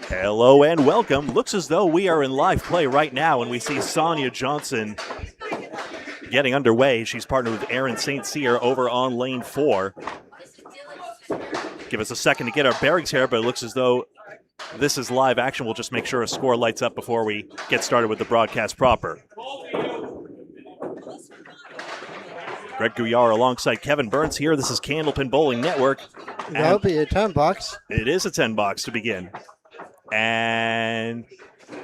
Hello and welcome. Looks as though we are in live play right now, and we see Sonia Johnson getting underway. She's partnered with Aaron St. Cyr over on lane 4. Give us a second to get our bearings here, but it looks as though this is live action. We'll just make sure a score lights up before we get started with the broadcast proper. Greg Gouillart alongside Kevin Burns here. This is Candlepin Bowling Network. That'll be a $10. It is a $10 to begin. And,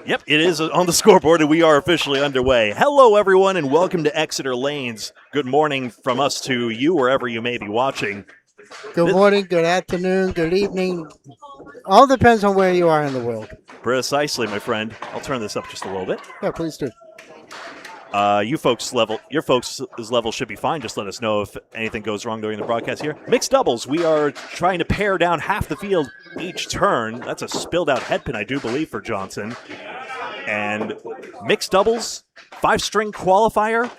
yep, it is on the scoreboard, and we are officially underway. Hello, everyone, and welcome to Exeter Lanes. Good morning from us to you, wherever you may be watching. Good morning, good afternoon, good evening. All depends on where you are in the world. Precisely, my friend. I'll turn this up just a little bit. Yeah, please do. Your folks' level should be fine. Just let us know if anything goes wrong during the broadcast here. Mixed doubles, we are trying to pare down half the field each turn. That's a spilled out head pin, I do believe, for Johnson. And mixed doubles, 5-string qualifier.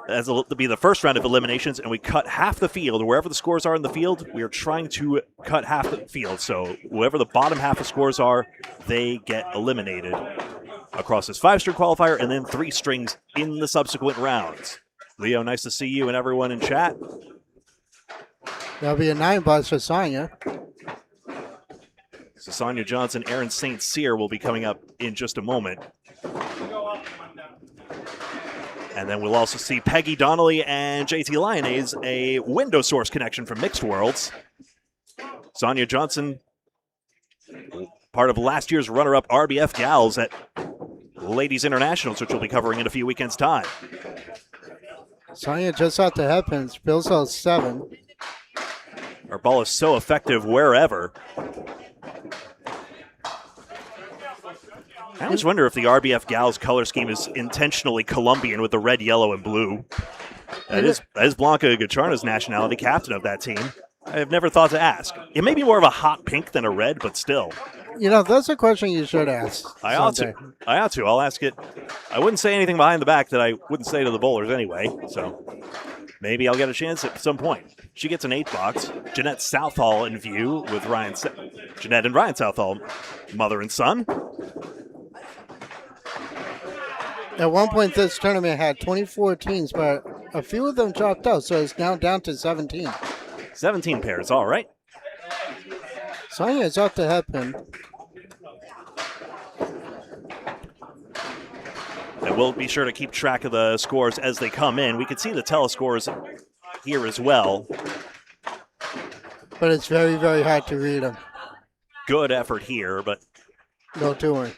As will be the first round of eliminations, and we cut half the field. Wherever the scores are in the field, we are trying to cut half the field. So whoever the bottom half of scores are, they get eliminated across this 5-string qualifier, and then 3 strings in the subsequent rounds. Leo, nice to see you and everyone in chat. That'll be a $9 for Sonia. So Sonia Johnson, Aaron St. Cyr will be coming up in just a moment. And then we'll also see Peggy Donnelly and JT Lyonnaise, a window source connection from Mixed Worlds. Sonia Johnson, part of last year's runner-up RBF Gals at Ladies Internationals, which we'll be covering in a few weekends' time. Sonia just out the headpins, Bill's out 7. Our ball is so effective wherever. I always wonder if the RBF Gals color scheme is intentionally Colombian with the red, yellow, and blue. That is Blanca Gacharna's nationality, captain of that team. I have never thought to ask. It may be more of a hot pink than a red, but still. You know, that's a question you should ask. I ought to. I'll ask it. I wouldn't say anything behind the back that I wouldn't say to the bowlers anyway, so maybe I'll get a chance at some point. She gets an 8-box. Jeanette Southall in view with Jeanette and Ryan Southall, mother and son. At one point, this tournament had 24 teams, but a few of them dropped out, so it's now down to 17. 17 pairs, all right. Sonia's off the headpin. And we'll be sure to keep track of the scores as they come in. We can see the telescores here as well. But it's very, very hard to read them. Good effort here, but No doing.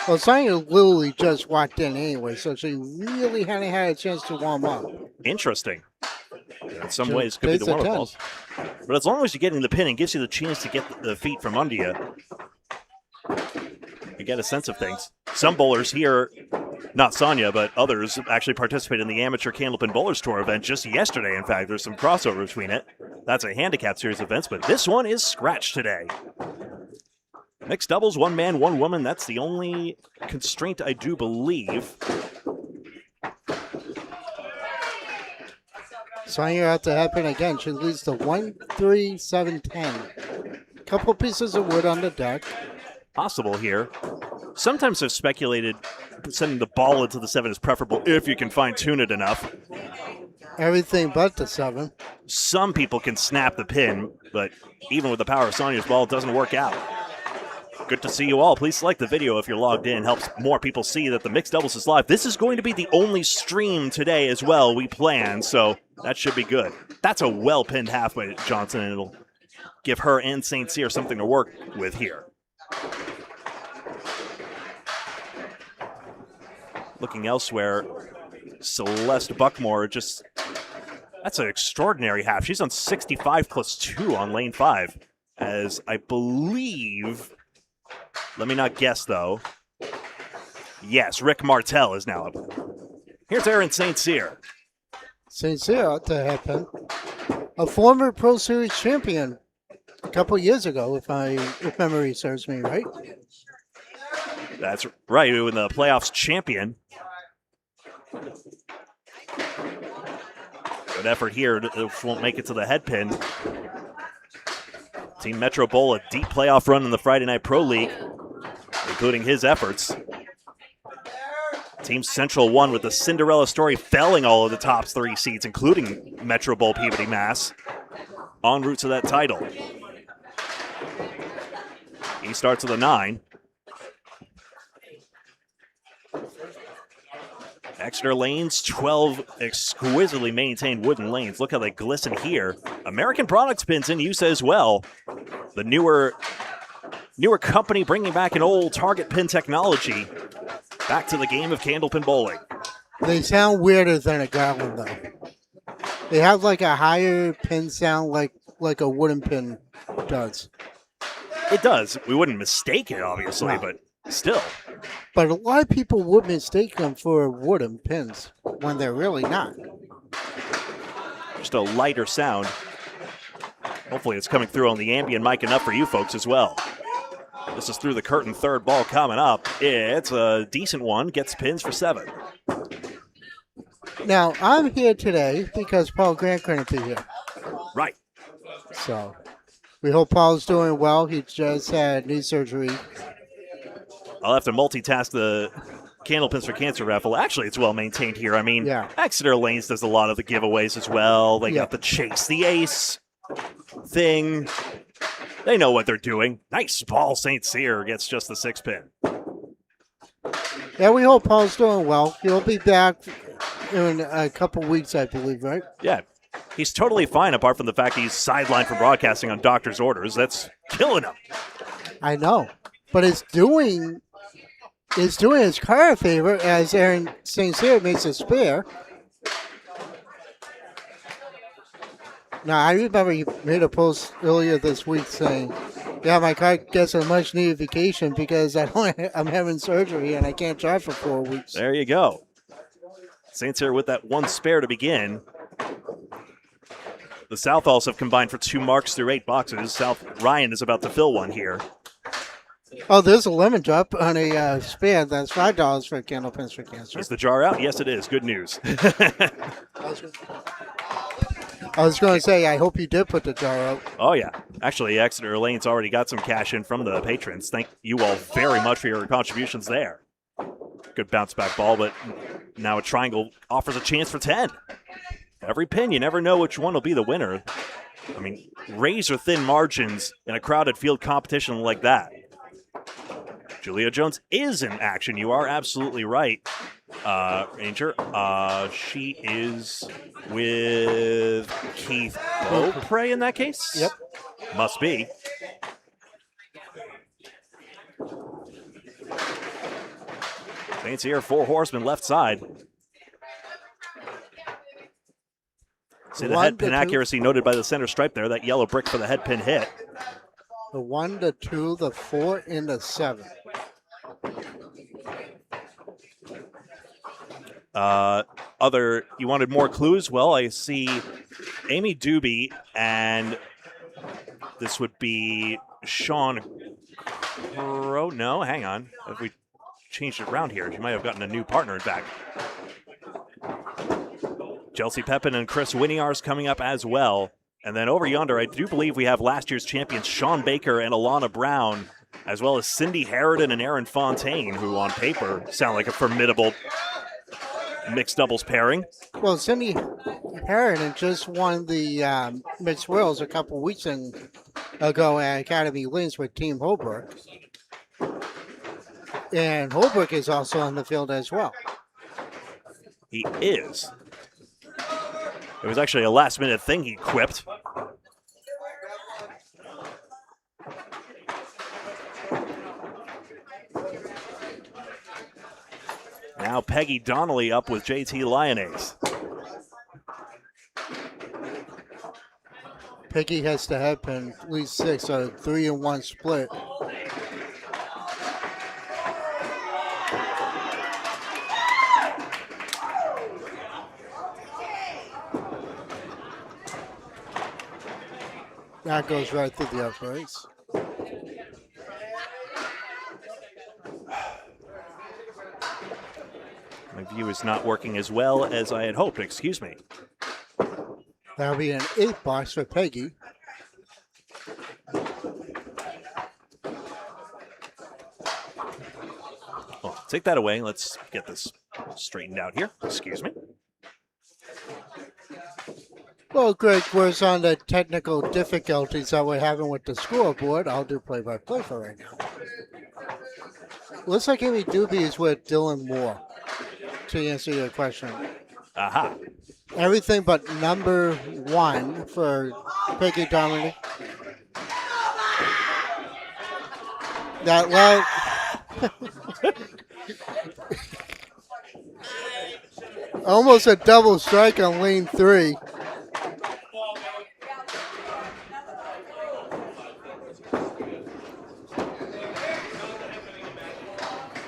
Well, Sonia literally just walked in anyway, so she really hadn't had a chance to warm up. interesting. In some ways, could be the warm-up balls. But as long as you're getting the pin, it gives you the chance to get the feet from under you. You get a sense of things. Some bowlers here, not Sonia, but others, actually participated in the Amateur Candlepin Bowlers Tour event just yesterday. In fact, there's some crossover between it. That's a handicap series of events, but this one is scratched today. Mixed doubles, 1 man, 1 woman. That's the only constraint, I do believe. Sonia out the headpin again. She leads to 1, 3, 7, 10. Couple pieces of wood on the deck. Possible here. Sometimes I've speculated sending the ball into the 7 is preferable if you can fine-tune it enough. Everything but the 7. Some people can snap the pin, but even with the power of Sonia's ball, it doesn't work out. Good to see you all. Please select the video if you're logged in. Helps more people see that the mixed doubles is live. This is going to be the only stream today as well we plan, so that should be good. That's a well-pinned half by Johnson, and it'll give her and St. Cyr something to work with here. Looking elsewhere, Celeste Buckmore just... That's an extraordinary half. She's on 65 plus 2 on lane 5, as I believe... Let me not guess, though. Yes, Rick Martel is now up. Here's Aaron St. Cyr. St. Cyr out the headpin. A former Pro Series champion a couple years ago, if memory serves me right. That's right, in the playoffs champion. Good effort here. It won't make it to the head pin. Team Metro Bowl, a deep playoff run in the Friday Night Pro League, including his efforts. Team Central won with the Cinderella story, felling all of the top 3 seeds, including Metro Bowl Peabody Mass, en route to that title. He starts with a 9. Exeter lanes, 12 exquisitely maintained wooden lanes. Look how they glisten here. American Products pins in use as well. The newer company bringing back an old target pin technology back to the game of candlepin bowling. They sound weirder than a garland, though. They have like a higher pin sound, like a wooden pin does. It does. We wouldn't mistake it, obviously, No. but still. But a lot of people would mistake them for wooden pins when they're really not. Just a lighter sound. Hopefully it's coming through on the ambient mic enough for you folks as well. This is through the curtain, third ball coming up. It's a decent one, gets pins for 7. Now, I'm here today because Paul Grant couldn't be here. Right. So, we hope Paul's doing well. He just had knee surgery. I'll have to multitask the Candlepins for Cancer raffle. Actually, it's well maintained here. I mean, Yeah. Exeter Lanes does a lot of the giveaways as well. They Yeah. got the Chase the Ace thing. They know what they're doing. Nice ball. St. Cyr gets just the 6 pin. Yeah, we hope Paul's doing well. He'll be back in a couple weeks, I believe, right? Yeah, he's totally fine apart from the fact he's sidelined from broadcasting on doctor's orders. That's killing him. I know. But it's doing his car a favor as Aaron St. Cyr makes a spare. Now, I remember you made a post earlier this week saying, yeah, my car gets a much needed vacation because I'm having surgery and I can't drive for 4 weeks. There you go. Saints here with that 1 spare to begin. The Southalls have combined for 2 marks through 8 boxes. South Ryan is about to fill one here. Oh, there's a lemon drop on a spare. That's $5 for Candlepins for Cancer. Is the jar out? Yes, it is. Good news. I was going to say, I hope you did put the jar out. Oh, yeah. Actually, Exeter Lane's already got some cash in from the patrons. Thank you all very much for your contributions there. Good bounce back ball, but now a triangle offers a chance for 10. Every pin, you never know which one will be the winner. I mean, razor thin margins in a crowded field competition like that. Julia Jones is in action. You are absolutely right, Ranger. She is with Keith Beaupre in that case? Yep. Must be. Saints here, 4 horsemen left side. See the head pin accuracy noted by the center stripe there. That yellow brick for the head pin hit. The 1, the 2, the 4, and the 7. You wanted more clues? Well, I see Amy Doobie, and this would be Shawn Crow. No, hang on. If we changed it around here, she might have gotten a new partner back. Chelsea Pepin and Chris Winiar's coming up as well. And then over yonder, I do believe we have last year's champions Sean Baker and Alana Brown, as well as Cindy Harridan and Aaron Fontaine, who on paper sound like a formidable mixed doubles pairing. Well, Cindy Harridan just won the mixed worlds a couple weeks ago at Academy Lanes with Team Holbrook. And Holbrook is also on the field as well. He is. It was actually a last-minute thing he quipped. Now Peggy Donnelly up with JT Lyonnaise. Peggy has to happen at least 6, so 3-1 split. That goes right through the uprights. My view is not working as well as I had hoped. Excuse me. That'll be an 8 box for Peggy. Take that away. Let's get this straightened out here. Excuse me. Well, Greg, works on the technical difficulties that we're having with the scoreboard. I'll do play-by-play for right now. Looks like Amy Doobie is with Dylan Moore, to answer your question. Aha. Everything but number 1 for Peggy Dominic. That well. Almost a double strike on lane 3.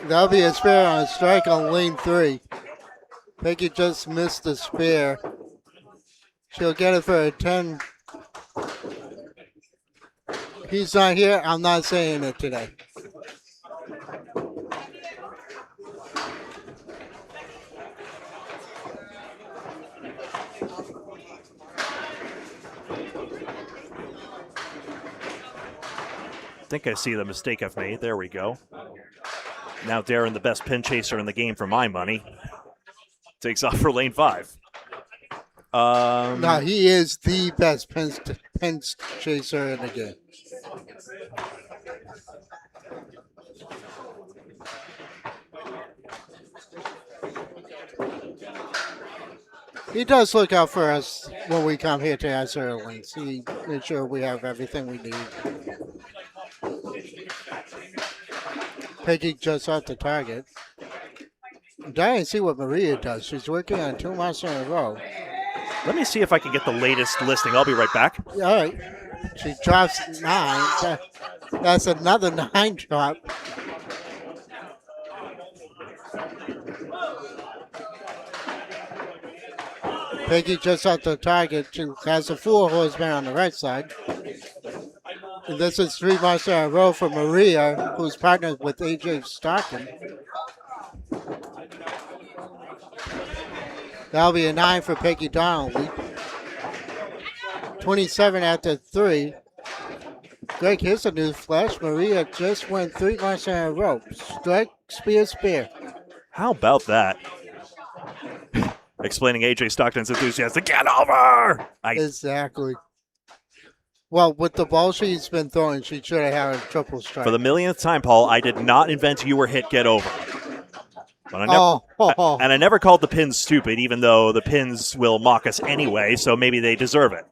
That'll be a spare on a strike on lane 3. Peggy just missed the spare. She'll get it for a 10. He's not here. I'm not saying it today. I think I see the mistake I've made. There we go. Now Darren, the best pin chaser in the game for my money, takes off for lane 5. No, he is the best pin chaser in the game. He does look out for us when we come here to answer our links. He makes sure we have everything we need. Peggy just off the target. I'm dying to see what Maria does. She's working on 2 months in a row. Let me see if I can get the latest listing. I'll be right back. All right. She drops 9. That's another 9 drop. Peggy just off the target. She has a 4 horseman on the right side. And this is 3 months in a row for Maria, who's partnered with AJ Stockton. That'll be a 9 for Peggy Donnelly. 27 after 3. Greg, here's a news flash. Maria just went 3 months in a row. Strike, spear, spear. How about that? Explaining AJ Stockton's enthusiasm. Get over! Exactly. Well, with the ball she's been throwing, she should have had a triple strike. For the millionth time, Paul, I did not invent you were hit, get over. But I never called the pins stupid, even though the pins will mock us anyway, so maybe they deserve it.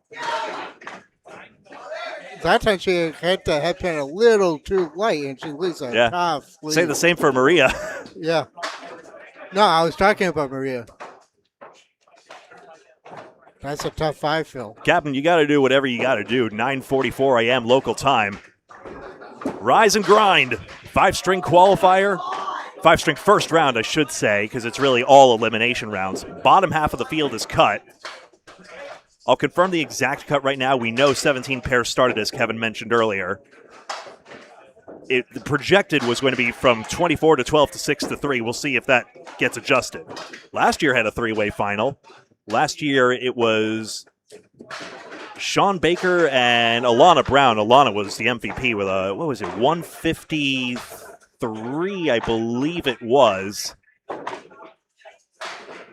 That time she hit the headpin a little too light, and she leaves a tough lead. Say the same for Maria. Yeah. No, I was talking about Maria. That's a tough 5, Phil. Captain, you got to do whatever you got to do. 9:44 a.m. local time. Rise and grind. 5-string qualifier. 5-string first round, I should say, because it's really all elimination rounds. Bottom half of the field is cut. I'll confirm the exact cut right now. We know 17 pairs started, as Kevin mentioned earlier. The projected was going to be from 24 to 12 to 6 to 3. We'll see if that gets adjusted. Last year had a 3-way final. Last year it was Shawn Baker and Alana Brown. Alana was the MVP with a, 153, I believe it was.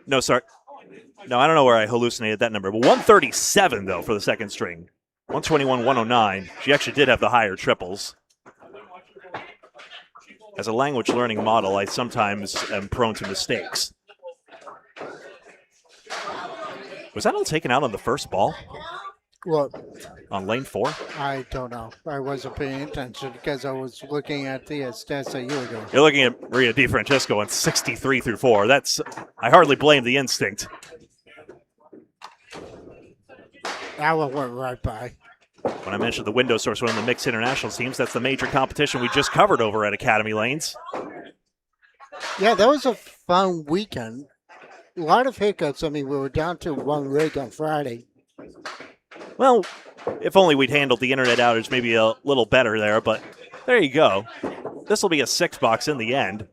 No, sorry. No, I don't know where I hallucinated that number. But 137, though, for the second string. 121, 109. She actually did have the higher triples. As a language learning model, I sometimes am prone to mistakes. Was that all taken out on the first ball? What? On lane 4? I don't know. I wasn't paying attention because I was looking at the stats that you were doing. You're looking at Maria DiFrancesco on 63 through 4. I hardly blame the instinct. That one went right by. When I mentioned the window source, one of the mixed international teams, that's the major competition we just covered over at Academy Lanes. Yeah, that was a fun weekend. A lot of hiccups. I mean, we were down to 1 rig on Friday. Well, if only we'd handled the internet outage maybe a little better there, but there you go. This will be a 6-box in the end.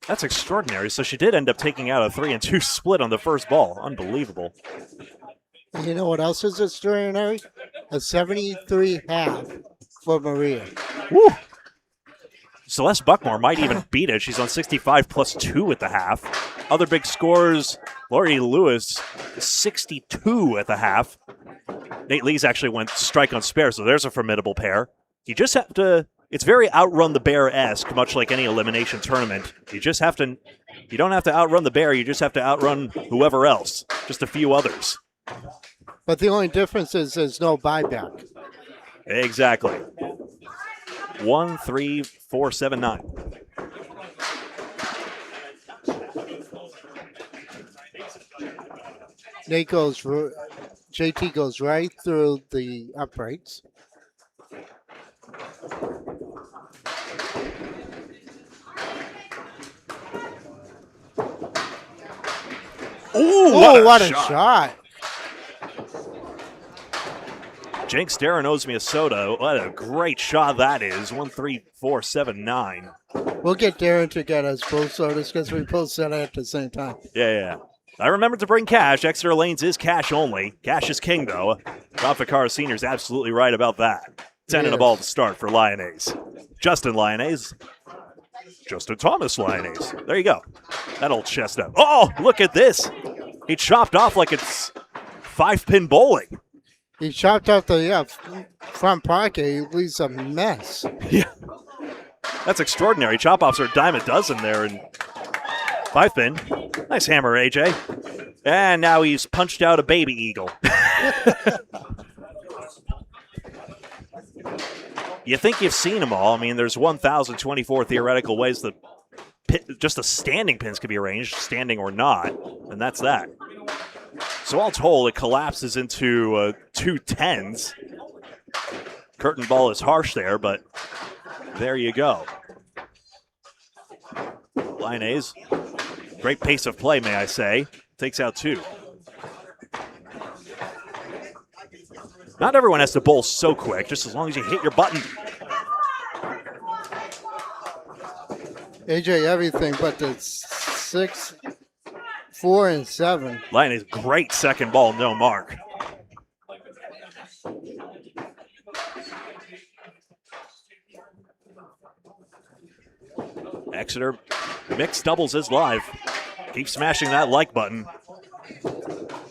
That's extraordinary. So she did end up taking out a 3-2 split on the first ball. Unbelievable. You know what else is extraordinary? A 73 half for Maria. Woo! Celeste Buckmore might even beat it. She's on 65 plus 2 at the half. Other big scores, Lori Lewis, 62 at the half. Nate Lees actually went strike on spare, so there's a formidable pair. You just have to, it's very outrun the bear-esque, much like any elimination tournament. You just have to, you don't have to outrun the bear, you just have to outrun whoever else, just a few others. But the only difference is there's no buyback. Exactly. 1, 3, 4, 7, 9. Nate goes, JT goes right through the uprights. Ooh, what a shot. Jenks Darren owes me a soda. What a great shot that is. 1, 3, 4, 7, 9. We'll get Darren to get us both sodas because we both said it at the same time. Yeah. I remembered to bring cash. Exeter Lanes is cash only. Cash is king, though. Rob Ficarra Sr. is absolutely right about that. 10 and a ball to start for Lyonnaise. Justin Lyonnaise. Justin Thomas Lyonnaise. There you go. That old chestnut. Oh, look at this. He chopped off like it's 5-pin bowling. He chopped out the front pocket. He leaves a mess. Yeah. That's extraordinary. Chop-offs are a dime a dozen there. And 5-pin. Nice hammer, AJ. And now he's punched out a baby eagle. You think you've seen them all. I mean, there's 1,024 theoretical ways that just the standing pins could be arranged, standing or not, and that's that. So all told, it collapses into 2 10s. Curtain ball is harsh there, but there you go. Lyonnaise, great pace of play, may I say. Takes out 2. Not everyone has to bowl so quick, just as long as you hit your button. AJ, everything but the 6, 4, and 7. Lyonnaise, great second ball, no mark. Exeter mixed doubles is live. Keep smashing that like button.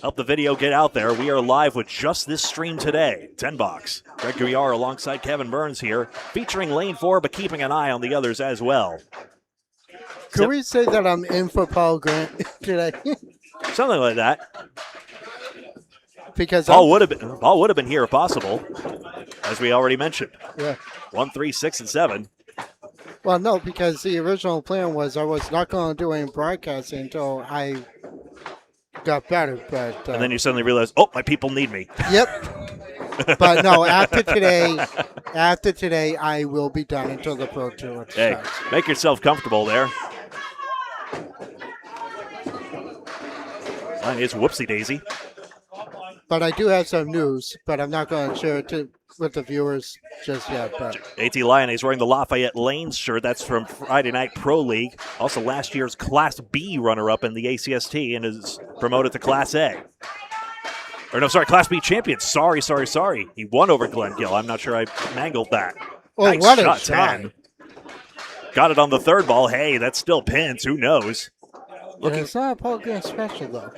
Help the video get out there. We are live with just this stream today. 10 box. Greg Gouillart alongside Kevin Burns here, featuring lane 4, but keeping an eye on the others as well. Can we say that I'm in for Paul Grant today? Something like that. Because Paul would have been here if possible, as we already mentioned. Yeah. 1, 3, 6, and 7. Well, no, because the original plan was I was not going to do any broadcasting until I got better. But and then you suddenly realize, oh, my people need me. Yep. But no, after today, I will be done until the Pro Tour starts. Hey, make yourself comfortable there. It's whoopsie daisy. But I do have some news, but I'm not going to share it with the viewers just yet. But AT Lyonnaise wearing the Lafayette Lanes shirt. That's from Friday Night Pro League. Also last year's Class B runner-up in the ACST and is promoted to Class A. Or no, sorry, Class B champion. Sorry. He won over Glenn Gill. I'm not sure I mangled that. Oh, nice what a shot. 10. Got it on the third ball. Hey, that's still pins. Who knows? And it's not a Paul Grant special, though.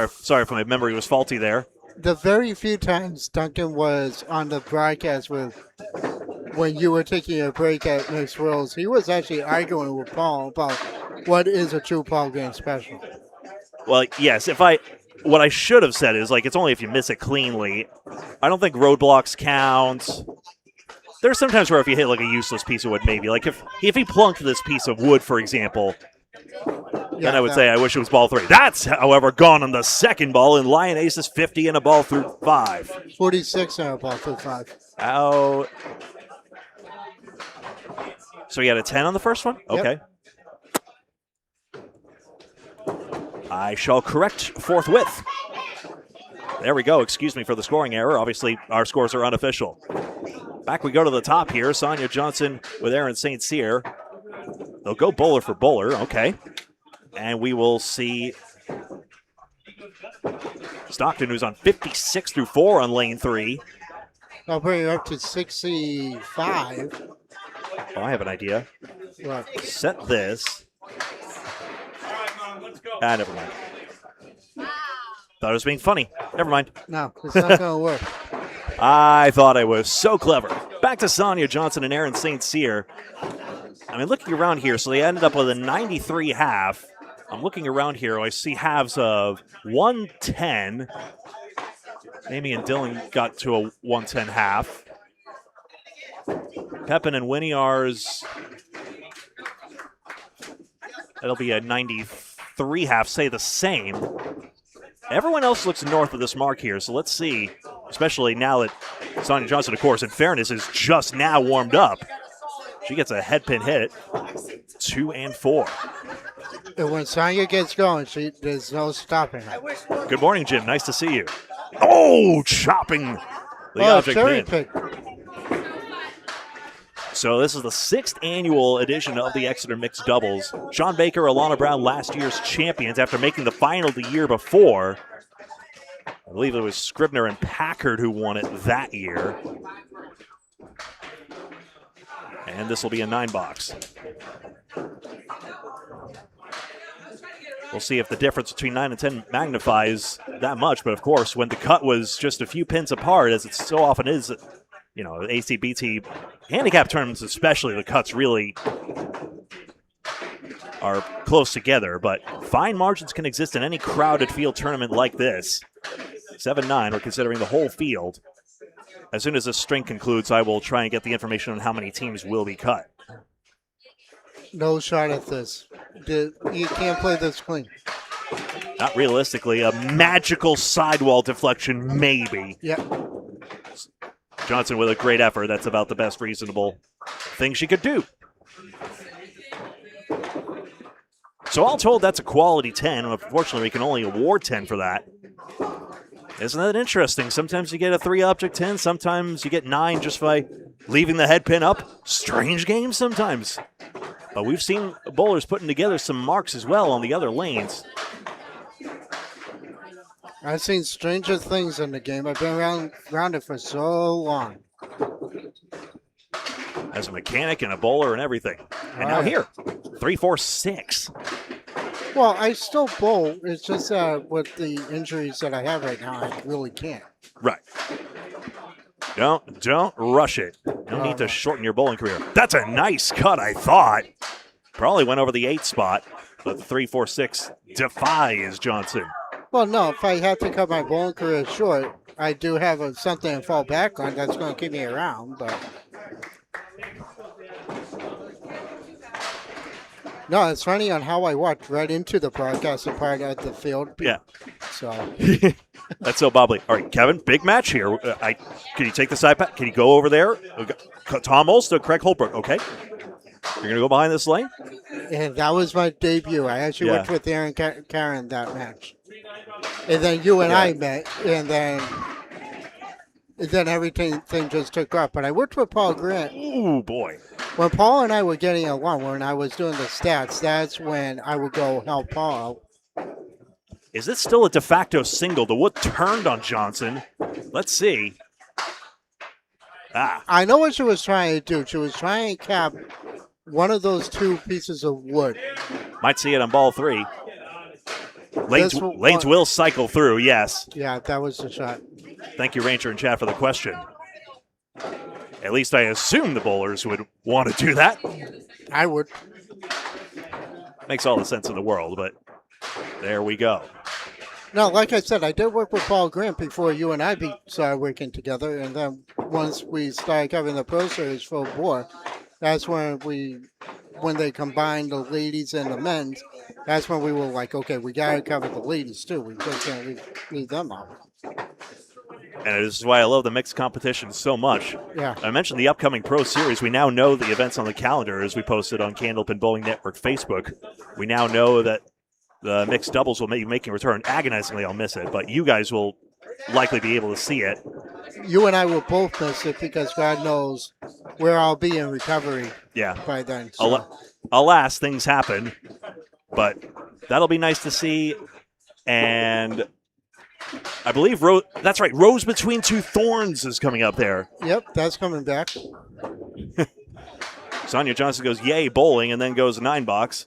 Sorry if my memory was faulty there. The very few times Duncan was on the broadcast when you were taking a break at Mixed Worlds, he was actually arguing with Paul about what is a true Paul Grant special. Well, yes, what I should have said is, like, it's only if you miss it cleanly. I don't think roadblocks count. There's sometimes where if you hit, like, a useless piece of wood, maybe. Like, if he plunked this piece of wood, for example, then I would say I wish it was ball 3. That's, however, gone on the second ball, and Lyonnaise is 50 and a ball through 5. 46 and a ball through 5. Out. So you had a 10 on the first one? Okay. Yep. I shall correct forthwith. There we go. Excuse me for the scoring error. Obviously, our scores are unofficial. Back we go to the top here. Sonia Johnson with Aaron St. Cyr. They'll go bowler for bowler. Okay. And we will see Stockton, who's on 56 through 4 on lane 3. I'll bring you up to 65. Oh, I have an idea. What? Set this. Never mind. Thought it was being funny. Never mind. No, it's not going to work. I thought I was so clever. Back to Sonia Johnson and Aaron St. Cyr. I mean, looking around here, so they ended up with a 93 half. I'm looking around here. I see halves of 110. Amy and Dylan got to a 110 half. Pepin and Winiar's, that'll be a 93 half, say the same. Everyone else looks north of this mark here, so let's see, especially now that Sonia Johnson, of course, in fairness, is just now warmed up. She gets a head pin hit, 2 and 4. And when Sonya gets going, there's no stopping her. Good morning, Jim. Nice to see you. Oh, chopping the object cherry pin. pick. So this is the 6th annual edition of the Exeter Mixed Doubles. Shawn Baker, Alana Brown, last year's champions after making the final the year before. I believe it was Scribner and Packard who won it that year. And this will be a 9-box. We'll see if the difference between 9 and 10 magnifies that much. But, of course, when the cut was just a few pins apart, as it so often is, you know, ACBT handicap tournaments especially, the cuts really are close together. But fine margins can exist in any crowded field tournament like this. 7-9, we're considering the whole field. As soon as this string concludes, I will try and get the information on how many teams will be cut. No shot at this. You can't play this clean. Not realistically. A magical sidewall deflection, maybe. Yeah. Johnson with a great effort. That's about the best reasonable thing she could do. So all told, that's a quality 10. Unfortunately, we can only award 10 for that. Isn't that interesting? Sometimes you get a 3-object 10. Sometimes you get 9 just by leaving the head pin up. Strange game sometimes. But we've seen bowlers putting together some marks as well on the other lanes. I've seen stranger things in the game. I've been around it for so long. As a mechanic and a bowler and everything. And now here, 3, 4, 6. Well, I still bowl. It's just with the injuries that I have right now, I really can't. Right. Don't rush it. No need to shorten your bowling career. That's a nice cut, I thought. Probably went over the 8 spot, but the 3, 4, 6 defies Johnson. Well, no, if I have to cut my bowling career short, I do have something to fall back on that's going to keep me around, but... No, it's funny on how I walked right into the broadcasting part of the field. Yeah. So... That's so bobbly. All right, Kevin, big match here. Can you take this iPad? Can you go over there? Tom Olst, Craig Holbrook. Okay. You're going to go behind this lane? And that was my debut. I actually worked with Aaron Karen that match. And then you and I met, and then everything just took off. But I worked with Paul Grant. Ooh, boy. When Paul and I were getting along, when I was doing the stats, that's when I would go help Paul. Is this still a de facto single? The wood turned on Johnson. Let's see. I know what she was trying to do. She was trying to cap one of those 2 pieces of wood. Might see it on ball 3. Lanes will cycle through, yes. Yeah, that was the shot. Thank you, Ranger and chat, for the question. At least I assume the bowlers would want to do that. I would. Makes all the sense in the world, but there we go. No, like I said, I did work with Paul Grant before you and I started working together, and then once we started covering the Pro Series full bore, that's when they combined the ladies and the men's, that's when we were like, okay, we got to cover the ladies too. We just can't leave them out. And this is why I love the mixed competition so much. Yeah. I mentioned the upcoming Pro Series. We now know the events on the calendar, as we posted on Candlepin Bowling Network Facebook. We now know that the mixed doubles will be making a return. Agonizingly, I'll miss it, but you guys will likely be able to see it. You and I will both miss it because God knows where I'll be in recovery by then. So. Alas, things happen, but that'll be nice to see. And I believe that's right. Rose Between Two Thorns is coming up there. Yep, that's coming back. Sonia Johnson goes, yay, bowling, and then goes 9-box.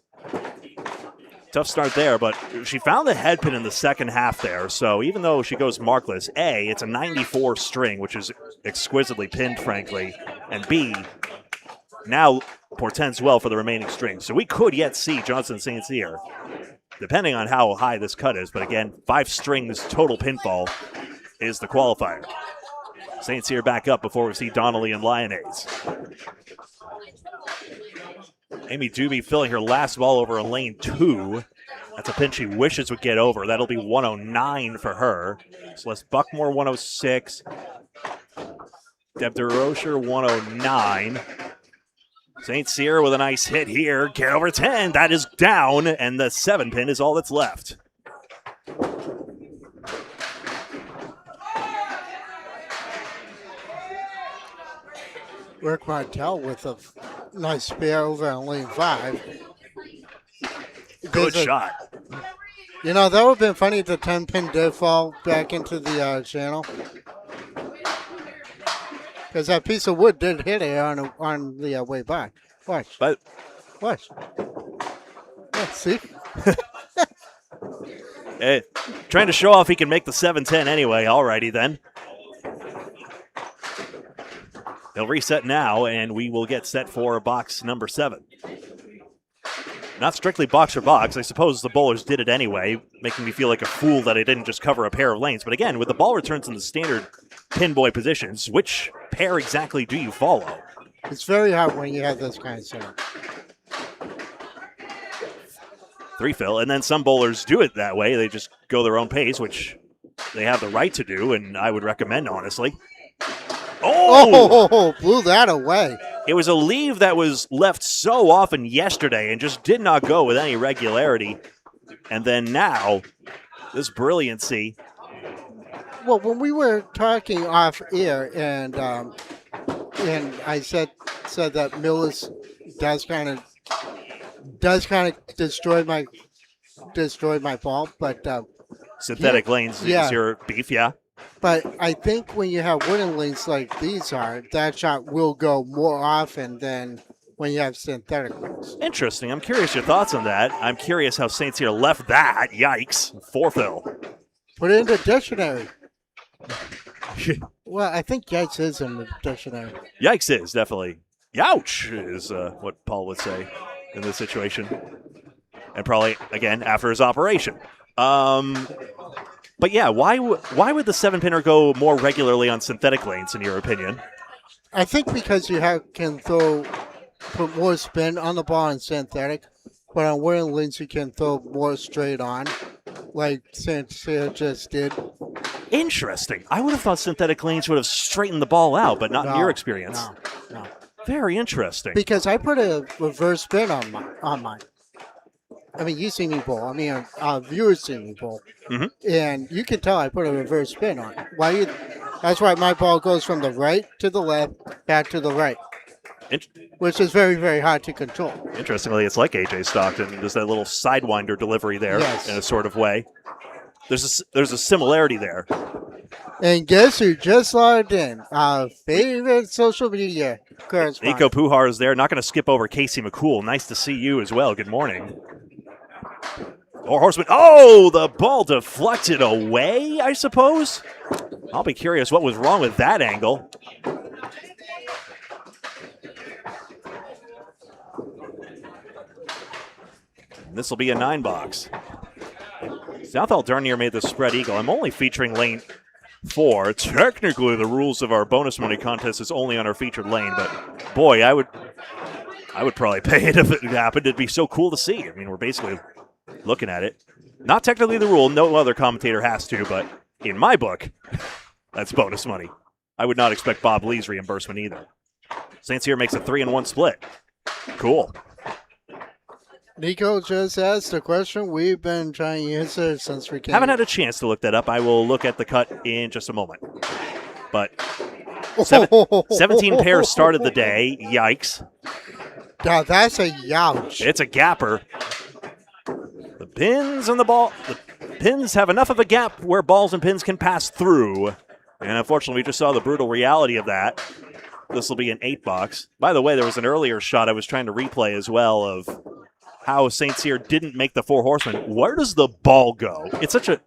Tough start there, but she found the head pin in the second half there. So even though she goes markless, A, it's a 94 string, which is exquisitely pinned, frankly. And B, now portends well for the remaining strings. So we could yet see Johnson St. Cyr, depending on how high this cut is. But again, 5 strings total pinfall is the qualifier. St. Cyr back up before we see Donnelly and Lyonnaise. Amy Doobie filling her last ball over in lane 2. That's a pin she wishes would get over. That'll be 109 for her. Celeste Buckmore, 106. Deb DeRocher, 109. St. Cyr with a nice hit here. Get over 10. That is down, and the 7 pin is all that's left. Rick Martel with a nice spare over on lane 5. Good shot. You know, that would have been funny if the 10-pin did fall back into the channel. Because that piece of wood did hit it on the way by. Watch. But Watch. Yeah, see? Trying to show off he can make the 7-10 anyway. Alrighty then. They'll reset now, and we will get set for box number 7. Not strictly box for box. I suppose the bowlers did it anyway, making me feel like a fool that I didn't just cover a pair of lanes. But again, with the ball returns in the standard pin boy positions, which pair exactly do you follow? It's very hard when you have this kind of setup. 3 fill, and then some bowlers do it that way. They just go their own pace, which they have the right to do, and I would recommend, honestly. Oh, blew that away. It was a leave that was left so often yesterday and just did not go with any regularity. And then now, this brilliancy. Well, when we were talking off air, and I said that Millis does kind of destroy my ball, but Synthetic lanes is your beef, yeah? But I think when you have wooden lanes like these are, that shot will go more often than when you have synthetic lanes. Interesting. I'm curious your thoughts on that. I'm curious how St. Cyr left that. Yikes. 4 fill. Put it in the dictionary. Well, I think yikes is in the dictionary. Yikes is, definitely. Youch is what Paul would say in this situation. And probably, again, after his operation. But yeah, why would the 7-pinner go more regularly on synthetic lanes, in your opinion? I think because you can put more spin on the ball in synthetic, but on wooden lanes you can throw more straight on, like St. Cyr just did. Interesting. I would have thought synthetic lanes would have straightened the ball out, but not in your experience. No. Very interesting. Because I put a reverse spin on mine. I mean, you see me bowl. I mean, our viewers see me bowl. Mm-hmm. And you can tell I put a reverse spin on it. That's why my ball goes from the right to the left, back to the right, which is very, very hard to control. Interestingly, it's like A.J. Stockton. There's that little sidewinder delivery there in a sort of way. There's a similarity there. And guess who just logged in? Our favorite social media correspondent. Nico Pujar is there. Not going to skip over Casey McCool. Nice to see you as well. Good morning. Or Horseman. Oh, the ball deflected away, I suppose. I'll be curious what was wrong with that angle. This will be a 9-box. South Aldernier made the spread eagle. I'm only featuring lane 4. Technically, the rules of our bonus money contest is only on our featured lane, but boy, I would probably pay it if it happened. It'd be so cool to see. I mean, we're basically looking at it. Not technically the rule. No other commentator has to, but in my book, that's bonus money. I would not expect Bob Lee's reimbursement either. St. Cyr makes a 3-1 split. Cool. Nico just asked a question we've been trying to answer since we came. Haven't had a chance to look that up. I will look at the cut in just a moment. But 17 pairs started the day. Yikes. Now that's a youch. It's a gapper. The pins and the ball. pins have enough of a gap where balls and pins can pass through. And unfortunately, we just saw the brutal reality of that. This will be an 8-box. By the way, there was an earlier shot I was trying to replay as well of how St. Cyr didn't make the 4 horsemen. Where does the ball go? It's such a...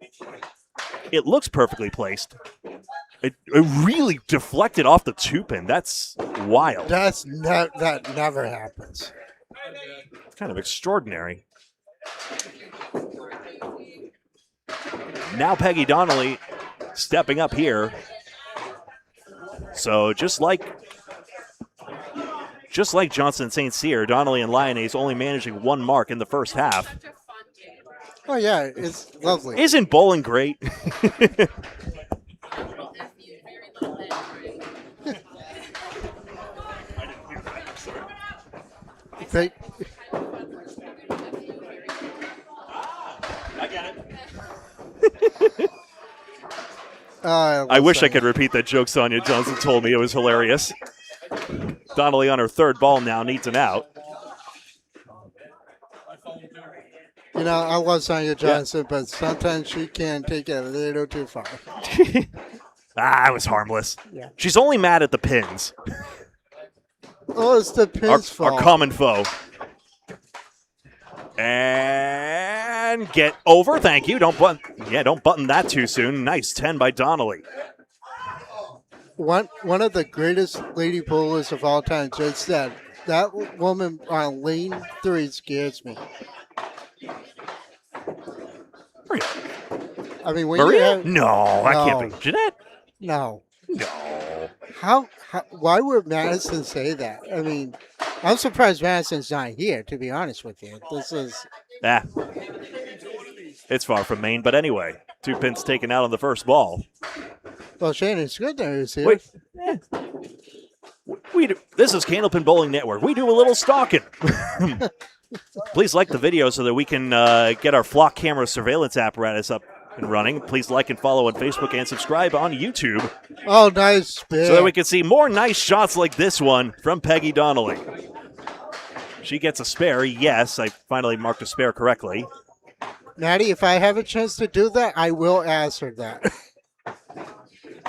It looks perfectly placed. It really deflected off the 2-pin. That's wild. That never happens. It's kind of extraordinary. Now Peggy Donnelly stepping up here. So just like Johnson and St. Cyr, Donnelly and Lyonnaise only managing 1 mark in the first half. Oh, yeah, it's lovely. Isn't bowling great? They, I get it. I wish I could repeat that joke Sonia Johnson told me. It was hilarious. Donnelly on her 3rd ball now needs an out. You know, I love Sonia Johnson, but sometimes she can take it a little too far. It was harmless. Yeah. She's only mad at the pins. Oh, it's the pin's fault. Our common foe. And get over. Thank you. Don't button that too soon. Nice 10 by Donnelly. One of the greatest lady bowlers of all time just said, that woman on lane 3 scares me. Maria? I mean, when Maria? you have, No, that can't be. Jeanette? No. No. How? Why would Madison say that? I mean, I'm surprised Madison's not here, to be honest with you. This is... It's far from Maine, but anyway, 2 pins taken out on the first ball. Well, Shannon's good there is here. Wait. This is Candlepin Bowling Network. We do a little stalking. Please like the video so that we can get our flock camera surveillance apparatus up and running. Please like and follow on Facebook and subscribe on YouTube. Oh, nice spin. So that we can see more nice shots like this one from Peggy Donnelly. She gets a spare. Yes, I finally marked a spare correctly. Maddie, if I have a chance to do that, I will ask her that.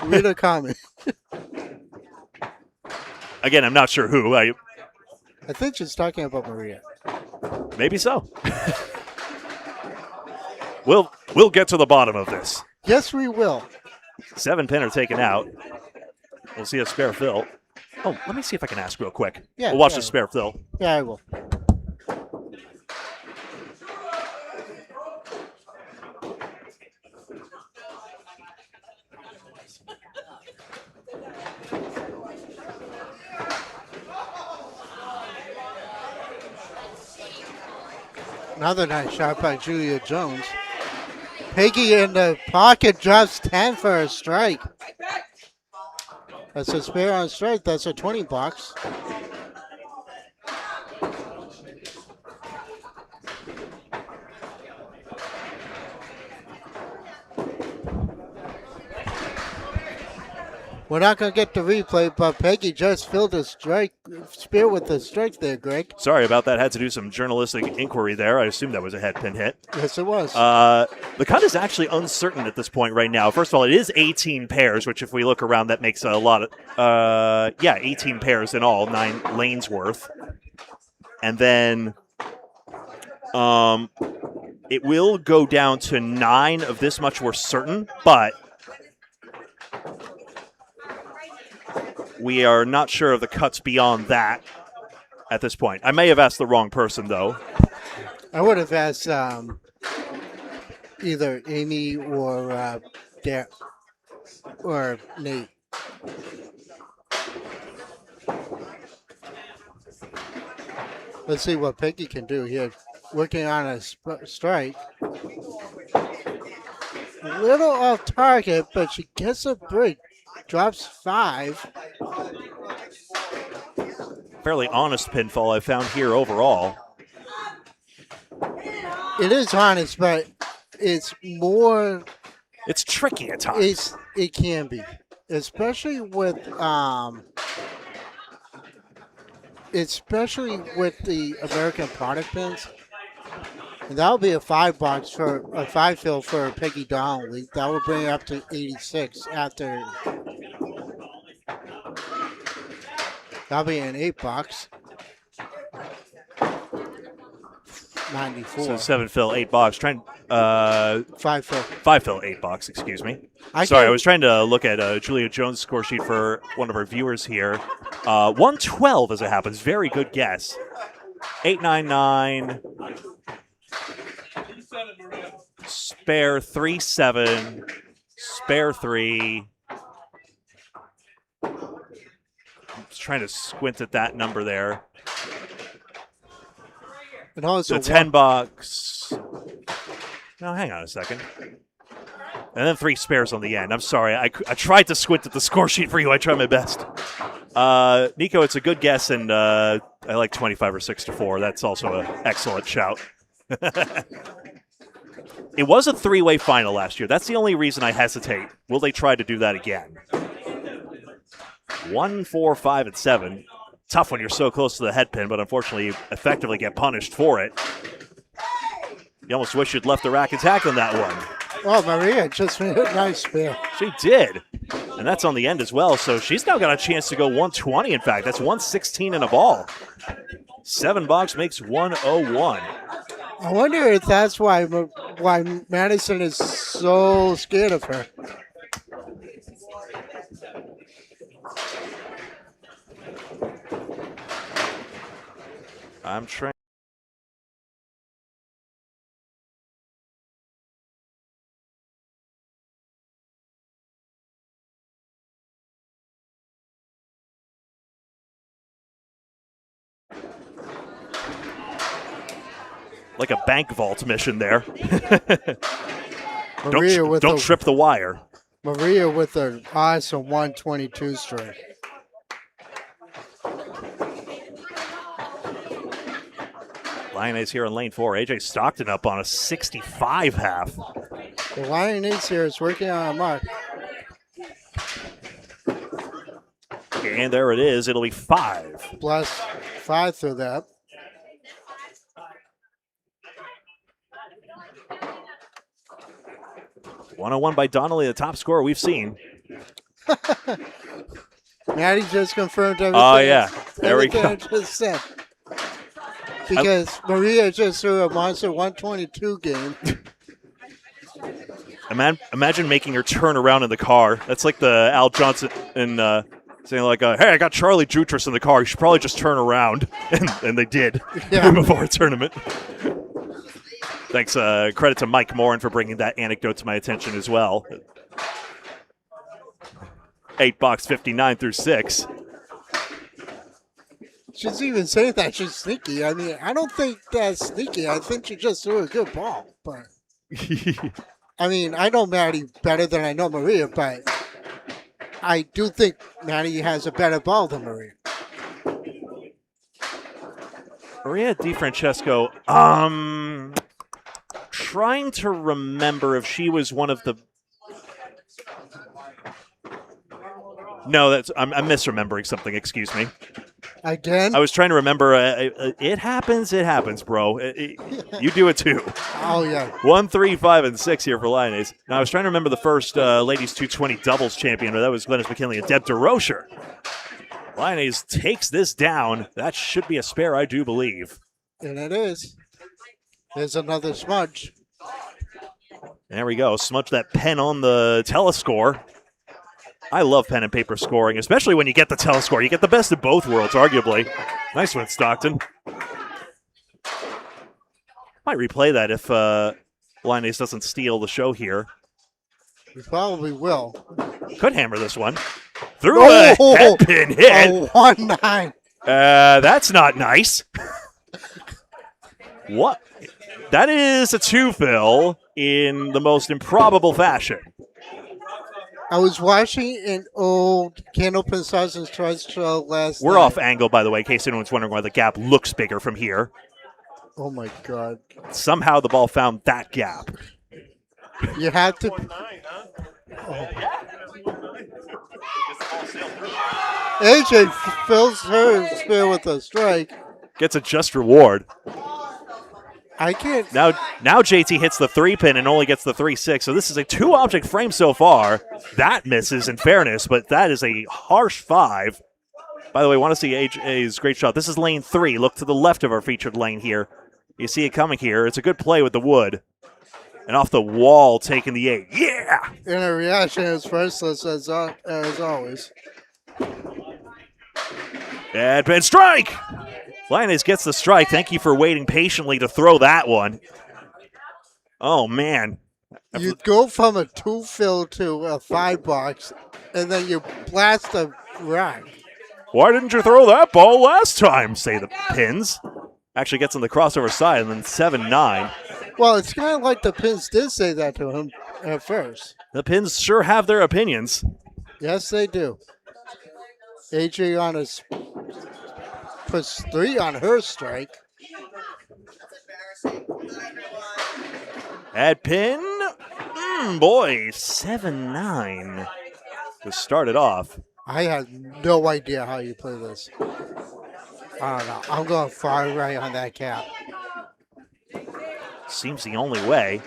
Read a comment. Again, I'm not sure who. I think she's talking about Maria. Maybe so. We'll get to the bottom of this. Yes, we will. 7 pin are taken out. We'll see a spare fill. Oh, let me see if I can ask real quick. Yeah, we'll watch the spare fill. Yeah, I will. Another nice shot by Julia Jones. Peggy in the pocket drops 10 for a strike. That's a spare on strike. That's a 20 box. We're not going to get the replay, but Peggy just filled a strike, spear with the strike there, Greg. Sorry about that. Had to do some journalistic inquiry there. I assume that was a head pin hit. Yes, it was. The cut is actually uncertain at this point right now. First of all, it is 18 pairs, which if we look around, that makes a lot of, 18 pairs in all, 9 lanes worth. And then it will go down to 9 of this much we're certain, but we are not sure of the cuts beyond that at this point. I may have asked the wrong person, though. I would have asked either Amy or or Nate. Let's see what Peggy can do here. Working on a strike. A little off target, but she gets a break. Drops 5. Fairly honest pinfall I found here overall. It is honest, but it's more... It's tricky at times. It can be. Especially with the American product pins. And that would be a five fill for a Peggy Donnelly. That would bring it up to 86 after. That'll be an $8. 94. So 7 fill, $8. Trying Five fill. 5 fill, $8. Excuse me. I was trying to look at Julia Jones' score sheet for one of our viewers here. 112 as it happens. Very good guess. 899. Spare 3-7. Spare 3. I'm just trying to squint at that number there. And also So $10. No, hang on a second. And then 3 spares on the end. I'm sorry. I tried to squint at the score sheet for you. I tried my best. Nico, it's a good guess, and I like 25 or 6-4. That's also an excellent shout. It was a 3-way final last year. That's the only reason I hesitate. Will they try to do that again? 1, 4, 5, and 7. Tough when you're so close to the head pin, but unfortunately you effectively get punished for it. You almost wish you'd left the rack intact on that one. Oh, Maria just made a nice spare. She did. And that's on the end as well, so she's now got a chance to go 120, in fact. That's 116 in a ball. $7 makes 101. I wonder if that's why Madison is so scared of her. I'm trying. Like a bank vault mission there. Don't trip the wire. Maria with her eyes on 122 straight. Lioness here in lane 4. AJ Stockton up on a 65 half. The Lioness here is working on a mark. And there it is. It'll be 5. Plus 5 through that. $101 by Donnelly, the top scorer we've seen. Maddie just confirmed everything. Oh, yeah. There we go. I just said. Because Maria just threw a monster 122 game. Imagine making her turn around in the car. That's like the Al Johnson and saying like, hey, I got Charlie Jutras in the car. You should probably just turn around. And they did before a tournament. Thanks. Credit to Mike Morin for bringing that anecdote to my attention as well. $8, 59 through 6. She's even saying that she's sneaky. I mean, I don't think that's sneaky. I think she just threw a good ball. But I mean, I know Maddie better than I know Maria, but I do think Maddie has a better ball than Maria. Maria DiFrancesco, trying to remember if she was one of the... No, I'm misremembering something, excuse me. Again? I was trying to remember. It happens, bro. You do it too. Oh, yeah. 1, 3, 5, and 6 here for Lioness. Now, I was trying to remember the first ladies 220 doubles champion, but that was Glennis McKinley and Deb DeRocher. Lioness takes this down. That should be a spare, I do believe. And it is. There's another smudge. There we go. Smudge that pen on the telescore. I love pen and paper scoring, especially when you get the telescore. You get the best of both worlds, arguably. Nice one, Stockton. Might replay that if Lioness doesn't steal the show here. We probably will. Could hammer this one. Through a head pin hit. Oh, 1-9. That's not nice. What? That is a 2-fill in the most improbable fashion. I was watching an old Candlepin Sausage Trust show last We're night. off angle, by the way, in case anyone's wondering why the gap looks bigger from here. Oh, my God. Somehow the ball found that gap. You have to... AJ fills her spare with a strike. Gets a just reward. I can't. Now JT hits the 3-pin and only gets the 3-6. So this is a 2-object frame so far. That misses, in fairness, but that is a harsh 5. By the way, want to see AJ's great shot. This is lane 3. Look to the left of our featured lane here. You see it coming here. It's a good play with the wood. And off the wall, taking the 8. Yeah! And a reaction is priceless as always. And pin strike! Linus gets the strike. Thank you for waiting patiently to throw that one. Oh, man. You go from a 2-fill to a 5-box, and then you blast a rack. Why didn't you throw that ball last time, say the pins. Actually gets on the crossover side, and then 7-9. Well, it's kind of like the pins did say that to him at first. The pins sure have their opinions. Yes, they do. AJ on his puts 3 on her strike. At pin, boy, 7-9 to start it off. I have no idea how you play this. I don't know. I'm going far right on that cap. Seems the only way.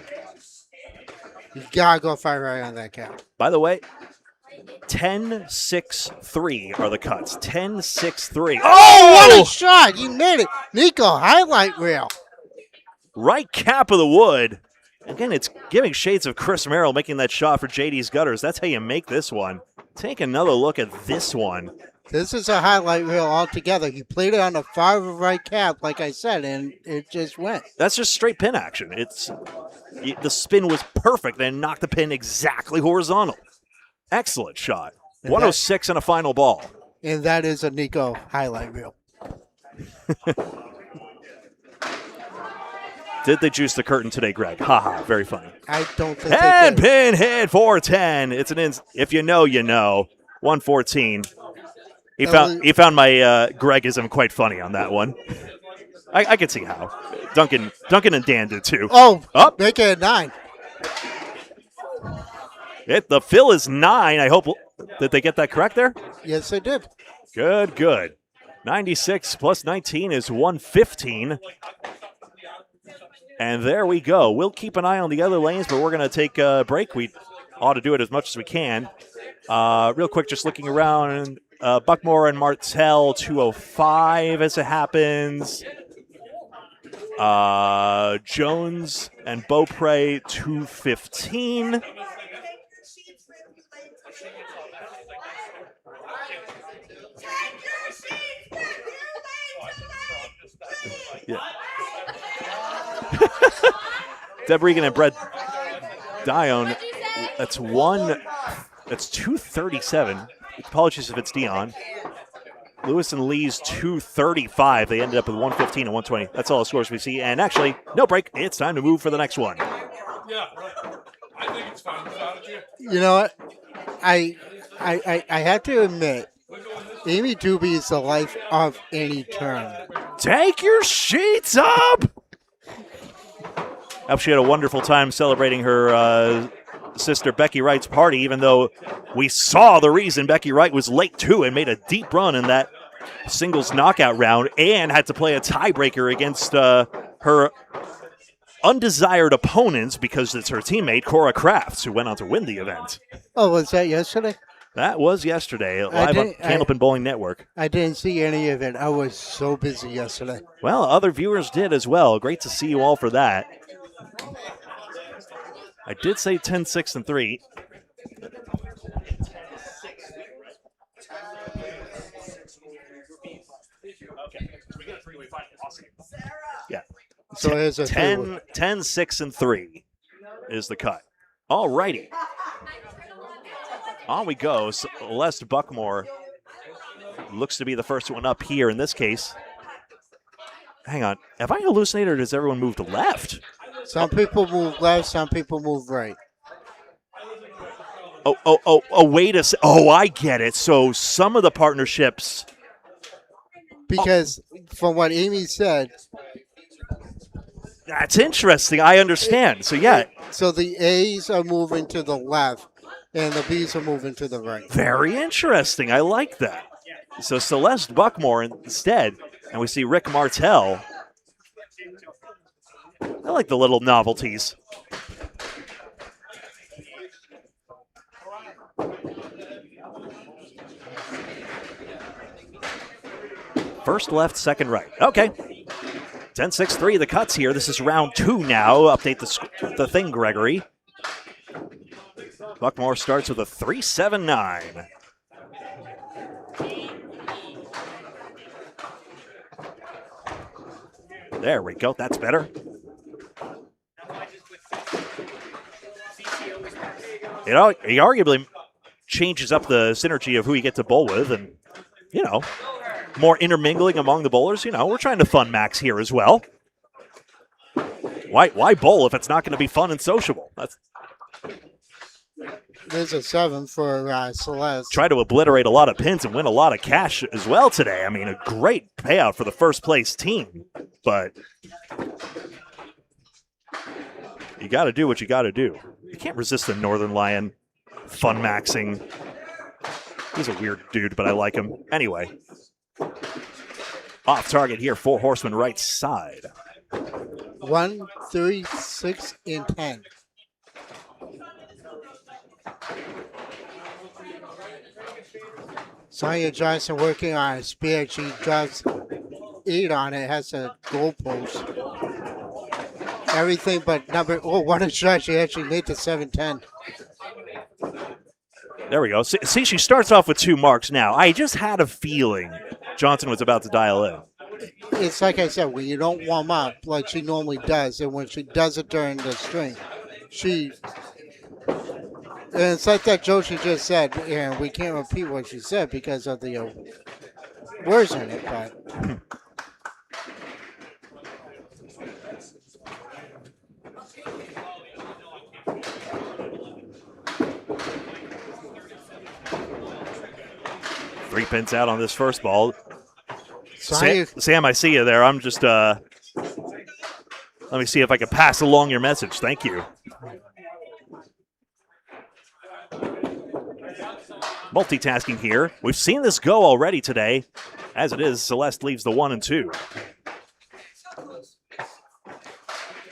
You gotta go far right on that cap. By the way, 10-6-3 are the cuts. 10-6-3. Oh, what a shot! You made it. Nico, highlight reel. Right cap of the wood. Again, it's giving shades of Chris Merrill making that shot for JD's Gutters. That's how you make this one. Take another look at this one. This is a highlight reel altogether. He played it on the far right cap, like I said, and it just went. That's just straight pin action. The spin was perfect and knocked the pin exactly horizontal. Excellent shot. 106 and a final ball. And that is a Nico highlight reel. Did they juice the curtain today, Greg? Haha, very funny. I don't think And they did. pin hit 410. It's if you know, you know. 114. He found my Gregism quite funny on that one. I can see how. Duncan and Dan did too. Oh, up. Make it a 9. The fill is 9. I hope did they get that correct there? Yes, they did. Good. 96 plus 19 is 115. And there we go. We'll keep an eye on the other lanes, but we're going to take a break. We ought to do it as much as we can. Real quick, just looking around. Buckmore and Martell, 205 as it happens. Jones and Beaupre, 215. Yeah. Deb Regan and Brett Dione, that's 237. Apologies if it's Dion. Lewis and Lee's 235. They ended up with 115 and 120. That's all the scores we see. And actually, no break. It's time to move for the next one. Yeah, right. I think it's fine without you. You know what? I have to admit, Amy Doobie is the life of any turn. Take your sheets up! I hope she had a wonderful time celebrating her sister Becky Wright's party, even though we saw the reason Becky Wright was late too and made a deep run in that singles knockout round and had to play a tiebreaker against her undesired opponents because it's her teammate Cora Crafts who went on to win the event. Oh, was that yesterday? That was yesterday, live on Candlepin Bowling Network. I didn't see any of it. I was so busy yesterday. Well, other viewers did as well. Great to see you all for that. I did say 10, 6, and 3. Yeah. So here's a 10, 6, and 3 is the cut. All righty. On we go. Celeste Buckmore looks to be the first one up here in this case. Hang on. Have I hallucinated or does everyone move to left? Some people move left, some people move right. Oh, wait a second. Oh, I get it. So some of the partnerships. Because from what Amy said. That's interesting. I understand. So, yeah. So the A's are moving to the left and the B's are moving to the right. Very interesting. I like that. So Celeste Buckmore instead, and we see Rick Martell. I like the little novelties. First left, second right. Okay. 10-6-3, the cuts here. This is round 2 now. Update the thing, Gregory. Buckmore starts with a 3-7-9. There we go. That's better. He arguably changes up the synergy of who you get to bowl with, and, more intermingling among the bowlers. We're trying to fun max here as well. Why bowl if it's not going to be fun and sociable? There's a 7 for Celeste. Try to obliterate a lot of pins and win a lot of cash as well today. I mean, a great payout for the first place team, but you got to do what you got to do. You can't resist the Northern Lion fun maxing. He's a weird dude, but I like him. Anyway, off target here, 4 horsemen right side. 1, 3, 6, and 10. Sonia Johnson working on a spear. She drops 8 on it. Has a goalpost. Everything but number. Oh, what a shot! She actually made the 7-10. There we go. See, she starts off with 2 marks now. I just had a feeling Johnson was about to dial in. It's like I said, when you don't warm up like she normally does, and when she does it during the string, and it's like that joke she just said, and we can't repeat what she said because of the words in it, but. Three pins out on this first ball. Sonia, Sam, I see you there. I'm just, let me see if I can pass along your message. Thank you. Multitasking here. We've seen this go already today. As it is, Celeste leaves the 1 and 2.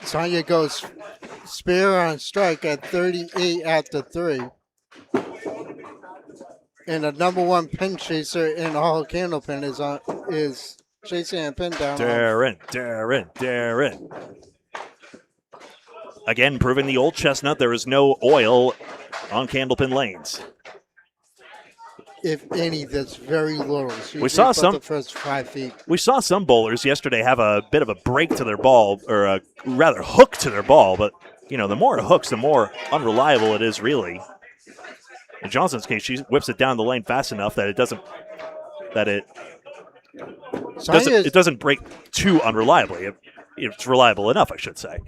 Sonia goes spear on strike at 38 after 3. And the number 1 pin chaser in all Candlepin is chasing a pin down. Darren. Again, proving the old chestnut, there is no oil on Candlepin lanes. If any, that's very little. We saw some the first 5 feet. We saw some bowlers yesterday have a bit of a break to their ball, or a rather hook to their ball. But the more it hooks, the more unreliable it is, really. In Johnson's case, she whips it down the lane fast enough that it doesn't break too unreliably. It's reliable enough, I should say.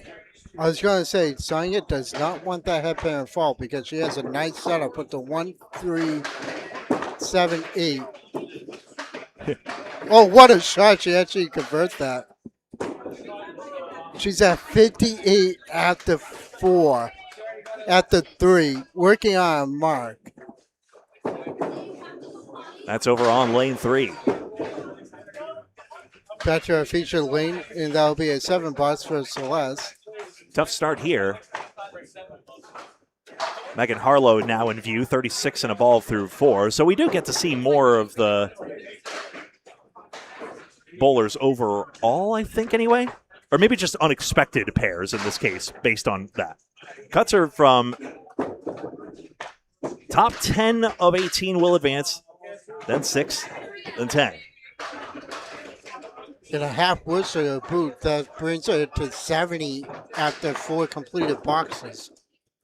I was going to say, Sonia does not want that headband fall because she has a nice setup with the 1, 3, 7, 8. Oh, what a shot. She actually converts that. She's at 58 after 4. After 3. Working on a mark. That's over on lane 3. Back to our feature lane, and that'll be a 7 box for Celeste. Tough start here. Megan Harlow now in view, 36 and a ball through 4. So we do get to see more of the bowlers overall, I think, anyway. Or maybe just unexpected pairs in this case, based on that. Cuts are from top 10 of 18 will advance, then 6, then 10. In a half whistle boot, that brings her to 70 after 4 completed boxes.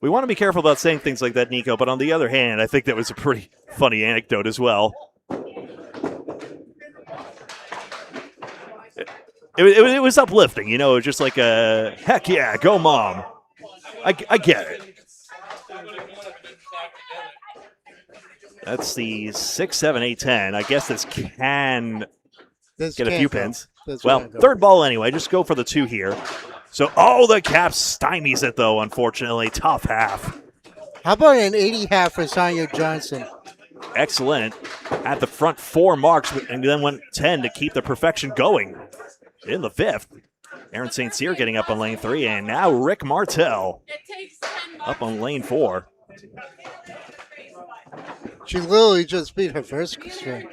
We want to be careful about saying things like that, Nico, but on the other hand, I think that was a pretty funny anecdote as well. It was uplifting, just like a, heck yeah, go mom. I get it. That's the 6, 7, 8, 10. I guess this can get a few pins. Well, third ball anyway. Just go for the 2 here. So, the cap stymies it, though, unfortunately. Tough half. How about an 80 half for Sonia Johnson? Excellent. At the front 4 marks, and then went 10 to keep the perfection going in the 5th. Aaron St. Cyr getting up on lane 3, and now Rick Martel up on lane 4. She literally just beat her first string.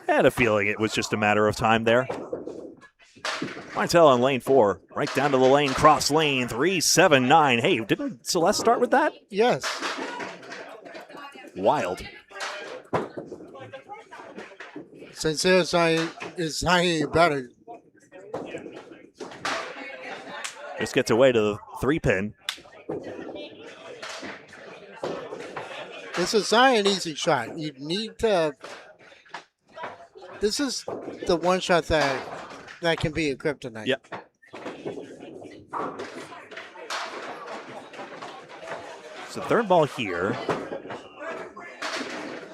I had a feeling it was just a matter of time there. Martel on lane 4, right down to the lane, cross lane 379. Hey, didn't Celeste start with that? Yes. Wild. Sincere is not any better. Just gets away to the 3-pin. This is not an easy shot. You need to. This is the one shot that can be a kryptonite. Yep. So third ball here.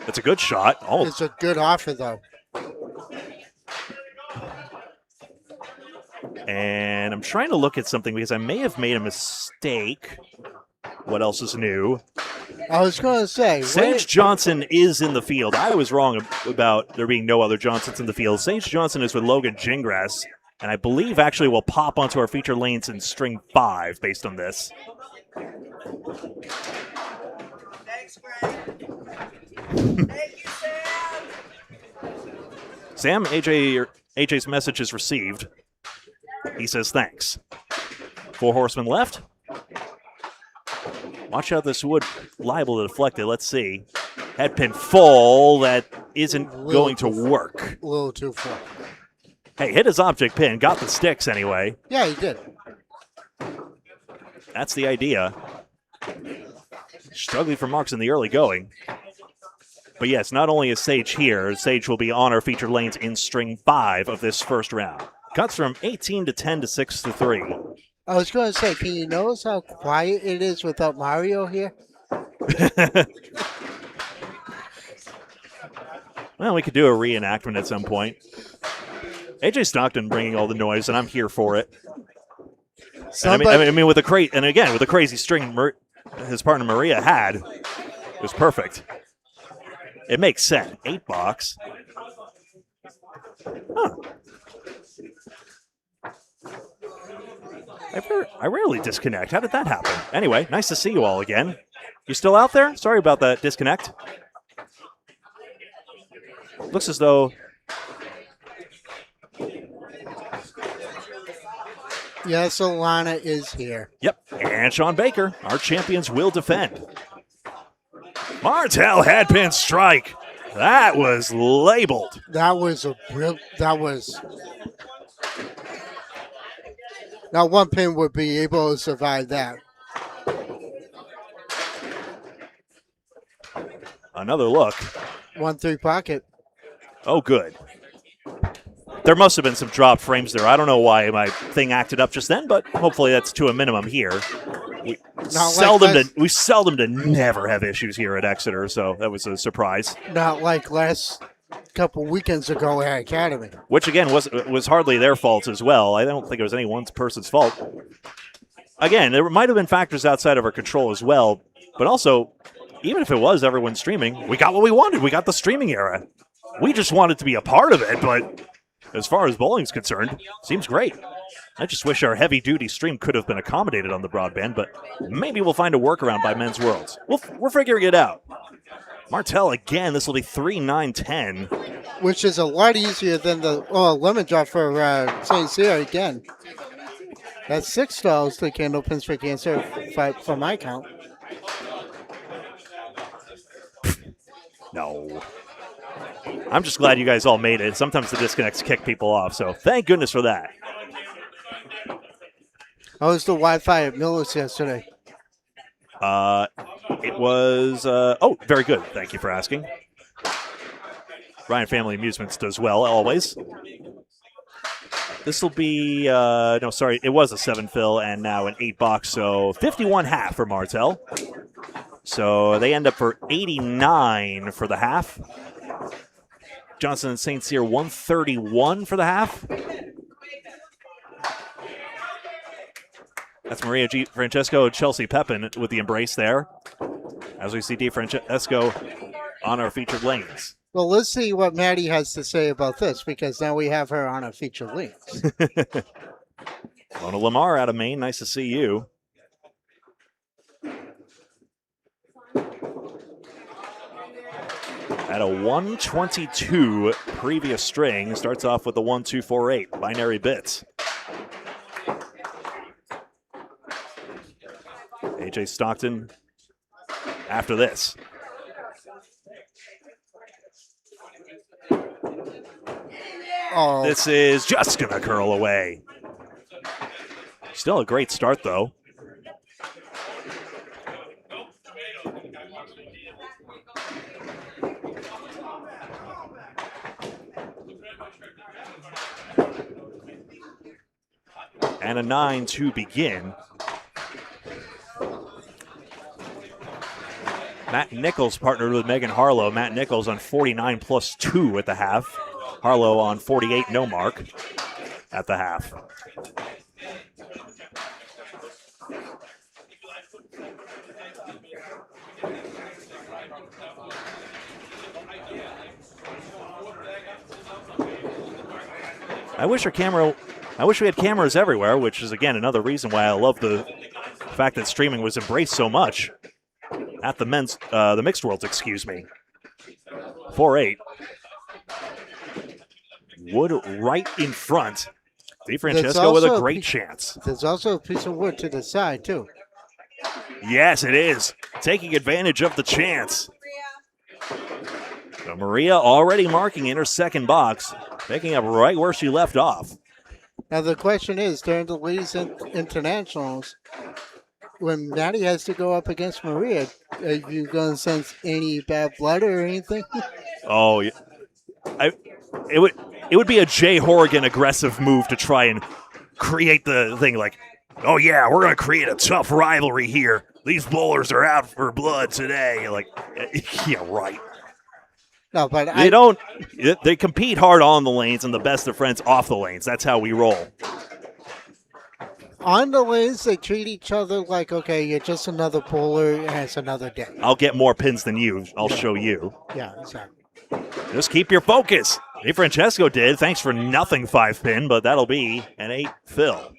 It's a good shot. Oh, It's a good offer, though. and I'm trying to look at something because I may have made a mistake. What else is new? I was going to say. Sage Johnson is in the field. I was wrong about there being no other Johnsons in the field. Sage Johnson is with Logan Gingras, and I believe actually will pop onto our feature lanes in string 5 based on this. Thanks, Greg. Thank you, Sam. Sam, AJ's message is received. He says thanks. 4 horsemen left. Watch out, this wood liable to deflect it. Let's see. Headpin full. That isn't going to work. A little too far. Hey, hit his object pin. Got the sticks anyway. Yeah, he did. That's the idea. Struggling for marks in the early going. But yes, not only is Sage here, Sage will be on our featured lanes in string 5 of this first round. Cuts from 18 to 10 to 6 to 3. I was going to say, can you notice how quiet it is without Mario here? Well, we could do a reenactment at some point. AJ Stockton bringing all the noise, and I'm here for it. And I mean, with the crazy string his partner Maria had, it was perfect. It makes sense. 8 box. Huh. I rarely disconnect. How did that happen? Anyway, nice to see you all again. You still out there? Sorry about that disconnect. Looks as though... Yes, Alana is here. Yep, and Shawn Baker, our champions, will defend. Martel headpin strike. That was labeled. Not one pin would be able to survive that. Another look. 1-3 pocket. Oh, good. There must have been some dropped frames there. I don't know why my thing acted up just then, but hopefully that's to a minimum here. We seldom to never have issues here at Exeter, so that was a surprise. Not like last couple weekends ago at Academy. Which, again, was hardly their fault as well. I don't think it was any one person's fault. Again, there might have been factors outside of our control as well, but also, even if it was everyone streaming, we got what we wanted. We got the streaming era. We just wanted to be a part of it, but as far as bowling's concerned, seems great. I just wish our heavy-duty stream could have been accommodated on the broadband, but maybe we'll find a workaround by Men's Worlds. We're figuring it out. Martel again, this will be 3-9-10. Which is a lot easier than the lemon drop for St. Cyr again. That's $6 to Candlepins for Cancer for my count. No. I'm just glad you guys all made it. Sometimes the disconnects kick people off, so thank goodness for that. How was the Wi-Fi at Millis yesterday? It was, very good. Thank you for asking. Ryan Family Amusements does well, always. This will be, it was a 7 fill and now an 8 box, so 51 half for Martel. So they end up for 89 for the half. Johnson and St. Cyr 131 for the half. That's Maria G. Francesco, Chelsea Pepin with the embrace there. As we see Di Francesco on our featured lanes. Well, let's see what Maddie has to say about this because now we have her on a feature links. Mona Lamar out of Maine. Nice to see you. At a 122 previous string, starts off with a 1-2-4-8 binary bits. AJ Stockton after this. Oh, This is just going to curl away. Still a great start, though. And a 9 to begin. Matt Nichols partnered with Megan Harlow. Matt Nichols on 49 plus 2 at the half. Harlow on 48 no mark at the half. I wish we had cameras everywhere, which is again another reason why I love the fact that streaming was embraced so much at the mixed worlds, excuse me. 4-8. Wood right in front. DeFrancesco with a great chance. There's also a piece of wood to the side, too. Yes, it is. Taking advantage of the chance. So Maria already marking in her second box, picking up right where she left off. Now, the question is, during the ladies' internationals, when Maddie has to go up against Maria, are you going to sense any bad blood or anything? Oh, yeah. It would be a Jay Horrigan aggressive move to try and create the thing like, oh yeah, we're going to create a tough rivalry here. These bowlers are out for blood today. You're like, yeah, right. No, but they compete hard on the lanes and the best of friends off the lanes. That's how we roll. On the lanes, they treat each other like, okay, you're just another bowler and it's another day. I'll get more pins than you. I'll show you. Yeah, exactly. Just keep your focus. DeFrancesco did. Thanks for nothing 5-pin, but that'll be an 8 fill.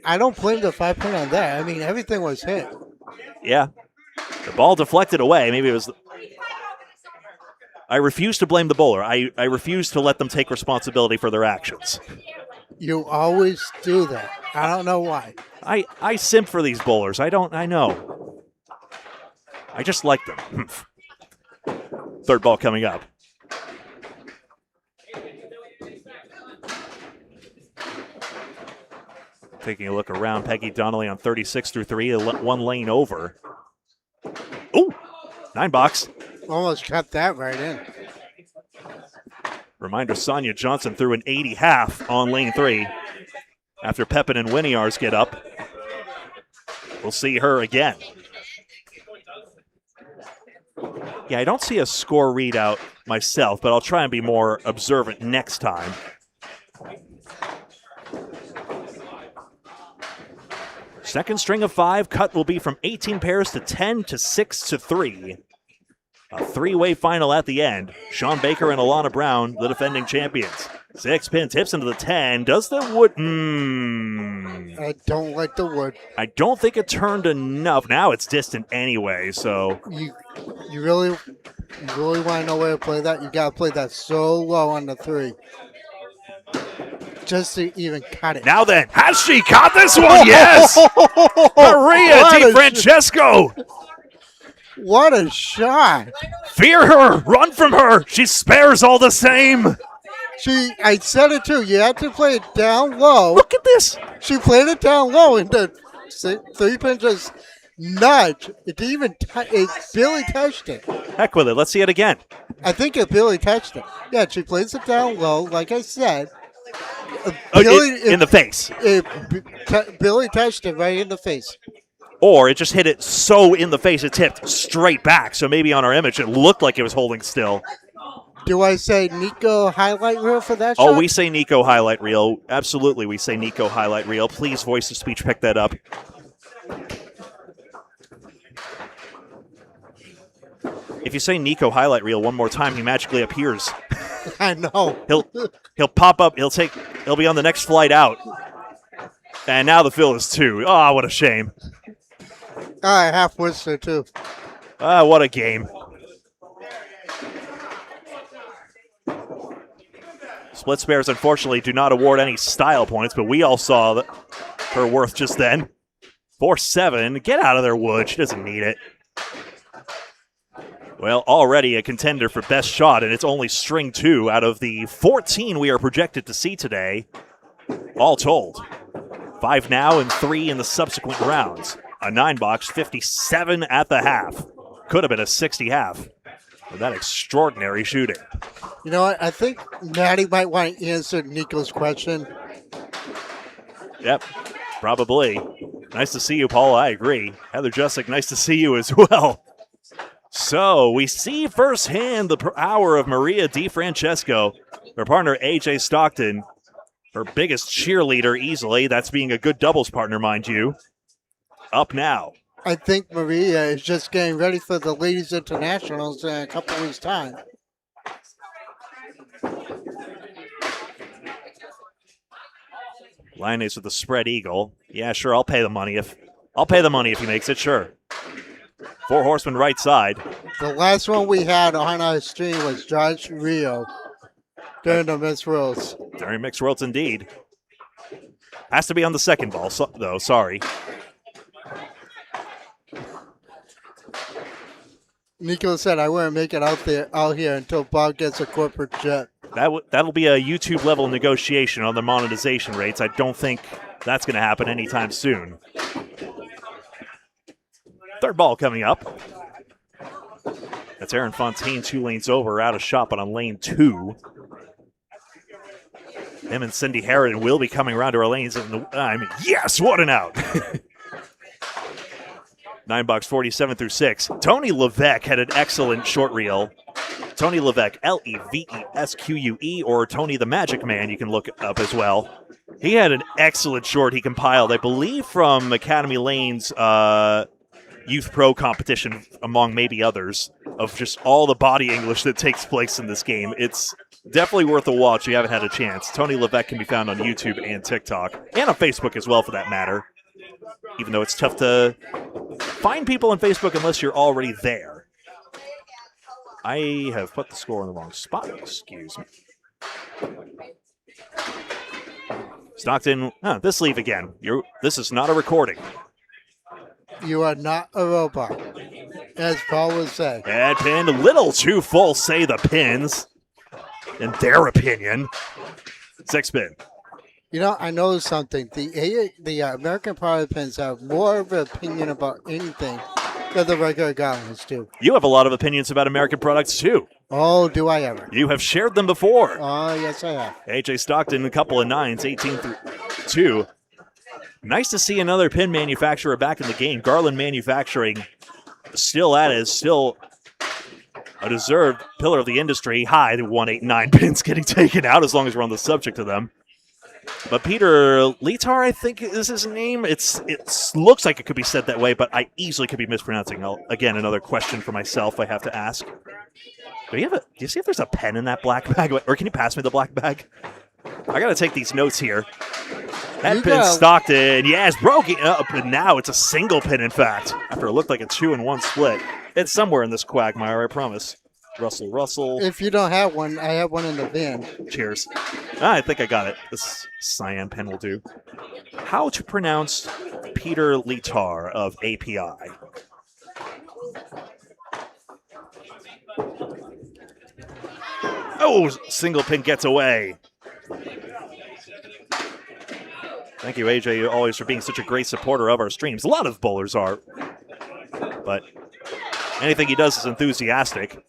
I don't blame the 5-pin on that. I mean, everything was hit. Yeah. The ball deflected away. Maybe it was... I refuse to blame the bowler. I refuse to let them take responsibility for their actions. You always do that. I don't know why. I simp for these bowlers. I know. I just like them. Third ball coming up. Taking a look around, Peggy Donnelly on 36 through 3, one lane over. Ooh, 9 box. Almost cut that right in. Reminder, Sonia Johnson threw an 80 half on lane 3 after Pepin and Winiars get up. We'll see her again. Yeah, I don't see a score readout myself, but I'll try and be more observant next time. Second string of 5, cut will be from 18 pairs to 10 to 6 to 3. A 3-way final at the end. Shawn Baker and Alana Brown, the defending champions. 6-pin tips into the 10. Does the wood... I don't like the wood. I don't think it turned enough. Now it's distant anyway, so... You really want to know where to play that? You got to play that so low on the 3. Just to even cut it. Now then, has she caught this one? Yes! Maria DeFrancesco! What a shot! Fear her! Run from her! She spares all the same! I said it too. You have to play it down low. Look at this! She played it down low, and the 3-pin just nudged. It didn't even it barely touched it. Heck with it. Let's see it again. I think it barely touched it. Yeah, she plays it down low, like I said. In the face. Billy touched it right in the face. Or it just hit it so in the face it tipped straight back. So maybe on our image it looked like it was holding still. Do I say Nico highlight reel for that shot? Oh, we say Nico highlight reel. Absolutely, we say Nico highlight reel. Please, voice to speech, pick that up. If you say Nico highlight reel one more time, he magically appears. I know. He'll pop up. He'll be on the next flight out. And now the fill is 2. Oh, what a shame. Half Worcester, too. What a game. Split spares, unfortunately, do not award any style points, but we all saw her worth just then. 4-7. Get out of there, Wood. She doesn't need it. Well, already a contender for best shot, and it's only string 2 out of the 14 we are projected to see today, all told. 5 now and 3 in the subsequent rounds. A 9-box, 57 at the half. Could have been a 60 half with that extraordinary shooting. You know what? I think Maddie might want to answer Nico's question. Yep, probably. Nice to see you, Paul. I agree. Heather Jussick, nice to see you as well. So we see firsthand the power of Maria DiFrancesco. Her partner, AJ Stockton, her biggest cheerleader easily. That's being a good doubles partner, mind you. Up now. I think Maria is just getting ready for the Ladies Internationals in a couple weeks' time. Lioness with the spread eagle. Yeah, sure, I'll pay the money if he makes it, sure. 4 horsemen right side. The last one we had on our stream was Josh Rio during the Mixed Worlds. During Mixed Worlds, indeed. Has to be on the second ball, though, sorry. Nico said I wouldn't make it out here until Bob gets a corporate jet. That'll be a YouTube-level negotiation on the monetization rates. I don't think that's going to happen anytime soon. Third ball coming up. That's Aaron Fontaine 2 lanes over, out of shot, but on lane 2. Him and Cindy Harridan will be coming around to our lanes. Yes, what an out. 9-box 47 through 6. Tony Levesque had an excellent short reel. Tony Levesque, Levesque, or Tony the Magic Man, you can look up as well. He had an excellent short he compiled, I believe, from Academy Lane's Youth Pro competition, among maybe others, of just all the body English that takes place in this game. It's definitely worth a watch if you haven't had a chance. Tony Levesque can be found on YouTube and TikTok, and on Facebook as well, for that matter. Even though it's tough to find people on Facebook unless you're already there. I have put the score in the wrong spot. Excuse me. Stockton, this leave again. This is not a recording. You are not a robot, as Paul would say. Bad pin, a little too full, say the pins. In their opinion. 6 pin. You know, I noticed something. The American product pins have more of an opinion about anything than the regular garlands do. You have a lot of opinions about American products, too. Oh, do I ever? You have shared them before. Oh, yes, I have. AJ Stockton, a couple of 9s, 18 through 2. Nice to see another pin manufacturer back in the game. Garland Manufacturing still at it, still a deserved pillar of the industry. High, the 1, 8, 9 pins getting taken out, as long as we're on the subject of them. But Peter Litar, I think is his name. It looks like it could be said that way, but I easily could be mispronouncing. Again, another question for myself I have to ask. Do you see if there's a pen in that black bag? Or can you pass me the black bag? I got to take these notes here. That pin Stockton, yes, broken up, and now it's a single pin, in fact, after it looked like a 2-in-1 split. It's somewhere in this quagmire, I promise. Russell. If you don't have one, I have one in the van. Cheers. I think I got it. This cyan pen will do. How to pronounce Peter Litar of API? Oh, single pin gets away. Thank you, AJ, always for being such a great supporter of our streams. A lot of bowlers are. But anything he does is enthusiastic.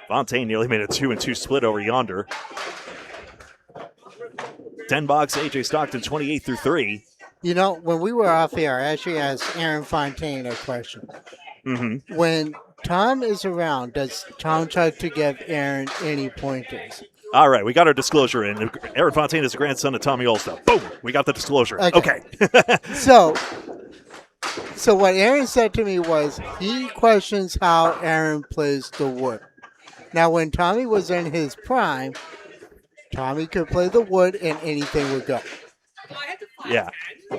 Fontaine nearly made a 2-2 split over yonder. 10-box, AJ Stockton, 28 through 3. You know, when we were off here, I actually asked Aaron Fontaine a question. Mm-hmm. When Tom is around, does Tom try to give Aaron any pointers? All right, we got our disclosure in. Aaron Fontaine is the grandson of Tommy Olsta. Boom! We got the disclosure. Okay. So what Aaron said to me was he questions how Aaron plays the wood. Now, when Tommy was in his prime, Tommy could play the wood and anything would go. Yeah. I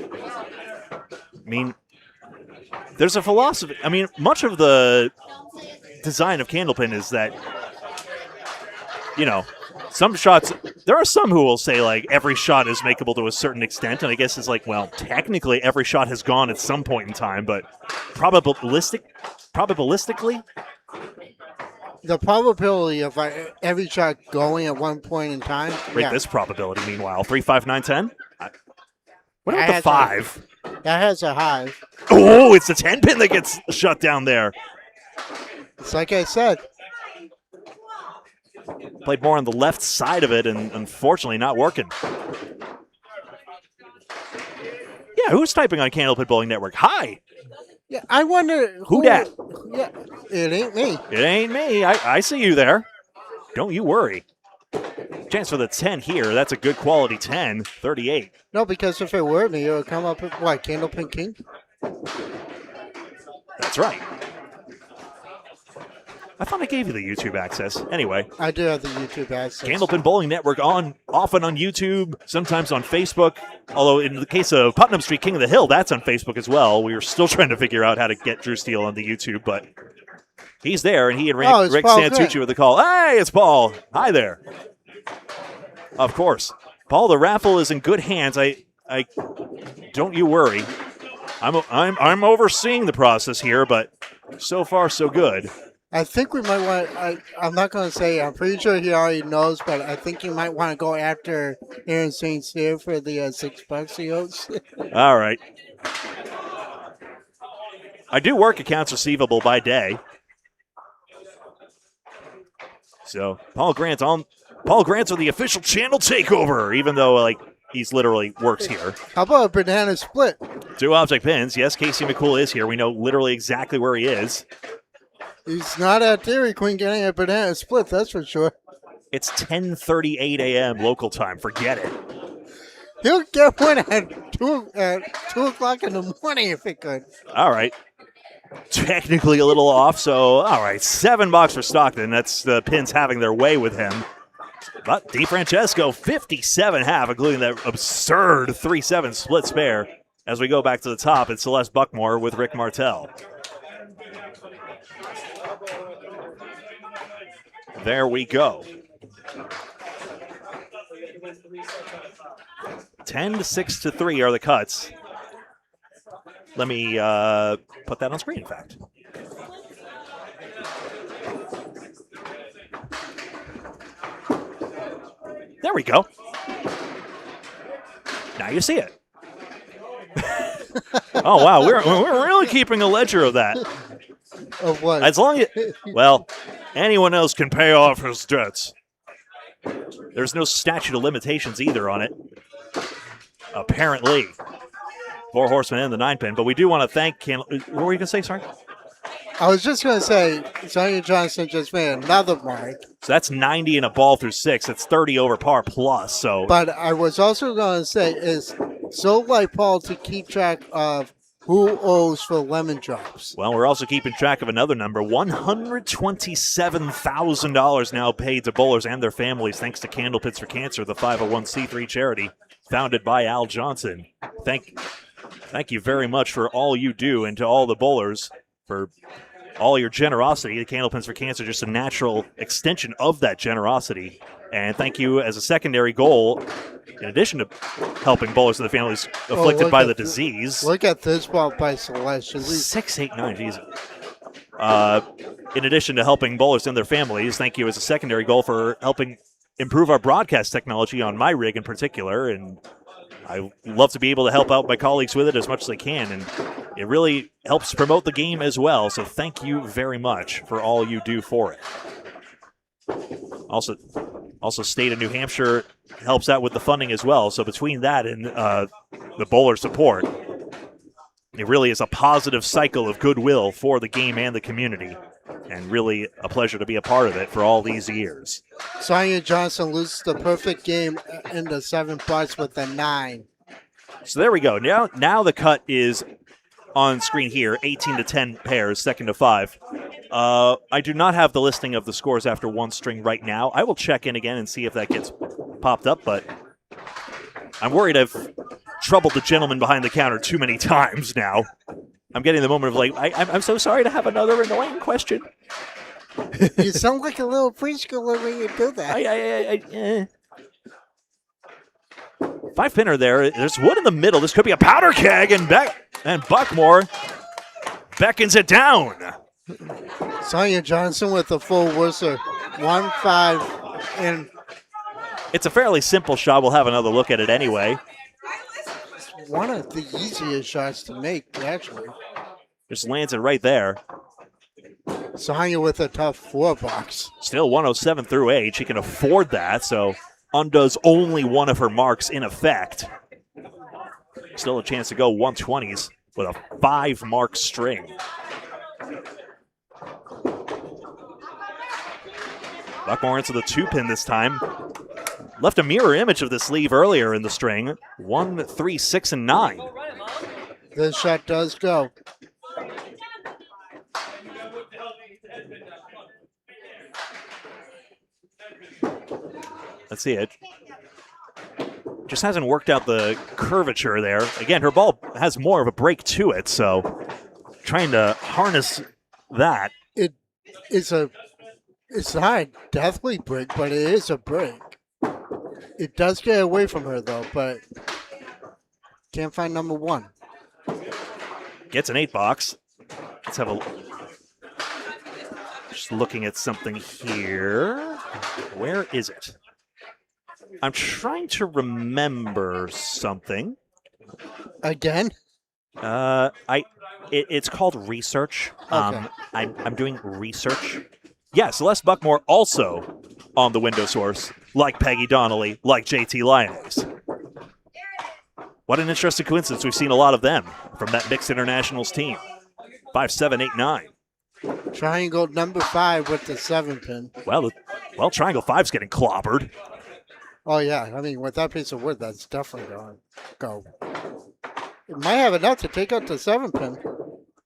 mean, there's a philosophy. I mean, much of the design of Candlepin is that, you know, some shots, there are some who will say, like, every shot is makeable to a certain extent, and I guess it's like, well, technically every shot has gone at some point in time, but probabilistically, The probability of every shot going at one point in time. rate Yeah, this probability, meanwhile. 3, 5, 9, 10? What about I the had 5? that has a high. Oh, it's the 10 pin that gets shut down there. It's like I said. Played more on the left side of it, and unfortunately not working. Yeah, who's typing on Candlepin Bowling Network? Hi. Yeah, I wonder Who dat? Yeah, it ain't me. It ain't me. I see you there. Don't you worry. Chance for the 10 here. That's a good quality 10. 38. No, because if it were me, it would come up with what, Candlepin King? That's right. I thought I gave you the YouTube access. Anyway, I do have the YouTube access. Candlepin Bowling Network often on YouTube, sometimes on Facebook. Although in the case of Putnam Street King of the Hill, that's on Facebook as well. We were still trying to figure out how to get Drew Steele on the YouTube, but he's there, and he and it's Rick Paul Santucci Grant. with the call. Hey, it's Paul. Hi there. Of course, Paul. The raffle is in good hands. I don't you worry. I'm overseeing the process here, but so far so good. I think we might want. I'm not going to say. I'm pretty sure he already knows, but I think you might want to go after Aaron St. Cyr for the $6 he owes. All right. I do work accounts receivable by day. So Paul Grant's on the official channel takeover, even though like he's literally works here. How about a banana split? 2 object pins. Yes, Casey McCool is here. We know literally exactly where he is. He's not at Dairy Queen getting a banana split, that's for sure. It's 10:38 a.m. local time. Forget it. He'll get one at 2 o'clock in the morning if he could. All right. Technically a little off, so all right. $7 for Stockton. That's the Pins having their way with him. But DeFrancesco, 57.5, including that absurd 3-7 split spare. As we go back to the top, it's Celeste Buckmore with Rick Martel. There we go. 10-6-3 are the cuts. Let me put that on screen, in fact. There we go. Now you see it. Oh, wow. We're really keeping a ledger of that. Of what? As long as, well, anyone else can pay off his debts. There's no statute of limitations either on it. Apparently. 4 horsemen and the 9-pin. But we do want to thank what were you going to say, sorry? I was just going to say, Sonia Johnson just made another mark. So that's 90 and a ball through 6. That's 30 over par plus. So, But I was also going to say, it's so like Paul to keep track of who owes for lemon drops. well, we're also keeping track of another number. $127,000 now paid to bowlers and their families thanks to Candlepins for Cancer, the 501c3 charity founded by Al Johnson. Thank you very much for all you do, and to all the bowlers for all your generosity. The Candlepins for Cancer, just a natural extension of that generosity. And thank you as a secondary goal, in addition to helping bowlers and the families afflicted by the disease. Look at this ball by Celeste. 689, Jesus. In addition to helping bowlers and their families, thank you as a secondary goal for helping improve our broadcast technology on my rig in particular. And I love to be able to help out my colleagues with it as much as I can. And it really helps promote the game as well. So thank you very much for all you do for it. Also, State of New Hampshire helps out with the funding as well. So between that and the bowler support, it really is a positive cycle of goodwill for the game and the community. And really a pleasure to be a part of it for all these years. Sonia Johnson loses the perfect game in the 7+ with a 9. So there we go. Now the cut is on screen here, 18 to 10 pairs, second to 5. I do not have the listing of the scores after one string right now. I will check in again and see if that gets popped up, but I'm worried I've troubled the gentleman behind the counter too many times now. I'm getting the moment of like, I'm so sorry to have another annoying question. You sound like a little preschooler when you do that. 5-pinner there. There's wood in the middle. This could be a powder keg, and Buckmore beckons it down. Sonia Johnson with the full whistle. 1-5, and It's a fairly simple shot. We'll have another look at it anyway. one of the easiest shots to make, actually. Just lands it right there. Sonia with a tough 4-box. Still 107 through 8. She can afford that, so undoes only one of her marks in effect. Still a chance to go 120s with a 5-mark string. Buckmore into the 2-pin this time. Left a mirror image of the sleeve earlier in the string. 1, 3, 6, and 9. This shot does go. Let's see it. Just hasn't worked out the curvature there. Again, her ball has more of a break to it, so trying to harness that. It's not a deathly break, but it is a break. It does get away from her, though, but can't find number 1. Gets an 8-box. Let's have a... Just looking at something here. Where is it? I'm trying to remember something. Again? It's called research. Okay. I'm doing research. Yeah, Celeste Buckmore also on the window source, like Peggy Donnelly, like JT Lyonnaise. What an interesting coincidence. We've seen a lot of them from that mixed internationals team. 5, 7, 8, 9. Triangle number 5 with the 7-pin. Well, Triangle 5's getting clobbered. Oh, yeah. I mean, with that piece of wood, that's definitely going to go. It might have enough to take out the 7-pin.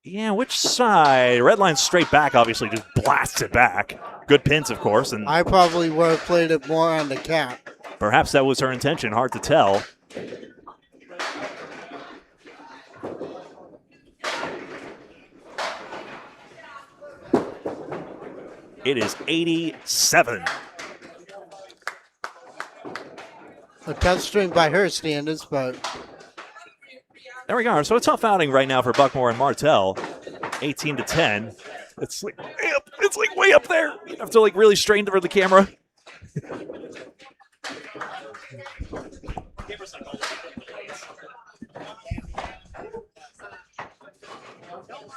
Yeah, which side? Red line straight back, obviously, just blasts it back. Good pins, of course, and I probably would have played it more on the cap. perhaps that was her intention. Hard to tell. It is 87. A tough string by her standards, but There we go. So a tough outing right now for Buckmore and Martell. 18 to 10. It's like way up there. You have to like really strain for the camera.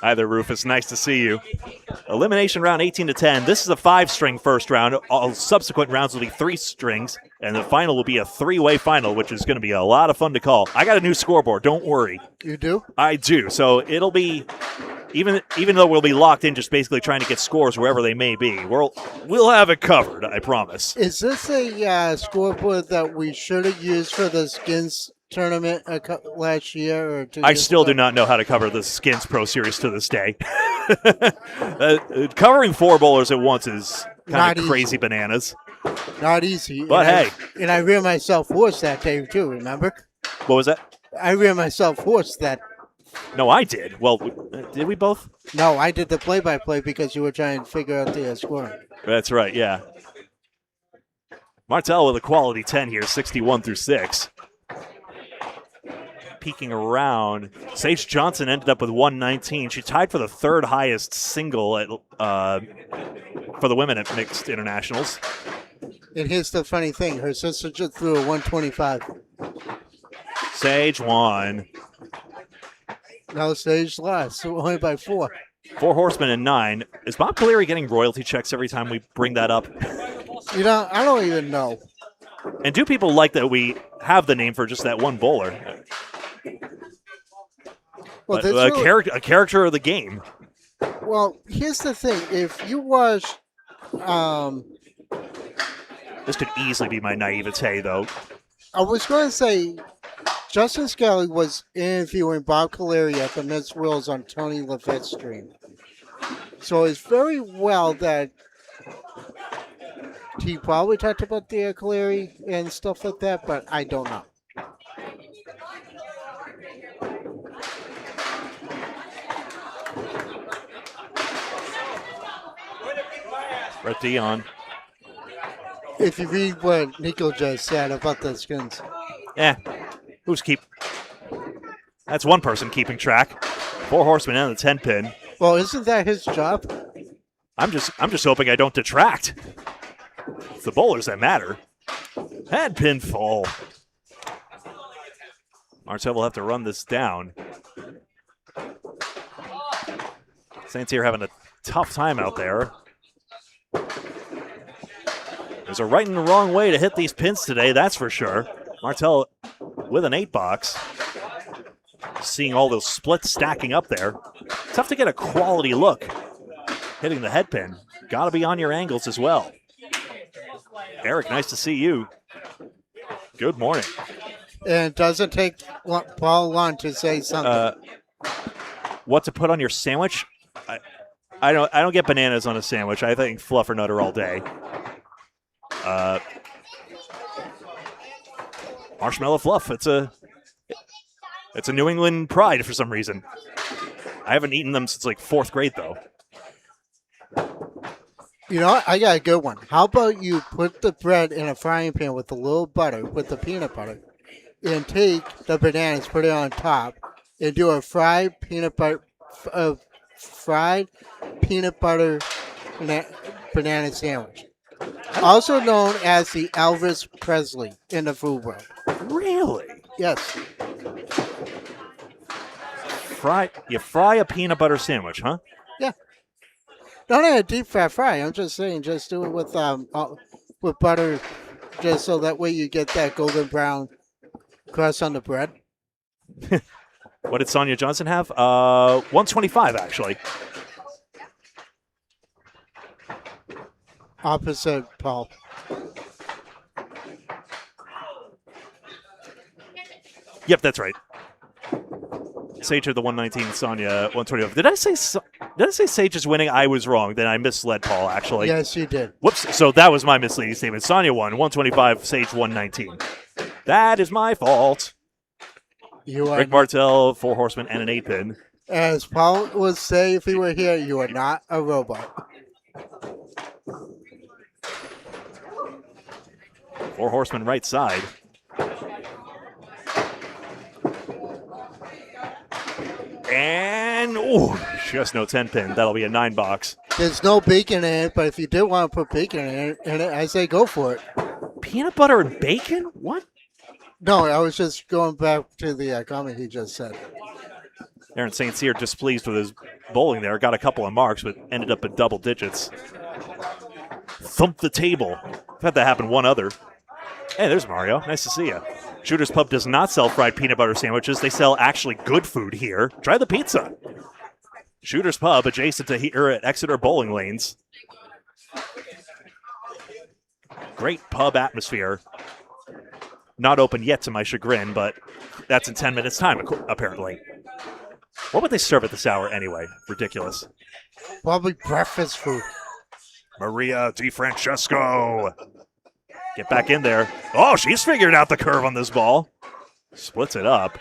Hi there, Rufus. Nice to see you. Elimination round 18 to 10. This is a 5-string first round. All subsequent rounds will be 3 strings, and the final will be a 3-way final, which is going to be a lot of fun to call. I got a new scoreboard. Don't worry. you do? I do. So it'll be, even though we'll be locked in, just basically trying to get scores wherever they may be. We'll have it covered. I promise. Is this a scoreboard that we should have used for the skins tournament last year? Or I still do not know how to cover the Skins Pro Series to this day. Covering 4 bowlers at once is kind of crazy bananas. Not easy. But hey. And I rear myself horse that day, too, remember? What was that? I rear myself horse that. No, I did. Well, did we both? No, I did the play-by-play because you were trying to figure out the scoring. That's right, yeah. Martell with a quality 10 here, 61 through 6. Peeking around. Sage Johnson ended up with 119. She tied for the 3rd highest single at, for the women at mixed internationals. And here's the funny thing. Her sister just threw a 125. Sage won. No, Sage lost. Only by 4. 4 horsemen and 9. Is Bob Cleary getting royalty checks every time we bring that up? You know, I don't even know. And do people like that we have the name for just that one bowler? Well, A character of the game. Well, here's the thing. If you watch, This could easily be my naivete, though. I was going to say, Justin Skelly was interviewing Bob Caleri at the Miss Worlds on Tony Levitt's stream. So it's very well that he probably talked about the Caleri and stuff like that, but I don't know. Brett Dion. If you read what Nico just said about the skins. Who's keep? That's one person keeping track. 4 horsemen and the 10 pin. Well, isn't that his job? I'm just hoping I don't detract. It's the bowlers that matter. And pinfall. Martel will have to run this down. Saints here having a tough time out there. There's a right and a wrong way to hit these pins today, that's for sure. Martel with an 8-box. Seeing all those splits stacking up there. Tough to get a quality look hitting the head pin. Got to be on your angles as well. Eric, nice to see you. Good morning. And it doesn't take Paul long to say something. What to put on your sandwich? I don't get bananas on a sandwich. I think fluffernutter all day. Marshmallow fluff. It's a New England pride for some reason. I haven't eaten them since like 4th grade though. You know what? I got a good one. How about you put the bread in a frying pan with a little butter, with the peanut butter, and take the bananas, put it on top, and do a fried peanut butter banana sandwich. Also known as the Elvis Presley in the food world. Really? Yes. You fry a peanut butter sandwich, huh? Yeah. Not in a deep fat fry. I'm just saying, just do it with butter, just so that way you get that golden brown crust on the bread. What did Sonia Johnson have? 125 actually. Opposite Paul. Yep, that's right. Sage had the 119, Sonia 125. Did I say Sage is winning? I was wrong. Then I misled Paul, actually. Yes, you did. Whoops. So that was my misleading statement. Sonia won 125, Sage 119. That is my fault. You are, Rick Martel, 4 horsemen, and an 8-pin. as Paul would say if he were here, you are not a robot. 4 horsemen right side. And, just no 10-pin. That'll be a 9-box. There's no bacon in it, but if you did want to put bacon in it, I say go for it. Peanut butter and bacon? What? No, I was just going back to the comment he just said. Aaron St. Cyr displeased with his bowling there. Got a couple of marks, but ended up in double digits. Thump the table. I've had that happen one other. Hey, there's Mario. Nice to see you. Shooter's Pub does not sell fried peanut butter sandwiches. They sell actually good food here. Try the pizza. Shooter's Pub, adjacent to here at Exeter Bowling Lanes. Great pub atmosphere. Not open yet to my chagrin, but that's in 10 minutes' time, apparently. What would they serve at this hour anyway? Ridiculous. Probably breakfast food. Maria DiFrancesco. Get back in there. Oh, she's figured out the curve on this ball. Splits it up.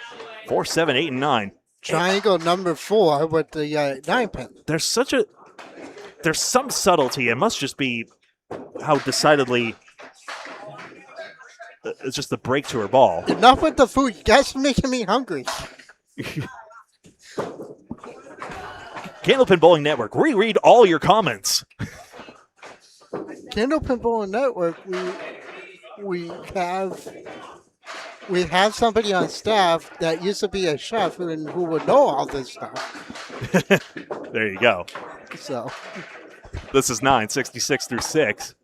4, 7, 8, and 9. Triangle number 4 with the 9-pin. There's some subtlety. It must just be how decidedly it's just the break to her ball. Enough with the food. You guys are making me hungry. Candlepin Bowling Network. Reread all your comments. Candlepin Bowling Network, we have somebody on staff that used to be a chef who would know all this stuff. There you go. So This is 966 through 6.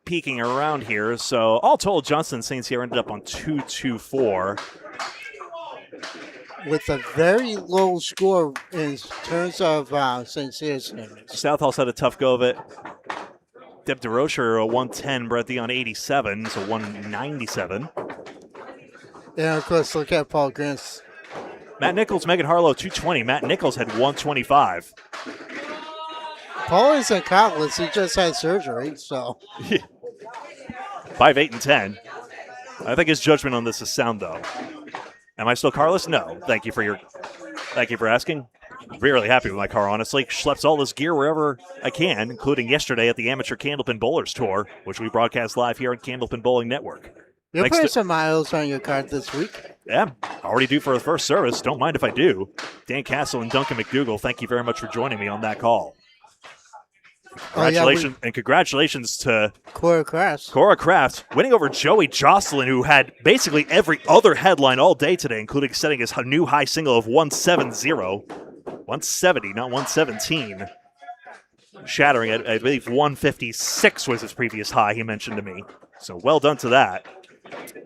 Peeking around here. So all told, Johnson St. Cyr ended up on 224. with a very low score in terms of St. Cyr's standings. Southall's had a tough go of it. Deb DeRocher, a 110, Brett Dion 87, so 197. And of course, look at Paul Grant's. Matt Nichols, Megan Harlow, 220. Matt Nichols had 125. Paul isn't countless. He just had surgery, so. 5, 8, and 10. I think his judgment on this is sound, though. Am I still carless? No. Thank you for asking. Really happy with my car, honestly. Schleps all this gear wherever I can, including yesterday at the Amateur Candlepin Bowlers Tour, which we broadcast live here on Candlepin Bowling Network. You're putting some miles on your card this week. Yeah, already due for the first service. Don't mind if I do. Dan Castle and Duncan McDougall, thank you very much for joining me on that call. Congratulations, and congratulations to Cora Kraft winning over Joey Jocelyn, who had basically every other headline all day today, including setting his new high single of 170. 170, not 117. Shattering it, I believe 156 was his previous high, he mentioned to me. So well done to that.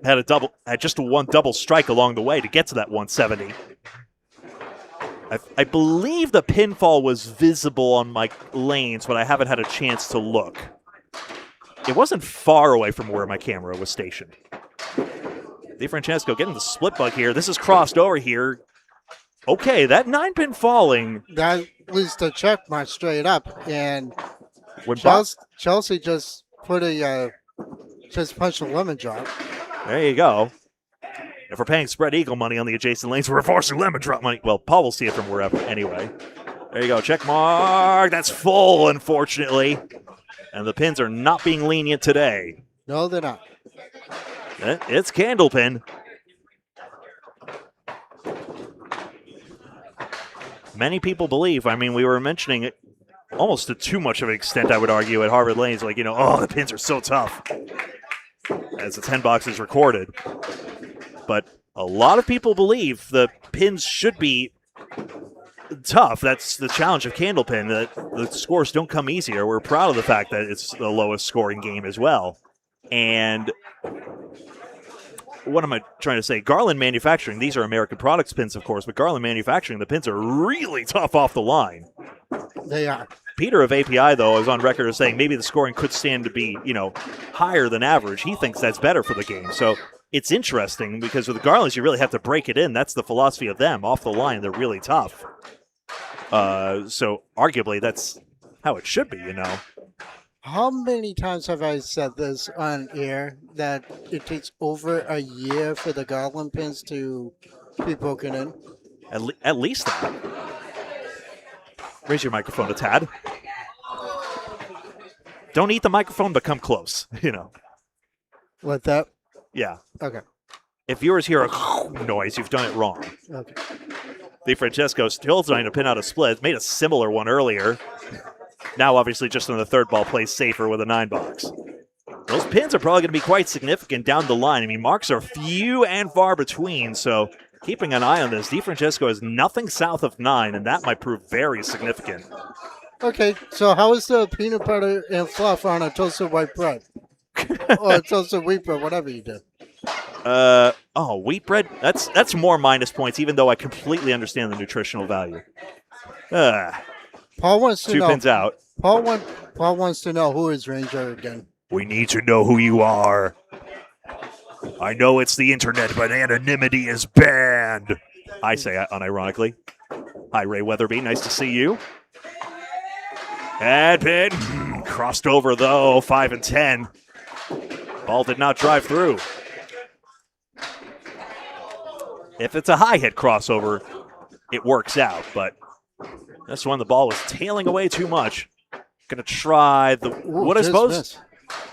Had just one double strike along the way to get to that 170. I believe the pinfall was visible on my lanes, but I haven't had a chance to look. It wasn't far away from where my camera was stationed. DeFrancesco getting the split bug here. This is crossed over here. Okay, that 9-pin falling. That was the check mark straight up, and when Chelsea just put just punched a lemon drop. There you go. If we're paying spread eagle money on the adjacent lanes, we're forcing lemon drop money. Well, Paul will see it from wherever anyway. There you go. Check mark. That's full, unfortunately. And the pins are not being lenient today. No, they're not. It's Candlepin. Many people believe, I mean, we were mentioning it almost to too much of an extent, I would argue, at Harvard Lanes. Like, oh, the pins are so tough. As the 10 box is recorded. But a lot of people believe the pins should be tough. That's the challenge of Candlepin. The scores don't come easier. We're proud of the fact that it's the lowest scoring game as well. And what am I trying to say? Garland Manufacturing, these are American Products pins, of course, but Garland Manufacturing, the pins are really tough off the line. They are. Peter of API, though, is on record as saying maybe the scoring could stand to be, higher than average. He thinks that's better for the game. So it's interesting because with the Garlands, you really have to break it in. That's the philosophy of them. Off the line, they're really tough. So arguably, that's how it should be, How many times have I said this on air that it takes over a year for the Garland pins to be broken in? At least that. Raise your microphone a tad. Don't eat the microphone, but come close, What that? Yeah. Okay. If viewers hear a noise, you've done it wrong. Okay. DeFrancesco still trying to pin out a split. Made a similar one earlier. Now, obviously, just on the third ball, plays safer with a 9-box. Those pins are probably going to be quite significant down the line. I mean, marks are few and far between, so keeping an eye on this. DeFrancesco is nothing south of 9, and that might prove very significant. Okay, so how is the peanut butter and fluff on a toasted white bread? Or toasted wheat bread, whatever you do. Wheat bread? That's more minus points, even though I completely understand the nutritional value. Paul wants to know. 2 pins out. Paul wants to know who is Ranger again. We need to know who you are. I know it's the internet, but anonymity is banned. I say unironically. Hi, Ray Weatherby. Nice to see you. And pin. Crossed over, though. 5 and 10. Ball did not drive through. If it's a high hit crossover, it works out, but this one the ball was tailing away too much. Gonna try the what I suppose?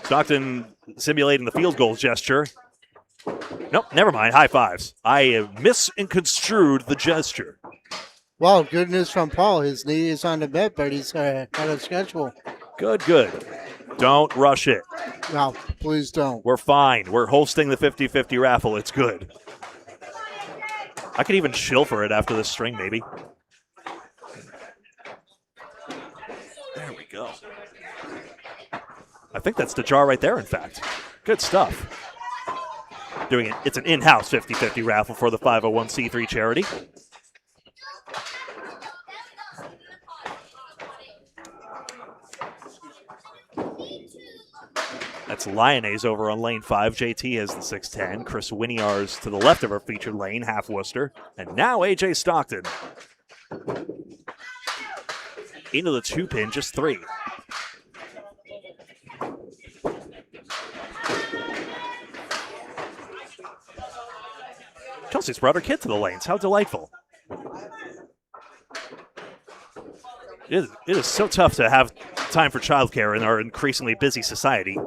Stockton simulating the field goal gesture. Nope, never mind. High fives. I misconstrued the gesture. Wow, good news from Paul. His knee is on the bed, but he's out of schedule. Good. Don't rush it. No, please don't. We're fine. We're hosting the 50-50 raffle. It's good. I could even chill for it after this string, maybe. There we go. I think that's the jar right there, in fact. Good stuff. Doing it. It's an in-house 50-50 raffle for the 501c3 charity. That's Lyonnaise over on lane 5. JT has the 6'10". Chris Winiar's to the left of our featured lane, half Worcester. And now AJ Stockton. Into the 2-pin, just 3. Kelsey's brought her kid to the lanes. How delightful. It is so tough to have time for childcare in our increasingly busy society.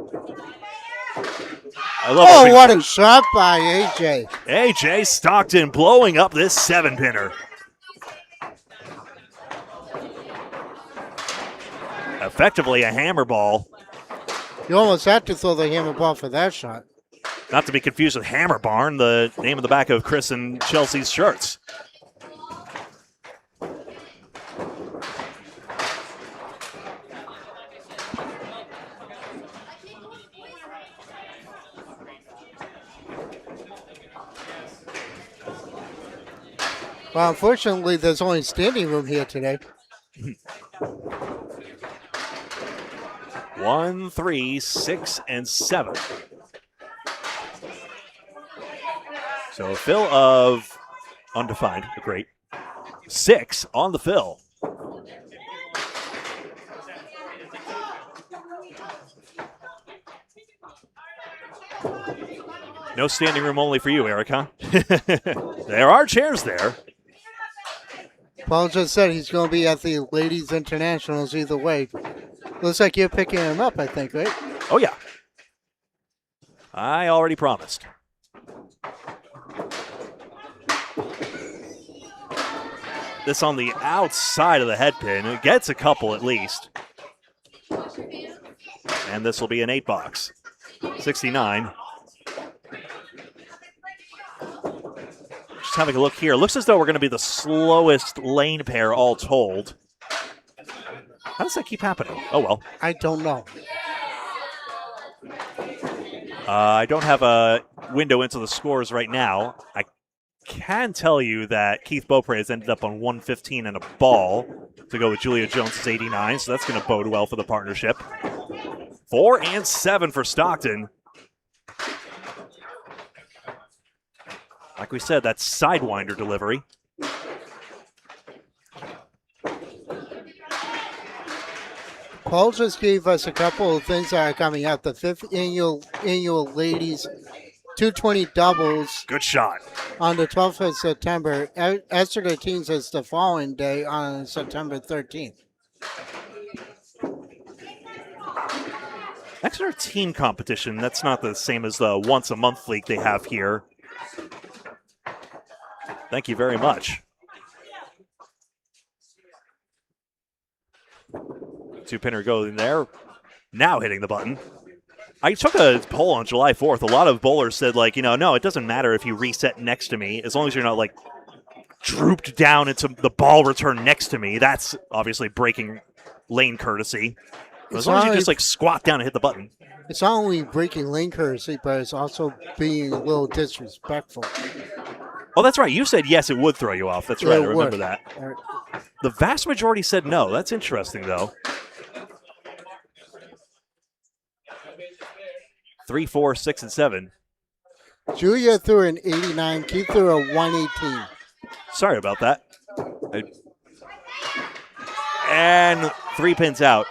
I love Oh, what a shot by AJ. AJ Stockton blowing up this 7-pinner. Effectively a hammer ball. You almost had to throw the hammer ball for that shot. Not to be confused with Hammer Barn, the name of the back of Chris and Chelsea's shirts. Well, unfortunately, there's only standing room here today. 1, 3, 6, and 7. So a fill of undefined, great. 6 on the fill. No standing room only for you, Eric, huh? There are chairs there. Paul just said he's going to be at the Ladies Internationals either way. Looks like you're picking him up, I think, right? Oh, yeah. I already promised. This on the outside of the head pin. It gets a couple at least. And this will be an 8-box. 69. Just having a look here. Looks as though we're going to be the slowest lane pair all told. How does that keep happening? Oh, well. I don't know. I don't have a window into the scores right now. I can tell you that Keith Beaupre has ended up on 115 and a ball to go with Julia Jones's 89, so that's going to bode well for the partnership. 4 and 7 for Stockton. Like we said, that's Sidewinder delivery. Paul just gave us a couple of things that are coming up. The 5th annual Ladies 220 doubles. Good shot. On the 12th of September. Exeter teams is the following day on September 13th. Exeter team competition, that's not the same as the once-a-month league they have here. Thank you very much. 2-pinner going there. Now hitting the button. I took a poll on July 4th. A lot of bowlers said, like, no, it doesn't matter if you reset next to me, as long as you're not, like, drooped down into the ball return next to me. That's obviously breaking lane courtessy. As long as you just, like, squat down and hit the button. It's not only breaking lane courtesy, but it's also being a little disrespectful. Oh, that's right. You said yes, it would throw you off. That's right. I remember would. that. The vast majority said no. That's interesting, though. 3, 4, 6, and 7. Julia threw an 89. Keith threw a 118. Sorry about that. And 3 pins out.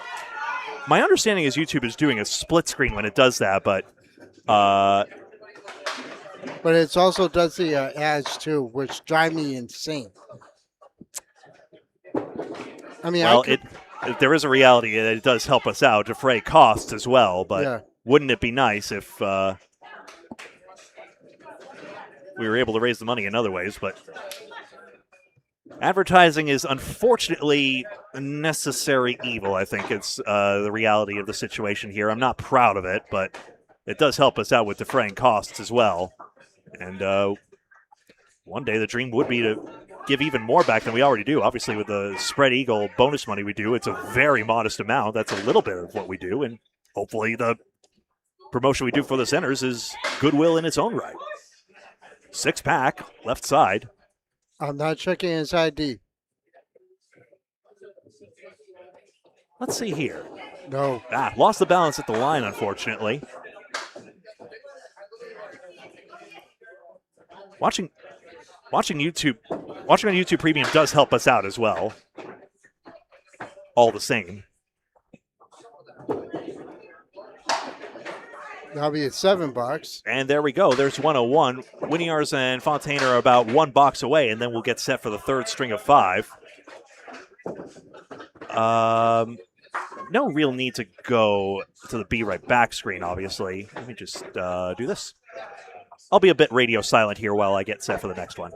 My understanding is YouTube is doing a split screen when it does that, but it also does the ads too, which drive me insane. I mean, well, there is a reality that it does help us out, defray costs as well, but yeah. Wouldn't it be nice if we were able to raise the money in other ways, but advertising is unfortunately a necessary evil. I think it's the reality of the situation here. I'm not proud of it, but it does help us out with defraying costs as well. And one day the dream would be to give even more back than we already do. Obviously, with the Spread Eagle bonus money we do, it's a very modest amount. That's a little bit of what we do, and hopefully the promotion we do for the centers is goodwill in its own right. 6-pack, left side. I'm not checking his ID. Let's see here. No. Lost the balance at the line, unfortunately. Watching on YouTube Premium does help us out as well. All the same. That'll be at $7. And there we go. There's 101. Gouillart and Fontaine are about 1 box away, and then we'll get set for the third string of 5. No real need to go to the Be Right Back screen, obviously. Let me just do this. I'll be a bit radio silent here while I get set for the next one.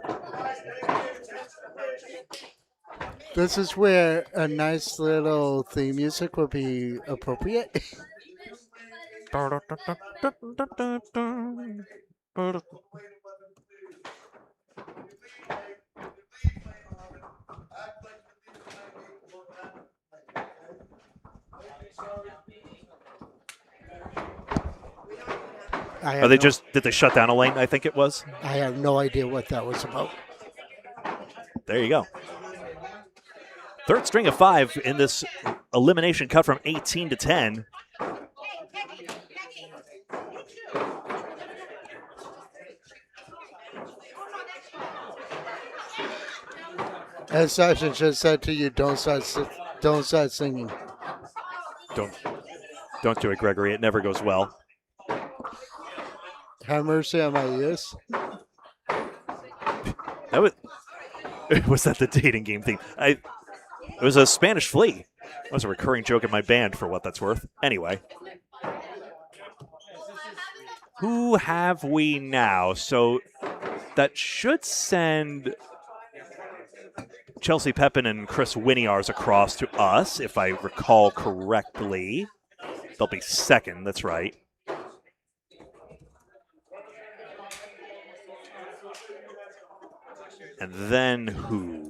This is where a nice little theme music would be appropriate. Did they shut down a lane? I think it was. I have no idea what that was about. There you go. Third string of 5 in this elimination cut from 18 to 10. As Sergeant just said to you, don't start singing. Don't do it, Gregory. It never goes well. Have mercy on my ears. Was that the dating game theme? It was a Spanish flea. That was a recurring joke in my band, for what that's worth. Anyway. Who have we now? So that should send Chelsea Pepin and Chris Gouillart across to us, if I recall correctly. They'll be second, that's right. And then who?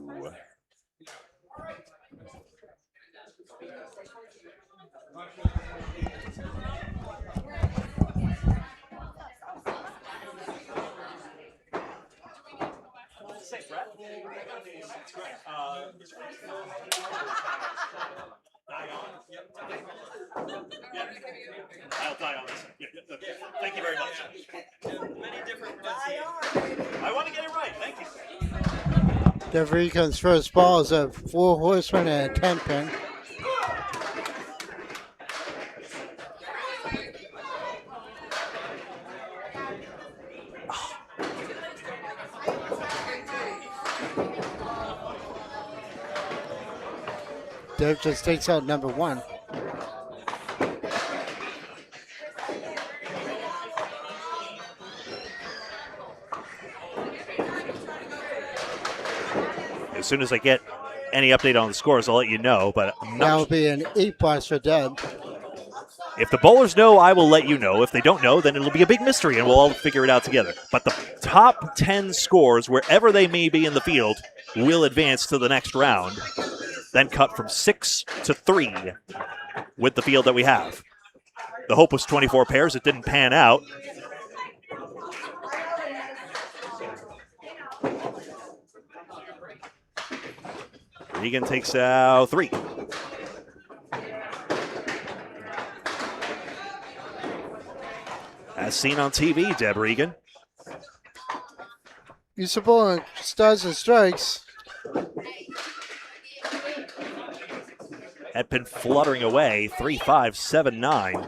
I'll die on this. Thank you very much. I want to get it right. Thank you. DeVrican's first ball is a 4 horseman and a 10 pin. Dev just takes out number 1. As soon as I get any update on the scores, I'll let you know. But That'll be an 8 box for Deb. If the bowlers know, I will let you know. If they don't know, then it'll be a big mystery, and we'll all figure it out together. But the top 10 scores, wherever they may be in the field, will advance to the next round. Then cut from 6 to 3 with the field that we have. The hope was 24 pairs. It didn't pan out. Regan takes out 3. As seen on TV, Deb Regan. Used to bowl on Stars and Strikes. Had been fluttering away. 3, 5, 7, 9.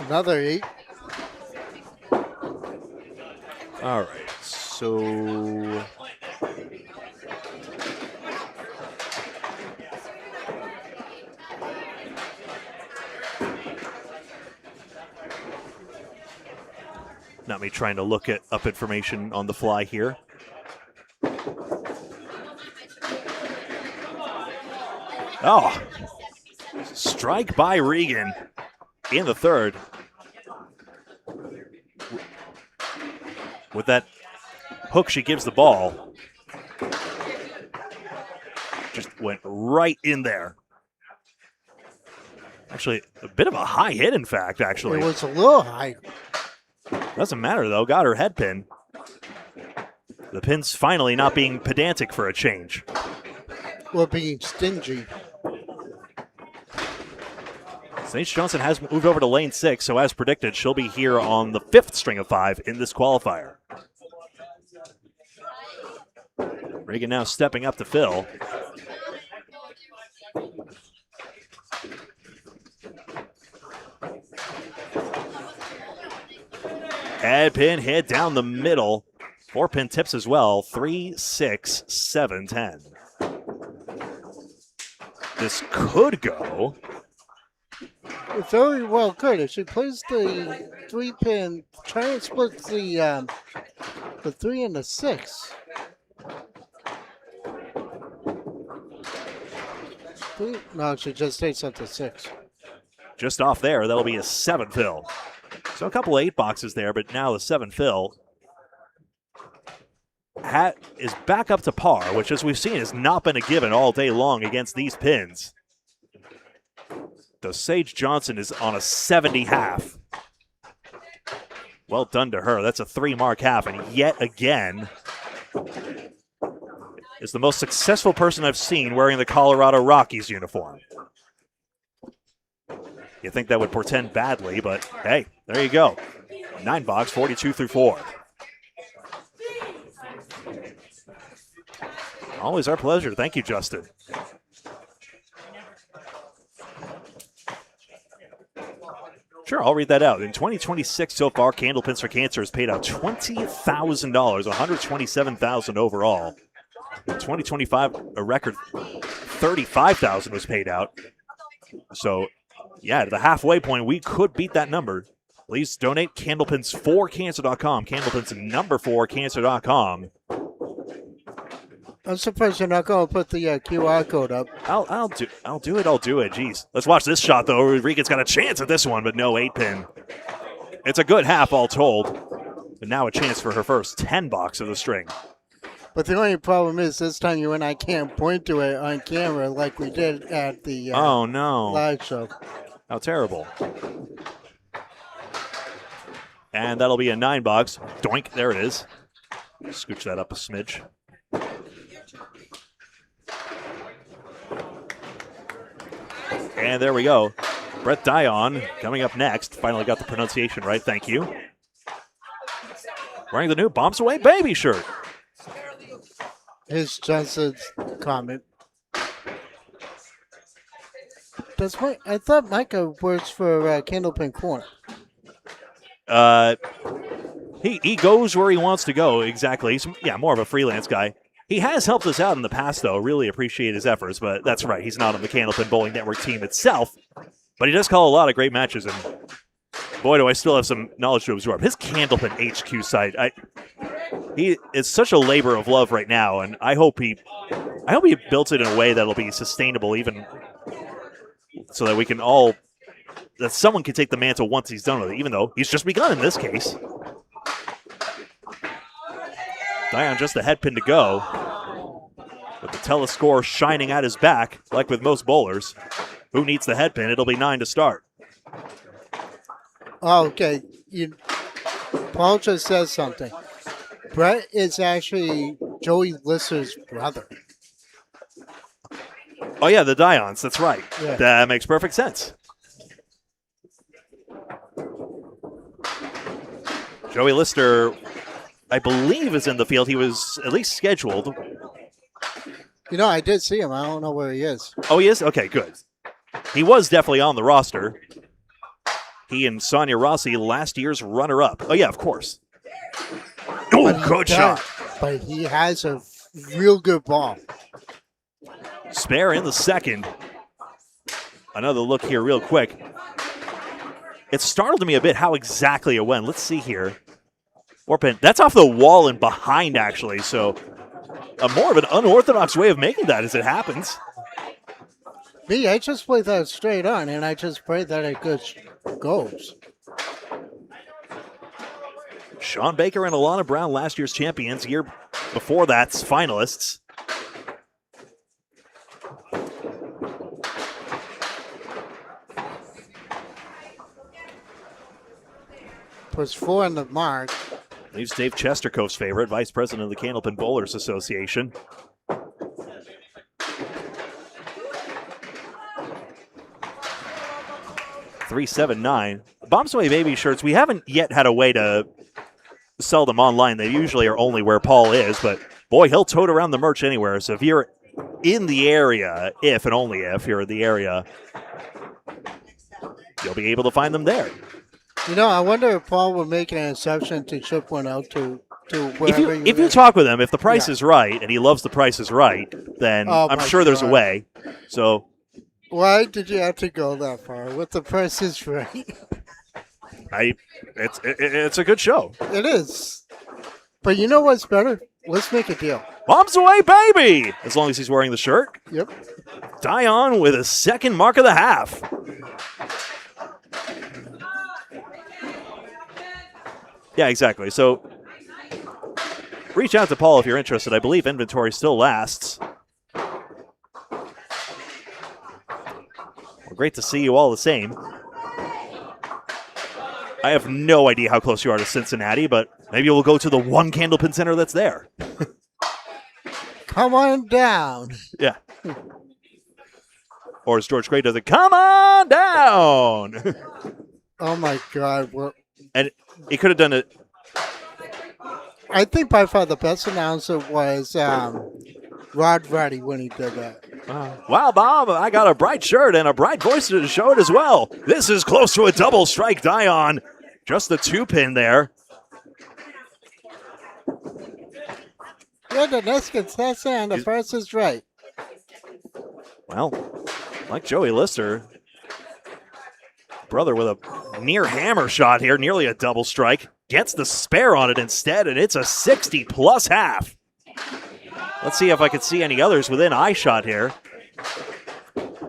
Another 8. All right, so not me trying to look up information on the fly here. Oh, strike by Regan in the third. With that hook she gives the ball. Just went right in there. Actually, a bit of a high hit, in fact, actually. It was a little high. Doesn't matter, though. Got her head pin. The pin's finally not being pedantic for a change. Or being stingy. St. Johnson has moved over to lane 6, so as predicted, she'll be here on the 5th string of 5 in this qualifier. Reagan now stepping up to fill. Head pin hit down the middle. 4-pin tips as well. 3, 6, 7, 10. This could go. It very well could. If she plays the 3-pin, try and split the 3 and the 6. 3, no, she just takes up to 6. Just off there, that'll be a 7 fill. So a couple of 8 boxes there, but now the 7 fill is back up to par, which, as we've seen, has not been a given all day long against these pins. Though Sage Johnson is on a 70 half. Well done to her. That's a 3-mark half, and yet again is the most successful person I've seen wearing the Colorado Rockies uniform. You think that would portend badly, but hey, there you go. 9 box, 42 through 4. Always our pleasure. Thank you, Justin. Sure, I'll read that out. In 2026 so far, Candlepins for Cancer has paid out $20,000, $127,000 overall. In 2025, a record $35,000 was paid out. So, yeah, to the halfway point, we could beat that number. Please donate candlepins4cancer.com. Candlepins number 4cancer.com. I'm surprised you're not going to put the QR code up. I'll do it. Jeez. Let's watch this shot, though. Rodriguez got a chance at this one, but no 8-pin. It's a good half, all told. But now a chance for her first 10 box of the string. But the only problem is this time you and I can't point to it on camera like we did at the oh, no. live show. How terrible. And that'll be a 9 box. Doink. There it is. Scooch that up a smidge. And there we go. Brett Dion coming up next. Finally got the pronunciation right. Thank you. Wearing the new Bombs Away Baby shirt. Here's Johnson's comment. I thought Micah works for Candlepin Corner. He goes where he wants to go, exactly. He's, more of a freelance guy. He has helped us out in the past, though. Really appreciate his efforts, but that's right. He's not on the Candlepin Bowling Network team itself, but he does call a lot of great matches, and boy, do I still have some knowledge to absorb. His Candlepin HQ site, he is such a labor of love right now, and I hope he built it in a way that'll be sustainable, even so that we can all, that someone can take the mantle once he's done with it, even though he's just begun in this case. Dion just a head pin to go. With the telescore shining at his back, like with most bowlers. Who needs the head pin? It'll be 9 to start. Oh, okay. Paul just says something. Brett is actually Joey Lister's brother. Oh, yeah, the Dions. That's right. Yeah. That makes perfect sense. Joey Lister, I believe, is in the field. He was at least scheduled. I did see him. I don't know where he is. Oh, he is? Okay, good. He was definitely on the roster. He and Sonia Rossi, last year's runner-up. Oh, yeah, of course. Oh, good shot. But he has a real good ball. Spare in the second. Another look here real quick. It startled me a bit how exactly it went. Let's see here. 4-pin. That's off the wall and behind, actually, so more of an unorthodox way of making that as it happens. Me, I just play that straight on, and I just pray that it goes. Shawn Baker and Alana Brown, last year's champions. Year before that's finalists. Puts 4 on the mark. Leaves Dave Chestercove's favorite, vice president of the Candlepin Bowlers Association. $379. Bombs Away Baby shirts, we haven't yet had a way to sell them online. They usually are only where Paul is, but boy, he'll tote around the merch anywhere. So if you're in the area, if and only if you're in the area, you'll be able to find them there. You know, I wonder if Paul would make an exception to ship one out to wherever If you talk with him, if the price is right, and he loves the Price is Right, then I'm sure there's a way. So why did you have to go that far? With the Price is Right? it's a good show. It is. But you know what's better? Let's make a deal. Bombs Away Baby! As long as he's wearing the shirt. Yep. Dion with a second mark of the half. Yeah, exactly. So reach out to Paul if you're interested. I believe inventory still lasts. Well, great to see you all the same. I have no idea how close you are to Cincinnati, but maybe we'll go to the one Candlepin Center that's there. Come on down. Yeah. Or as George Gray does it, come on down. Oh, my God. And he could have done it. I think by far the best announcer was Rod Reddy when he did that. Wow, Bob, I got a bright shirt and a bright voice to show it as well. This is close to a double strike, Dion. Just the 2-pin there. You're the next contestant and the Price is Right. Well, like Joey Lister, brother with a near hammer shot here, nearly a double strike. Gets the spare on it instead, and it's a 60-plus half. Let's see if I can see any others within eye shot here.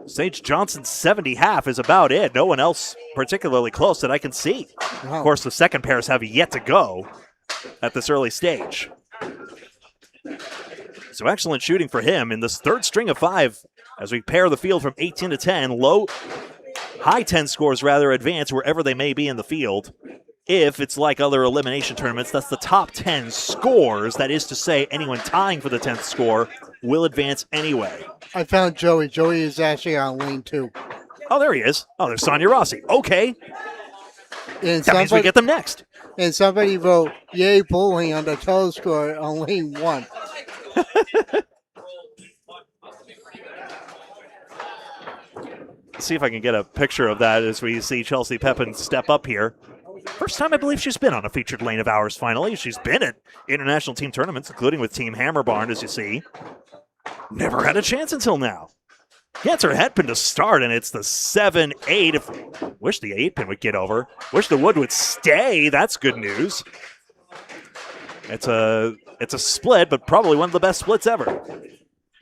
Sage Johnson's 70 half is about it. No one else particularly close that I can see. Wow. Of course, the second pairs have yet to go at this early stage. So excellent shooting for him in this third string of 5 as we pair the field from 18 to 10. High 10 scores rather advance wherever they may be in the field. If it's like other elimination tournaments, that's the top 10 scores. That is to say, anyone tying for the 10th score will advance anyway. I found Joey. Joey is actually on lane 2. Oh, there he is. Oh, there's Sonia Rossi. Okay. And That means we get them next. And somebody wrote, yay, bowling on the total score on lane 1. Let's see if I can get a picture of that as we see Chelsea Pepin step up here. First time I believe she's been on a featured lane of ours finally. She's been at international team tournaments, including with Team Hammerbarn, as you see. Never had a chance until now. Gets her head pin to start, and it's the 7-8. Wish the 8-pin would get over. Wish the wood would stay. That's good news. It's a split, but probably one of the best splits ever.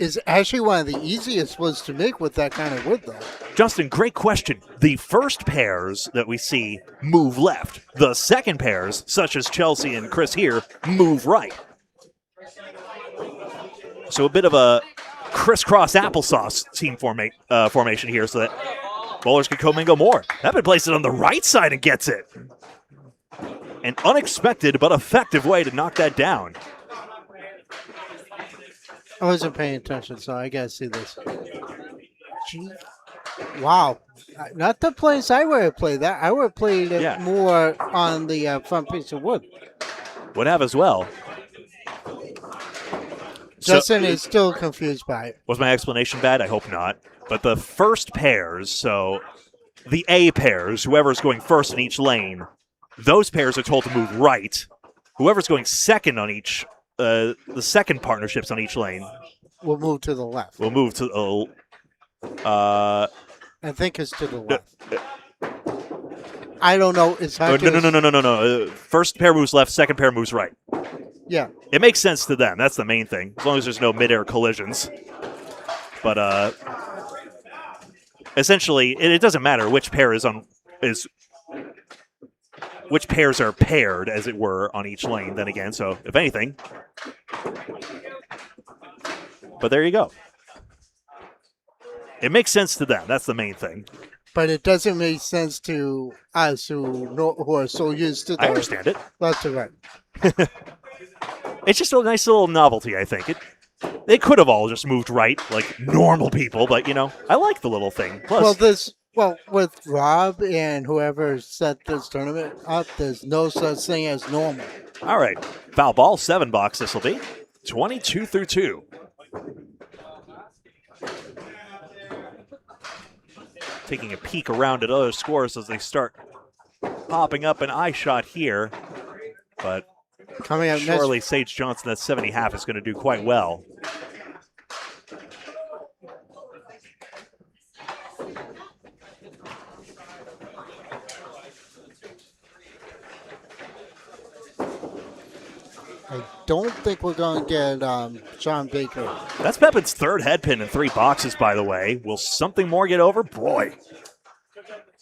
Is actually one of the easiest ones to make with that kind of wood, though. Justin, great question. The first pairs that we see move left. The second pairs, such as Chelsea and Chris here, move right. So a bit of a crisscross applesauce team formation here so that bowlers can commingle more. Pepin places it on the right side and gets it. An unexpected but effective way to knock that down. I wasn't paying attention, so I gotta see this. Gee. Wow. Not the place I would have played that. I would have played it more on the front piece of wood. Would have as well. Justin is still confused by it. Was my explanation bad? I hope not. But the first pairs, so the A pairs, whoever's going first in each lane, those pairs are told to move right. Whoever's going second on each, the second partnerships on each lane, We'll move to the left. will move to I think it's to the left. I don't know. It's hard no. First pair moves left, second pair moves right. Yeah. It makes sense to them. That's the main thing, as long as there's no midair collisions. But essentially, it doesn't matter which pair which pairs are paired, as it were, on each lane. Then again, so if anything, but there you go. It makes sense to them. That's the main thing. But it doesn't make sense to us who are so used to I the understand it. left to right. It's just a nice little novelty, I think. They could have all just moved right, like normal people, but, I like the little thing. Plus, With Rob and whoever set this tournament up, there's no such thing as normal. all right, foul ball, 7 box this will be. 22 through 2. Taking a peek around at other scores as they start popping up an eye shot here. But Coming up surely Sage Johnson at 70.5 is going to do quite well. I don't think we're going to get Shawn Baker. That's Pepin's third head pin in 3 boxes, by the way. Will something more get over? Boy,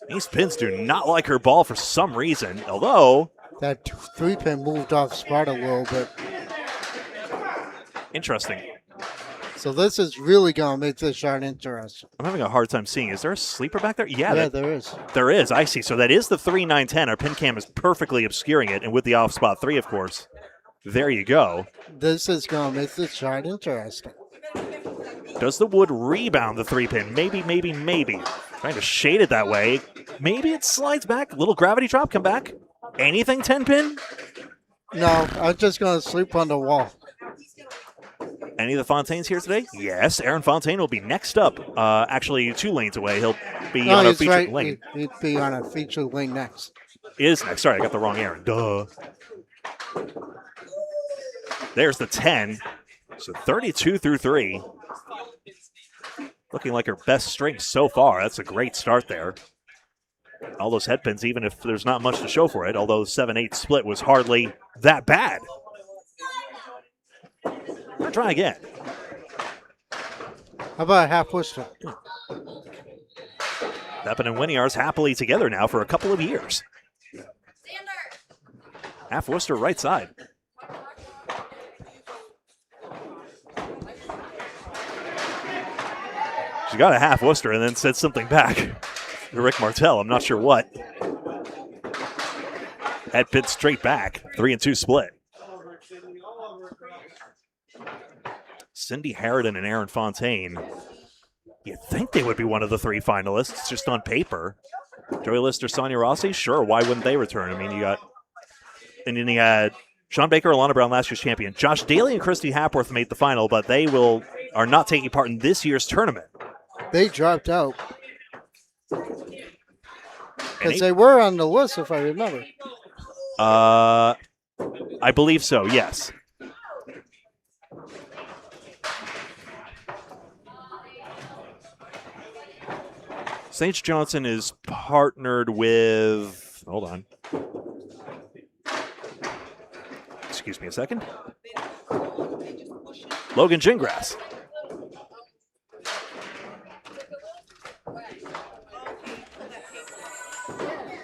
these pins do not like her ball for some reason, although... That 3-pin moved off spot a little bit. Interesting. So this is really going to make this shot interesting. I'm having a hard time seeing. Is there a sleeper back there? Yeah, there is. There is. I see. So that is the 3-9-10. Our pin cam is perfectly obscuring it, and with the off spot 3, of course. There you go. This is going to make this shot interesting. Does the wood rebound the 3-pin? Maybe, maybe, maybe. Trying to shade it that way. Maybe it slides back. Little gravity drop. Come back. Anything 10-pin? No, I'm just going to sleep on the wall. Any of the Fontaines here today? Yes. Aaron Fontaine will be next up. Actually, 2 lanes away. He'll be on a featured right. lane. He'd be on a featured lane next. Is next. Sorry, I got the wrong Aaron. Duh. There's the 10. So 32 through 3. Looking like her best string so far. That's a great start there. All those head pins, even if there's not much to show for it, although the 7-8 split was hardly that bad. I'll try again. How about a half Worcester? Pepin and Winiar's happily together now for a couple of years. Half Worcester right side. She got a half Worcester and then said something back to Rick Martel. I'm not sure what. Head pin straight back. 3-2 split. Cindy Harridan and Aaron Fontaine. You'd think they would be one of the 3 finalists, just on paper. Joey Lister, Sonia Rossi, sure, why wouldn't they return? I mean, and then you had Shawn Baker, Alana Brown, last year's champion. Josh Daly and Christy Hapworth made the final, but they are not taking part in this year's tournament. They dropped out. Because they were on the list, if I remember. I believe so, yes. Sage Johnson is partnered with, hold on. Excuse me a second. Logan Gingras.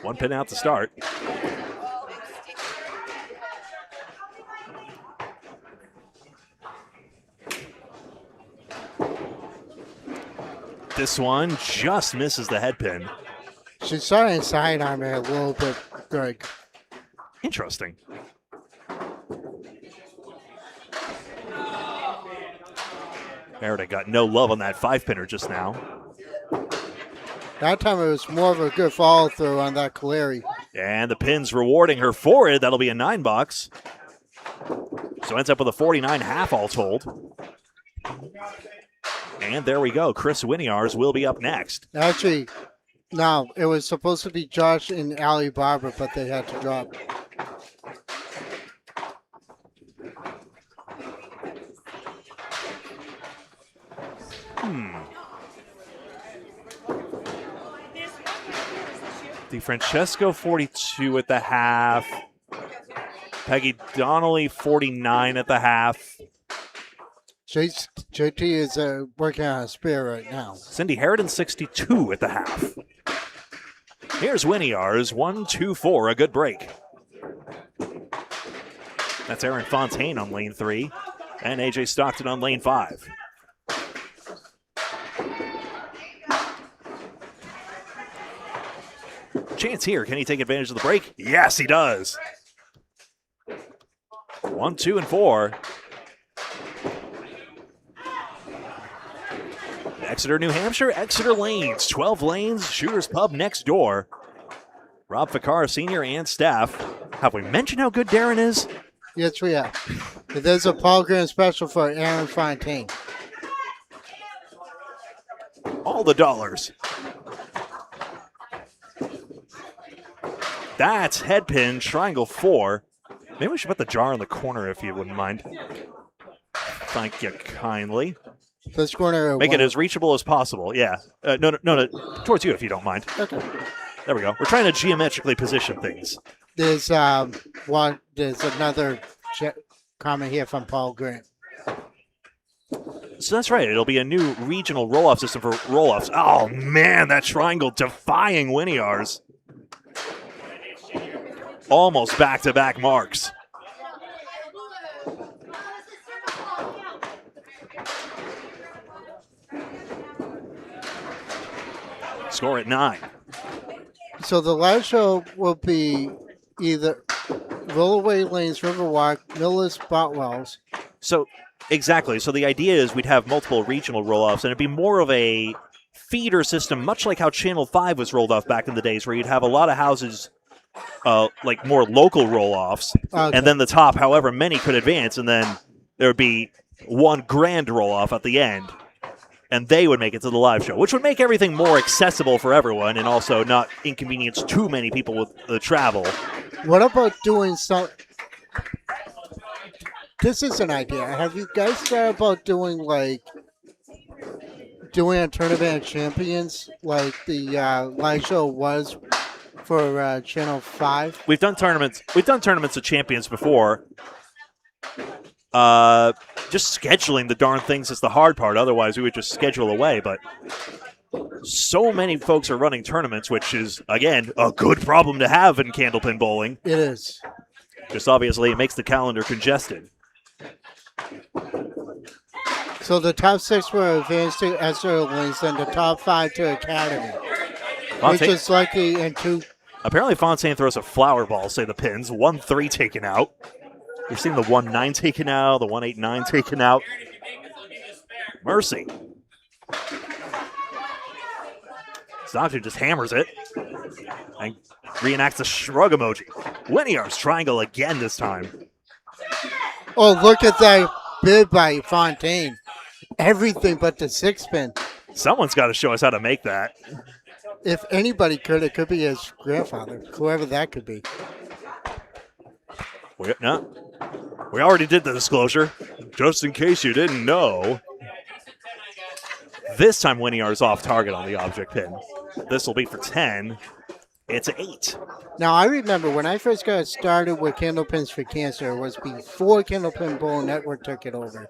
One pin out to start. This one just misses the head pin. She's starting to sidearm it a little bit, Greg. Interesting. Merida got no love on that 5-pinner just now. That time it was more of a good follow through on that Caleri. And the pin's rewarding her for it. That'll be a 9 box. So ends up with a 49.5 all told. And there we go. Chris Winiar's will be up next. Actually, no, it was supposed to be Josh and Ali Barber, but they had to drop. DeFrancesco 42 at the half. Peggy Donnelly 49 at the half. JT is working on a spare right now. Cindy Harridan 62 at the half. Here's Winiar's 1-2-4, a good break. That's Aaron Fontaine on lane 3 and AJ Stockton on lane 5. chance here. Can he take advantage of the break? Yes, he does. 1, 2, and 4. Exeter, New Hampshire, Exeter Lanes. 12 lanes, Shooter's Pub next door. Rob Ficar, Sr. and staff. Have we mentioned how good Darren is? Yes, we have. There's a Paul Graham special for Aaron Fontaine. All the dollars. That's head pin, triangle 4. Maybe we should put the jar in the corner if you wouldn't mind. Thank you kindly. This corner. Make it as reachable as possible. Yeah. No, towards you if you don't mind. Okay. There we go. We're trying to geometrically position things. There's There's another comment here from Paul Graham. So that's right. It'll be a new regional roll-off system for roll-offs. Oh, man, that triangle defying Gouillart's. Almost back-to-back marks. Score at 9. So the live show will be either Rollaway Lanes, Riverwalk, Millis, Botwells. So, exactly. So the idea is we'd have multiple regional roll-offs, and it'd be more of a feeder system, much like how Channel 5 was rolled off back in the days, where you'd have a lot of houses, like more local roll-offs, Okay. and then the top, however many could advance, and then there would be one grand roll-off at the end, and they would make it to the live show, which would make everything more accessible for everyone and also not inconvenience too many people with the travel. What about doing some? This is an idea. Have you guys thought about doing a tournament of champions like the live show was for Channel 5? We've done tournaments of champions before. Just scheduling the darn things is the hard part. Otherwise, we would just schedule away. But so many folks are running tournaments, which is, again, a good problem to have in Candlepin bowling. It is. Just obviously, it makes the calendar congested. So the top 6 were advanced to Exeter Lanes, and the top 5 to Academy, which is lucky and 2. Apparently, Fontaine throws a flower ball, say the pins. 1-3 taken out. We've seen the 1-9 taken out, the 1-8-9 taken out. Mercy. Stockton just hammers it and reenacts a shrug emoji. Gouillart's triangle again this time. Oh, look at that bid by Fontaine. Everything but the 6-pin. Someone's got to show us how to make that. If anybody could, it could be his grandfather, whoever that could be. We already did the disclosure, just in case you didn't know. This time Gouillart's off target on the object pin. This will be for 10. It's 8. Now, I remember when I first got started with Candlepins for Cancer, it was before Candlepin Bowl Network took it over.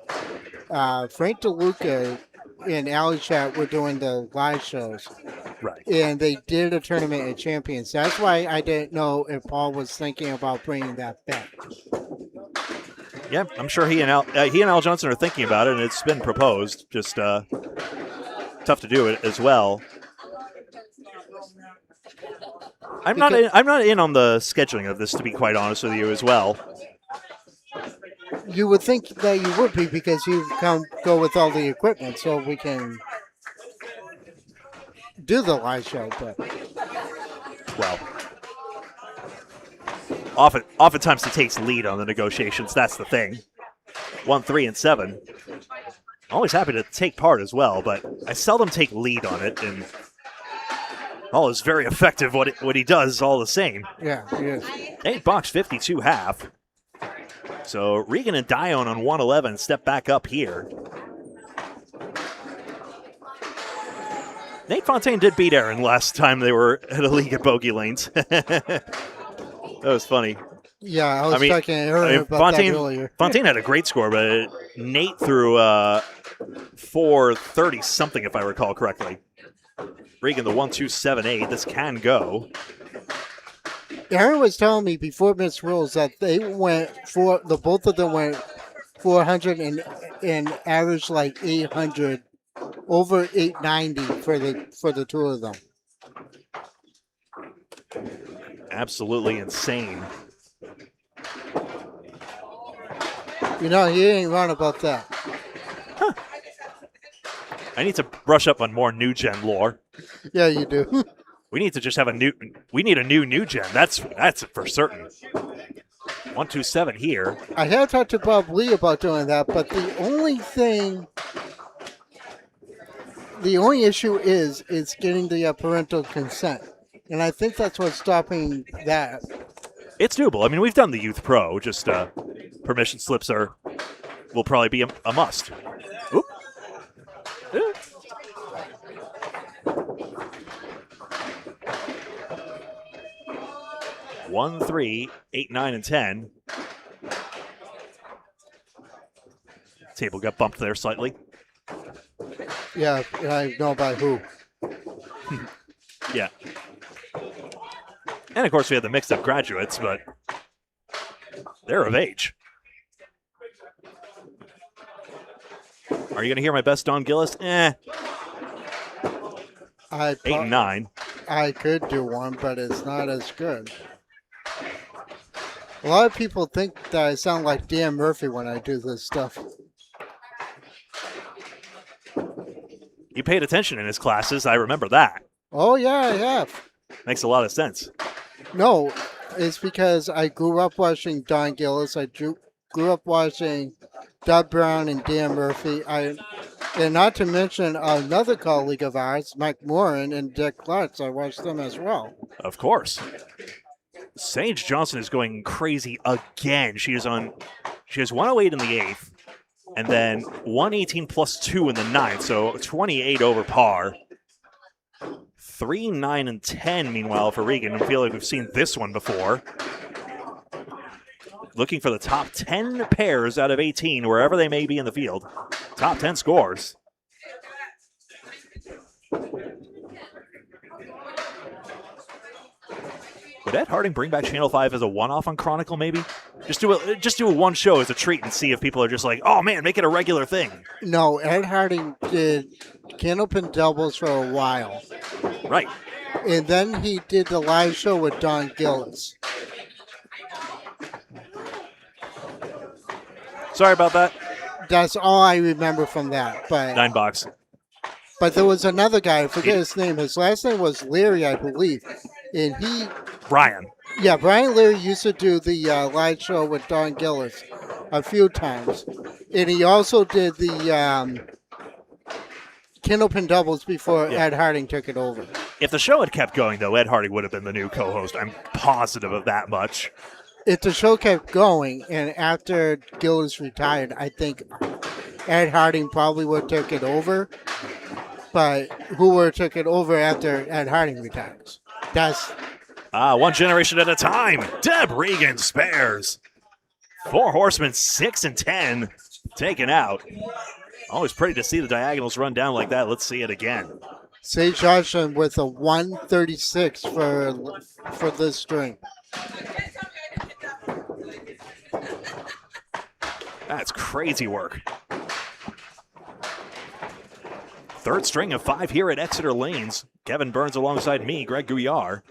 Frank DeLuca and Ali Chat were doing the live shows. Right. And they did a tournament at Champions. That's why I didn't know if Paul was thinking about bringing that back. Yeah, I'm sure he and Al Johnson are thinking about it, and it's been proposed. Just tough to do it as well. I'm not in on the scheduling of this, to be quite honest with you, as well. You would think that you would be, because you go with all the equipment, so we can do the live show. But well, oftentimes it takes lead on the negotiations. That's the thing. 1, 3, and 7. Always happy to take part as well, but I seldom take lead on it, and all is very effective what he does all the same. Yeah, he is. 8 box 52 half. So Regan and Dion on 111 step back up here. Nate Fontaine did beat Aaron last time they were at a league at Bogey Lanes. That was funny. Yeah, I was talking about Fontaine, that earlier. Fontaine had a great score, but Nate threw 430 something, if I recall correctly. Regan, the 1-2-7-8. This can go. Aaron was telling me before Miss Rules that they both of them went 400 and averaged like 800, over 890 for the two of them. Absolutely insane. You know, he ain't wrong about that. I need to brush up on more new gen lore. Yeah, you do. We need to just have a new. We need a new gen. That's for certain. 127 here. I have talked to Bob Lee about doing that, but the only issue is getting the parental consent, and I think that's what's stopping that. It's doable. I mean, we've done the Youth Pro. Just permission slips will probably be a must. Oop. Oop. One, 3, 8, 9, and 10. Table got bumped there slightly. Yeah, I know by who. Yeah. And of course, we had the mixed up graduates, but they're of age. Are you going to hear my best Don Gillis? 8 and 9. I could do one, but it's not as good. A lot of people think that I sound like Dan Murphy when I do this stuff. You paid attention in his classes. I remember that. Oh, yeah, I have. Makes a lot of sense. No, it's because I grew up watching Don Gillis. I grew up watching Doug Brown and Dan Murphy. And not to mention another colleague of ours, Mike Morin and Dick Klutz. I watched them as well. Of course. Sage Johnson is going crazy again. She has 108 in the 8th, and then 118 plus 2 in the 9th, so 28 over par. 3, 9, and 10, meanwhile, for Regan. I feel like we've seen this one before. Looking for the top 10 pairs out of 18, wherever they may be in the field. Top 10 scores. Would Ed Harding bring back Channel 5 as a one-off on Chronicle, maybe? Just do a one show as a treat and see if people are just like, oh man, make it a regular thing. No, Ed Harding did Candlepin doubles for a while. Right. And then he did the live show with Don Gillis. Sorry about that. That's all I remember from that. But $9. But there was another guy, I forget his name. His last name was Leary, I believe. And Brian. Yeah, Brian Leary used to do the live show with Don Gillis a few times. And he also did the Candlepin doubles before Ed Harding took it over. If the show had kept going, though, Ed Harding would have been the new co-host. I'm positive of that much. If the show kept going, and after Gillis retired, I think Ed Harding probably would have took it over. But who would have took it over after Ed Harding retires? That's... one generation at a time. Deb Regan spares. 4 horsemen, 6 and 10 taken out. Always pretty to see the diagonals run down like that. Let's see it again. Sage Johnson with a 136 for this string. That's crazy work. Third string of 5 here at Exeter Lanes. Kevin Burns alongside me, Greg Gouillart.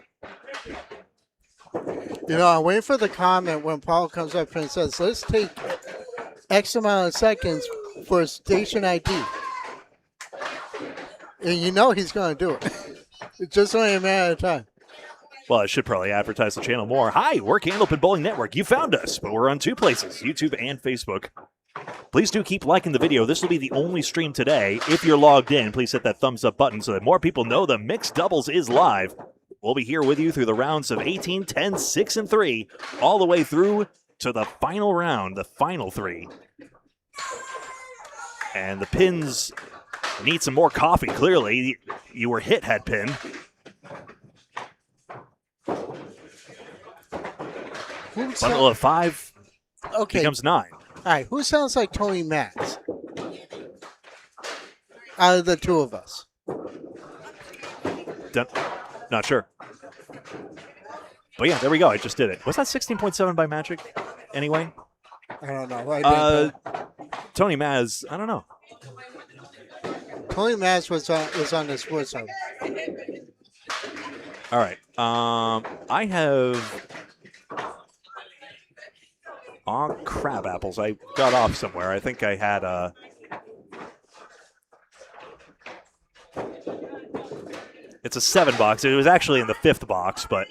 You know, I'm waiting for the comment when Paul comes up and says, let's take X amount of seconds for station ID. And you know he's going to do it. It's just only a matter of time. Well, I should probably advertise the channel more. Hi, we're Candlepin Bowling Network. You found us, but we're on 2 places, YouTube and Facebook. Please do keep liking the video. This will be the only stream today. If you're logged in, please hit that thumbs up button so that more people know the mixed doubles is live. We'll be here with you through the rounds of 18, 10, 6, and 3, all the way through to the final round, the final 3. And the pins need some more coffee, clearly. You were hit, head pin. Bundle of 5 becomes 9. All right, who sounds like Tony Matz? Out of the 2 of us. Not sure. But yeah, there we go. I just did it. Was that 16.7 by Magic anyway? I don't know. Tony Maz, I don't know. Tony Matz was on the Sports Hub. All right. I have crab apples. I got off somewhere. I think I had it's a 7-box. It was actually in the 5th box, but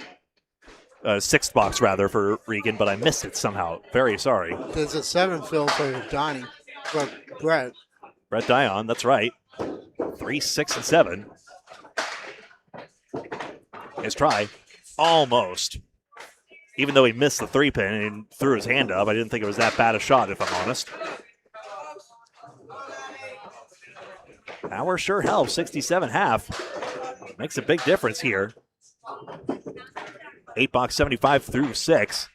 6th box rather for Regan, but I missed it somehow. Very sorry. There's a 7 fill for Donnie. For Brett. Brett Dion, that's right. 3, 6, and 7. His try. Almost. Even though he missed the 3-pin and threw his hand up, I didn't think it was that bad a shot, if I'm honest. Power sure helps. 67.5. Makes a big difference here. 8-box, 75 through 6.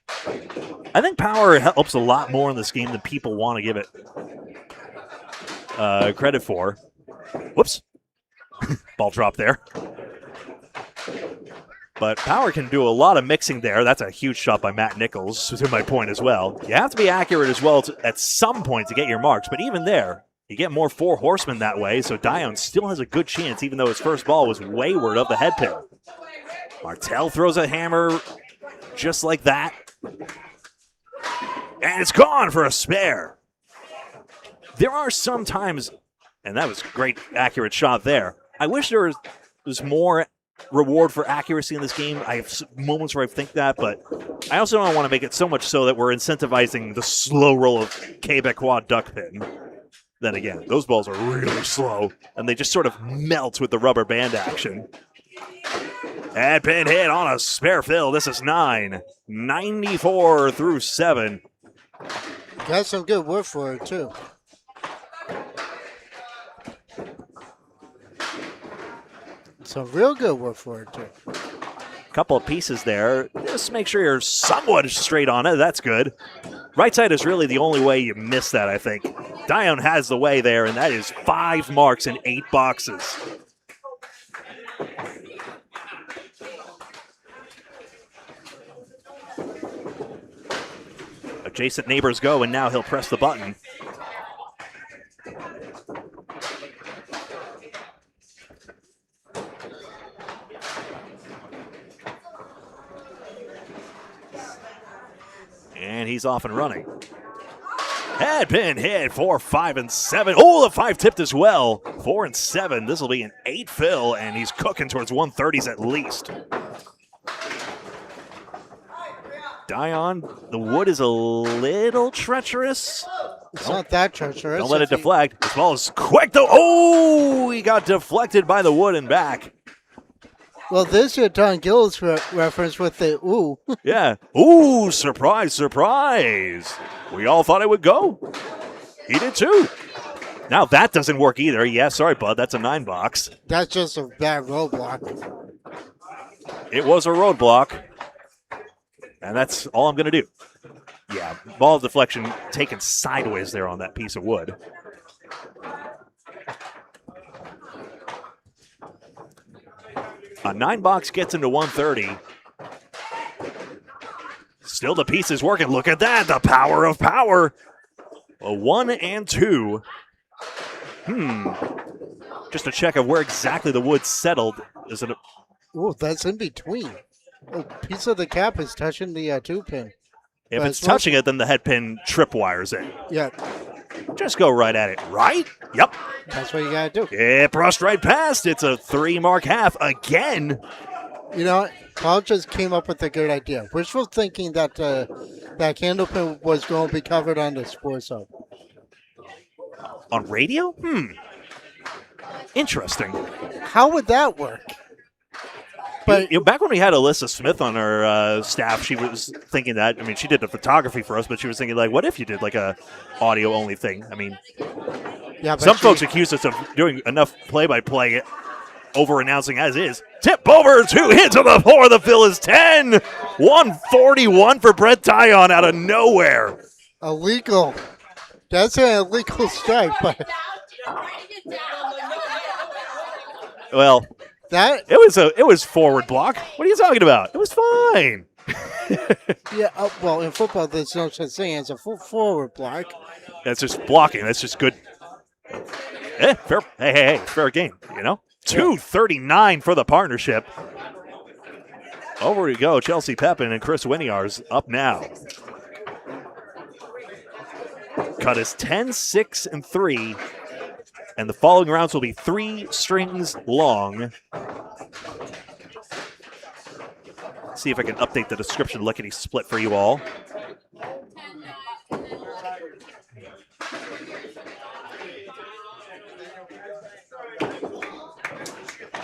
I think power helps a lot more in this game than people want to give it credit for. Whoops. Ball drop there. But power can do a lot of mixing there. That's a huge shot by Matt Nichols, to my point as well. You have to be accurate as well at some point to get your marks, but even there, you get more 4 horsemen that way, so Dion still has a good chance, even though his first ball was wayward of the head pin. Martel throws a hammer just like that. And it's gone for a spare. There are some times, and that was a great, accurate shot there. I wish there was more reward for accuracy in this game. I have moments where I think that, but I also don't want to make it so much so that we're incentivizing the slow roll of Quebecois duck pin. Then again, those balls are really slow, and they just sort of melt with the rubber band action. And pin hit on a spare fill. This is 9. 94 through 7. Got some good wood for it, too. Some real good wood for it, too. Couple of pieces there. Just make sure you're somewhat straight on it. That's good. Right side is really the only way you miss that, I think. Dion has the way there, and that is 5 marks in 8 boxes. Adjacent neighbors go, and now he'll press the button. And he's off and running. Head pin hit 4, 5, and 7. Oh, the 5 tipped as well. 4 and 7. This will be an 8 fill, and he's cooking towards 130s at least. Dion, the wood is a little treacherous. It's not that treacherous. Don't let it deflect. This ball is quick, though. Oh, he got deflected by the wood and back. Well, there's your Don Gillis reference with the ooh. Yeah. Ooh, surprise, surprise. We all thought it would go. He did too. Now that doesn't work either. Yeah, sorry, bud. That's a 9-box. That's just a bad roadblock. It was a roadblock. And that's all I'm going to do. Yeah, ball deflection taken sideways there on that piece of wood. A 9-box gets into 130. Still the pieces working. Look at that. The power of power. A 1 and 2. Just a check of where exactly the wood settled. Is it? Oh, that's in between. A piece of the cap is touching the 2-pin. If it's touching it, then the head pin tripwires it. Yeah. Just go right at it. Right? Yep. That's what you got to do. It brushed right past. It's a 3-mark half again. You know, Paul just came up with a good idea. Wishful thinking that that Candlepin was going to be covered on the Sports Hub. On radio? Interesting. How would that work? But back when we had Alyssa Smith on our staff, she was thinking that. I mean, she did the photography for us, but she was thinking, like, what if you did, like, a audio-only thing? I mean, yeah, some folks accuse us of doing enough play-by-play over-announcing as is. Tip over, 2 hits on the floor. The fill is 10. 141 for Brett Dion out of nowhere. Illegal. That's an illegal strike, but... Well... It was forward block. What are you talking about? It was fine. Yeah, well, in football, there's no such thing as a full forward block. That's just blocking. That's just good. Fair. Hey, fair game. You know, 239 for the partnership. Over we go. Chelsea Pepin and Chris Winiar's up now. Cut is 10, 6, and 3. And the following rounds will be 3 strings long. See if I can update the description lickety split for you all.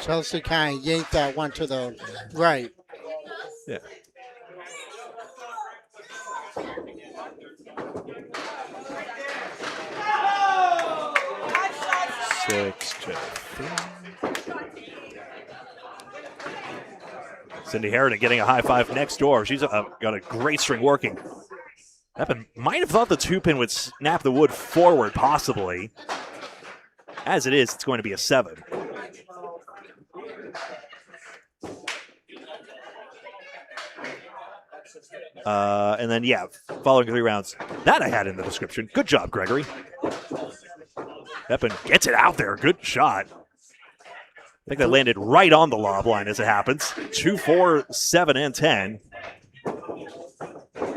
Chelsea kind of yanked that one to the right. Yeah. Six to 3. Cindy Harridan getting a high five next door. She's got a great string working. Pepin might have thought the 2-pin would snap the wood forward, possibly. As it is, it's going to be a 7. And then, yeah, following 3 rounds. That I had in the description. Good job, Gregory. Pepin gets it out there. Good shot. I think that landed right on the lob line as it happens. 2, 4, 7, and 10.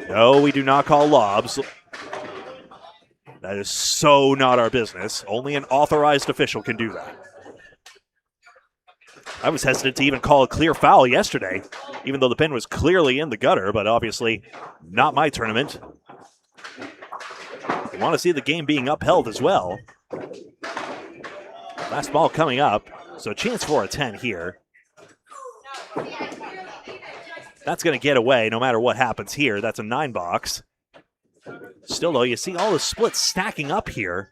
No, we do not call lobs. That is so not our business. Only an authorized official can do that. I was hesitant to even call a clear foul yesterday, even though the pin was clearly in the gutter, but obviously not my tournament. We want to see the game being upheld as well. Last ball coming up, so a chance for a 10 here. That's going to get away no matter what happens here. That's a 9 box. Still, though, you see all the splits stacking up here.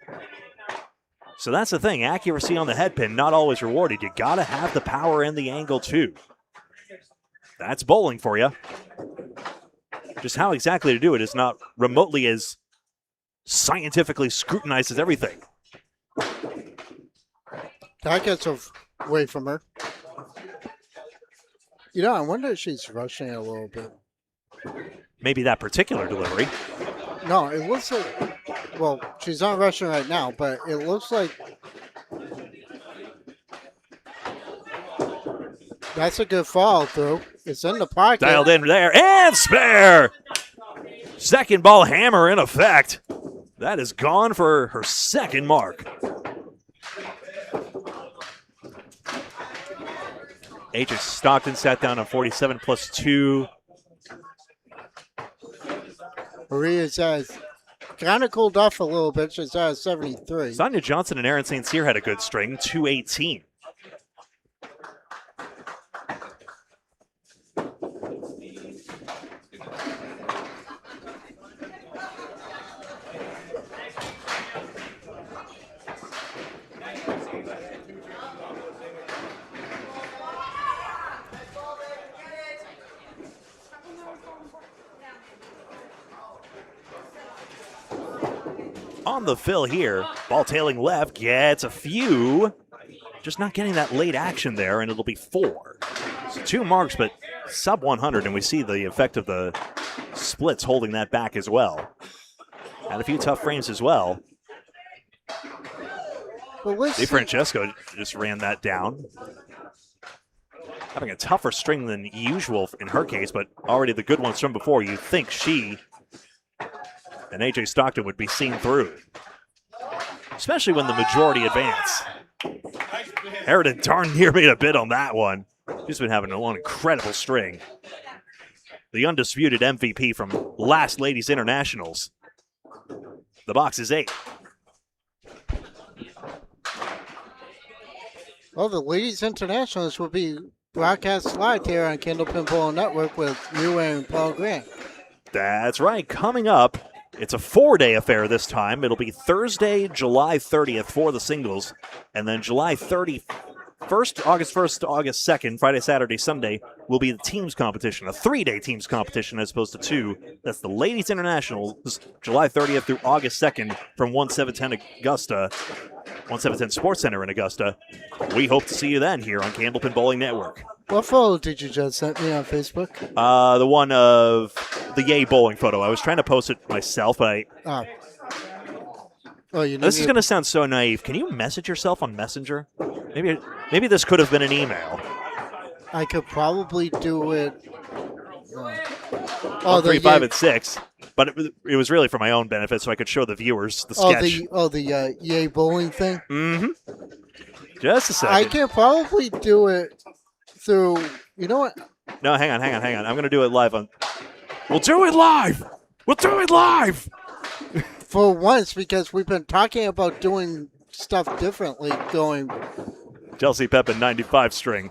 So that's the thing. Accuracy on the head pin, not always rewarded. You got to have the power and the angle, too. That's bowling for you. Just how exactly to do it is not remotely as scientifically scrutinized as everything. That gets away from her. You know, I wonder if she's rushing a little bit. Maybe that particular delivery. No, it looks like, well, she's not rushing right now, but it looks like that's a good follow through. It's in the pocket. Dialed in there and spare. Second ball hammer in effect. That is gone for her second mark. H.J. Stockton sat down on 47 plus 2. Maria says, kind of cooled off a little bit. She's at 73. Sonia Johnson and Erin St. Cyr had a good string, 218. On the fill here, ball tailing left, gets a few. Just not getting that late action there, and it'll be 4. So 2 marks, but sub 100, and we see the effect of the splits holding that back as well. And a few tough frames as well. DeFrancesco just ran that down. Having a tougher string than usual in her case, but already the good ones from before. You think she and A.J. Stockton would be seen through, especially when the majority advance. Harridan darn near made a bid on that one. She's been having an incredible string. The undisputed MVP from last Ladies Internationals. The box is 8. Well, the Ladies Internationals will be broadcast live here on Candlepin Bowling Network with you and Paul Grant. That's right. Coming up, it's a 4-day affair this time. It'll be Thursday, July 30th for the singles, and then July 31st, August 1st to August 2nd, Friday, Saturday, Sunday, will be the teams competition, a 3-day teams competition as opposed to 2. That's the Ladies International, July 30th through August 2nd from 1710 Augusta, 1710 Sports Center in Augusta. We hope to see you then here on Candlepin Bowling Network. What photo did you just send me on Facebook? The one of the Yay bowling photo. I was trying to post it myself, but this is going to sound so naive. Can you message yourself on Messenger? Maybe this could have been an email. I could probably do it. Oh, the 3, 5, yay, and 6. But it was really for my own benefit, so I could show the viewers the sketch. the yay bowling thing. Mm-hmm. Just a I second. can probably do it through. You know what? No, hang on. I'm going to do it live on. We'll do it live. We'll do it live. For once, because we've been talking about doing stuff differently. Chelsea Pepin 95 string.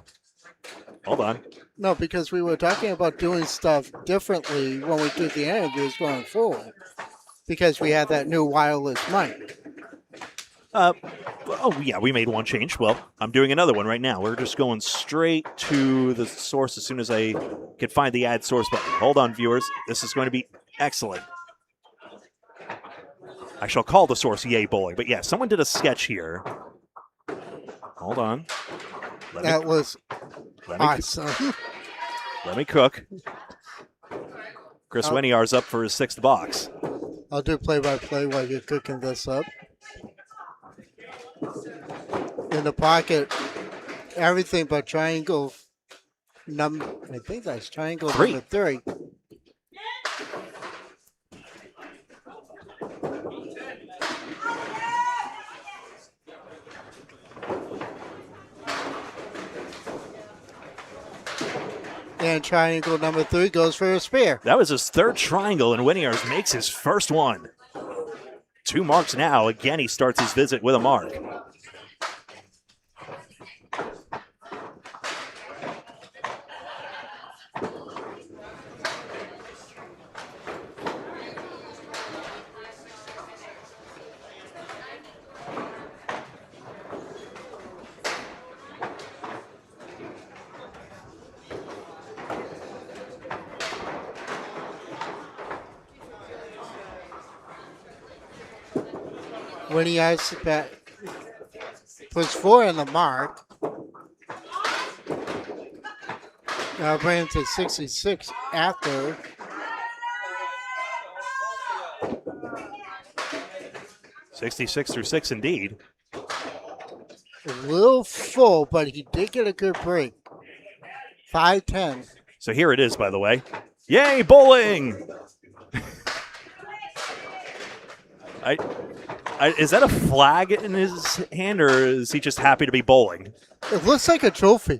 Hold on. No, because we were talking about doing stuff differently when we did the interviews going forward. Because we had that new wireless mic. Oh, yeah, we made one change. Well, I'm doing another one right now. We're just going straight to the source as soon as I can find the add source button. Hold on, viewers. This is going to be excellent. I shall call the source Yay Bowling. But yeah, someone did a sketch here. Hold on. That was awesome. Let me cook. Chris Winiar's up for his 6th box. I'll do play-by-play while you're cooking this up. In the pocket, everything but triangle I think that's triangle 3. number 3. And triangle number 3 goes for a spare. That was his 3rd triangle, and Winiar's makes his first one. 2 marks now. Again, he starts his visit with a mark. When he has puts 4 in the mark. Now bring him to 66 after. $66 through 6 indeed. A little full, but he did get a good break. 5-10. So here it is, by the way. Yay, bowling! Is that a flag in his hand, or is he just happy to be bowling? It looks like a trophy.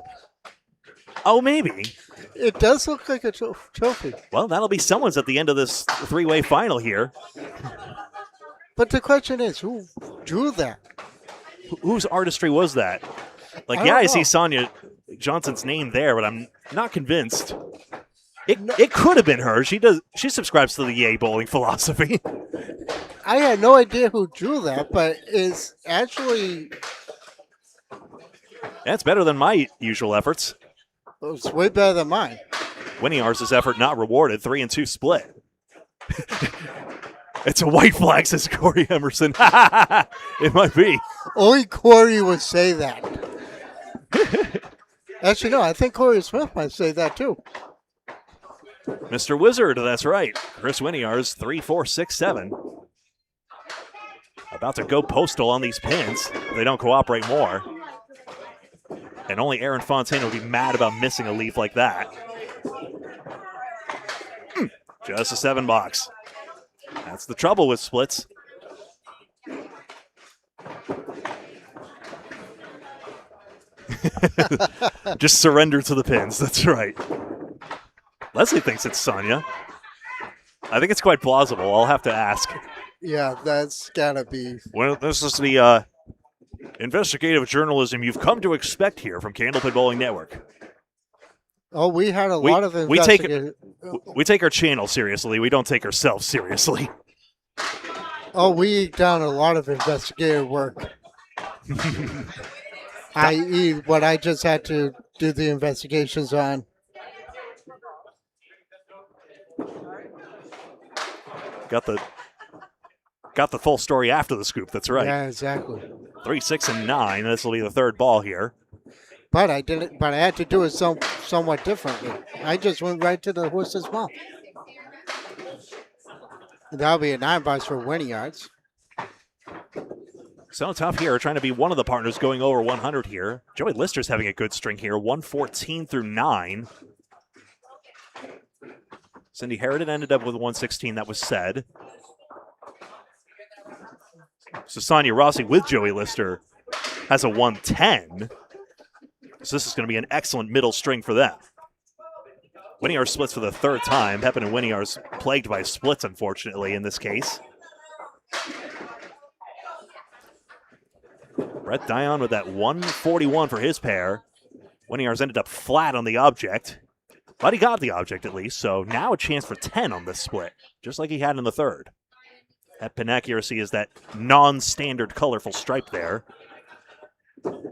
Oh, maybe. It does look like a trophy. Well, that'll be someone's at the end of this 3-way final here. But the question is, who drew that? Whose artistry was that? Like, I yeah, don't I see know. Sonia Johnson's name there, but I'm not convinced. It could have been her. She subscribes to the Yay Bowling philosophy. I had no idea who drew that, but it's actually That's better than my usual efforts. it's way better than mine. Winiar's effort not rewarded. 3 and 2 split. It's a white flag, says Corey Emerson. It might be. Only Corey would say that. Actually, no, I think Corey Smith might say that too. Mr. Wizard, that's right. Chris Winiar's 3, 4, 6, 7. About to go postal on these pins. If they don't cooperate more. And only Aaron Fontaine will be mad about missing a leaf like that. Just a 7 box. That's the trouble with splits. Just surrender to the pins. That's right. Leslie thinks it's Sonia. I think it's quite plausible. I'll have to ask. Yeah, that's gotta be. Well, this is the investigative journalism you've come to expect here from Candlepin Bowling Network. Oh, we had a lot of we take investigators. we take our channel seriously. We don't take ourselves seriously. Oh, we done a lot of investigative work. I.e., what I just had to do the investigations on. Got the full story after the scoop. That's right. Yeah, exactly. 3, 6, and 9. This will be the 3rd ball here. But I did it. But I had to do it somewhat differently. I just went right to the horse's mouth. That'll be a 9 box for Winiards. So tough here, trying to be one of the partners going over 100 here. Joey Lister's having a good string here, 114 through 9. Cindy Harridan ended up with 116, that was said. So Sonia Rossi with Joey Lister has a 110. So this is going to be an excellent middle string for them. Winiar splits for the third time. Pepin and Winiar's plagued by splits, unfortunately, in this case. Brett Dion with that 141 for his pair. Winiar's ended up flat on the object, but he got the object at least, so now a chance for 10 on this split, just like he had in the third. That pin accuracy is that non-standard colorful stripe there.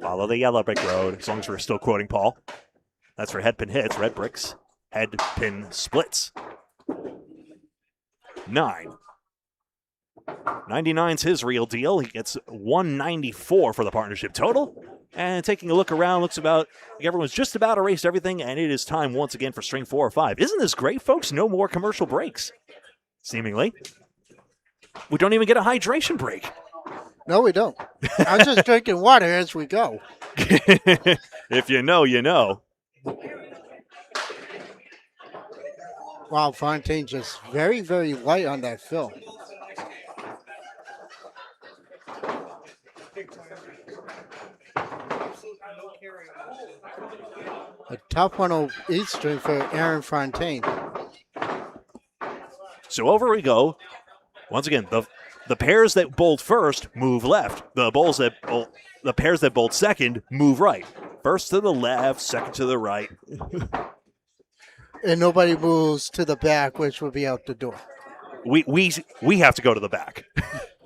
Follow the yellow brick road, as long as we're still quoting Paul. That's for head pin hits, red bricks, head pin splits. 9. 99's his real deal. He gets 194 for the partnership total. And taking a look around, looks about like everyone's just about erased everything, and it is time once again for string 4 or 5. Isn't this great, folks? No more commercial breaks, seemingly. We don't even get a hydration break. No, we don't. I'm just drinking water as we go. If you know, you know. Wow, Fontaine just very, very light on that fill. A tough 108 string for Aaron Fontaine. So over we go. Once again, the pairs that bolt first move left. The pairs that bolt second move right. First to the left, second to the right. And nobody moves to the back, which would be out the door. We have to go to the back.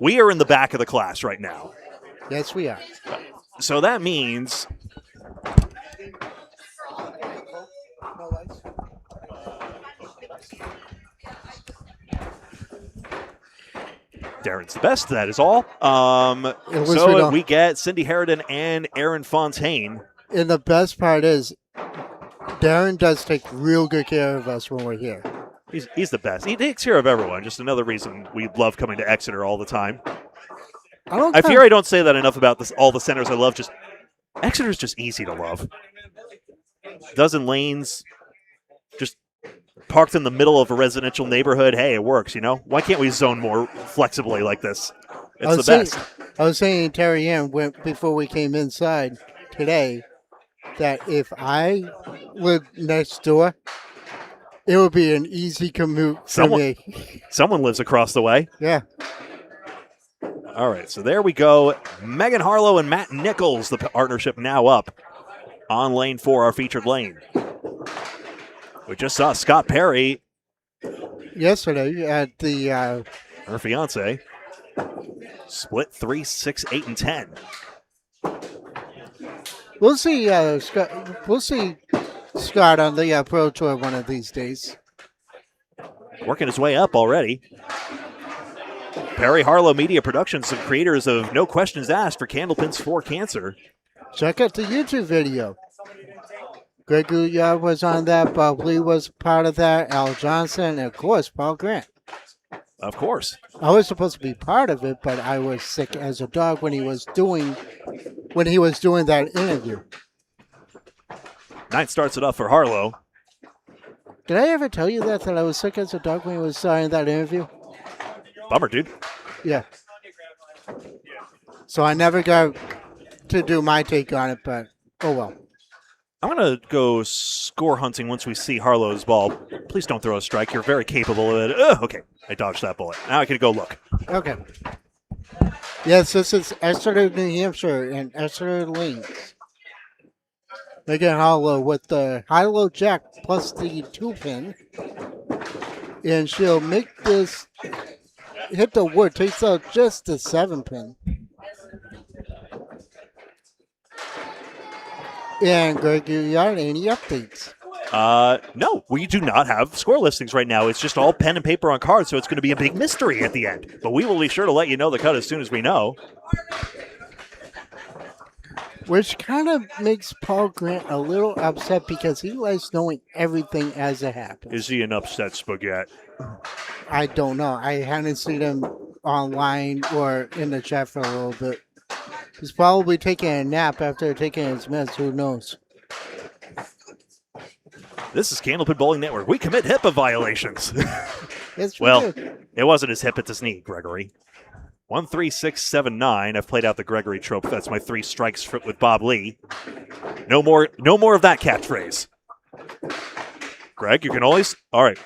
We are in the back of the class right now. Yes, we are. So that means Darren's the best, that is all. So we get Cindy Harridan and Aaron Fontaine. And the best part is, Darren does take real good care of us when we're here. He's the best. He takes care of everyone. Just another reason we love coming to Exeter all the time. I fear I don't say that enough about this. All the centers I love. Just Exeter's just easy to love. Dozen lanes, just parked in the middle of a residential neighborhood. Hey, it works, you know? Why can't we zone more flexibly like this? It's the best. I was saying to Terry Ann before we came inside today that if I lived next door, it would be an easy commute for me. Someone lives across the way. Yeah. All right, so there we go. Megan Harlow and Matt Nichols, the partnership now up on lane 4, our featured lane. We just saw Scott Perry yesterday at the her fiance split 3, 6, 8, and 10. We'll see. We'll see Scott on the Pro Tour one of these days. Working his way up already. Perry Harlow Media Productions, the creators of No Questions Asked for Candlepins for Cancer. Check out the YouTube video. Greg Gouillart was on that. Bob Lee was part of that. Al Johnson, and of course, Paul Grant. Of course. I was supposed to be part of it, but I was sick as a dog when he was doing that interview. 9 starts it off for Harlow. Did I ever tell you that I was sick as a dog when he was in that interview? Bummer, dude. Yeah. So I never got to do my take on it, but oh well. I'm going to go score hunting once we see Harlow's ball. Please don't throw a strike. You're very capable of it. Okay, I dodged that bullet. Now I can go look. Okay. Yes, this is Exeter, New Hampshire, and Exeter Lanes. Megan Harlow with the high-low jack plus the 2-pin. And she'll make this hit the wood, takes out just the 7-pin. And Greg Gouillart, any updates? No, we do not have score listings right now. It's just all pen and paper on cards, so it's going to be a big mystery at the end. But we will be sure to let you know the cut as soon as we know. Which kind of makes Paul Grant a little upset because he likes knowing everything as it happens. Is he an upset spaghetti? I don't know. I haven't seen him online or in the chat for a little bit. He's probably taking a nap after taking his meds. Who knows? This is Candlepin Bowling Network. We commit HIPAA violations. Yes, we Well, do. it wasn't his hip, it's his knee, Gregory. 1, 3, 6, 7, 9. I've played out the Gregory trope. That's my 3 strikes with Bob Lee. No more of that catchphrase. Greg, you can always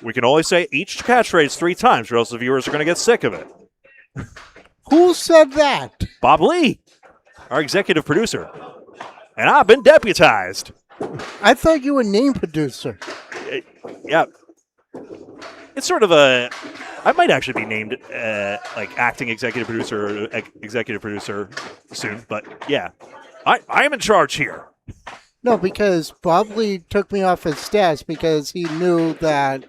we can only say each catchphrase 3 times, or else the viewers are going to get sick of it. Who said that? Bob Lee, our executive producer. And I've been deputized. I thought you were name producer. Yeah. It's sort of a... I might actually be named like acting executive producer or executive producer soon, but yeah. I am in charge here. No, because Bob Lee took me off his stats because he knew that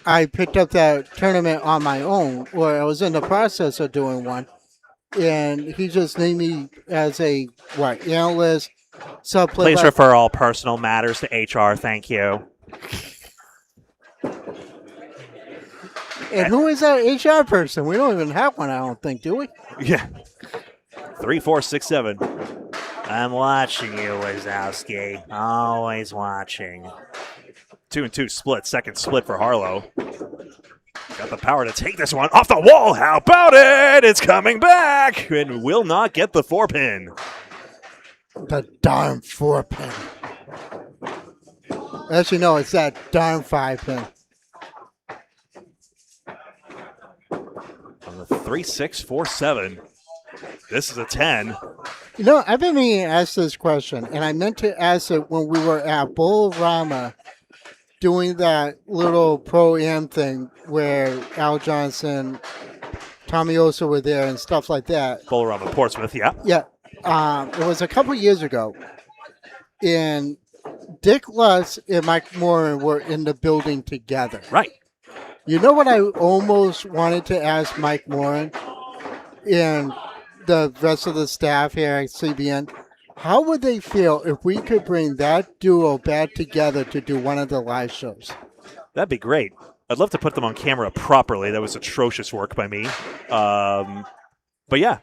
I picked up that tournament on my own, or I was in the process of doing one, and he just named me as a, analyst, sub-play. Please refer all personal matters to HR, thank you. And who is that HR person? We don't even have one, I don't think, do we? Yeah. 3, 4, 6, 7. I'm watching you, Wazowski. Always watching. 2 and 2 split. Second split for Harlow. Got the power to take this one off the wall. How about it? It's coming back and will not get the 4-pin. The darn 4-pin. Actually, no, it's that darn 5-pin. On the 3, 6, 4, 7. This is a 10. You know, I've been meaning to ask this question, and I meant to ask it when we were at Bowl-Rama doing that little pro-am thing where Al Johnson, Tommy Osa were there and stuff like that. Bowl-Rama, Portsmouth, yeah. Yeah. It was a couple years ago, and Dick Lutz and Mike Moran were in the building together. Right. You know what I almost wanted to ask Mike Moran and the rest of the staff here at CBN? How would they feel if we could bring that duo back together to do one of the live shows? That'd be great. I'd love to put them on camera properly. That was atrocious work by me. But yeah,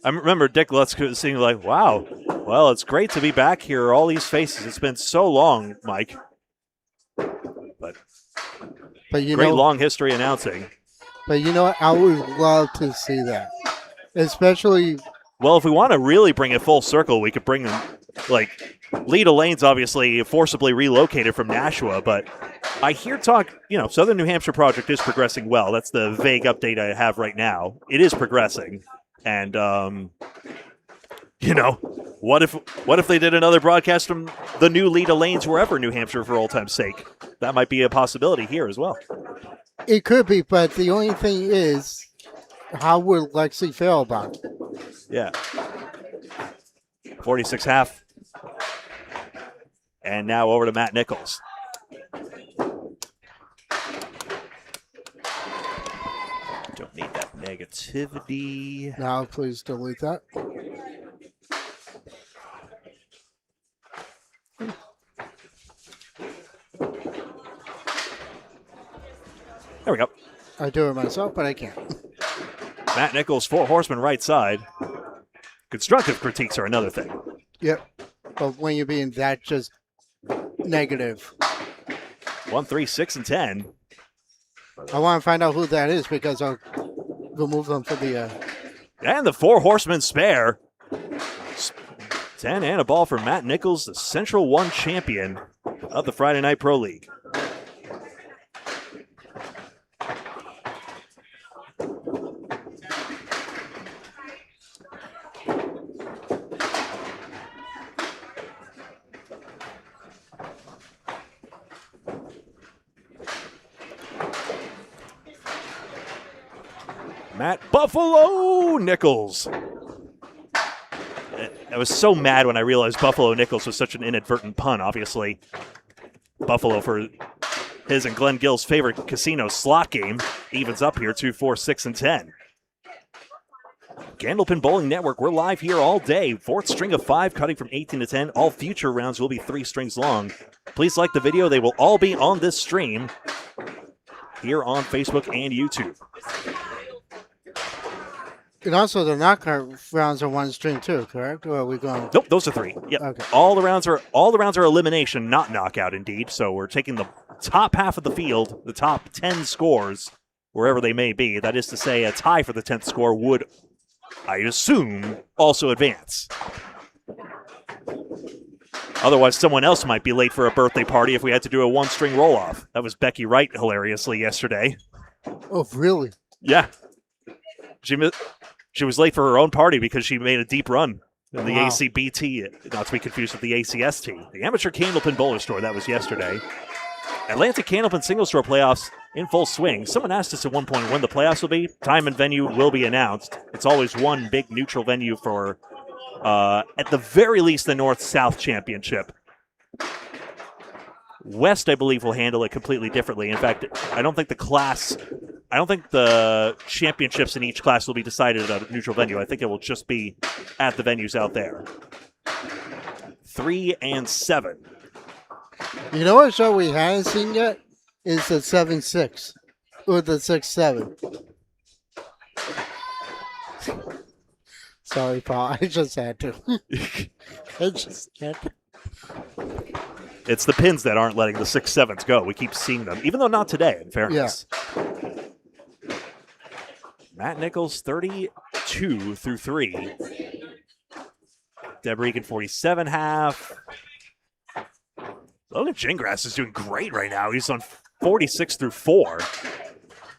I remember Dick Lutz saying like, wow, well, it's great to be back here. All these faces. It's been so long, Mike. But you great know, long history announcing. But you know what? I would love to see that. Especially... Well, if we want to really bring it full circle, we could bring them, like, Lita Lane's obviously forcibly relocated from Nashua, but I hear talk, Southern New Hampshire project is progressing well. That's the vague update I have right now. It is progressing. And, what if they did another broadcast from the new Lita Lanes wherever, New Hampshire, for old time's sake? That might be a possibility here as well. It could be, but the only thing is, how would Lexi feel about it? Yeah. 46.5. And now over to Matt Nichols. Don't need that negativity. Now, please delete that. There we go. I do it myself, but I can't. Matt Nichols, 4 horsemen right side. Constructive critiques are another thing. Yep. But when you're being that just negative. 1, 3, 6, and 10. I want to find out who that is because I'll remove them for the... And the 4 horsemen spare. 10 and a ball for Matt Nichols, the Central 1 champion of the Friday Night Pro League. Matt Buffalo Nichols. I was so mad when I realized Buffalo Nichols was such an inadvertent pun, obviously. Buffalo for his and Glenn Gill's favorite casino slot game evens up here 2, 4, 6, and 10. Candlepin Bowling Network, we're live here all day. 4th string of 5, cutting from 18 to 10. All future rounds will be 3 strings long. Please like the video. They will all be on this stream here on Facebook and YouTube. And also the knockout rounds are one string too, correct? Or are we going? Nope, those are 3. Yep. Okay. All the rounds are elimination, not knockout indeed. So we're taking the top half of the field, the top 10 scores, wherever they may be. That is to say, a tie for the 10th score would, I assume, also advance. Otherwise, someone else might be late for a birthday party if we had to do a one-string roll-off. That was Becky Wright, hilariously, yesterday. Oh, really? Yeah. She was late for her own party because she made a deep run in the Wow. ACBT, not to be confused with the ACST. The Amateur Candlepin Bowler Store, that was yesterday. Atlantic Candlepin Single Store playoffs in full swing. Someone asked us at one point when the playoffs will be. Time and venue will be announced. It's always one big neutral venue for, at the very least, the North-South Championship. West, I believe, will handle it completely differently. In fact, I don't think the championships in each class will be decided at a neutral venue. I think it will just be at the venues out there. 3 and 7. You know what show we haven't seen yet? Is the 7-6. Or the 6-7. Sorry, Paul. I just had to. I just had to. It's the pins that aren't letting the 6-7s go. We keep seeing them, even though not today, in fairness. Yeah. Matt Nichols, 32 through 3. Deb Regan, 47 half. Logan Gingras is doing great right now. He's on 46 through 4.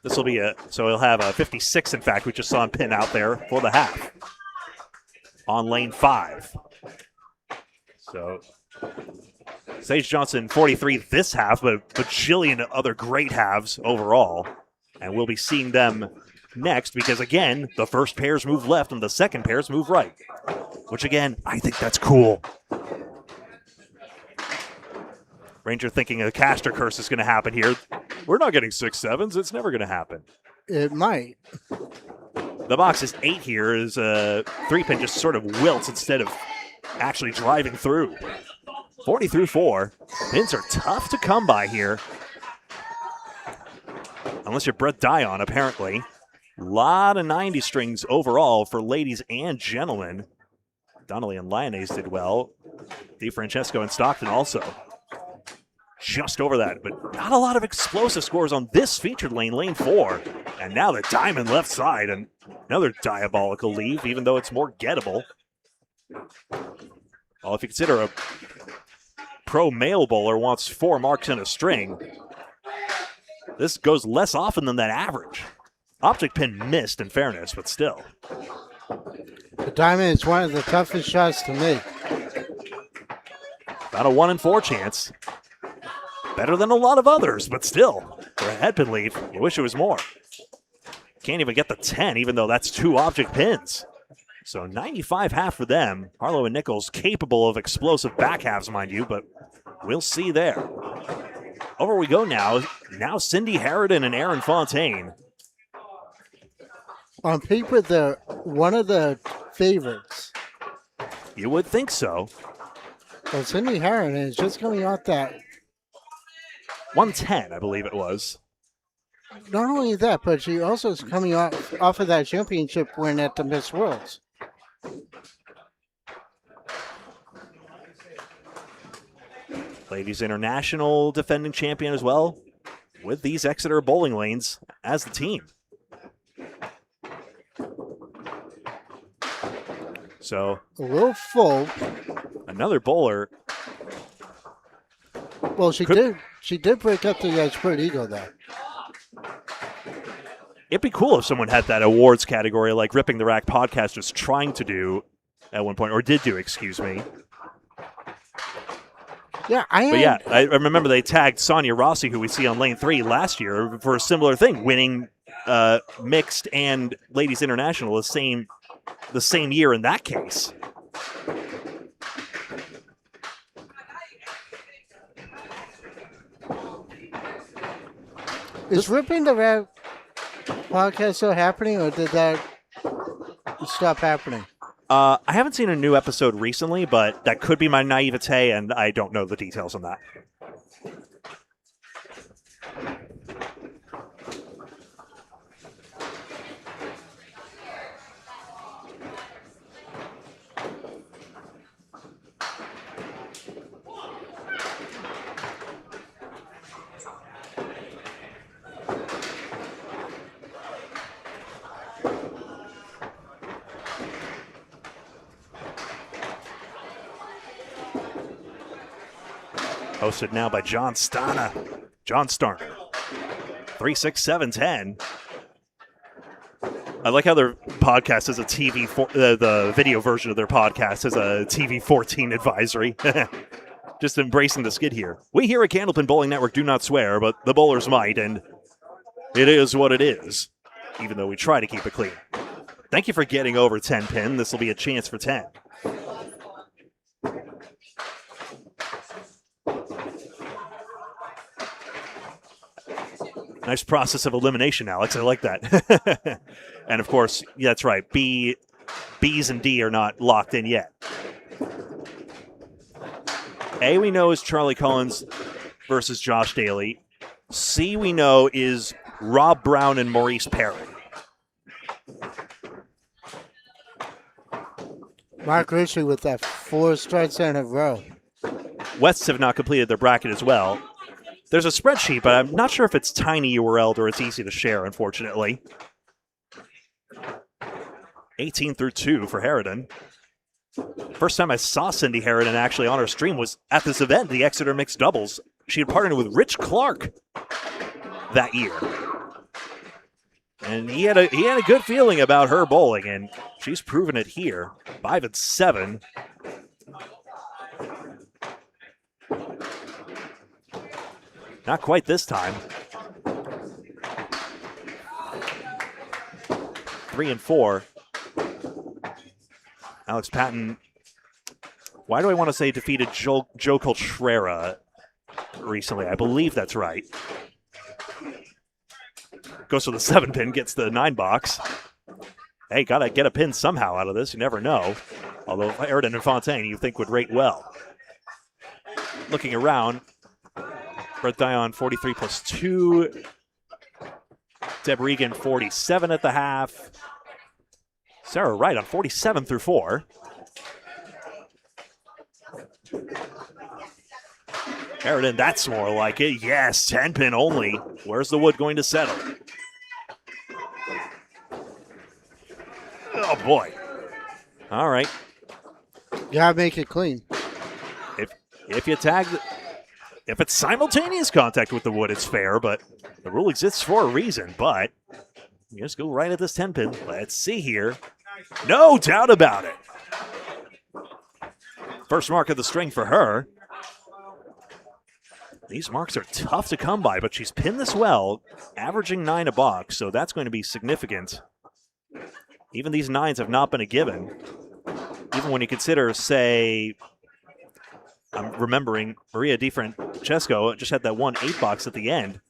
This will be so he'll have a 56, in fact. We just saw him pin out there for the half on lane 5. So Sage Johnson, 43 this half, but a bajillion other great halves overall. And we'll be seeing them next because, again, the first pairs move left and the second pairs move right. Which, again, I think that's cool. Ranger thinking a caster curse is going to happen here. We're not getting 6-7s. It's never going to happen. It might. The box is 8 here as a 3-pin just sort of wilts instead of actually driving through. 40 through 4. Pins are tough to come by here. Unless you're Brett Dion, apparently. A lot of 90 strings overall for ladies and gentlemen. Donnelly and Lyonnaise did well. DeFrancesco and Stockton also. Just over that, but not a lot of explosive scores on this featured lane, lane 4. And now the diamond left side, and another diabolical leave, even though it's more gettable. Well, if you consider a pro male bowler wants 4 marks in a string, this goes less often than that average. Optic pin missed, in fairness, but still. The diamond is one of the toughest shots to make. About a 1 in 4 chance. Better than a lot of others, but still. For a head pin leave, you wish it was more. Can't even get the 10, even though that's 2 object pins. So 95 half for them. Harlow and Nichols capable of explosive back halves, mind you, but we'll see there. Over we go now. Now Cindy Harridan and Aaron Fontaine. On paper, they're one of the favorites. You would think so. Well, Cindy Harridan is just coming off that. 110, I believe it was. Not only that, but she also is coming off of that championship win at the Miss Worlds. Ladies International defending champion as well, with these Exeter bowling lanes as the team. So A little full. another bowler. Well, she did break up the Spread Eagle though. It'd be cool if someone had that awards category like Ripping the Rack podcast was trying to do at one point, or did do, excuse me. Yeah, I remember they tagged Sonia Rossi, who we see on lane 3 last year, for a similar thing, winning mixed and ladies international the same year in that case. Is Ripping the Rack podcast still happening, or did that stop happening? I haven't seen a new episode recently, but that could be my naivete, and I don't know the details on that. Hosted now by John Starner. 3-6-7-10. I like how their podcast is a the video version of their podcast is a TV 14 advisory. Just embracing the skid here. We here at Candlepin Bowling Network do not swear, but the bowlers might, and it is what it is, even though we try to keep it clean. Thank you for getting over 10 pin. This will be a chance for 10. Nice process of elimination, Alex. I like that. And of course, yeah, that's right. B's and D are not locked in yet. A, we know is Charlie Collins versus Josh Daly. C, we know is Rob Brown and Maurice Perry. Mark Ritchie with that 4 strikes in a row. Wests have not completed their bracket as well. There's a spreadsheet, but I'm not sure if it's tiny URL'd or it's easy to share, unfortunately. 18 through 2 for Harridan. First time I saw Cindy Harridan actually on her stream was at this event, the Exeter Mixed Doubles. She had partnered with Rich Clark that year. And he had a good feeling about her bowling, and she's proven it here. 5 and 7. Not quite this time. 3 and 4. Alex Patton, why do I want to say defeated Joe Coltrera recently? I believe that's right. Goes for the 7 pin, gets the 9 box. Hey, gotta get a pin somehow out of this. You never know. Although Harridan and Fontaine, you think would rate well. Looking around, Brett Dion 43 plus 2. Deb Regan 47 at the half. Sarah Wright on 47 through 4. Harridan, that's more like it. Yes, 10 pin only. Where's the wood going to settle? Oh boy. All right. You gotta make it clean. If you tag, if it's simultaneous contact with the wood, it's fair, but the rule exists for a reason. But you just go right at this 10 pin. Let's see here. No doubt about it. First mark of the string for her. These marks are tough to come by, but she's pinned this well, averaging 9 a box, so that's going to be significant. Even these 9s have not been a given. Even when you consider, say, I'm remembering Maria DiFrancesco just had that 1 8 box at the end.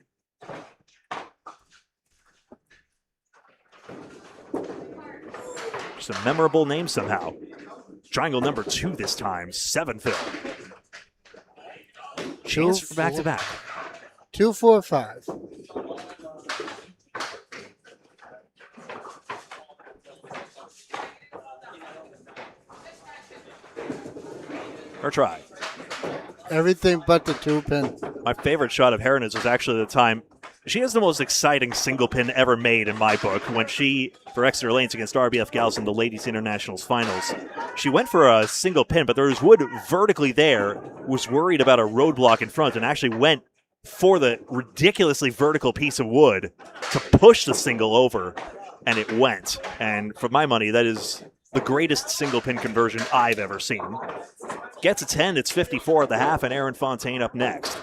Just a memorable name somehow. Triangle number 2 this time, 7 fill. Chance for back-to-back. 2, 4, 5. Her try. Everything but the 2 pin. My favorite shot of Harridan's was actually the time. She has the most exciting single pin ever made in my book when she, for Exeter Lanes against RBF Gals in the Ladies Internationals Finals, she went for a single pin, but there was wood vertically there, was worried about a roadblock in front, and actually went for the ridiculously vertical piece of wood to push the single over, and it went. And for my money, that is the greatest single pin conversion I've ever seen. Gets a 10, it's 54 at the half, and Aaron Fontaine up next.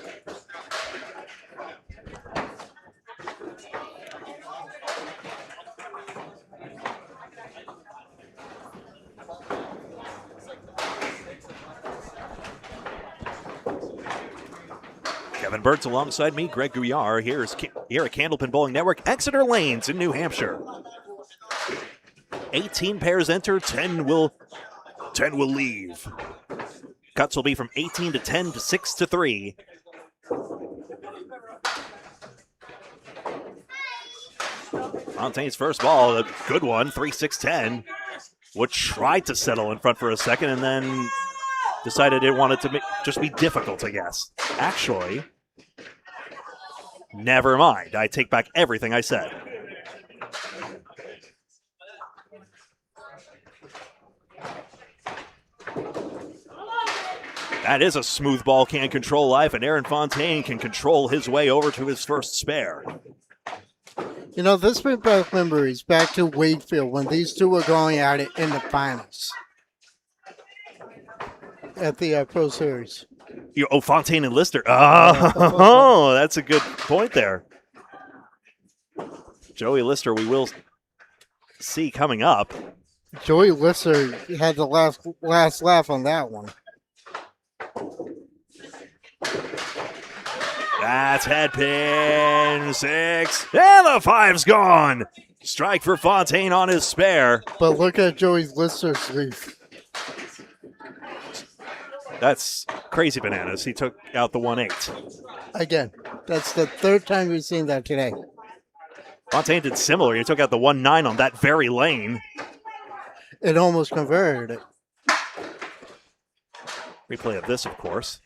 Kevin Burt's alongside me, Greg Gouillart, here at Candlepin Bowling Network, Exeter Lanes in New Hampshire. 18 pairs enter, 10 will leave. Cuts will be from 18 to 10 to 6 to 3. Fontaine's first ball, a good one, 3-6-10. Would try to settle in front for a second and then decided it wanted to just be difficult, I guess. Actually, never mind. I take back everything I said. That is a smooth ball, can control life, and Aaron Fontaine can control his way over to his first spare. You know, this brings back memories back to Wakefield when these two were going at it in the finals at the Pro Series. Fontaine and Lister. Oh, that's a good point there. Joey Lister, we will see coming up. Joey Lister had the last laugh on that one. That's head pin 6. And the 5's gone. Strike for Fontaine on his spare. But look at Joey Lister's sleeve. That's crazy bananas. He took out the 1-8. Again, that's the third time we've seen that today. Fontaine did similar. He took out the 1-9 on that very lane. It almost converted it. Replay of this, of course.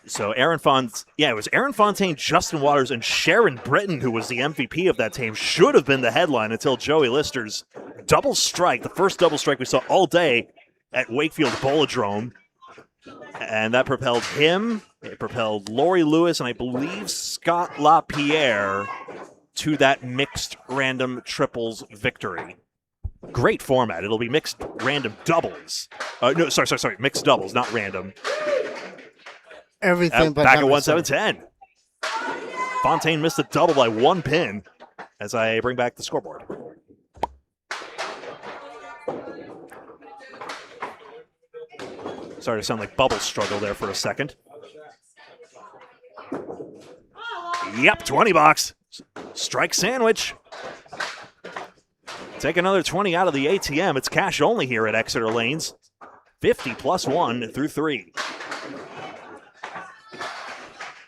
So it was Aaron Fontaine, Justin Waters, and Sharon Britton who was the MVP of that team. Should have been the headline until Joey Lister's double strike, the first double strike we saw all day at Wakefield Bolodrome. And that propelled him, it propelled Laurie Lewis, and I believe Scott LaPierre to that mixed random triples victory. Great format. It'll be mixed random doubles. Sorry, mixed doubles, not random. Everything but back at number 17-10. Fontaine missed a double by 1 pin as I bring back the scoreboard. Sorry to sound like bubble struggle there for a second. Yep, 20 bucks. Strike sandwich. Take another 20 out of the ATM. It's cash only here at Exeter Lanes. 50 plus 1 through 3.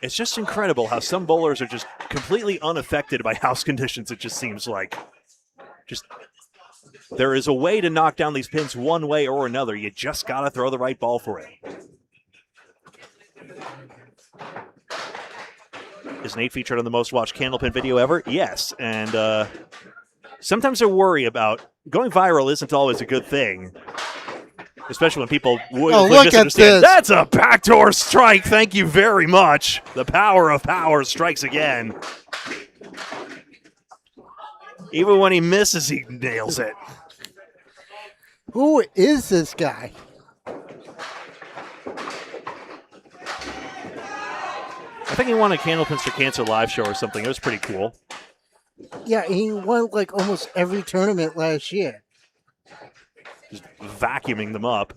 It's just incredible how some bowlers are just completely unaffected by house conditions, it just seems like. There is a way to knock down these pins one way or another. You just got to throw the right ball for it. Is Nate featured on the most watched Candlepin video ever? Yes. And sometimes I worry about going viral isn't always a good thing. Especially when people would look at this. That's a backdoor strike. Thank you very much. The power of power strikes again. Even when he misses, he nails it. Who is this guy? I think he won a Candlepins for Cancer live show or something. It was pretty cool. Yeah, he won like almost every tournament last year. Just vacuuming them up.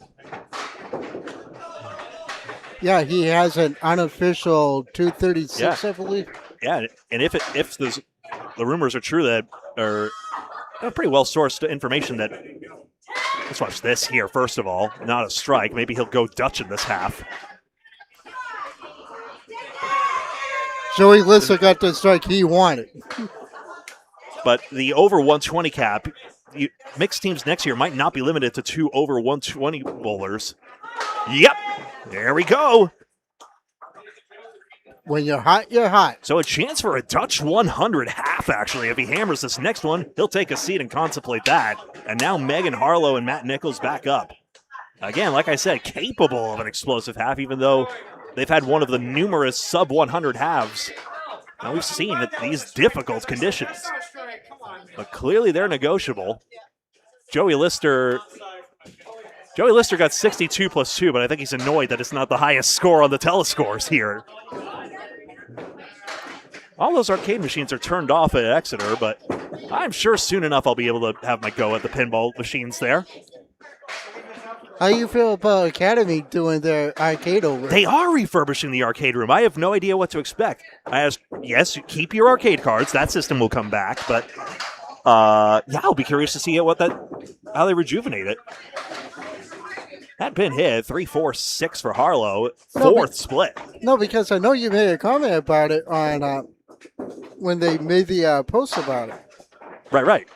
Yeah, he has an unofficial 236, Yeah. I believe. Yeah, and if the rumors are true that are pretty well sourced information that, let's watch this here first of all, not a strike. Maybe he'll go Dutch in this half. Joey Lister got the strike he wanted. But the over 120 cap, mixed teams next year might not be limited to 2 over 120 bowlers. Yep, there we go. When you're hot, you're hot. So a chance for a Dutch 100 half, actually. If he hammers this next one, he'll take a seat and contemplate that. And now Megan Harlow and Matt Nichols back up. Again, like I said, capable of an explosive half, even though they've had one of the numerous sub-100 halves. Now we've seen that these difficult conditions. But clearly they're negotiable. Joey Lister got 62 plus 2, but I think he's annoyed that it's not the highest score on the telescores here. All those arcade machines are turned off at Exeter, but I'm sure soon enough I'll be able to have my go at the pinball machines there. How do you feel about Academy doing their arcade over? They are refurbishing the arcade room. I have no idea what to expect. I asked, yes, keep your arcade cards. That system will come back, but yeah, I'll be curious to see how they rejuvenate it. That pin hit 3-4-6 for Harlow, fourth split. No, because I know you made a comment about it on when they made the post about it. Right.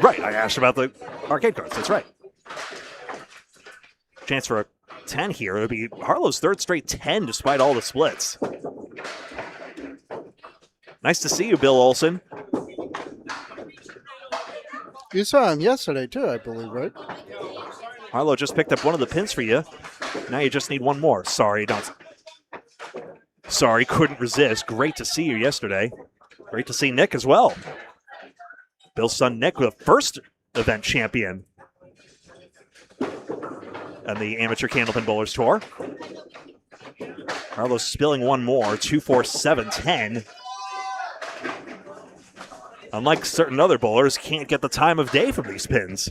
I asked about the arcade cards. That's right. Chance for a 10 here. It would be Harlow's third straight 10 despite all the splits. Nice to see you, Bill Olson. You saw him yesterday too, I believe, right? Harlow just picked up one of the pins for you. Now you just need one more. Sorry, don't. Sorry, couldn't resist. Great to see you yesterday. Great to see Nick as well. Bill's son Nick, the first event champion and the Amateur Candlepin Bowlers Tour. Harlow spilling one more, 2-4-7-10. Unlike certain other bowlers, can't get the time of day from these pins.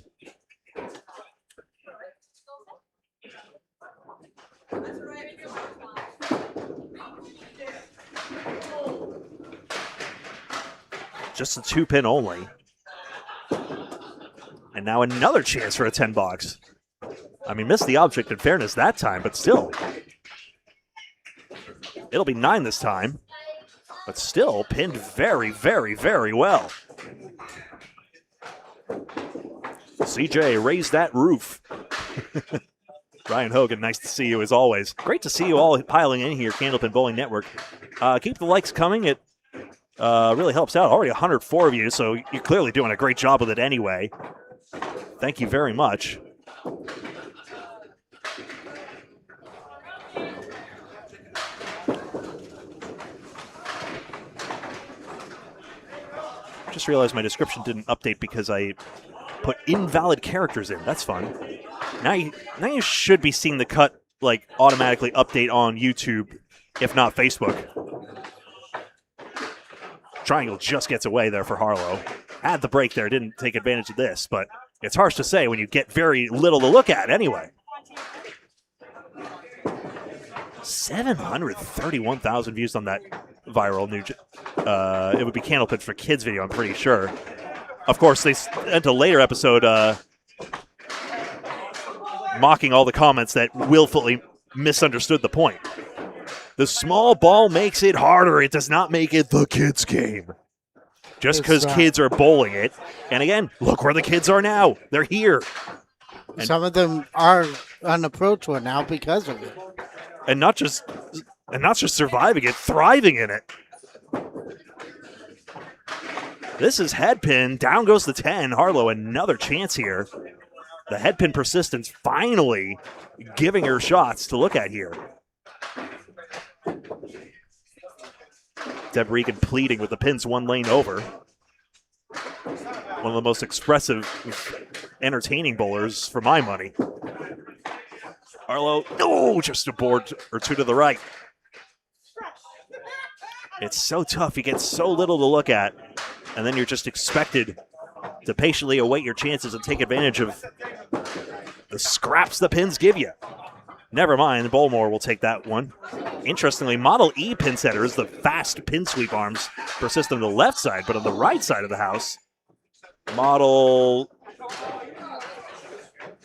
Just a 2-pin only. And now another chance for a 10 box. I mean, missed the object in fairness that time, but still. It'll be 9 this time, but still pinned very, very, very well. CJ, raise that roof. Ryan Hogan, nice to see you as always. Great to see you all piling in here, Candlepin Bowling Network. Keep the likes coming. It really helps out. Already 104 of you, so you're clearly doing a great job with it anyway. Thank you very much. Just realized my description didn't update because I put invalid characters in. That's fun. Now you should be seeing the cut like automatically update on YouTube, if not Facebook. Triangle just gets away there for Harlow. Had the break there, didn't take advantage of this, but it's harsh to say when you get very little to look at anyway. 731,000 views on that viral new. It would be Candlepin for Kids video, I'm pretty sure. Of course, they sent a later episode mocking all the comments that willfully misunderstood the point. The small ball makes it harder. It does not make it the kids' game. Just because kids are bowling it. And again, look where the kids are now. They're here. Some of them are on the Pro Tour now because of it. And not just surviving it, thriving in it. This is headpin. Down goes the 10. Harlow, another chance here. The headpin persistence finally giving her shots to look at here. Deb Regan pleading with the pins one lane over. One of the most expressive, entertaining bowlers for my money. Harlow, no, just a board or two to the right. It's so tough. You get so little to look at, and then you're just expected to patiently await your chances and take advantage of the scraps the pins give you. Never mind, Bowlmore will take that one. Interestingly, Model E pin setters, the fast pin sweep arms, persist on the left side, but on the right side of the house, Model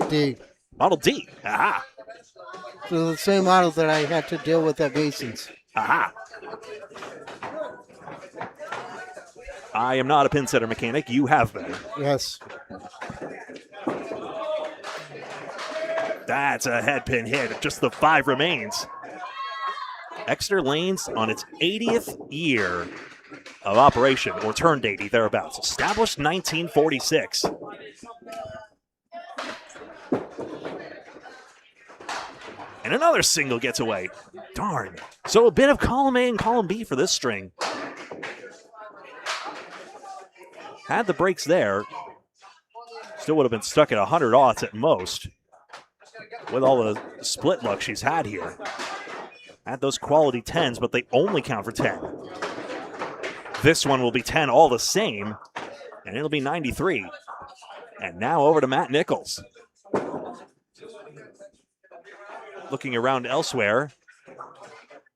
D. Model D. Aha. So the same model that I had to deal with at Mason's. Aha. I am not a pin setter mechanic. You have been. Yes. That's a head pin hit. Just the 5 remains. Exeter Lanes on its 80th year of operation, or turned 80, thereabouts. Established 1946. And another single gets away. Darn. So a bit of column A and column B for this string. Had the breaks there. Still would have been stuck at 100 aughts at most. With all the split luck she's had here. Had those quality 10s, but they only count for 10. This one will be 10 all the same, and it'll be 93. And now over to Matt Nichols. Looking around elsewhere,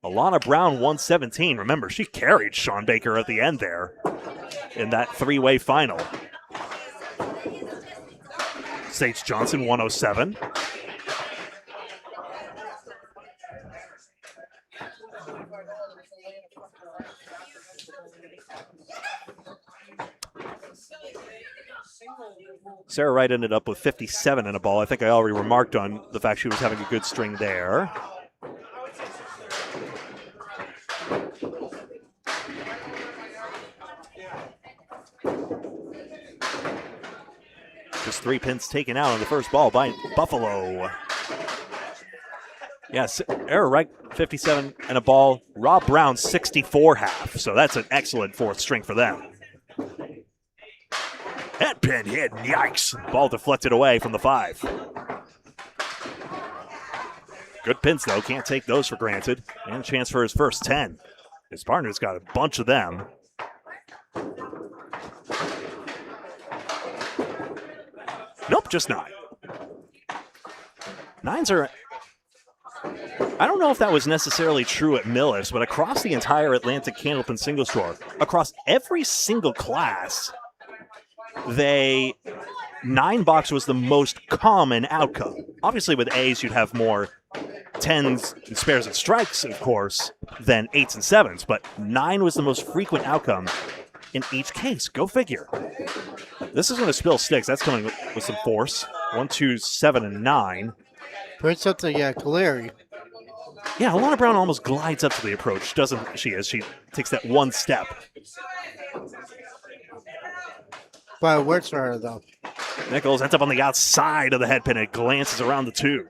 Alana Brown 117. Remember, she carried Shawn Baker at the end there in that 3-way final. Sage Johnson 107. Sarah Wright ended up with 57 in a ball. I think I already remarked on the fact she was having a good string there. Just 3 pins taken out on the first ball by Buffalo. Yes, error right, 57 and a ball. Rob Brown, 64 half. So that's an excellent 4th string for them. Head pin hit, yikes. Ball deflected away from the 5. Good pins, though. Can't take those for granted. And a chance for his first 10. His partner's got a bunch of them. Nope, just 9. 9s are... I don't know if that was necessarily true at Millis, but across the entire Atlantic Candlepin single store, across every single class, 9-box was the most common outcome. Obviously, with A's, you'd have more 10s and spares and strikes, of course, than 8s and 7s, but 9 was the most frequent outcome in each case. Go figure. This is going to spill sticks. That's coming with some force. 1, 2, 7, and 9. Puts up the Gouillart. Yeah, Alana Brown almost glides up to the approach, doesn't she, as she takes that one step. But it works for her, though. Nichols ends up on the outside of the head pin and glances around the 2.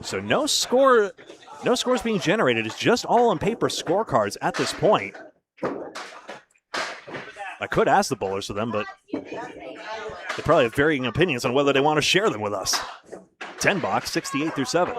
So no scores being generated. It's just all on paper scorecards at this point. I could ask the bowlers for them, but they probably have varying opinions on whether they want to share them with us. 10-box, 68 through 7.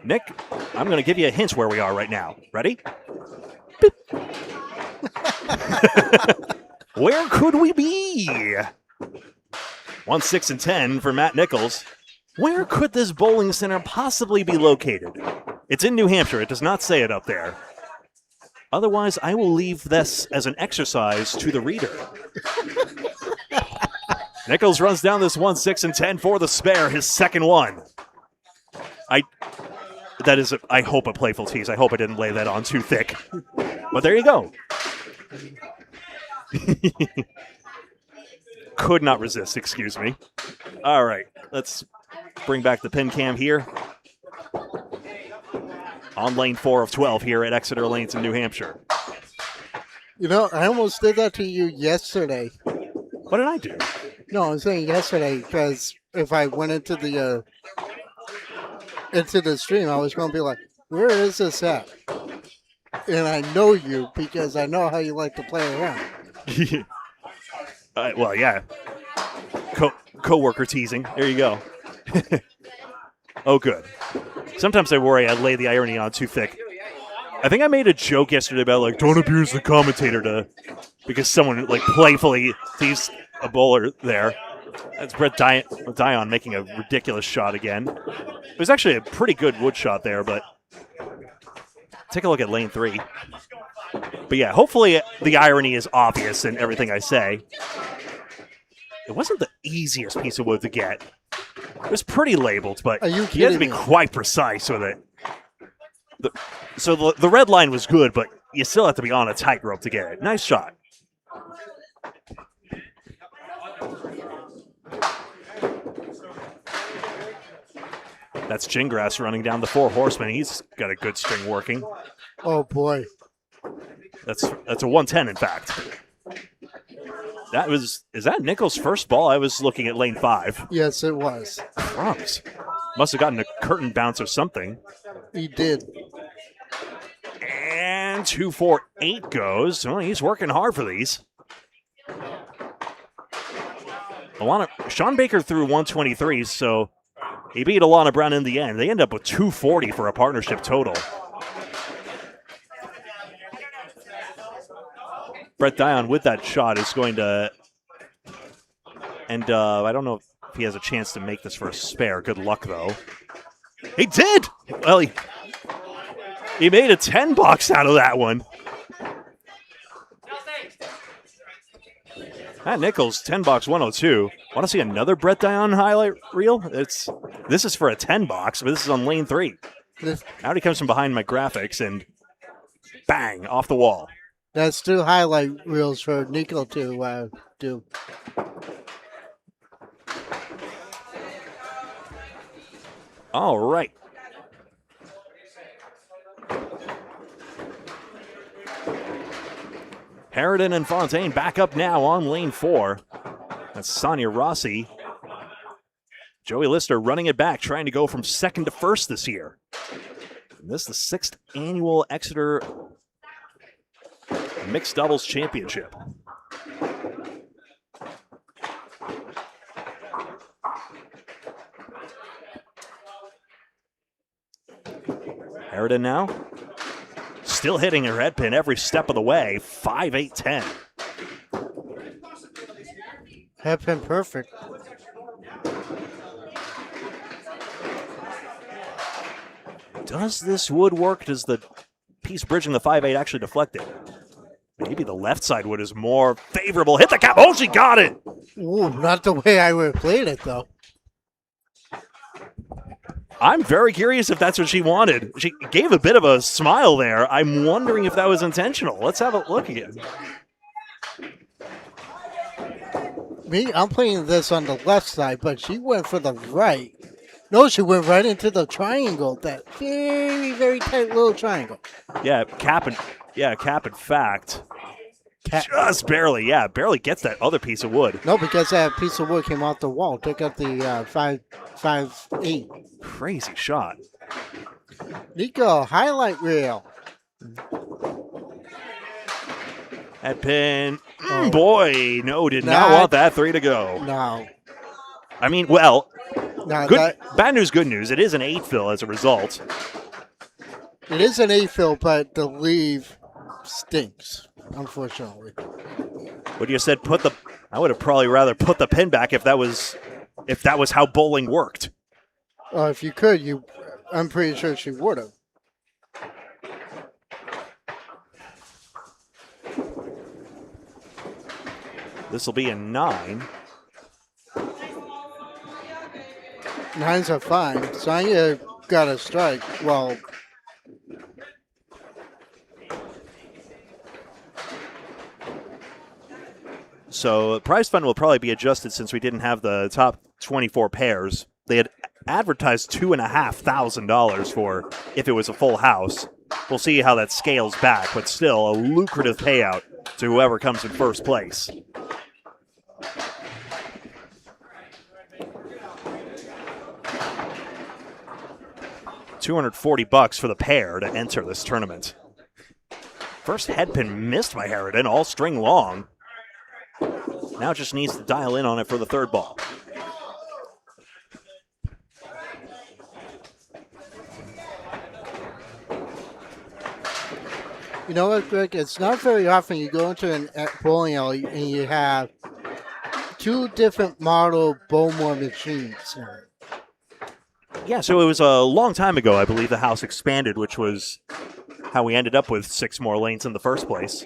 Nick, I'm going to give you a hint where we are right now. Ready? Where could we be? 1, 6, and 10 for Matt Nichols. Where could this bowling center possibly be located? It's in New Hampshire. It does not say it up there. Otherwise, I will leave this as an exercise to the reader. Nichols runs down this 1, 6, and 10 for the spare, his second one. I hope a playful tease. I hope I didn't lay that on too thick. But there you go. Could not resist, excuse me. All right, let's bring back the pin cam here. On lane 4 of 12 here at Exeter Lanes in New Hampshire. You know, I almost did that to you yesterday. What did I do? No, I'm saying yesterday because if I went into the stream, I was going to be like, where is this at? And I know you because I know how you like to play around. Well, yeah. Co-worker teasing. There you go. Oh, good. Sometimes I worry I lay the irony on too thick. I think I made a joke yesterday about, like, don't abuse the commentator because someone, like, playfully teased a bowler there. That's Brett Dion making a ridiculous shot again. It was actually a pretty good wood shot there, but take a look at lane 3. But yeah, hopefully the irony is obvious in everything I say. It wasn't the easiest piece of wood to get. It was pretty labeled, but Are you you had to be kidding me? quite precise with it. So the red line was good, but you still have to be on a tightrope to get it. Nice shot. That's Gingras running down the 4 horsemen. He's got a good string working. Oh, boy. That's a 110, in fact. Is that Nichols' first ball? I was looking at lane 5. Yes, it was. Crumbs. Must have gotten a curtain bounce or something. He did. And 2, 4, 8 goes. Well, he's working hard for these. Shawn Baker threw 123, so he beat Alana Brown in the end. They end up with 240 for a partnership total. Brett Dion with that shot is going to, and I don't know if he has a chance to make this for a spare. Good luck, though. He did! Well, he made a 10-box out of that one. Matt Nichols, 10-box 102. Want to see another Brett Dion highlight reel? This is for a 10-box, but this is on lane 3. Out he comes from behind my graphics, and Bang, off the wall. That's two highlight reels for Nico to do. All right. Harridan and Fontaine back up now on lane 4. That's Sonia Rossi. Joey Lister running it back, trying to go from second to first this year. And this is the 6th annual Exeter Mixed Doubles Championship. Harridan now. Still hitting her head pin every step of the way. 5-8-10. Hairpin perfect. Does this wood work? Does the piece bridging the 5-8 actually deflect it? Maybe the left side wood is more favorable. Hit the cap. Oh, she got it. Ooh, not the way I would have played it, though. I'm very curious if that's what she wanted. She gave a bit of a smile there. I'm wondering if that was intentional. Let's have a look again. Me, I'm playing this on the left side, but she went for the right. No, she went right into the triangle. That very, very tight little triangle. Yeah, cap in fact. Just barely, yeah, barely gets that other piece of wood. No, because that piece of wood came off the wall. Took out the 5-8. Crazy shot. Nico, highlight reel. Head pin. Oh. Boy, no, did not want that 3 to go. No. I mean, well, No, good, bad news, good news. It is an 8 fill as a result. it is an A-fill, but the leave stinks, unfortunately. What you said, I would have probably rather put the pin back if that was how bowling worked. If you could, I'm pretty sure she would have. This will be a 9. 9's are fine. Sonya got a strike. Well, So the prize fund will probably be adjusted since we didn't have the top 24 pairs. They had advertised $2,500 for if it was a full house. We'll see how that scales back, but still a lucrative payout to whoever comes in first place. $240 for the pair to enter this tournament. First headpin missed by Harridan all string long. Now just needs to dial in on it for the third ball. you know what, Greg? It's not very often you go into a bowling alley and you have two different model Bowmore machines. Yeah, so it was a long time ago, I believe the house expanded, which was how we ended up with 6 more lanes in the first place.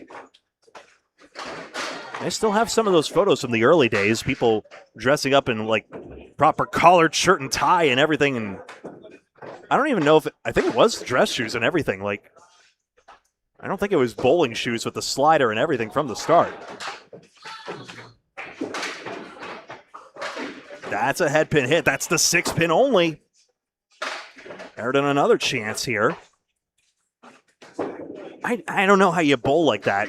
I still have some of those photos from the early days, people dressing up in like proper collared shirt and tie and everything, and I don't even know I think it was dress shoes and everything. Like, I don't think it was bowling shoes with the slider and everything from the start. That's a head pin hit. That's the 6 pin only. Harridan another chance here. I don't know how you bowl like that.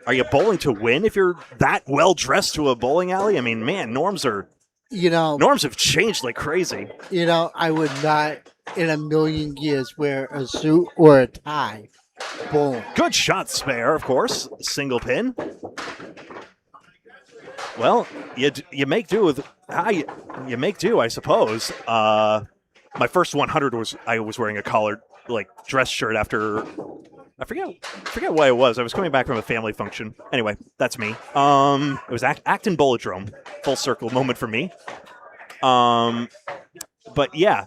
Are you bowling to win if you're that well dressed to a bowling alley? I mean, man, norms have changed like crazy. I would not in a million years wear a suit or a tie. Boom. Good shot, Spare, of course. Single pin. Well, you make do with how you make do, I suppose. My first 100 I was wearing a collared dress shirt after I forget why it was. I was coming back from a family function. Anyway, that's me. It was Acton Bolodrome. Full circle moment for me. But yeah,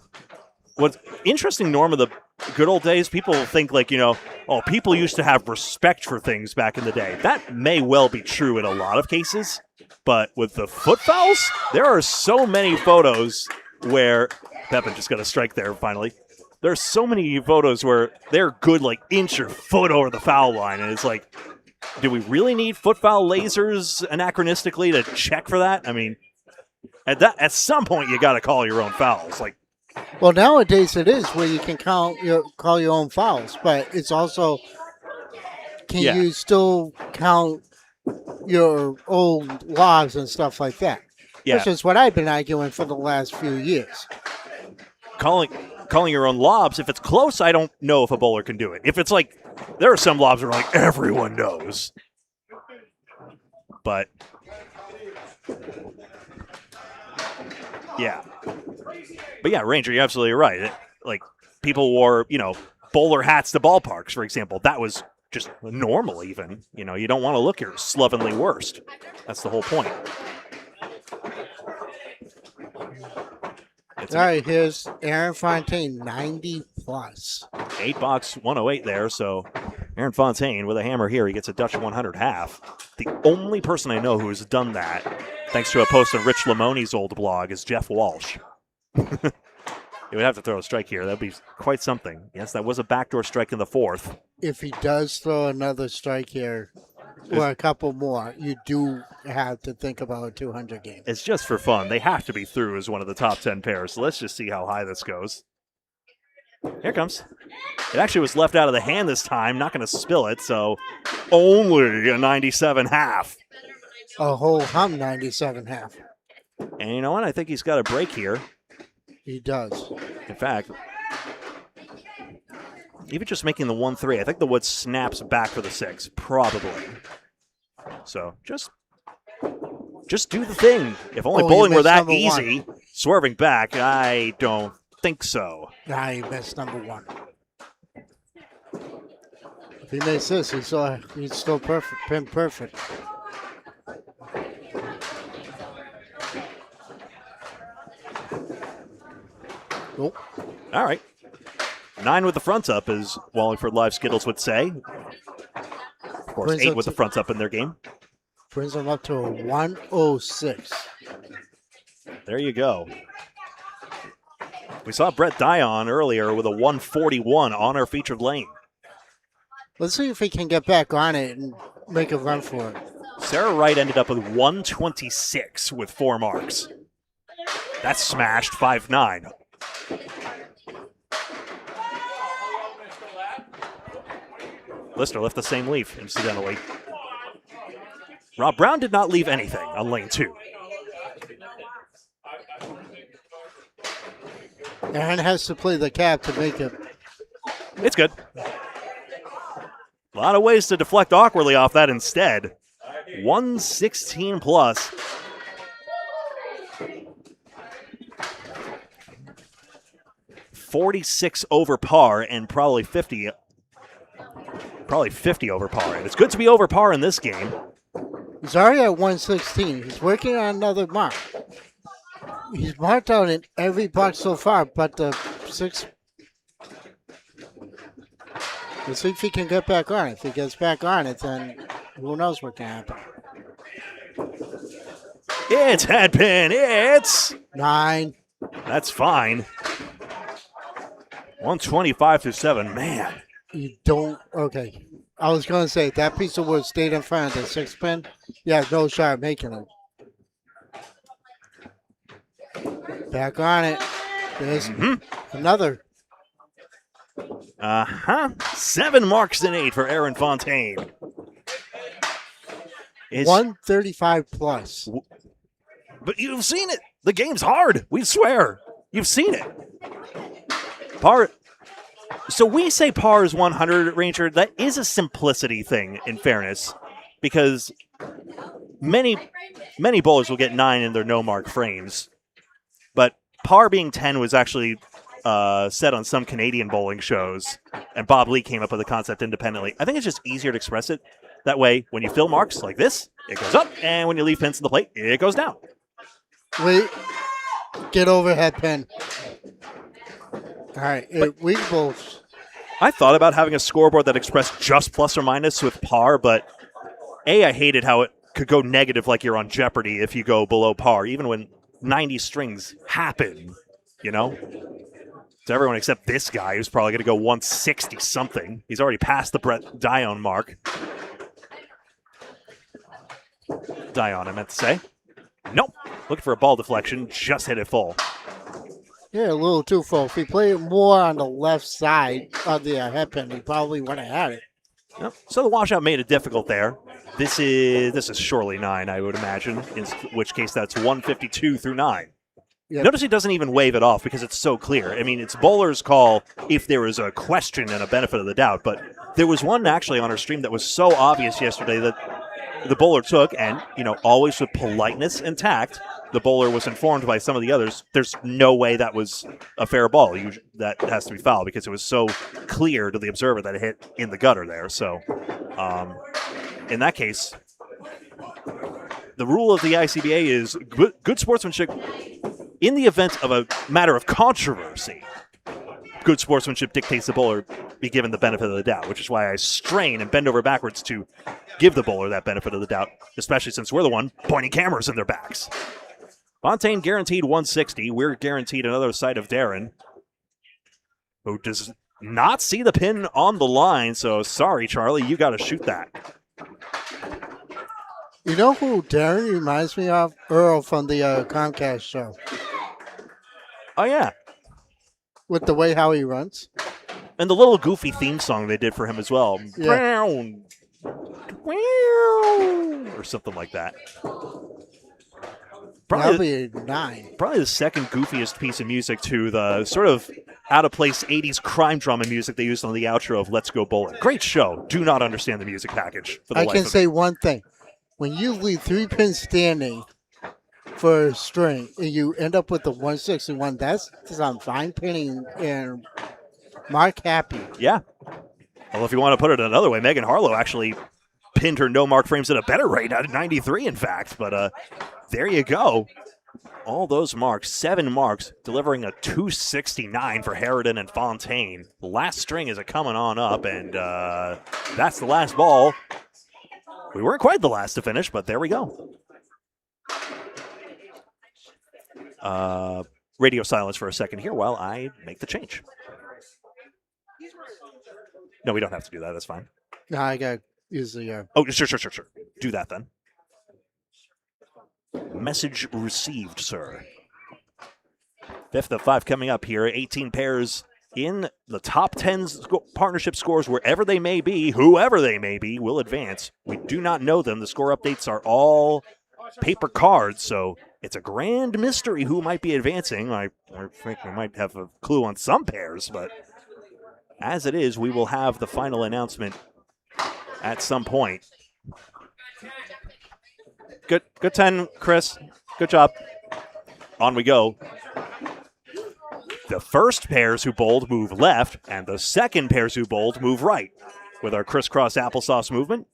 what's interesting, Norm, of the good old days, people think people used to have respect for things back in the day. That may well be true in a lot of cases, but with the foot fouls, there are so many photos where Pepin just got a strike there finally. there's so many photos where they're good like inch or foot over the foul line, and it's like, do we really need foot foul lasers anachronistically to check for that? I mean, at some point you got to call your own fouls. Like, Well, nowadays it is where you can call your own fouls, but it's also can Yeah. you still count your old logs and stuff like that? yeah, Which is what I've been arguing for the last few years. calling your own lobs. If it's close, I don't know if a bowler can do it. If it's like, there are some lobs where like everyone knows, but yeah, Ranger, you're absolutely right. Like people wore bowler hats to ballparks, for example. That was just normal. Even you don't want to look your slovenly worst. That's the whole point. All right, here's Aaron Fontaine, 90 plus. 8-box 108 there, so Aaron Fontaine with a hammer here. He gets a Dutch 100 half. The only person I know who has done that, thanks to a post on Rich Lamoni's old blog, is Jeff Walsh. He would have to throw a strike here. That would be quite something. Yes, that was a backdoor strike in the fourth. If he does throw another strike here, or a couple more, you do have to think about a 200 game. It's just for fun. They have to be through as one of the top 10 pairs, so let's just see how high this goes. Here it comes. It actually was left out of the hand this time. Not going to spill it, so only a 97 half. A whole 97 half. And you know what? I think he's got a break here. He does. In fact, even just making the 1-3, I think the wood snaps back for the 6, probably. So just do the thing. If only bowling were that easy, swerving back, I don't think so. Nah, he missed number 1. If he makes this, he's still perfect. Pin perfect. Nope. All right. 9 with the front up, as Wallingford Live Skittles would say. Of course, Brings 8 with the front up in their game. Brings him up to a 106. There you go. We saw Brett Dion earlier with a 141 on our featured lane. Let's see if he can get back on it and make a run for it. Sarah Wright ended up with 126 with 4 marks. That's smashed 5-9. Lister left the same leaf, incidentally. Rob Brown did not leave anything on lane 2. Aaron has to play the cap to make it. It's good. A lot of ways to deflect awkwardly off that instead. 116 plus. $46 over par and probably 50 over par. And it's good to be over par in this game. He's already at 116. He's working on another mark. He's marked out in every box so far, but the 6. Let's see if he can get back on it. If he gets back on it, then who knows what can happen. It's head pin. It's 9. That's fine. 125-7. Man. You don't. Okay. I was going to say, that piece of wood stayed in front of the 6 pin. Yeah, no shot of making it. Back on it. There's another. 7 marks in 8 for Aaron Fontaine. It's, 135 plus. But you've seen it. The game's hard. We swear. You've seen it. Par. So we say par is 100, Ranger. That is a simplicity thing, in fairness, because many bowlers will get 9 in their no-mark frames. But par being 10 was actually said on some Canadian bowling shows, and Bob Lee came up with the concept independently. I think it's just easier to express it that way. When you fill marks like this, it goes up, and when you leave pins in the plate, it goes down. Wait. Get over head pin. All right. We both. I thought about having a scoreboard that expressed just plus or minus with par, but I hated how it could go negative like you're on Jeopardy if you go below par, even when 90 strings happen, you know? to everyone except this guy who's probably going to go 160 something. He's already passed the Brett Dion mark. Dion, I meant to say. Nope. Looking for a ball deflection. Just hit it full. Yeah, a little too full. If he played it more on the left side of the headpin, he probably would have had it. Yep. So the washout made it difficult there. This is surely 9, I would imagine, in which case that's 152 through 9. Yep. Notice he doesn't even wave it off because it's so clear. I mean, it's bowler's call if there is a question and a benefit of the doubt, but there was one actually on our stream that was so obvious yesterday that the bowler took, and, always with politeness and tact, the bowler was informed by some of the others, there's no way that was a fair ball. That has to be foul because it was so clear to the observer that it hit in the gutter there. So, in that case, the rule of the ICBA is good sportsmanship in the event of a matter of controversy. Good sportsmanship dictates the bowler be given the benefit of the doubt, which is why I strain and bend over backwards to give the bowler that benefit of the doubt, especially since we're the one pointing cameras in their backs. Fontaine guaranteed 160. We're guaranteed another sight of Darren, who does not see the pin on the line, so sorry, Charlie, you got to shoot that. You know who Darren reminds me of? Earl from the Comcast show. Oh, yeah. With the way how he runs. And the little goofy theme song they did for him as well. Yeah. Brown. Or something like that. That'll be 9. Probably the second goofiest piece of music to the sort of out-of-place 80s crime drama music they used on the outro of Let's Go Bowling. Great show. Do not understand the music package. For the I life can of say me. one thing. When you leave 3 pins standing for a string and you end up with the 161, that's some fine pinning and Mark happy. Yeah. Well, if you want to put it another way, Megan Harlow actually pinned her no-mark frames at a better rate, at 93, in fact. But there you go. All those marks, 7 marks, delivering a 269 for Harridan and Fontaine. The last string is coming on up, and that's the last ball. We weren't quite the last to finish, but there we go. Radio silence for a second here while I make the change. No, we don't have to do that. That's fine. No, I got to use the... Oh, sure. Do that then. Message received, sir. 5th of 5 coming up here. 18 pairs in the top 10 partnership scores, wherever they may be, whoever they may be, will advance. We do not know them. The score updates are all paper cards, so it's a grand mystery who might be advancing. I think we might have a clue on some pairs, but as it is, we will have the final announcement at some point. Good 10, Chris. Good job. On we go. The first pairs who bowled move left, and the second pairs who bowled move right with our crisscross applesauce movement.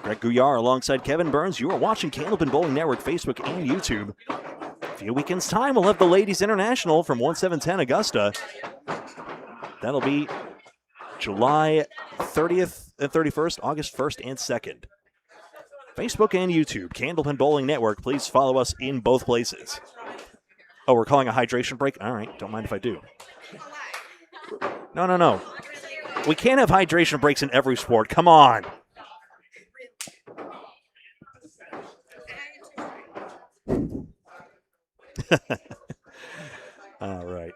Greg Gouillart alongside Kevin Burns. You are watching Candlepin Bowling Network, Facebook, and YouTube. A few weekends' time, we'll have the Ladies International from 1710 Augusta. That'll be July 30th and 31st, August 1st and 2nd. Facebook and YouTube, Candlepin Bowling Network. Please follow us in both places. Oh, we're calling a hydration break? All right, don't mind if I do. No. We can't have hydration breaks in every sport. Come on. All right.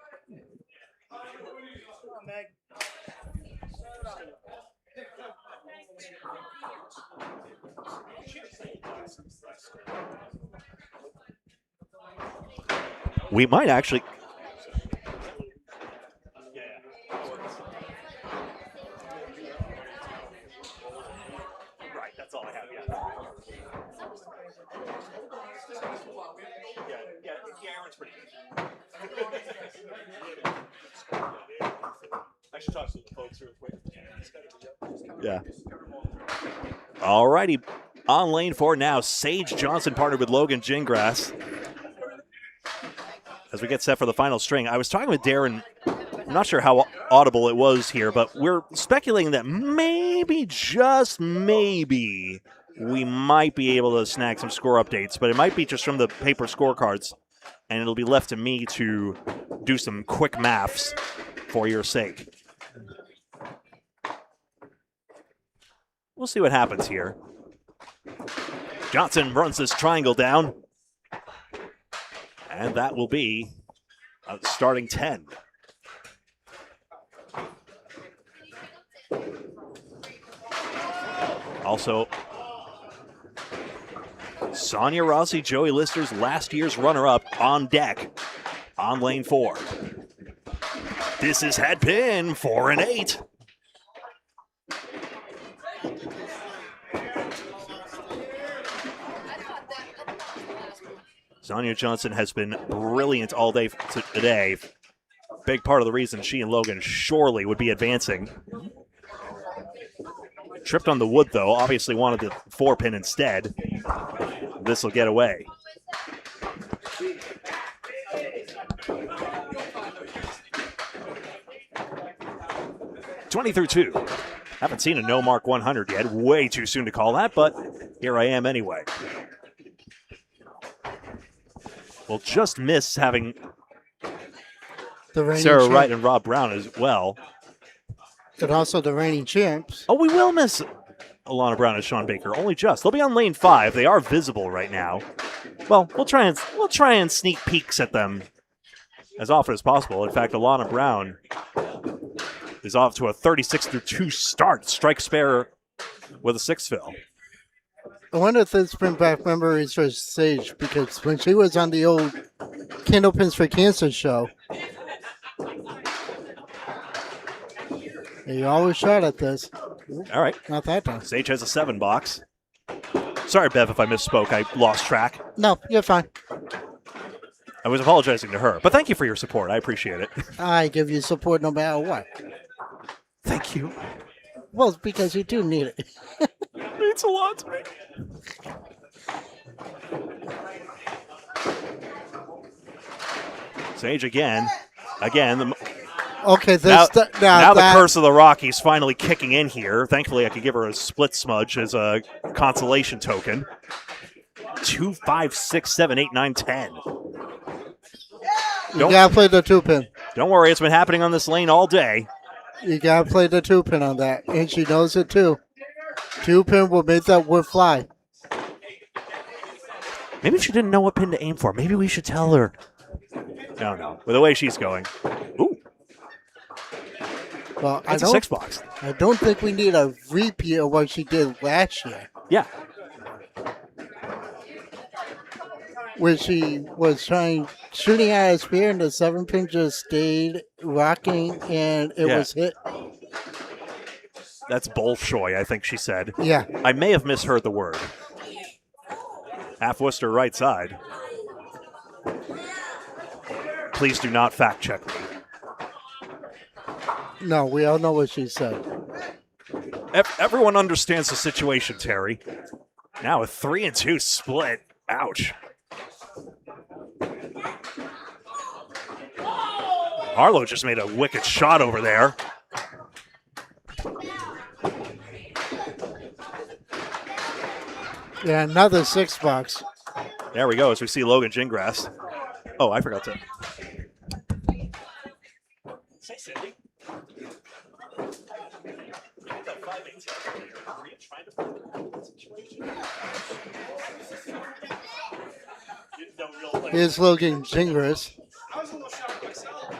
We might actually... Right, that's all I have, yeah. Aaron's pretty good. I should talk to the folks real quick. Yeah. All righty. On lane 4 now, Sage Johnson partnered with Logan Gingras. As we get set for the final string, I was talking with Darren. I'm not sure how audible it was here, but we're speculating that maybe, just maybe, we might be able to snag some score updates, but it might be just from the paper scorecards, and it'll be left to me to do some quick maths for your sake. We'll see what happens here. Johnson runs this triangle down, and that will be a starting 10. Also, Sonia Rossi, Joey Lister's last year's runner-up on deck on lane 4. This is head pin, 4 and 8. Sonia Johnson has been brilliant all day today. Big part of the reason she and Logan surely would be advancing. Tripped on the wood, though. Obviously wanted the 4-pin instead. This will get away. (20-2). Haven't seen a no mark 100 yet. Way too soon to call that, but here I am anyway. We'll just miss having Sarah Wright and Rob Brown as well. And also the reigning champs. Oh, we will miss Alana Brown and Shawn Baker. Only just. They'll be on lane 5. They are visible right now. Well, we'll try and sneak peeks at them as often as possible. In fact, Alana Brown is off to a 36-2 start. Strike spare with a 6 fill. I wonder if this brings back memories for Sage, because when she was on the old Candlepins for Cancer show, you always shot at this. All right. Not that time. Sage has a 7 box. Sorry, Bev, if I misspoke. I lost track. No, you're fine. I was apologizing to her. But thank you for your support. I appreciate it. I give you support no matter what. Thank you. Well, it's because you do need it. It means a lot to me. Sage again. Again. Okay, Now now the curse of the Rockies finally kicking in here. Thankfully, I could give her a split smudge as a consolation token. 2, 5, 6, 7, 8, 9, 10. You gotta play the 2-pin. Don't worry, it's been happening on this lane all day. You gotta play the 2-pin on that, and she knows it too. 2-pin will make that wood fly. Maybe she didn't know what pin to aim for. Maybe we should tell her. No. With the way she's going. Ooh. Well, That's a 6 box. I don't think we need a repeat of what she did last year, Yeah. where she was shooting at a spear, and the 7-pin just stayed rocking, and it was hit. That's Bolshoi, I think she said. Yeah. I may have misheard the word. Half Worcester right side. Please do not fact check me. No, we all know what she said. Everyone understands the situation, Terry. Now a 3-2 split. Ouch. Harlow just made a wicked shot over there. Yeah, another 6 box. There we go as we see Logan Gingras. Oh, I forgot to. Say, Cindy. Here's Logan Gingras. I was a little shocked myself.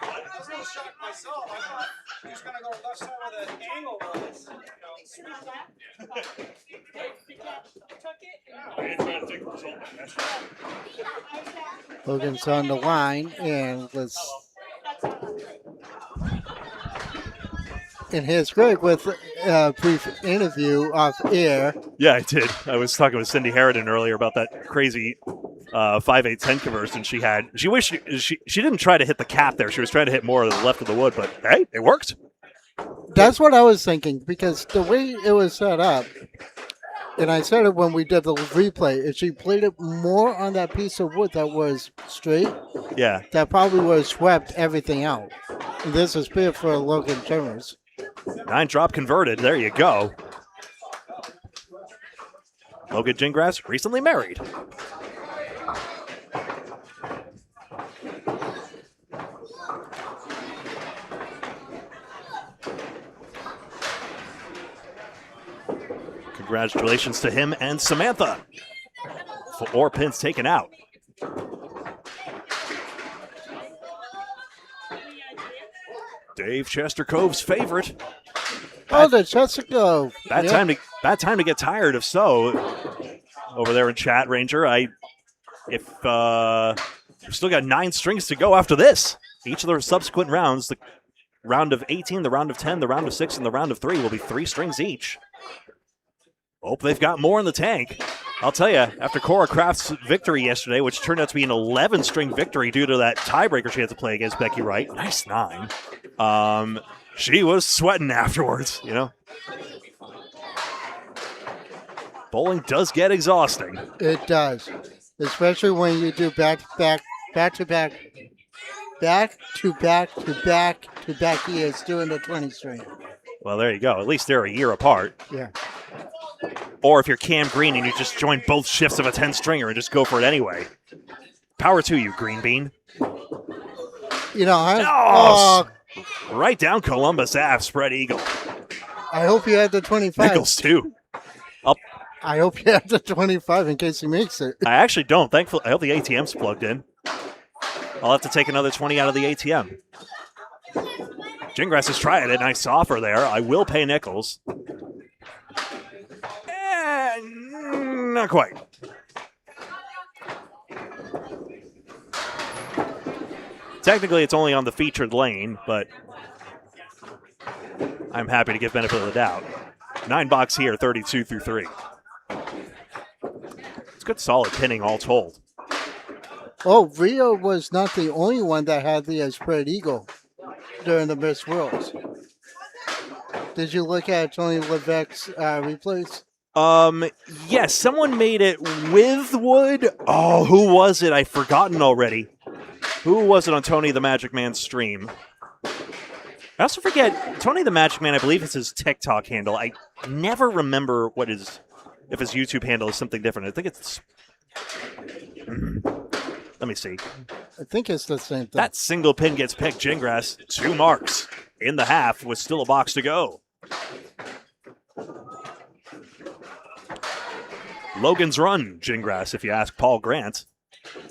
I was a little shocked myself. I thought he was going to go left side where the angle was. Logan's on the line, and here's Greg with a brief interview off air. Yeah, I did. I was talking with Cindy Harridan earlier about that crazy 5-8-10 conversion she had. She wished she didn't try to hit the cap there. She was trying to hit more of the left of the wood, but hey, it worked. That's what I was thinking, because the way it was set up, and I said it when we did the replay, if she played it more on that piece of wood that was straight, yeah, that probably would have swept everything out. And this is big for Logan Gingras. 9 drop converted. There you go. Logan Gingras, recently married. Congratulations to him and Samantha. 4 pins taken out. Dave Chester Cove's favorite. Oh, the Chesapeake. Bad time to get tired. If so, over there in chat, Ranger. We've still got 9 strings to go after this. Each of the subsequent rounds, the round of 18, the round of 10, the round of 6, and the round of 3 will be 3 strings each. Hope they've got more in the tank. I'll tell you, after Cora Kraft's victory yesterday, which turned out to be an 11-string victory due to that tiebreaker she had to play against Becky Wright, nice 9. She was sweating afterwards, you know. Bowling does get exhausting. It does, especially when you do back-to-back years doing the 20 string. Well, there you go. At least they're a year apart. Yeah. Or if you're Cam Green and you just join both shifts of a 10-stringer and just go for it anyway. Power to you, Green Bean. You know, Right down Columbus Ave, spread eagle. I hope you had the 25. Nichols, too. I hope you have the 25 in case he makes it. I actually don't. Thankfully, I hope the ATM's plugged in. I'll have to take another 20 out of the ATM. Gingras is trying it. Nice offer there. I will pay Nichols. Not quite. Technically, it's only on the featured lane, but I'm happy to give benefit of the doubt. 9 box here, 32 through 3. It's good, solid pinning all told. Oh, Rio was not the only one that had the spread eagle during the Miss Worlds. Did you look at Tony Levesque's replays? Yes, someone made it with wood. Oh, who was it? I've forgotten already. Who was it on Tony the Magic Man's stream? I also forget, Tony the Magic Man, I believe is his TikTok handle. I never remember if his YouTube handle is something different. I think it's... Let me see. I think it's the same thing. That single pin gets picked. Gingras, 2 marks in the half with still a box to go. Logan's run, Gingras, if you ask Paul Grant.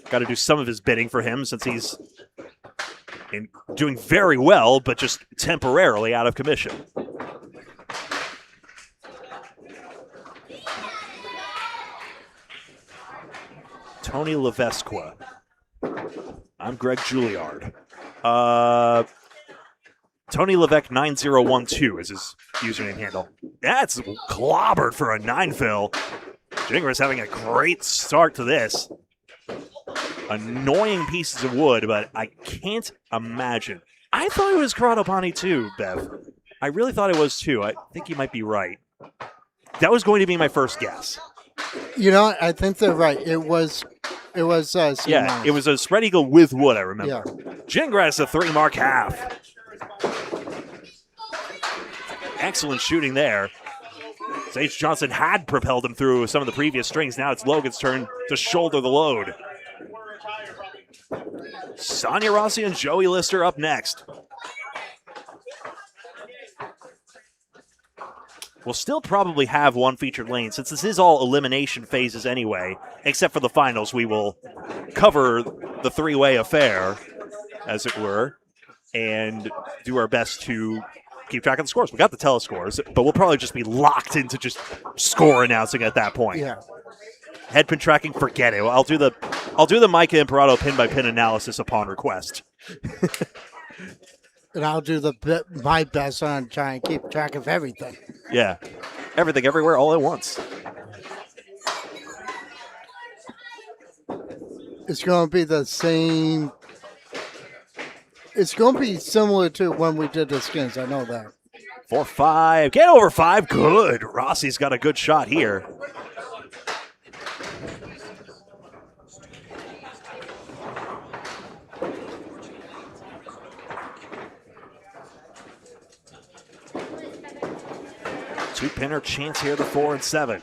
Got to do some of his bidding for him since he's doing very well, but just temporarily out of commission. Tony Levesque. I'm Greg Gouillart. Tony Levesque 9012 is his username handle. That's clobbered for a 9-fill. Gingras having a great start to this. Annoying pieces of wood, but I can't imagine. I thought it was Karatopani too, Bev. I really thought it was too. I think you might be right. That was going to be my first guess. You know, I think they're right. It was yeah, it was a spread eagle with wood, I remember. Yeah. Gingras, a 3-mark half. Excellent shooting there. Sage Johnson had propelled him through some of the previous strings. Now it's Logan's turn to shoulder the load. Sonia Rossi and Joey Lister up next. We'll still probably have one featured lane since this is all elimination phases anyway, except for the finals. We will cover the 3-way affair, as it were, and do our best to keep track of the scores. We got the telescores, but we'll probably just be locked into just score announcing at that point. Yeah. Head pin tracking, forget it. I'll do the Micah Imperato pin by pin analysis upon request. And I'll do my best on trying to keep track of everything. Yeah. Everything, everywhere, all at once. It's going to be the same. It's going to be similar to when we did the skins. I know that. 4-5. Get over 5. Good. Rossi's got a good shot here. Two-pinner chance here, the 4 and 7.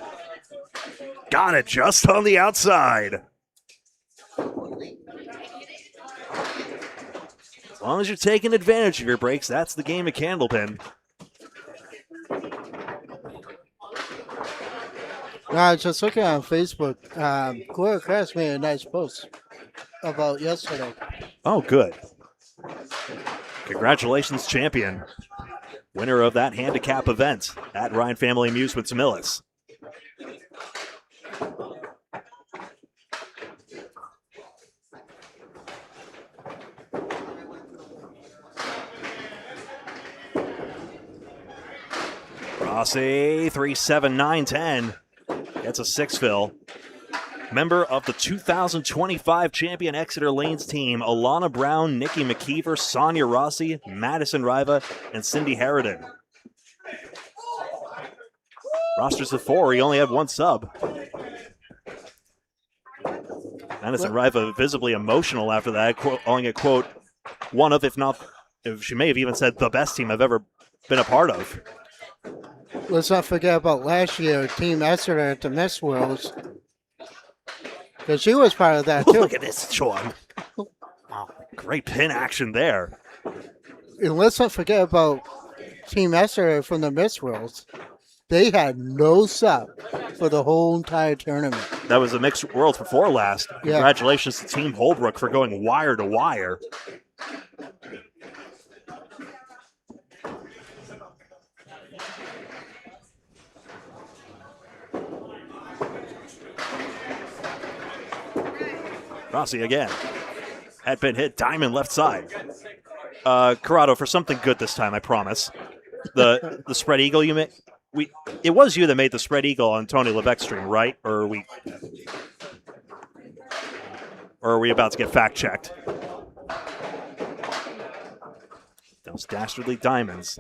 Got it just on the outside. As long as you're taking advantage of your breaks, that's the game of Candlepin. No, I was just looking on Facebook. Gouillart Crafts made a nice post about yesterday. Oh, good. Congratulations, champion. Winner of that handicap event at Ryan Family Amusements Millis. Rossi, 3-7, 9-10. Gets a 6 fill. Member of the 2025 champion Exeter Lanes team, Alana Brown, Nikki McKeever, Sonia Rossi, Madison Riva, and Cindy Harridan. Rosters of 4, he only had 1 sub. Madison Riva visibly emotional after that, calling it, quote, one of, if she may have even said, the best team I've ever been a part of. Let's not forget about last year, Team Exeter at the Miss Worlds. Because she was part of that, too. Look at this, Shawn. Wow, great pin action there. And let's not forget about Team Exeter from the Miss Worlds. They had no sub for the whole entire tournament. That was the Mixed Worlds before last. Yeah. Congratulations to Team Holbrook for going wire to wire. Rossi again. Had been hit, diamond left side. Corrado, for something good this time, I promise. The spread eagle you made, it was you that made the spread eagle on Tony Levesque's stream, right? Or are we about to get fact checked? Those dastardly diamonds.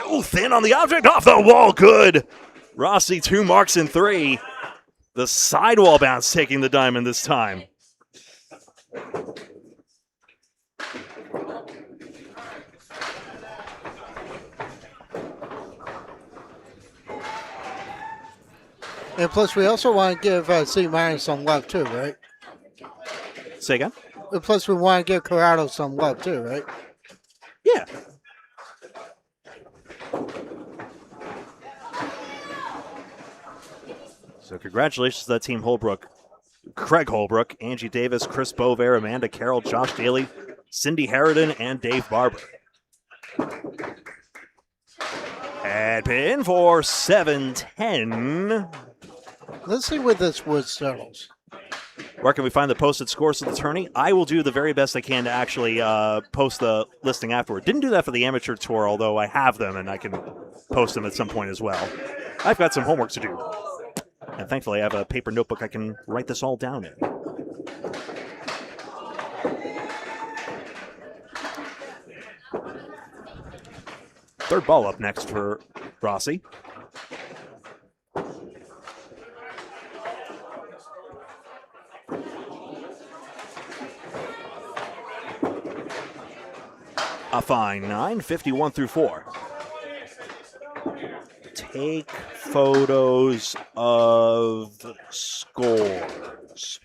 Oh, thin on the object, off the wall, good. Rossi, 2 marks in 3. The sidewall bounce taking the diamond this time. And plus, we also want to give St. Martin some love, too, right? Say again? And plus, we want to give Corrado some love, too, right? Yeah. So congratulations to that team Holbrook. Craig Holbrook, Angie Davis, Chris Bovair, Amanda Carroll, Josh Daly, Cindy Harridan, and Dave Barber. And pin for 7-10. Let's see where this wood settles. Where can we find the posted scores of the tourney? I will do the very best I can to actually post the listing afterward. Didn't do that for the amateur tour, although I have them and I can post them at some point as well. I've got some homework to do. And thankfully, I have a paper notebook I can write this all down in. Third ball up next for Rossi. A fine 9, 51 through 4. Take photos of scores.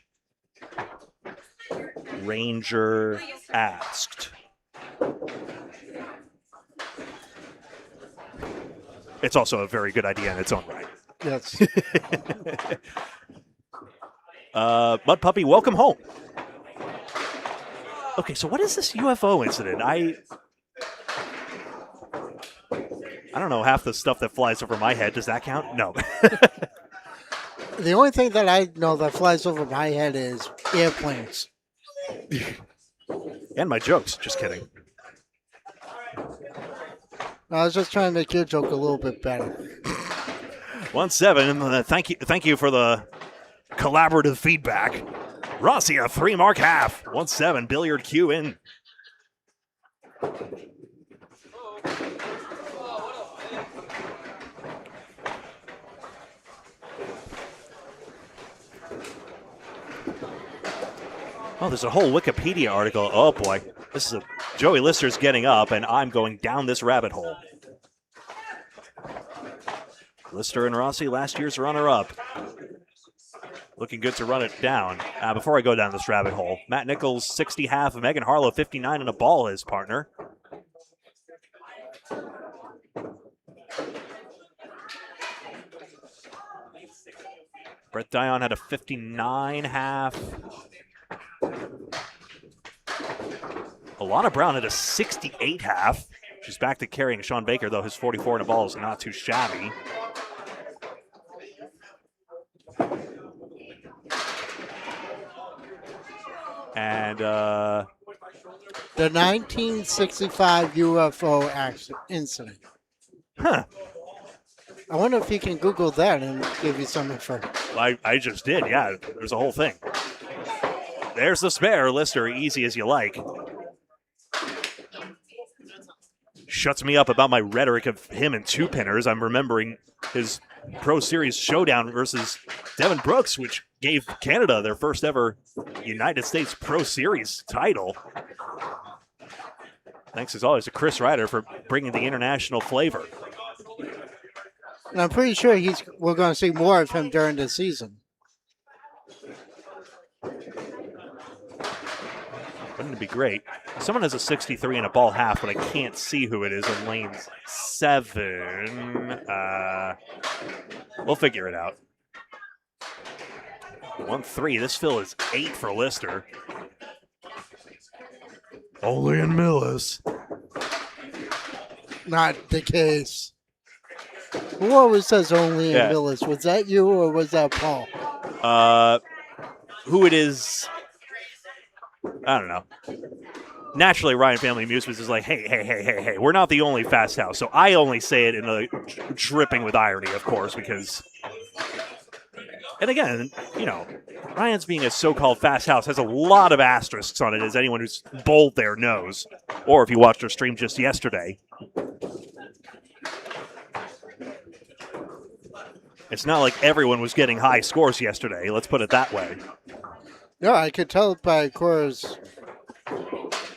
Ranger asked. It's also a very good idea in its own right. Yes. Mud Puppy, welcome home. Okay, so what is this UFO incident? I don't know half the stuff that flies over my head. Does that count? No. The only thing that I know that flies over my head is airplanes. And my jokes. Just kidding. I was just trying to make your joke a little bit better. 1-7. Thank you for the collaborative feedback. Rossi, a 3-mark half. 1-7. Billiard cue in. Oh, there's a whole Wikipedia article. Oh, boy. This is Joey Lister's getting up, and I'm going down this rabbit hole. Lister and Rossi, last year's runner-up. Looking good to run it down. Before I go down this rabbit hole, Matt Nichols, 60 half, Megan Harlow, 59 and a ball, his partner. Brett Dion had a 59 half. Alana Brown had a 68 half. She's back to carrying Shawn Baker, though his 44 and a ball is not too shabby. And The 1965 UFO incident. Huh. I wonder if you can Google that and give you some info. I just did, yeah. There's a whole thing. There's the spare, Lister, easy as you like. Shuts me up about my rhetoric of him and two-pinners. I'm remembering his Pro Series showdown versus Devin Brooks, which gave Canada their first ever United States Pro Series title. Thanks as always to Chris Ryder for bringing the international flavor. And I'm pretty sure we're going to see more of him during the season. Wouldn't it be great? Someone has a 63 and a ball half, but I can't see who it is in lane 7. We'll figure it out. 1-3. This fill is 8 for Lister. Only in Millis. Not the case. Who always says only in Millis? Was that you or was that Paul? Who it is, I don't know. Naturally, Ryan Family Amusements is like, hey, we're not the only fast house. So I only say it in a dripping with irony, of course, because... And again, you know, Ryan's being a so-called fast house has a lot of asterisks on it, as anyone who's bold there knows. Or if you watched our stream just yesterday. It's not like everyone was getting high scores yesterday. Let's put it that way. No, I could tell by Cora's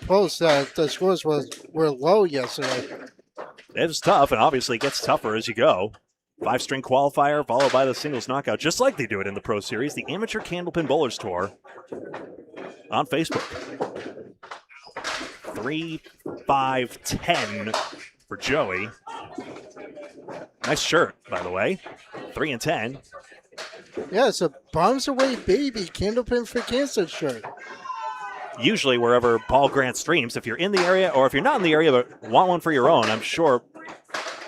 post that the scores were low yesterday. It was tough, and obviously it gets tougher as you go. 5-string qualifier followed by the singles knockout, just like they do it in the Pro Series, the Amateur Candlepin Bowlers Tour on Facebook. 3-5-10 for Joey. Nice shirt, by the way. 3-10. Yeah, it's a Bombs Away Baby Candlepin for Cancer shirt. Usually wherever Paul Grant streams, if you're in the area or if you're not in the area but want one for your own, I'm sure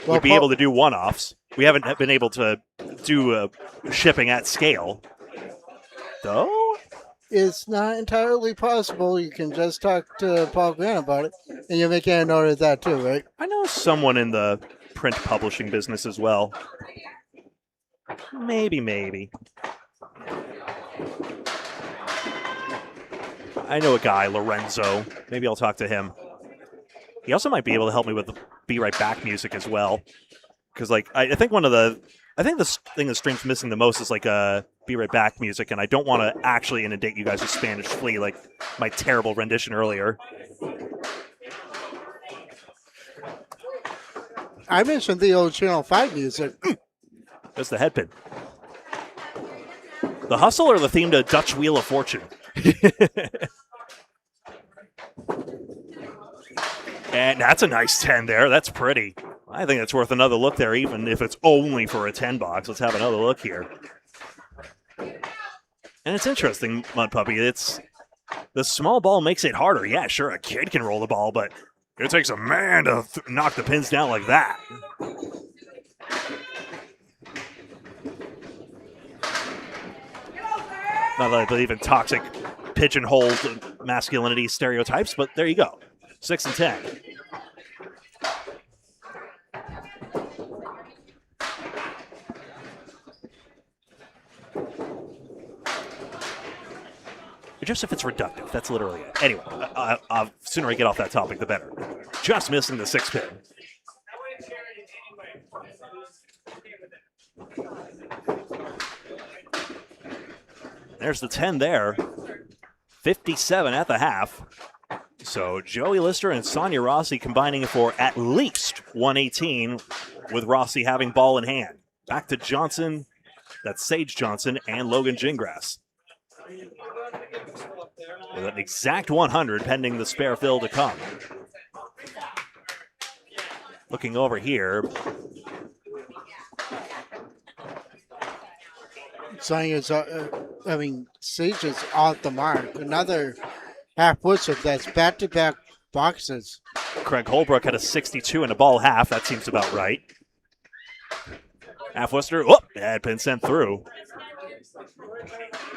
we'd be able to do one-offs. We haven't been able to do shipping at scale, though. It's not entirely possible. You can just talk to Paul Grant about it, and you're making a note of that too, right? I know someone in the print publishing business as well. Maybe. I know a guy, Lorenzo. Maybe I'll talk to him. He also might be able to help me with the Be Right Back music as well. Because, like, I think the thing the stream's missing the most is, like, Be Right Back music, and I don't want to actually inundate you guys with Spanish Flea like my terrible rendition earlier. I mentioned the old Channel 5 music. That's the headpin. The Hustle or the theme to Dutch Wheel of Fortune? And that's a nice 10 there. That's pretty. I think that's worth another look there, even if it's only for a 10 box. Let's have another look here. And it's interesting, Mud Puppy. It's the small ball makes it harder. Yeah, sure, a kid can roll the ball, but it takes a man to knock the pins down like that. Not that I believe in toxic pigeonholed masculinity stereotypes, but there you go. 6 and 10. Just if it's reductive, that's literally it. Anyway, sooner I get off that topic, the better. Just missing the 6 pin. There's the 10 there. 57 at the half. So Joey Lister and Sonia Rossi combining for at least 118, with Rossi having ball in hand. Back to Johnson. That's Sage Johnson and Logan Gingras. With an exact 100 pending the spare fill to come. Looking over here. Sage is off the mark. Another half whistle. That's back-to-back boxes. Craig Holbrook had a 62 in a ball half. That seems about right. Half Worcester. Whoop! Had been sent through.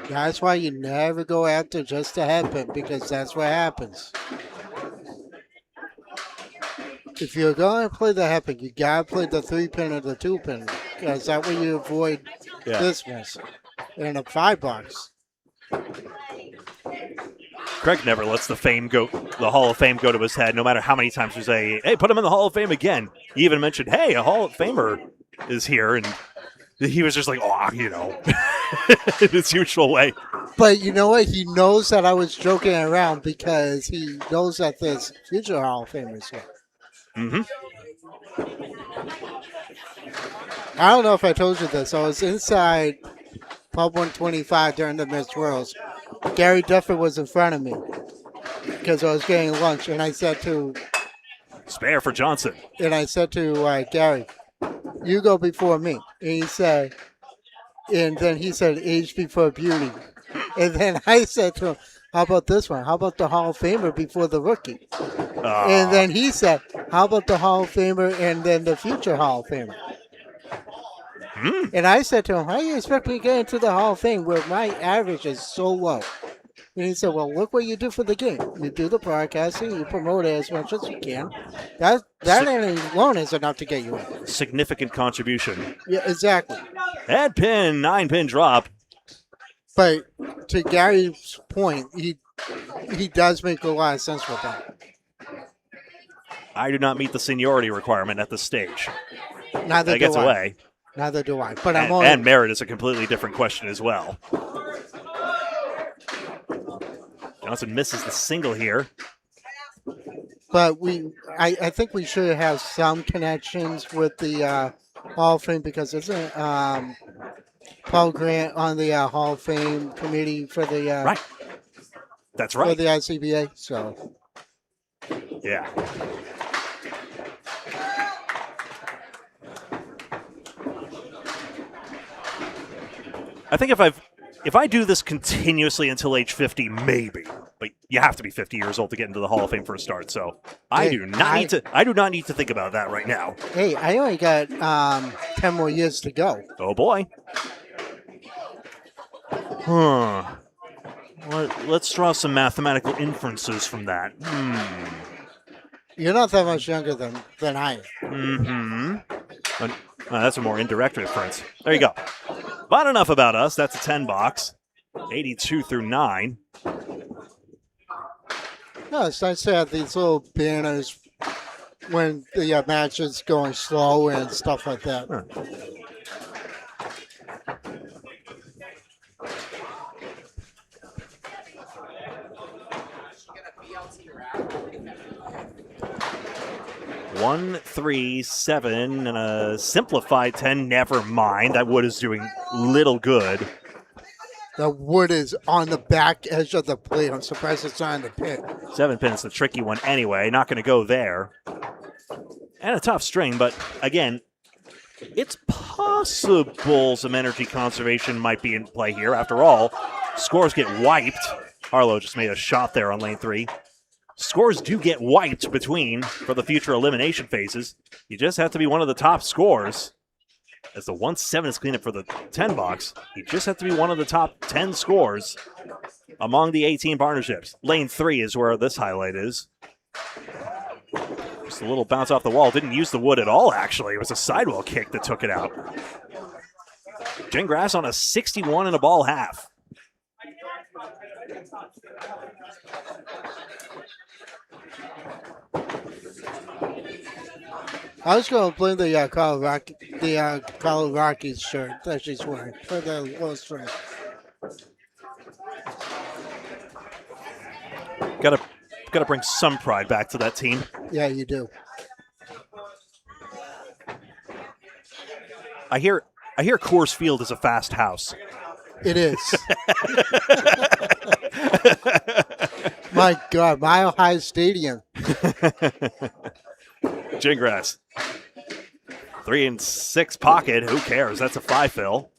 That's why you never go after just a head pin, because that's what happens. If you're going to play the head pin, you got to play the 3-pin or the 2-pin, because that way you avoid this mess. In a 5-box. Craig never lets the Hall of Fame go to his head, no matter how many times we say, hey, put him in the Hall of Fame again. He even mentioned, hey, a Hall of Famer is here, and he was just like, oh, in his usual way. But you know what? He knows that I was joking around because he knows that there's future Hall of Famers here. Mm-hmm. I don't know if I told you this. I was inside Pub 125 during the Miss Worlds. Gary Duffy was in front of me because I was getting lunch, and I said to Spare for Johnson. And I said to Gary, you go before me. And then he said, age before beauty. And then I said to him, how about this one? How about the Hall of Famer before the rookie? And then he said, how about the Hall of Famer and then the future Hall of Famer? And I said to him, how do you expect me to get into the Hall of Fame where my average is so low? And he said, well, look what you do for the game. You do the broadcasting, you promote it as much as you can. That alone is enough to get you in. Significant contribution. Yeah, exactly. Head pin, 9-pin drop. But to Gary's point, he does make a lot of sense with that. I do not meet the seniority requirement at this stage. Neither that gets do I. away. Neither do I. But and merit is a completely different question as well. Johnson misses the single here. But I think we should have some connections with the Hall of Fame because isn't Paul Grant on the Hall of Fame committee for the right? That's right. For the ICBA. So yeah. I think if I do this continuously until age 50, maybe. But you have to be 50 years old to get into the Hall of Fame for a start. So I do not need to think about that right now. Hey, I only got 10 more years to go. Oh boy. Let's draw some mathematical inferences from that. You're not that much younger than I am. Mm-hmm. That's a more indirect inference. There you go. But enough about us. That's a 10 box. 82 through 9. No, it's nice to have these little banners when the match is going slow and stuff like that. Huh. One, 3, 7, and a simplified 10. Never mind. That wood is doing little good. The wood is on the back edge of the plate. I'm surprised it's not in the pit. 7 pin's the tricky one anyway. Not going to go there. And a tough string, but again, it's possible some energy conservation might be in play here. After all, scores get wiped. Harlow just made a shot there on lane 3. Scores do get wiped for the future elimination phases. You just have to be one of the top scores. As the 1-7 is cleaned up for the 10 box, you just have to be one of the top 10 scores among the 18 partnerships. Lane 3 is where this highlight is. Just a little bounce off the wall. Didn't use the wood at all, actually. It was a sidewall kick that took it out. Gingras on a 61 and a ball half. I was going to blame the Colorado Rockies shirt that she's wearing for the low strength. Gotta bring some pride back to that team. Yeah, you do. I hear I hear Coors Field is a fast house. It is. My God, Mile High Stadium. Gingras. 3 and 6 pocket. Who cares? That's a 5 fill.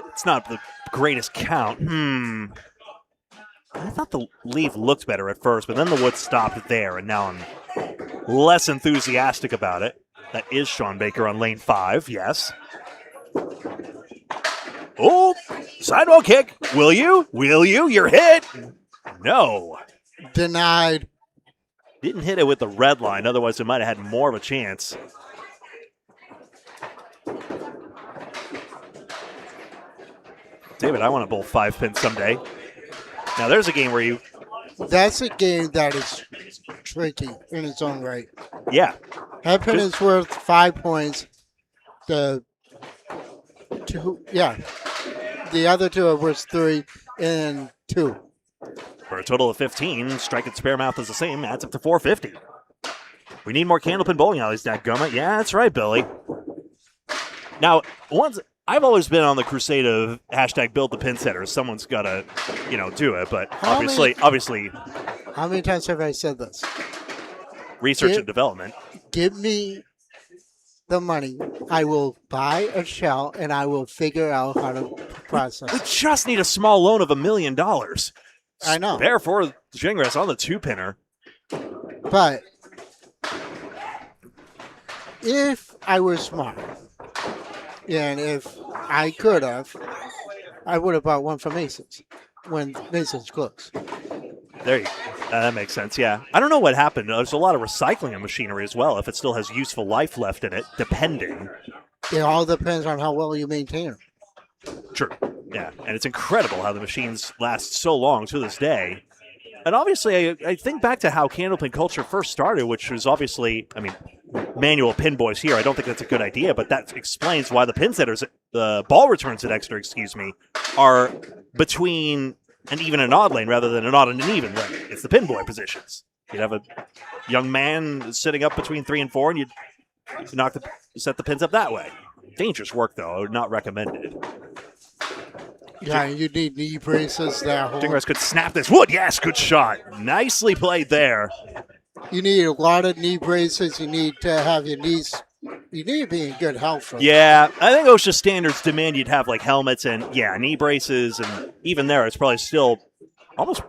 It's not the greatest count. I thought the leave looked better at first, but then the wood stopped there, and now I'm less enthusiastic about it. That is Shawn Baker on lane 5, yes. Oh, sidewall kick. Will you? Will you? You're hit. No. Denied. Didn't hit it with the red line, otherwise it might have had more of a chance. David, I want to bowl 5 pins someday. Now there's a game where you... That's a game that is tricky in its own right. Yeah. Hairpin is worth 5 points. The other two are worth 3 and 2. For a total of 15, strike at spare mouth is the same, adds up to 450. We need more Candlepin bowling alleys, dadgummit. Yeah, that's right, Billy. Now, I've always been on the crusade of hashtag build the pin setters. Someone's got to, do it, but obviously, How many times have I said this? research and development. Give me the money. I will buy a shell, and I will figure out how to process We it. just need a small loan of $1 million. I know. Therefore, Gingras on the 2-pinner. But if I were smart, and if I could have, I would have bought one from Masons when Masons closed. There you go. That makes sense, yeah. I don't know what happened. There's a lot of recycling of machinery as well, if it still has useful life left in it, depending. It all depends on how well you maintain them. True. Yeah, and it's incredible how the machines last so long to this day. And obviously, I think back to how Candlepin culture first started, which was obviously, manual pin boys here. I don't think that's a good idea, but that explains why the pin setters, the ball returns at Exeter, are between an even and odd lane rather than an odd and an even lane. It's the pin boy positions. You'd have a young man sitting up between 3 and 4, and you'd set the pins up that way. Dangerous work, though. Not recommended. Yeah, you need knee braces that whole. Gingras could snap this wood. Yes, good shot. Nicely played there. You need a lot of knee braces. You need to have your knees. You need to be in good health. For Yeah, I think OSHA standards demand you'd have like helmets and knee braces, and even there, it's probably still almost.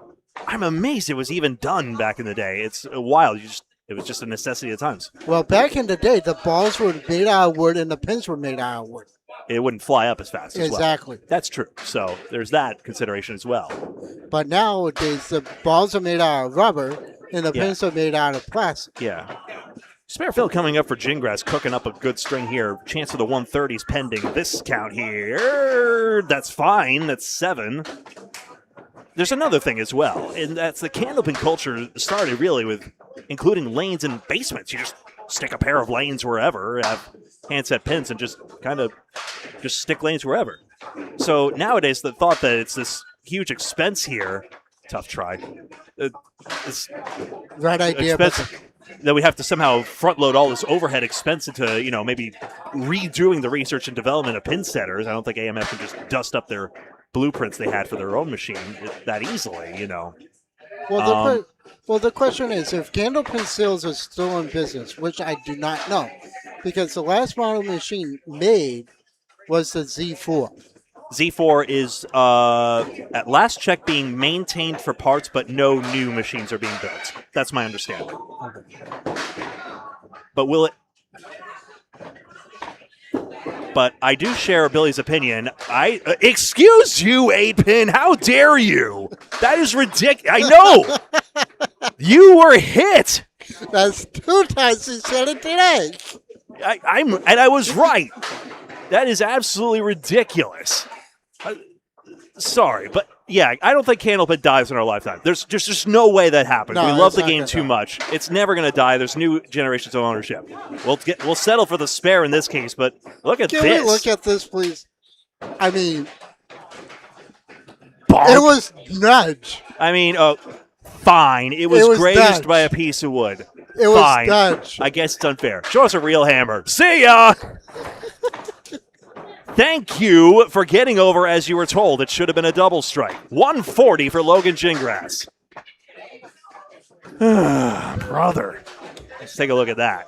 I'm amazed it was even done back in the day. It's wild. It was just a necessity at times. Well, back in the day, the balls were made out of wood and the pins were made out of wood. It wouldn't fly up as fast as well. Exactly. That's true. So there's that consideration as well. But nowadays, the balls are made out of rubber and the pins are made out of plastic. Yeah. Spare fill coming up for Gingras, cooking up a good string here. Chance of the 130s pending this count here. That's fine. That's 7. There's another thing as well, and that's the Candlepin culture started really with including lanes and basements. You just stick a pair of lanes wherever, have handset pins, and just kind of just stick lanes wherever. So nowadays, the thought that it's this huge expense here, tough try. This Right idea. expense that we have to somehow front load all this overhead expense into, maybe redoing the research and development of pin setters. I don't think AMF can just dust up their blueprints they had for their own machine that easily, Well, the question is, if Candlepin sales are still in business, which I do not know, because the last model machine made was the Z4. Z4 is, at last check, being maintained for parts, but no new machines are being built. That's my understanding. But will it... But I do share Billy's opinion. Excuse you, 8-pin. How dare you? That is ridiculous. I know. You were hit. That's 2 times he said it today. I was right. That is absolutely ridiculous. Sorry, but yeah, I don't think Candlepin dies in our lifetime. There's just no way that happens. No, we love the not game gonna too die. much. It's never going to die. There's new generations of ownership. We'll settle for the spare in this case, but look at Can this. we look at this, please? I mean, Bonk. it was nudge. I mean, fine. It was It was grazed dodged. by a piece of wood. It was Fine. Dutch. I guess it's unfair. Show us a real hammer. See ya! Thank you for getting over as you were told. It should have been a double strike. 140 for Logan Gingras. Brother. Let's take a look at that.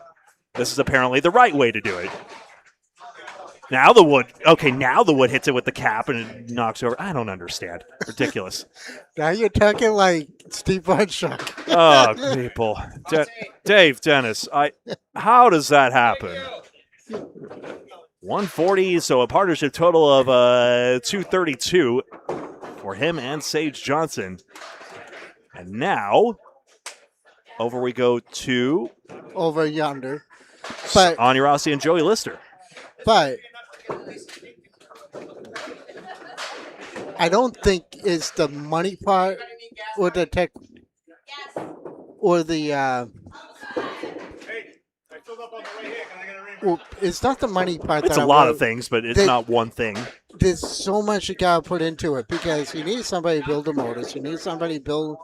This is apparently the right way to do it. Now the wood. Okay, now the wood hits it with the cap and it knocks over. I don't understand. Ridiculous. Now you're talking like Steve Bunshock. Oh, people. Dave, Dennis, how does that happen? 140, so a partnership total of 232 for him and Sage Johnson. And now, over we go to Over yonder. But Anya Rossi and Joey Lister. But I don't think it's the money part or the tech or the Hey, I filled up on the way here. Can I get a ring? well, it's not the money part. It's that a I lot really- of things, but it's They- not one thing. There's so much you gotta put into it because you need somebody to build the motors, you need somebody to build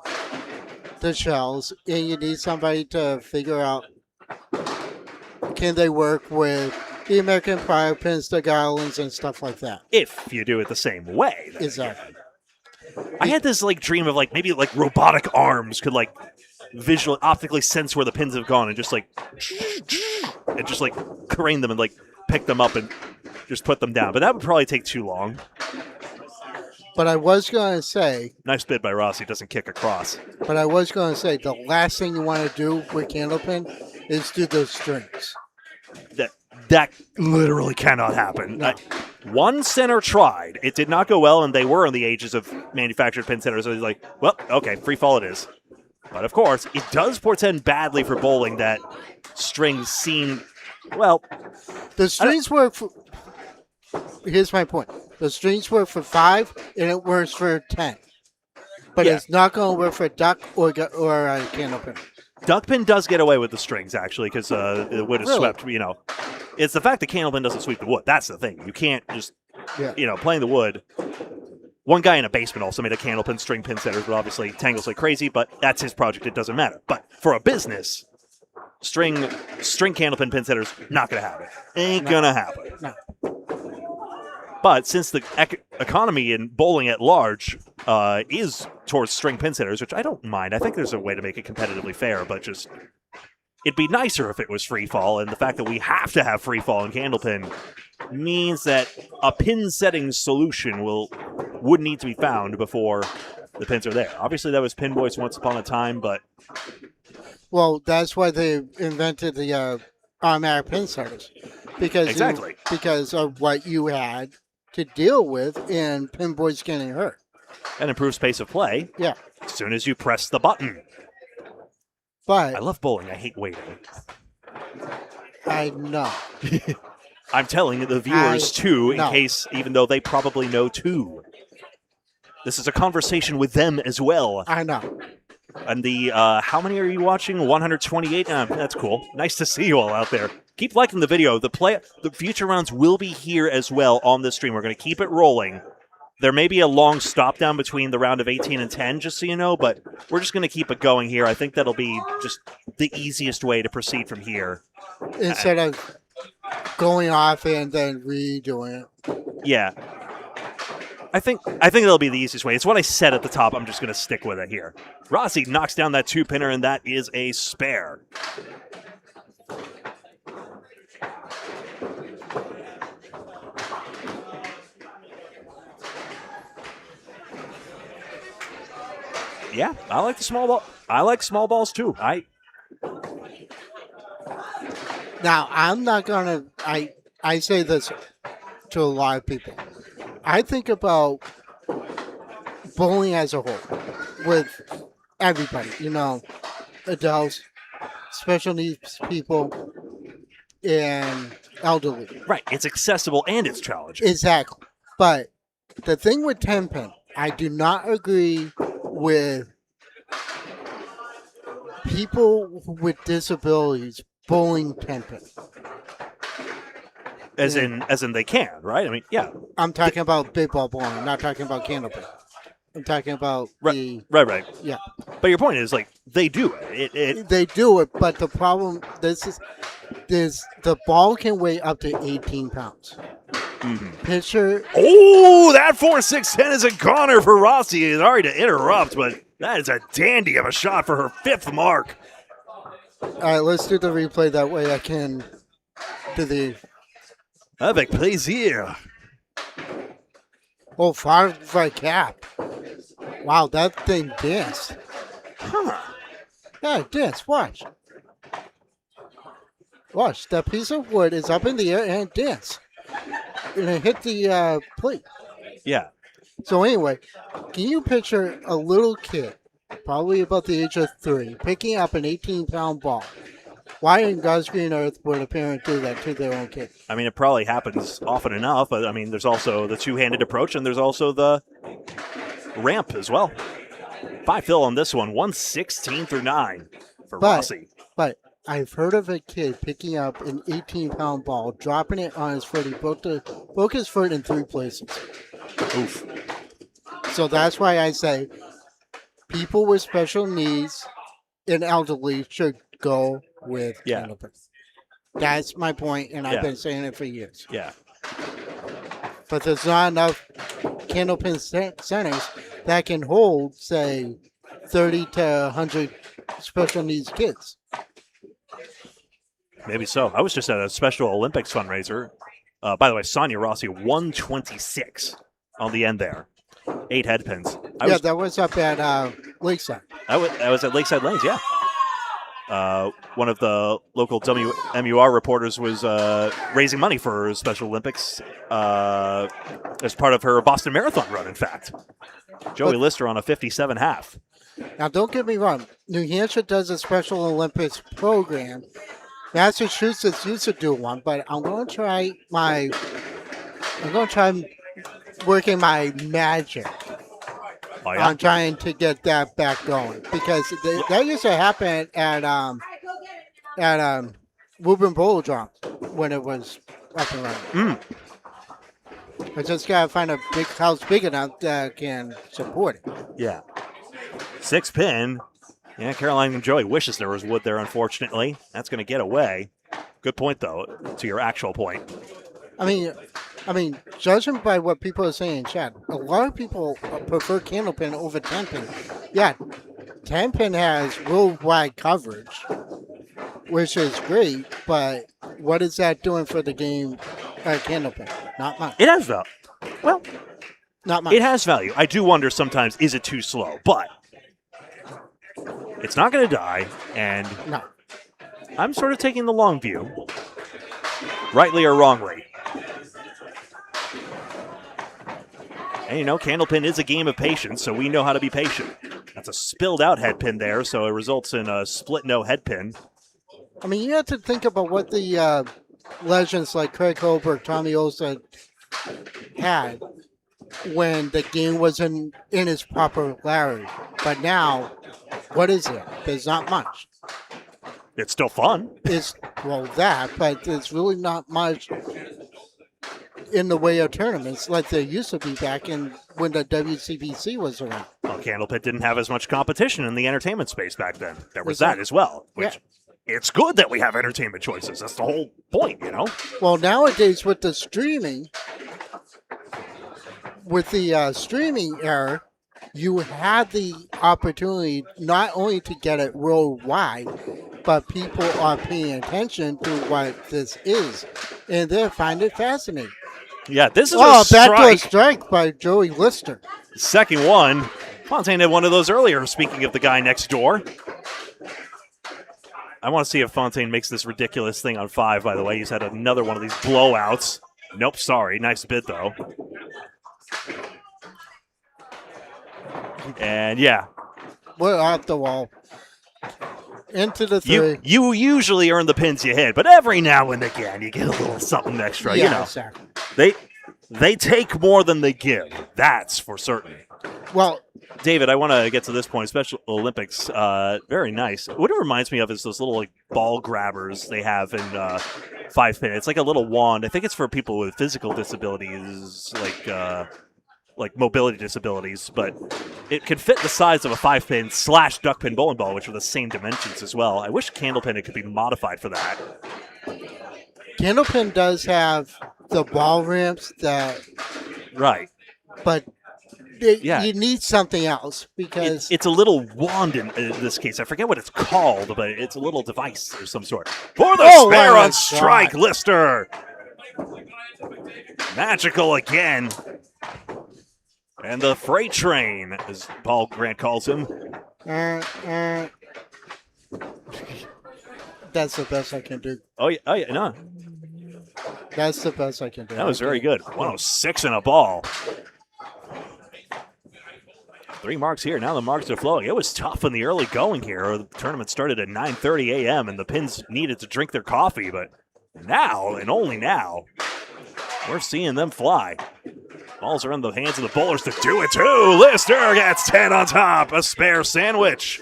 the shells, and you need somebody to figure out can they work with the American prior pins, the garlands, and stuff like that. If you do it the same way. then. Exactly. I had this dream of maybe robotic arms could visually optically sense where the pins have gone and just crane them and pick them up and just put them down. But that would probably take too long. But I was going to say, Nice bid by Rossi. Doesn't kick across. the last thing you want to do with Candlepin is do those strings. That literally cannot happen. No. One center tried. It did not go well, and they were in the ages of manufactured pin centers. So he's like, well, okay, free fall it is. But of course, it does portend badly for bowling that strings seem, well, The strings work for. Here's my point. The strings work for 5, and it works for 10. But Yeah. it's not going to work for duck or Candlepin. Duckpin does get away with the strings, actually, because the wood is Really? swept, It's the fact that Candlepin doesn't sweep the wood. That's the thing. You can't just, Yeah. playing the wood. One guy in a basement also made a Candlepin string pin setters, but obviously tangles like crazy, but that's his project. It doesn't matter. But for a business, string Candlepin pin setters, not going to happen. Ain't going to happen. No. But since the economy in bowling at large is towards string pin setters, which I don't mind, I think there's a way to make it competitively fair, but just it'd be nicer if it was free fall, and the fact that we have to have free fall in Candlepin means that a pin setting solution would need to be found before the pins are there. Obviously, that was Pin Boys once upon a time, but Well, that's why they invented the automatic pin setters. Because Exactly. because of what you had to deal with in pin boys getting hurt. an improved pace of play Yeah. as soon as you press the button. I But love bowling. I hate waiting. I know. I'm telling the viewers too, in know. case, even though they probably know too. This is a conversation with them as well. I know. And the, how many are you watching? 128? That's cool. Nice to see you all out there. Keep liking the video. The future rounds will be here as well on this stream. We're going to keep it rolling. There may be a long stop down between the round of 18 and 10, just so you know, but we're just going to keep it going here. I think that'll be just the easiest way to proceed from here. Instead of going off and then redoing it. Yeah. I think that'll be the easiest way. It's what I said at the top. I'm just going to stick with it here. Rossi knocks down that 2-pinner, and that is a spare. Yeah, I like the small ball. I like small balls too. Now, I'm not going to, I say this to a lot of people. I think about bowling as a whole with everybody, adults, special needs people, and elderly. Right, it's accessible and it's challenging. Exactly. But the thing with 10-pin, I do not agree with people with disabilities bowling 10-pin. As in they can, right? I mean, yeah. I'm talking about big ball bowling, not talking about Candlepin. I'm talking about the Right. yeah. But your point is, like, they do it. They do it, but the problem the ball can weigh up to 18 pounds. Pitcher, Oh, that 4-6-10 is a goner for Rossi. Sorry to interrupt, but that is a dandy of a shot for her 5th mark. all right, let's do the replay. That way I can do the Avec plaisir. five right cap. Wow, that thing danced. Huh. Yeah, it danced. Watch. Watch. That piece of wood is up in the air and it danced. And it hit the plate. Yeah. So anyway, can you picture a little kid, probably about the age of 3, picking up an 18-pound ball? Why in God's green earth would a parent do that to their own kid? I mean, it probably happens often enough, but I mean, there's also the two-handed approach, and there's also the ramp as well. 5 fill on this one, 116 through 9 for Rossi. But I've heard of a kid picking up an 18-pound ball, dropping it on his foot. He broke his foot in 3 places. Oof. So that's why I say people with special needs and elderly should go with Candlepin. That's my point, and I've been saying it for years. Yeah. But there's not enough Candlepin centers that can hold, say, 30 to 100 special needs kids. Maybe so. I was just at a Special Olympics fundraiser. By the way, Sonia Rossi, 126 on the end there. 8 head pins. That was up at Lakeside. I was at Lakeside Lanes, yeah. One of the local WMUR reporters was raising money for Special Olympics as part of her Boston Marathon run, in fact. Joey Lister on a 57 half. Now, don't get me wrong. New Hampshire does a Special Olympics program. Massachusetts used to do one, but I'm going to try working my magic on trying to get that back going, because that used to happen at Woburn Bowler Drop when it was up and running. I just gotta find a big house big enough that can support it. Yeah. 6 pin. Yeah, Caroline and Joey wishes there was wood there, unfortunately. That's going to get away. Good point, though, to your actual point. I mean, judging by what people are saying in chat, a lot of people prefer Candlepin over 10-pin. Yeah, 10-pin has worldwide coverage, which is great, but what is that doing for the game at Candlepin? Not much. It has value. Well, not much. It has value. I do wonder sometimes, is it too slow? But it's not going to die, and no. I'm sort of taking the long view, rightly or wrongly. And, Candlepin is a game of patience, so we know how to be patient. That's a spilled out head pin there, so it results in a split no head pin. I mean, you have to think about what the legends like Craig Holberg, Tommy Olsen had when the game was in its popularity. But now, what is it? There's not much. It's still fun. But it's really not much in the way of tournaments like there used to be back when the WCBC was around. Well, Candlepin didn't have as much competition in the entertainment space back then. There was that as well, which it's good that we have entertainment choices. That's the whole point, Well, nowadays with the streaming era, you have the opportunity not only to get it worldwide, but people are paying attention to what this is, and they find it fascinating. Yeah, this is a strike. Backdoor strike by Joey Lister. Second one. Fontaine had one of those earlier, speaking of the guy next door. I want to see if Fontaine makes this ridiculous thing on 5, by the way. He's had another one of these blowouts. Nope, sorry. Nice bid, though. And, yeah. We're off the wall. Into the 3. You usually earn the pins you hit, but every now and again you get a little something extra, Exactly. They take more than they give. That's for certain. Well, David, I want to get to this point. Special Olympics, very nice. What it reminds me of is those little ball grabbers they have in 5 pin. It's like a little wand. I think it's for people with physical disabilities, like like mobility disabilities, but it could fit the size of a 5-pin / duckpin bowling ball, which are the same dimensions as well. I wish Candlepin it could be modified for that. Candlepin does have the ball ramps that, Right. but Yeah. you need something else because It's a little wand in this case. I forget what it's called, but it's a little device of some sort. For the Oh, spare what a on strike, shot. Lister. Magical again. And the freight train, as Paul Grant calls him. That's the best I can do. Oh, yeah, no. That's the best I can do. That was very good. 106 in a ball. 3 marks here. Now the marks are flowing. It was tough in the early going here. The tournament started at 9:30 a.m. and the Pins needed to drink their coffee, but now, and only now, we're seeing them fly. Balls are in the hands of the bowlers to do it too. Lister gets 10 on top. A spare sandwich.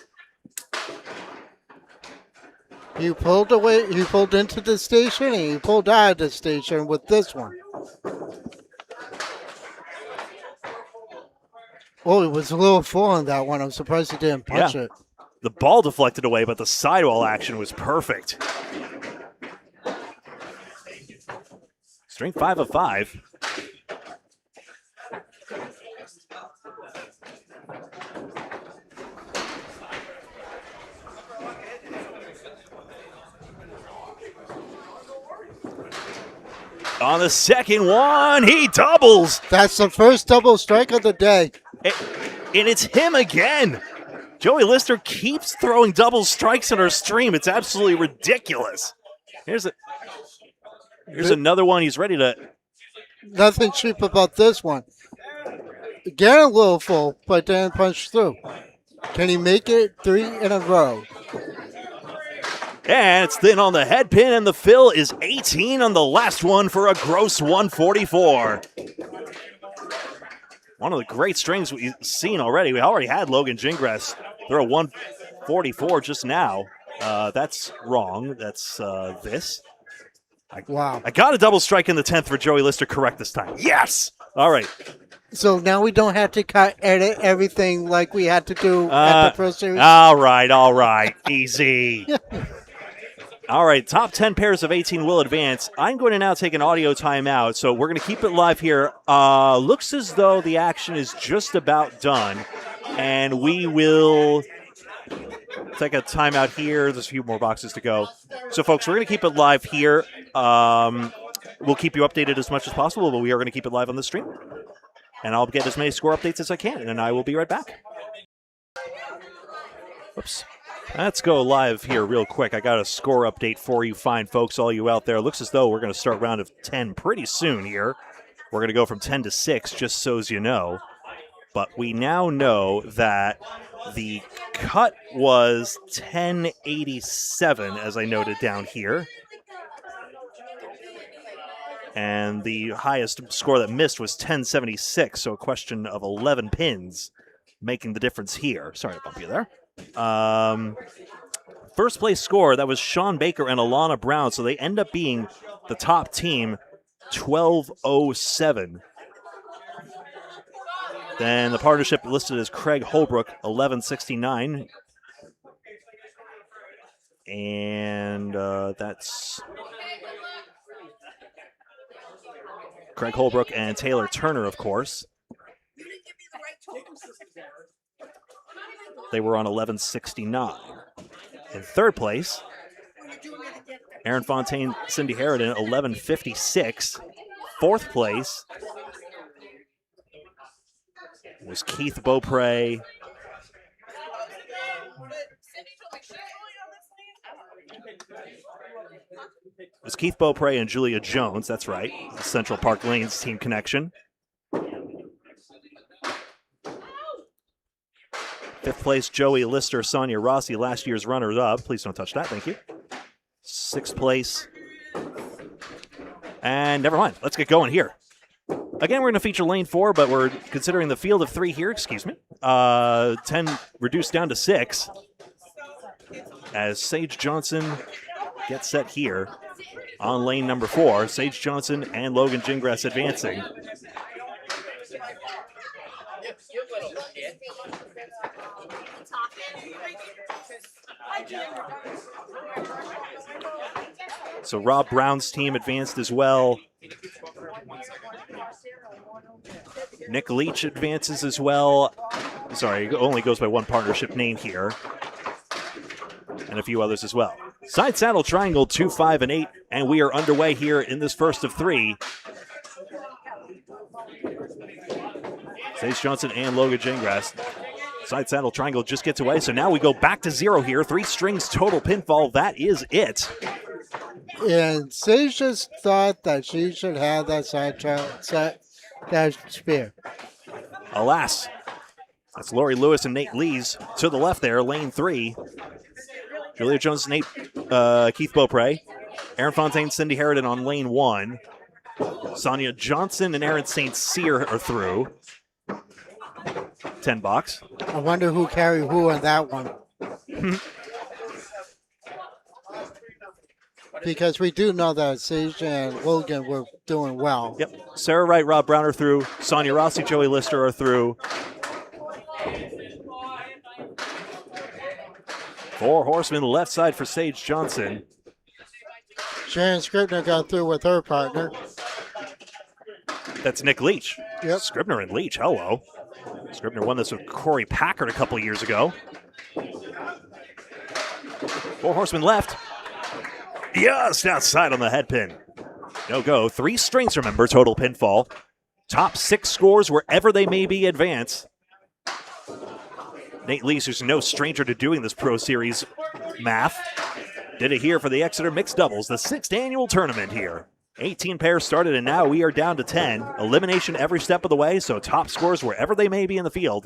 You pulled away. You pulled into the station, and you pulled out of the station with this one. Oh, it was a little full on that one. I'm surprised he didn't punch it. The ball deflected away, but the sidewall action was perfect. String 5 of 5. On the second one, he doubles. That's the first double strike of the day. And it's him again. Joey Lister keeps throwing double strikes in our stream. It's absolutely ridiculous. Here's another one. He's ready to. Nothing cheap about this one. Again, a little full, but then punch through. Can he make it 3 in a row? And it's thin on the head pin, and the fill is 18 on the last one for a gross 144. One of the great strings we've seen already. We already had Logan Gingras throw a 144 just now. That's wrong. That's this. Wow. I got a double strike in the 10th for Joey Lister correct this time. Yes! All right. So now we don't have to edit everything like we had to do at the Pro Series? All right. Easy. All right, top 10 pairs of 18 will advance. I'm going to now take an audio timeout, so we're going to keep it live here. Looks as though the action is just about done, and we will take a timeout here. There's a few more boxes to go. So, folks, we're going to keep it live here. We'll keep you updated as much as possible, but we are going to keep it live on the stream. And I'll get as many score updates as I can, and I will be right back. Oops. Let's go live here real quick. I got a score update for you fine folks, all you out there. Looks as though we're going to start round of 10 pretty soon here. We're going to go from 10 to 6, just so as you know. But we now know that the cut was 1087, as I noted down here. And the highest score that missed was 1076, so a question of 11 pins making the difference here. Sorry to bump you there. First place score, that was Shawn Baker and Alana Brown, so they end up being the top team, 1207. Then the partnership listed as Craig Holbrook, 1169. And that's Craig Holbrook and Taylor Turner, of course. They were on 1169. In third place, Aaron Fontaine, Cindy Harridan, 1156. Fourth place was Keith Beaupre. It was Keith Beaupre and Julia Jones, that's right. The Central Park Lanes team connection. Fifth place, Joey Lister, Sonia Rossi, last year's runner-up. Please don't touch that, thank you. Sixth place. And never mind, let's get going here. Again, we're going to feature lane 4, but we're considering the field of 3 here, excuse me. 10 reduced down to 6. As Sage Johnson gets set here on lane number 4. Sage Johnson and Logan Gingras advancing. So Rob Brown's team advanced as well. Nick Leach advances as well. Sorry, it only goes by one partnership name here. And a few others as well. Side saddle triangle 2, 5, and 8. And we are underway here in this first of 3. Sage Johnson and Logan Gingras. Side saddle triangle just gets away. So now we go back to 0 here. 3 strings total pinfall. That is it. And Sage just thought that she should have that that spear. Alas. That's Lori Lewis and Nate Lees to the left there, lane 3. Julia Jones, Nate, Keith Beaupre. Aaron Fontaine, Cindy Harridan on lane 1. Sonia Johnson and Aaron St. Cyr are through. $10. I wonder who carried who on that one. Because we do know that Sage and Logan were doing well. Yep. Sarah Wright, Rob Brown are through. Sonia Rossi, Joey Lister are through. 4 horsemen left side for Sage Johnson. Sharon Scribner got through with her partner. That's Nick Leach. Yep. Scribner and Leach, hello. Scribner won this with Corey Packard a couple years ago. 4 horsemen left. Just outside on the head pin. No go. 3 strings, remember, total pinfall. Top 6 scores wherever they may be advance. Nate Lees, who's no stranger to doing this Pro Series math, did it here for the Exeter Mixed Doubles, the 6th annual tournament here. 18 pairs started, and now we are down to 10. Elimination every step of the way, so top scores wherever they may be in the field.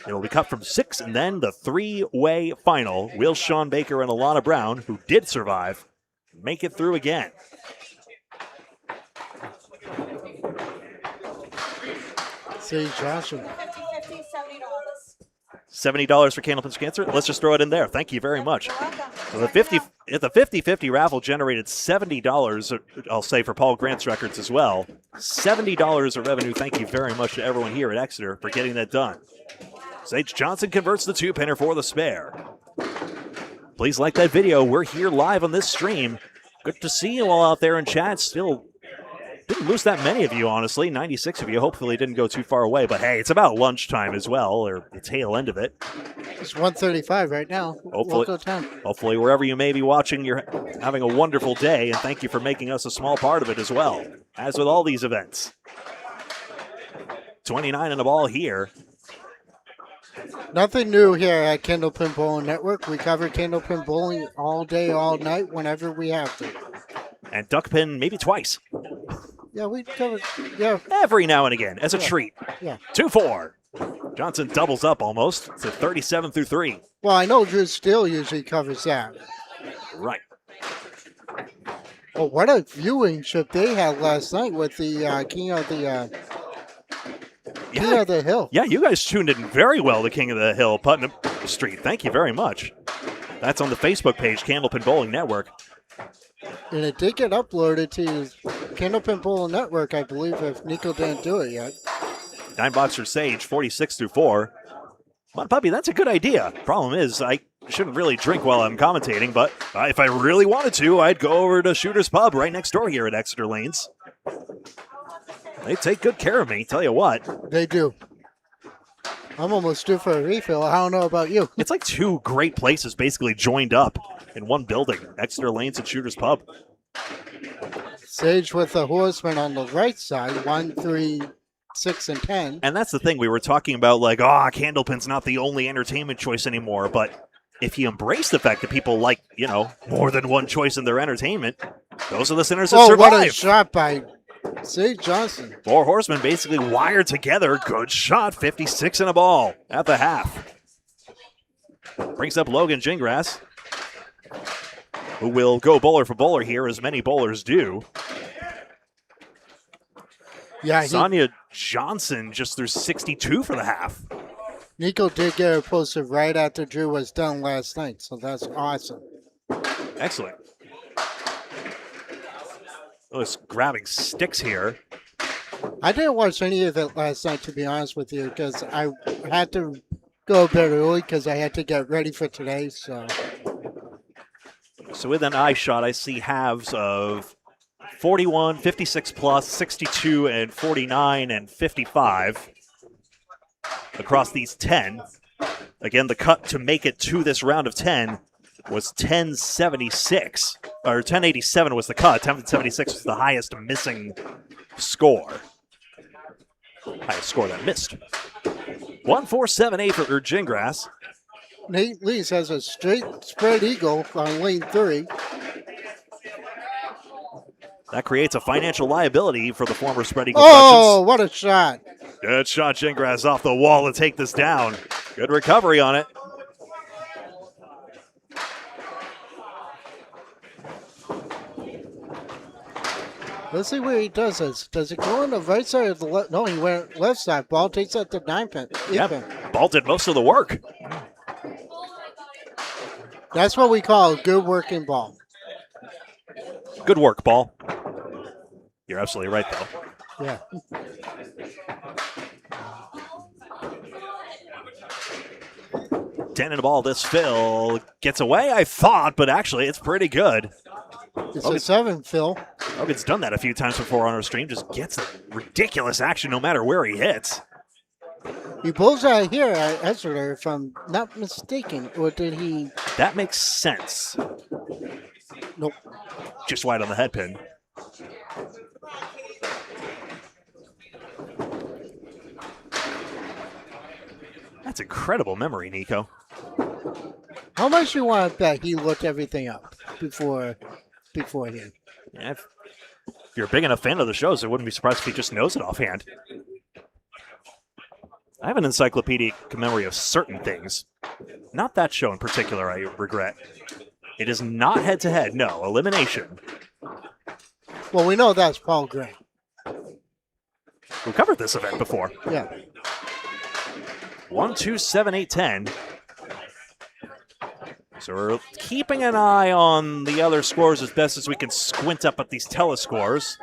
It will be cut from 6, and then the 3-way final. Will Shawn Baker and Alana Brown, who did survive, make it through again? Sage Johnson. $70 for Candlepin's Cancer. Let's just throw it in there. Thank you very much. So the 50-50 raffle generated $70, I'll say, for Paul Grant's records as well. $70 of revenue. Thank you very much to everyone here at Exeter for getting that done. Sage Johnson converts the 2-pinner for the spare. Please like that video. We're here live on this stream. Good to see you all out there in chat. Still didn't lose that many of you, honestly. 96 of you. Hopefully didn't go too far away. But hey, it's about lunchtime as well, or the tail end of it. It's 1:35 right now. Local time. Hopefully wherever you may be watching, you're having a wonderful day. And thank you for making us a small part of it as well, as with all these events. 29 in the ball here. Nothing new here at Candlepin Bowling Network. We cover Candlepin Bowling all day, all night, whenever we have to. And duckpin maybe twice. Yeah, we cover. Yeah, Every now and again as a treat. yeah. 2-4. Johnson doubles up almost to 37 through 3. Well, I know Drew Steele usually covers that. Right. Oh, what a viewing trip they had last night with the King of the King of the Hill. Yeah, you guys tuned in very well to King of the Hill, Putnam Street. Thank you very much. That's on the Facebook page, Candlepin Bowling Network. And it did get uploaded to Candlepin Bowling Network, I believe, if Nico didn't do it yet. 9 boxer Sage, 46 through 4. Come on, puppy, that's a good idea. Problem is, I shouldn't really drink while I'm commentating, but if I really wanted to, I'd go over to Shooter's Pub right next door here at Exeter Lanes. They take good care of me, tell you what. They do. I'm almost due for a refill. I don't know about you. It's like 2 great places basically joined up in one building, Exeter Lanes and Shooter's Pub. Sage with the horseman on the right side, 1, 3, 6, and 10. And that's the thing, we were talking about like, Candlepin's not the only entertainment choice anymore, but if you embrace the fact that people like, more than one choice in their entertainment, those are the sinners that survive. What a shot by Sage Johnson. 4 horsemen basically wired together. Good shot, 56 in a ball at the half. Brings up Logan Gingras, who will go bowler for bowler here, as many bowlers do. Yeah, Sonia Johnson just threw 62 for the half. Nico did get it posted right after Drew was done last night, so that's awesome. Excellent. Lewis grabbing sticks here. I didn't watch any of it last night, to be honest with you, because I had to go a bit early because I had to get ready for today. So So with an eye shot, I see halves of 41, 56 plus, 62, and 49, and 55 across these 10. Again, the cut to make it to this round of 10 was 1076, or 1087 was the cut. 1076 was the highest missing score. Highest score that missed. 1478 for Gingras. Nate Lees has a straight spread eagle on lane 3. That creates a financial liability for the former spread eagle Oh, what a shot. Good shot, Gingras off the wall to take this down. Good recovery on it. Let's see where he does this. Does it go on the right side or the left? No, he went left side. Ball takes that to 9 pin. Yep, Ball did most of the work. That's what we call a good working ball. Good work, Ball. You're absolutely right, though. Yeah. Ten in the ball. This Phil gets away, I thought, but actually it's pretty good. It's a 7, Phil. Logan's done that a few times before on our stream. Just gets ridiculous action no matter where he hits. He pulls out here at Exeter, if I'm not mistaken. Or did he? That makes sense. Nope. Just wide on the head pin. That's incredible memory, Nico. How much you want to bet he looked everything up beforehand? Yeah, if you're a big enough fan of the shows, I wouldn't be surprised if he just knows it offhand. I have an encyclopedic memory of certain things. Not that show in particular, I regret. It is not head-to-head, no. Elimination. Well, we know that's Paul Gray. We've covered this event before. Yeah. 1, 2, 7, 8, 10. So we're keeping an eye on the other scores as best as we can squint up at these telescores.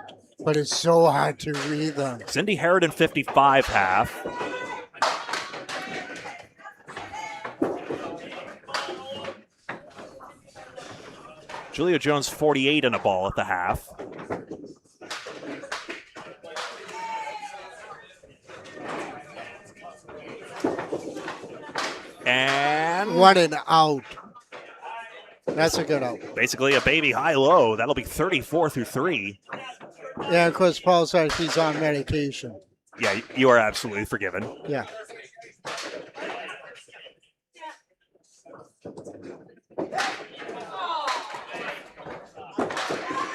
But it's so hard to read them. Cindy Harridan 55 half. Julia Jones 48 and a ball at the half. And what an out. That's a good out. Basically a baby high-low. That'll be 34 through 3. Yeah, of course, Paul says he's on medication. Yeah, you are absolutely forgiven. Yeah.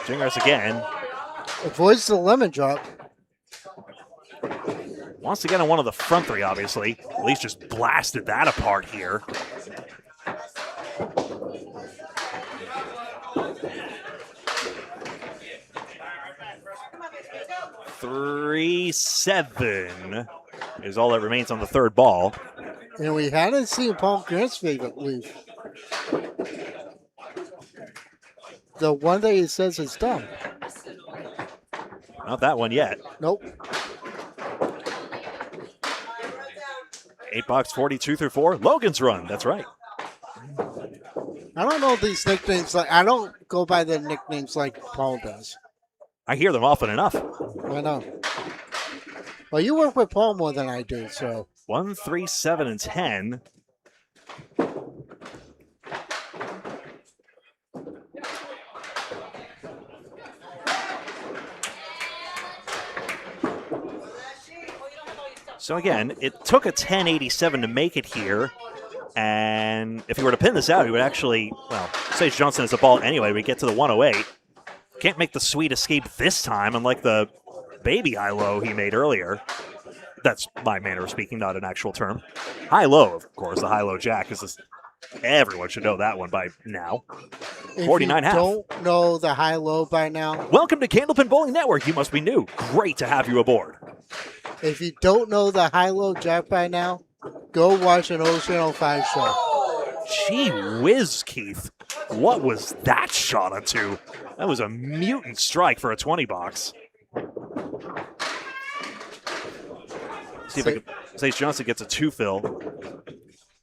Gingras again. Avoids the lemon drop. Wants to get on one of the front 3, obviously. At least just blasted that apart here. Three, 7 is all that remains on the third ball. And we hadn't seen Paul Grant's favorite leaf. The one that he says is dumb. Not that one yet. Nope. 8 box 42 through 4. Logan's run. That's right. I don't know these nicknames. I don't go by the nicknames like Paul does. I hear them often enough. I know. Well, you work with Paul more than I do, so. 1, 3, 7, and 10. So again, it took a 1087 to make it here. And if he were to pin this out, he would actually, well, Sage Johnson has the ball anyway. We get to the 108. Can't make the sweet escape this time, unlike the baby high-low he made earlier. That's my manner of speaking, not an actual term. High-low, of course, the high-low jack is this. Everyone should know that one by now. 49 half. If you don't know the high-low by now. Welcome to Candlepin Bowling Network. You must be new. Great to have you aboard. If you don't know the high-low jack by now, go watch an Ocean 05 show. Gee whiz, Keith. What was that shot onto? That was a mutant strike for a 20 box. See if I can. Sage Johnson gets a 2 fill.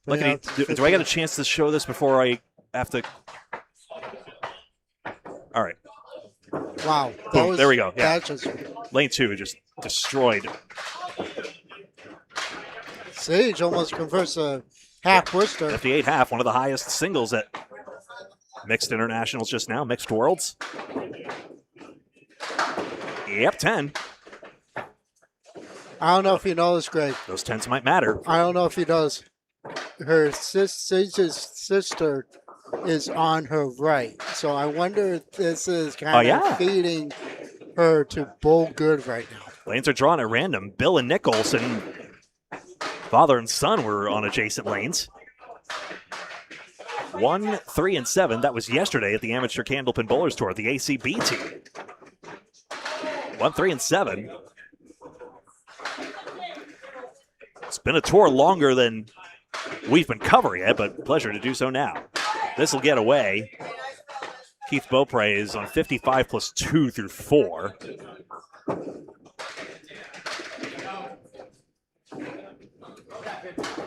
Look Yeah, at do I get a chance to show this before I have to? All right. Wow. Boom, there we go. Yeah. That just, Lane 2 just destroyed. Sage almost converts a half Worcester. 58.5, one of the highest singles at mixed internationals just now, mixed worlds. Yep, 10. I don't know if you know this, Greg. Those 10s might matter. I don't know if he does. Sage's sister is on her right. So I wonder if this is kind of feeding her to bowl good right now. Lanes are drawn at random. Bill and Nicholson, father and son, were on adjacent lanes. 1, 3, and 7. That was yesterday at the Amateur Candlepin Bowlers Tour, the ACB team. 1, 3, and 7. It's been a tour longer than we've been covering it, but pleasure to do so now. This will get away. Keith Beaupre is on 55 plus 2 through 4.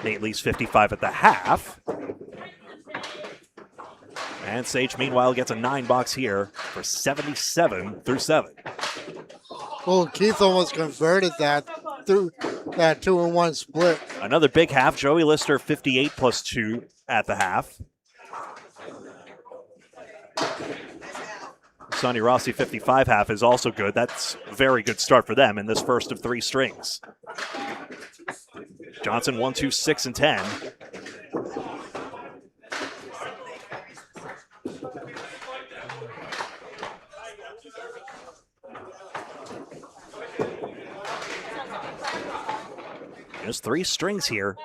Nate Lee's 55 at the half. And Sage, meanwhile, gets a 9 box here for 77 through 7. Well, Keith almost converted that through that 2-1 split. Another big half. Joey Lister, 58 plus 2 at the half. Sonny Rossi, 55 half is also good. That's a very good start for them in this first of 3 strings. Johnson, 1, 2, 6, and 10. Just 3 strings here.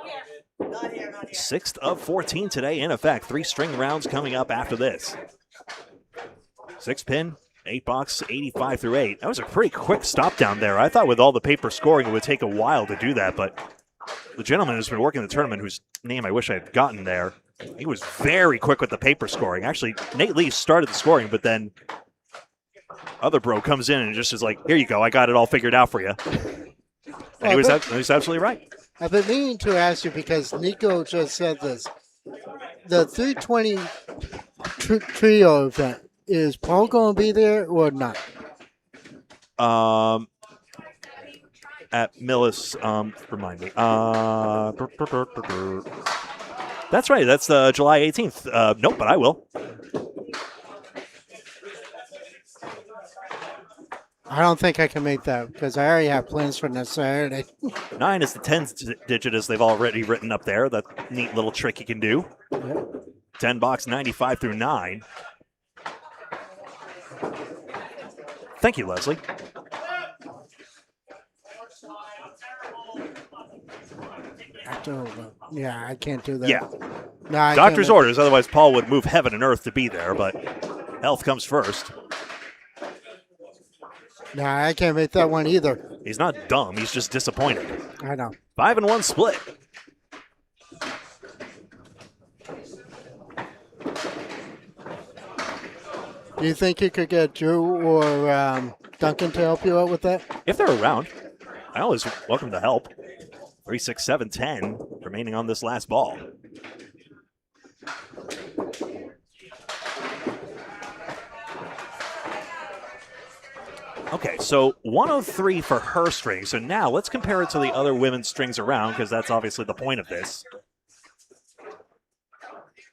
6th of 14 today in effect. 3 string rounds coming up after this. 6 pin, 8 box, 85 through 8. That was a pretty quick stop down there. I thought with all the paper scoring it would take a while to do that, but the gentleman who's been working the tournament, whose name I wish I had gotten there, he was very quick with the paper scoring. Actually, Nate Lee started the scoring, but then other bro comes in and just is like, here you go, I got it all figured out for you. And he was absolutely right. I've been meaning to ask you because Nico just said this. The 320 trio event, is Paul going to be there or not? At Millis, remind me. That's right. That's July 18th. Nope, but I will. I don't think I can make that because I already have plans for next Saturday. 9 is the 10th digit, as they've already written up there. That neat little trick you can do. Yep. 10 box, 95 through 9. Thank you, Leslie. Yeah, I can't do that. Yeah. No, I Doctor's can't. orders, otherwise Paul would move heaven and earth to be there, but health comes first. No, I can't make that one either. He's not dumb, he's just disappointed. I know. 5-1 split. Do you think you could get Drew or Duncan to help you out with that? If they're around, I always welcome the help. 3, 6, 7, 10 remaining on this last ball. Okay, so 103 for her string. So now let's compare it to the other women's strings around, because that's obviously the point of this.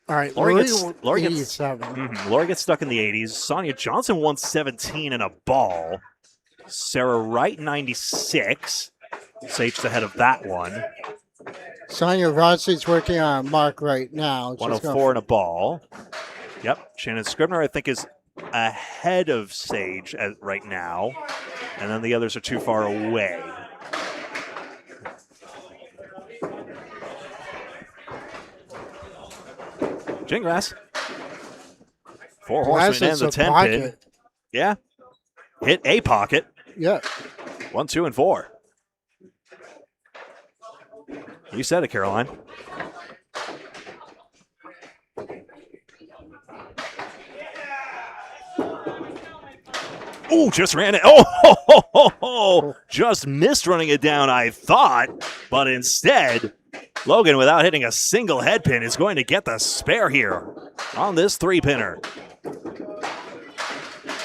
All right, Lori gets 87. Lori gets stuck in the 80s. Sonia Johnson 117 and a ball. Sarah Wright 96. Sage's ahead of that one. Sonia Rossi's working on Mark right now. 104 and a ball. Yep, Shannon Scribner I think is ahead of Sage right now, and then the others are too far away. Gingras. 4 horsemen and the 10 pin. Yeah. Hit a pocket. Yeah. 1, 2, and 4. You said it, Caroline. Ooh, just ran it. Oh, just missed running it down, I thought. But instead, Logan, without hitting a single head pin, is going to get the spare here on this 3-pinner.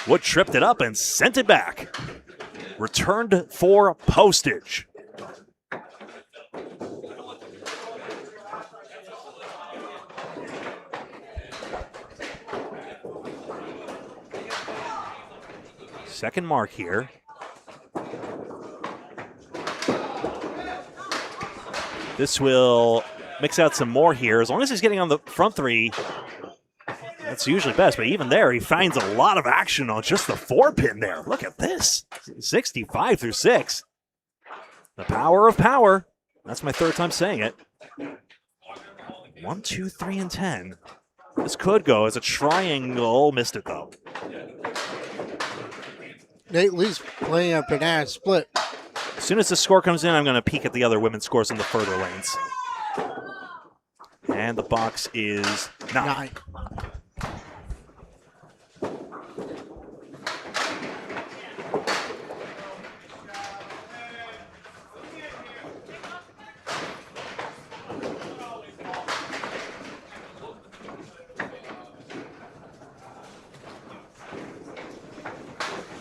Wood tripped it up and sent it back. Returned for postage. Second mark here. This will mix out some more here. As long as he's getting on the front 3, that's usually best. But even there, he finds a lot of action on just the 4-pin there. Look at this. 65 through 6. The power of power. That's my 3rd time saying it. 1, 2, 3, and 10. This could go as a triangle. Missed it, though. Nate Lee's playing a banana split. As soon as the score comes in, I'm going to peek at the other women's scores in the further lanes. And the box is 9.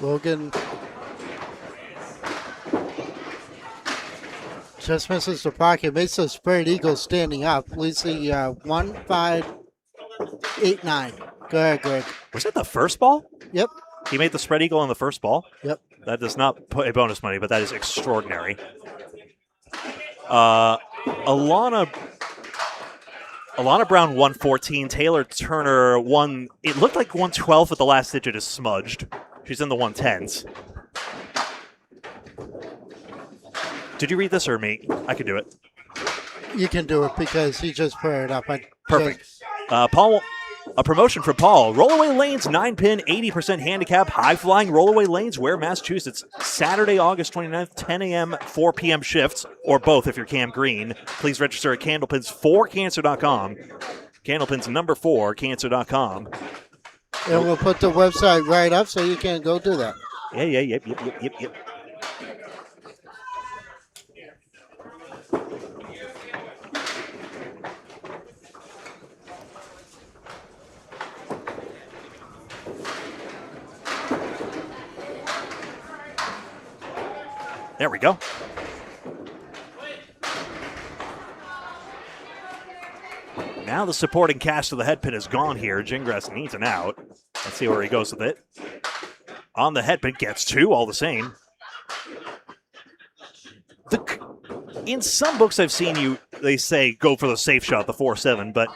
Logan just misses the pocket, makes the spread eagle standing up. Leads the 1, 5, 8, 9. Go ahead, Greg. Was that the first ball? Yep. He made the spread eagle on the first ball? Yep. That does not put a bonus money, but that is extraordinary. Alana Brown 114, Taylor Turner 1. It looked like 112, but the last digit is smudged. She's in the 110s. Did you read this or me? I could do it. You can do it because he just put it up. Perfect. Paul, a promotion for Paul. Rollaway Lanes, 9-pin, 80% handicap, high-flying Rollaway Lanes, Ware, Massachusetts. Saturday, August 29th, 10 a.m., 4 p.m. shifts, or both if you're Cam Green. Please register at Candlepins4Cancer.com. Candlepins number 4, Cancer.com. And we'll put the website right up so you can go do that. Yep. There we go. Now the supporting cast of the head pin is gone here. Gingras needs an out. Let's see where he goes with it. On the head pin, gets 2 all the same. In some books I've seen they say go for the safe shot, the 4-7, but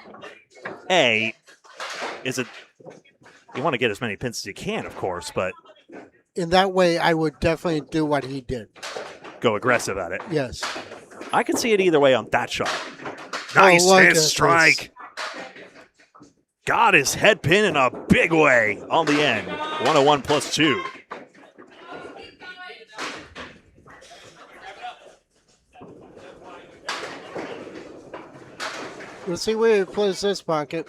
you want to get as many pins as you can, of course, but In that way, I would definitely do what he did. Go aggressive at it. Yes. I can see it either way on that shot. Nice hit strike. Got his head pin in a big way on the end. 101 plus 2. Let's see where he plays this pocket.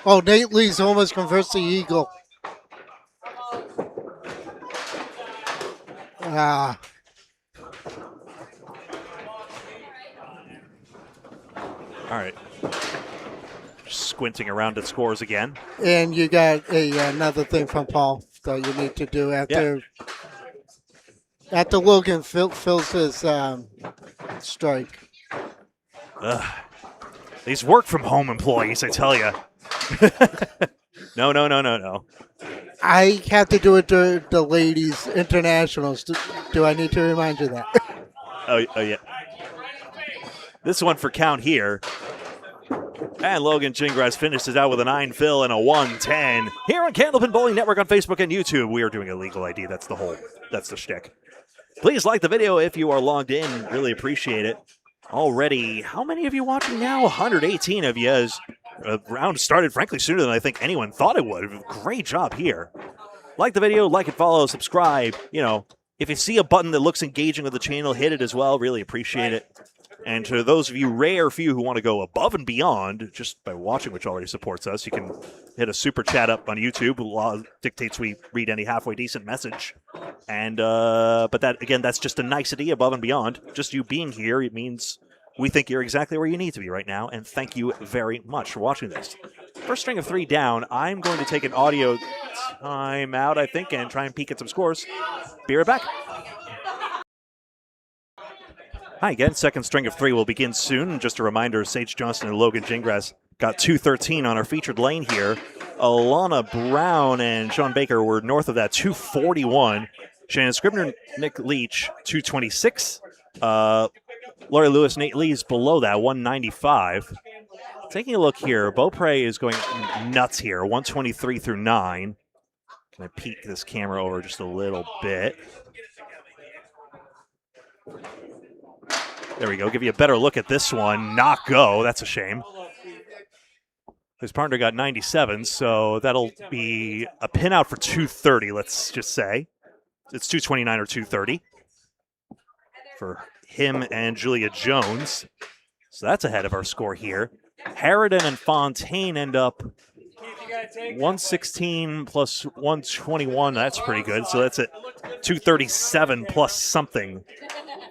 Oh, Nate Lee's almost converts the eagle. Ah. All right. Squinting around at scores again. And you got another thing from Paul that you need to do after Logan fills his strike. These work from home employees, I tell you. No. I have to do it to the ladies' internationals. Do I need to remind you that? Oh yeah. This one for count here. And Logan Gingras finishes out with a 9 fill and a 110. Here on Candlepin Bowling Network on Facebook and YouTube. We are doing a legal ID. That's the shtick. Please like the video if you are logged in. Really appreciate it. Already, how many of you watching now? 118 of you, as a round started, frankly, sooner than I think anyone thought it would. Great job here. Like the video, like and follow, subscribe. You know, if you see a button that looks engaging with the channel, hit it as well. Really appreciate it. And to those of you rare few who want to go above and beyond, just by watching, which already supports us, you can hit a super chat up on YouTube. Law dictates we read any halfway decent message. And but that again, that's just a nicety above and beyond. Just you being here, it means we think you're exactly where you need to be right now. And thank you very much for watching this. First string of 3 down. I'm going to take an audio time out, I think, and try and peek at some scores. Be right back. Hi again. Second string of 3 will begin soon. Just a reminder, Sage Johnson and Logan Gingras got 213 on our featured lane here. Alana Brown and Shawn Baker were north of that, 241. Shannon Scribner, Nick Leach, 226. Laurie Lewis, Nate Lee's below that, 195. Taking a look here, Beaupre is going nuts here, 123 through 9. Can I peek this camera over just a little bit? There we go. Give you a better look at this one. Not go. That's a shame. His partner got 97, so that'll be a pin out for 230, let's just say. It's 229 or 230 for him and Julia Jones. So that's ahead of our score here. Harridan and Fontaine end up 116 plus 121. That's pretty good. So that's at 237 plus something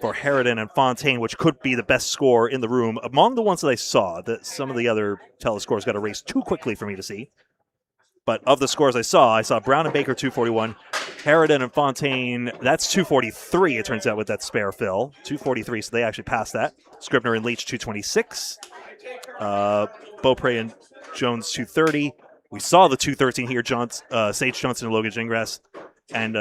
for Harridan and Fontaine, which could be the best score in the room among the ones that I saw. That some of the other telescores got erased too quickly for me to see. But of the scores I saw Brown and Baker 241, Harridan and Fontaine, that's 243, it turns out, with that spare fill. 243, so they actually passed that. Scribner and Leach 226. Beaupre and Jones 230. We saw the 213 here, Sage Johnson and Logan Gingras. And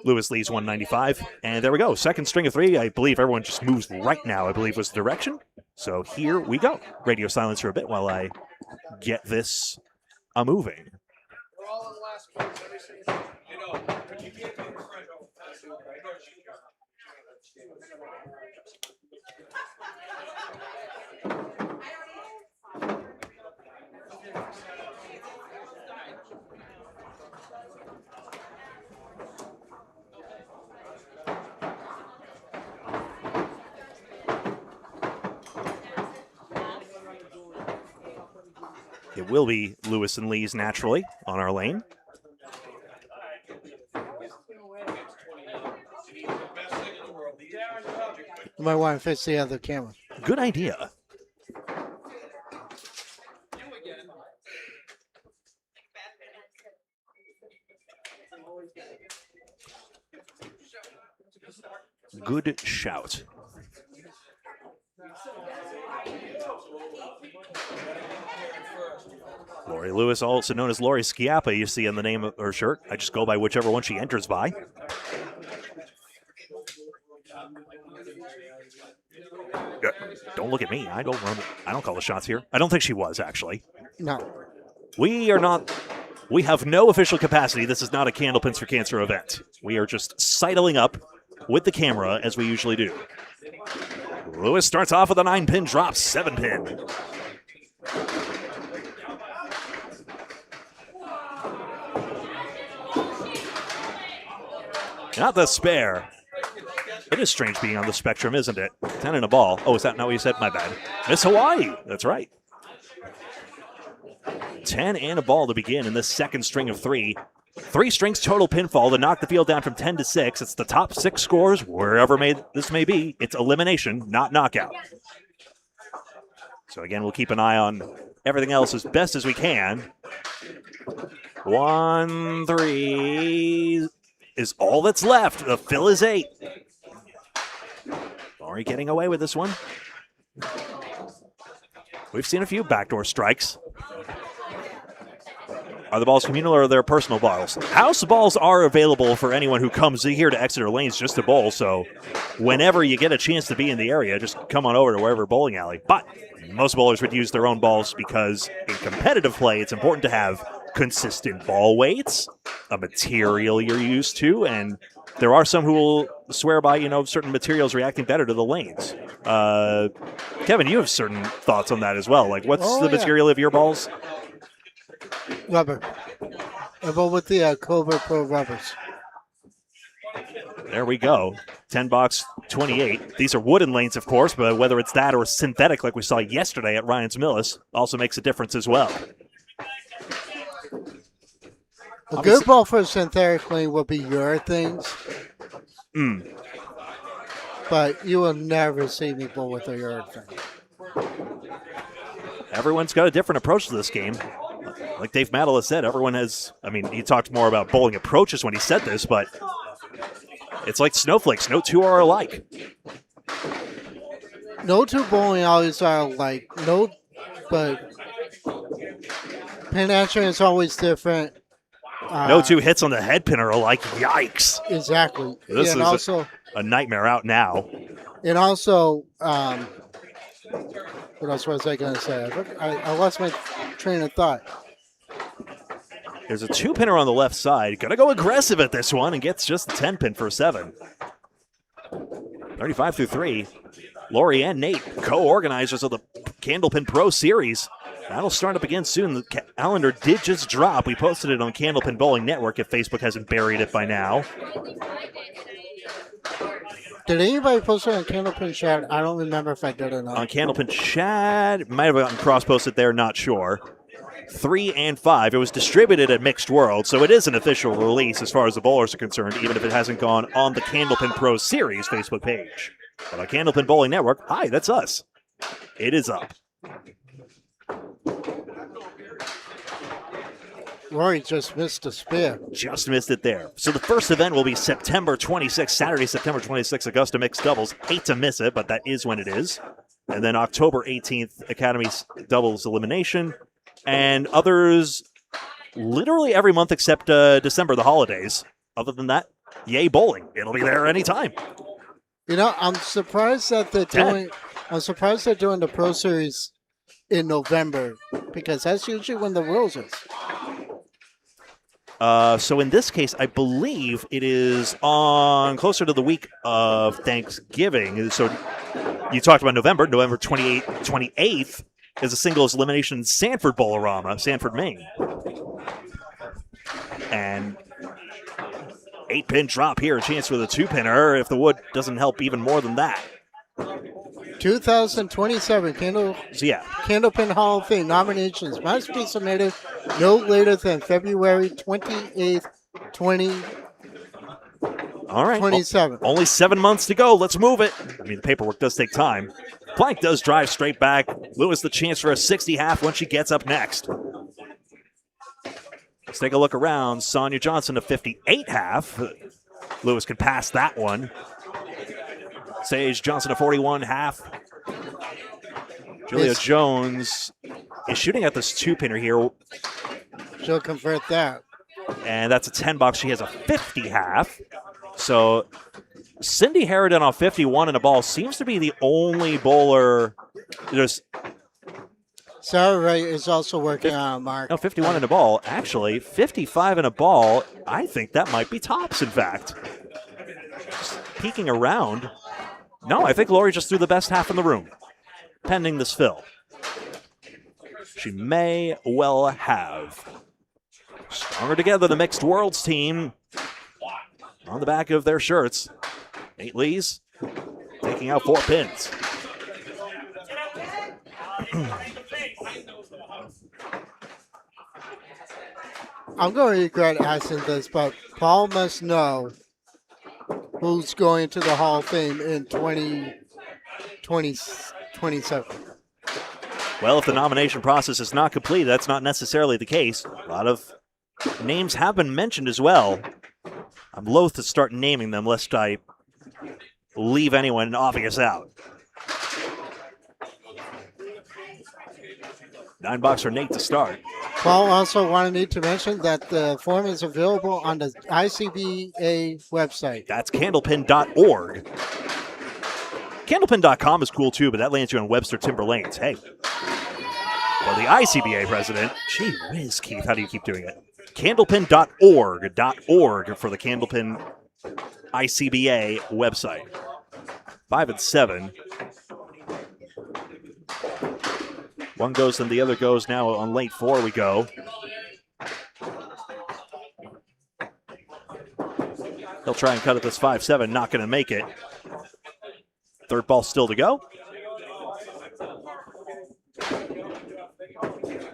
Lewis Lee's 195. And there we go. Second string of 3. I believe everyone just moves right now, I believe was the direction. So here we go. Radio silence for a bit while I get this moving. We're all in the last place. Every single, you can't go to front. It will be Lewis and Lee's naturally on our lane. You might want to fix the other camera. Good idea. Good shout. Lori Lewis, also known as Lori Schiappa, you see on the name of her shirt. I just go by whichever one she enters by. Don't look at me. I don't call the shots here. I don't think she was, actually. No. We have no official capacity. This is not a Candlepins for Cancer event. We are just sidling up with the camera as we usually do. Lewis starts off with a 9-pin, drops 7-pin. Not the spare. It is strange being on the spectrum, isn't it? 10 and a ball. Oh, is that not what you said? My bad. Miss Hawaii. That's right. 10 and a ball to begin in this second string of 3. 3 strings total pinfall to knock the field down from 10 to 6. It's the top 6 scores, wherever this may be. It's elimination, not knockout. So again, we'll keep an eye on everything else as best as we can. 1, 3 is all that's left. The fill is 8. Laurie getting away with this one. We've seen a few backdoor strikes. Are the balls communal or are they personal balls? House balls are available for anyone who comes here to Exeter Lanes just to bowl, so whenever you get a chance to be in the area, just come on over to wherever bowling alley. But most bowlers would use their own balls because in competitive play, it's important to have consistent ball weights, a material you're used to, and there are some who will swear by, certain materials reacting better to the lanes. Kevin, you have certain thoughts on that as well. Like, what's the material of your balls? Rubber. I go with the Cobra Pro rubbers. There we go. 10 box 28. These are wooden lanes, of course, but whether it's that or synthetic like we saw yesterday at Ryan's Millis also makes a difference as well. A good ball for a synthetic lane will be urethane. But you will never see me bowl with a urethane. Everyone's got a different approach to this game. Like Dave Maddle has said, everyone has, I mean, he talked more about bowling approaches when he said this, but it's like snowflakes. No two are alike. No two bowling alleys are alike. But pin action is always different. No two hits on the head pin are alike. Yikes. Exactly. This and is also, a nightmare out now. And also, what else was I going to say? I lost my train of thought. There's a 2-pinner on the left side. Gonna go aggressive at this one and gets just the 10-pin for a 7. 35 through 3. Lori and Nate, co-organizers of the Candlepin Pro Series. That'll start up again soon. The calendar did just drop. We posted it on Candlepin Bowling Network if Facebook hasn't buried it by now. Did anybody post it on Candlepin Chat? I don't remember if I did or not. On Candlepin Chat, might have gotten cross-posted there, not sure. 3 and 5. It was distributed at Mixed World, so it is an official release as far as the bowlers are concerned, even if it hasn't gone on the Candlepin Pro Series Facebook page. But on Candlepin Bowling Network, hi, that's us. It is up. Rory just missed a spear. Just missed it there. So the first event will be September 26th, Saturday, September 26th, Augusta Mixed Doubles. Hate to miss it, but that is when it is. And then October 18th, Academy's Doubles Elimination. And others literally every month except December, the holidays. Other than that, yay bowling. It'll be there anytime. You know, I'm surprised that they're doing the Pro Series in November, because that's usually when the Worlds is. So in this case, I believe it is on closer to the week of Thanksgiving. So you talked about November 28th is a singles elimination Sanford Bowlerama, Sanford, Maine. And 8-pin drop here, a chance for the 2-pinner if the wood doesn't help even more than that. 2027 Yeah. Candlepin Hall of Fame nominations must be submitted no later than February 28th, 2027. Only 7 months to go. Let's move it. I mean, the paperwork does take time. Plank does drive straight back. Lewis the chance for a 60 half when she gets up next. Let's take a look around. Sonia Johnson a 58 half. Lewis can pass that one. Sage Johnson a 41 half. Julia Jones is shooting at this 2-pinner here. She'll convert that. And that's a 10 box. She has a 50 half. So Cindy Harridan on 51 and a ball seems to be the only bowler. There's Sarah Wright is also working on a mark. no 51 and a ball. Actually, 55 and a ball. I think that might be tops, in fact. Just peeking around. No, I think Lori just threw the best half in the room, pending this fill. She may well have. Stronger together, the Mixed Worlds team. On the back of their shirts. Nate Lees taking out 4 pins. I'm going to regret asking this, but Paul must know who's going to the Hall of Fame in 2027. Well, if the nomination process is not complete, that's not necessarily the case. A lot of names have been mentioned as well. I'm loath to start naming them lest I leave anyone obvious out. 9 bucks for Nate to start. Paul also wanted me to mention that the form is available on the ICBA website. That's candlepin.org. Candlepin.com is cool too, but that lands you on Webster Timber Lanes. Hey. Well, the ICBA president, gee whiz, Keith, how do you keep doing it? Candlepin.org for the Candlepin ICBA website. 5 and 7. One goes and the other goes. Now on late 4 we go. They'll try and cut it this 5-7, not going to make it. Third ball still to go.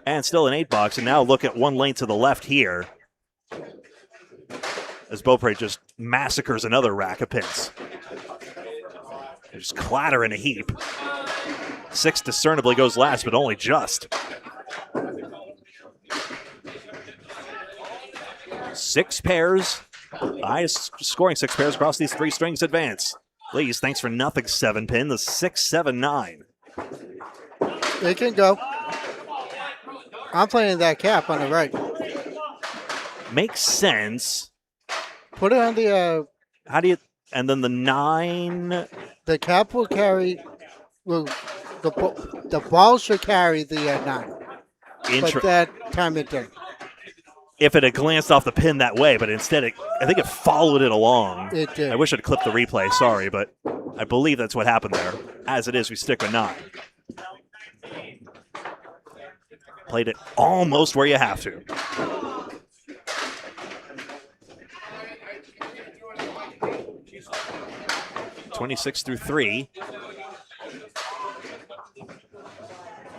And still an 8-box, and now look at one lane to the left here as Beaupre just massacres another rack of pins. They just clatter in a heap. 6 discernibly goes last, but only just. 6 pairs. Highest scoring 6 pairs across these 3 strings advance. Lees, thanks for nothing, 7-pin. The 6-7-9. They can go. I'm playing that cap on the right. Makes sense. Put it on the How do you... And then the 9... the cap will carry. The ball should carry the 9. But that time it didn't. If it had glanced off the pin that way, but instead I think it followed it along. It did. I wish I'd clipped the replay, sorry, but I believe that's what happened there. As it is, we stick with 9. Played it almost where you have to. (26 through 3).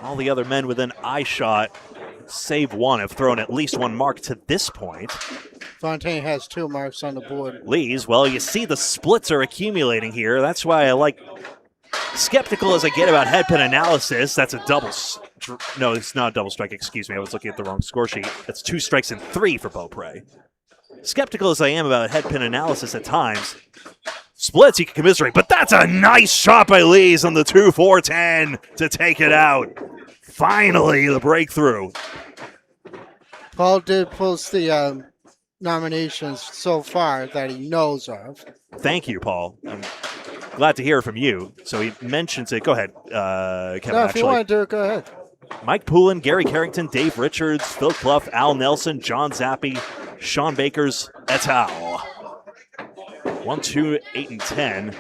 All the other men within eye shot, save one, have thrown at least 1 mark to this point. Fontaine has 2 marks on the board. Lees, well, you see the splits are accumulating here. That's why I like, skeptical as I get about head pin analysis. That's a double. No, it's not a double strike. Excuse me. I was looking at the wrong score sheet. That's 2 strikes and 3 for Beaupre. Skeptical as I am about head pin analysis at times, splits you can commiserate, but that's a nice shot by Lees on the 2-4-10 to take it out. Finally, the breakthrough. Paul did post the nominations so far that he knows of. Thank you, Paul. I'm glad to hear from you. So he mentions it. Go ahead, Kevin. No, if you want to do it, go ahead. Mike Poulin, Gary Carrington, Dave Richards, Phil Clough, Al Nelson, John Zappi, Shawn Bakers, et al. 1, 2, 8, and 10,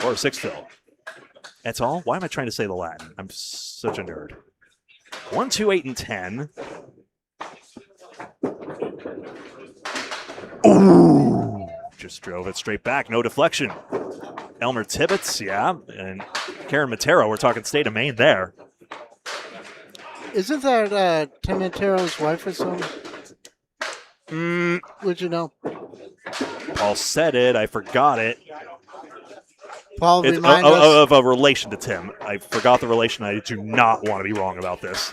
or 6, Phil. Et al. Why am I trying to say the Latin? I'm such a nerd. 1, 2, 8, and 10. Ooh! Just drove it straight back. No deflection. Elmer Tibbetts, yeah. And Karen Matero, we're talking state of Maine there. Isn't that Tim Montero's wife or something? Would you know? Paul said it. I forgot it. Paul, It's remind us. of a relation to Tim. I forgot the relation. I do not want to be wrong about this.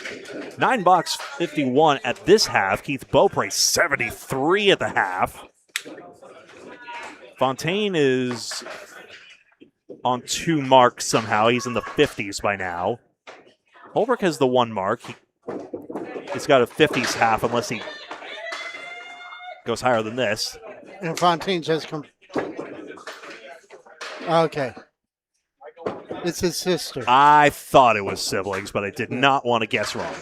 9-box 51 at this half. Keith Beaupre 73 at the half. Fontaine is on 2 marks somehow. He's in the 50s by now. Holbrook has the 1 mark. He's got a 50s half unless he goes higher than this. And Fontaine just come. Okay. It's his sister. I thought it was siblings, but I did not want to guess wrong.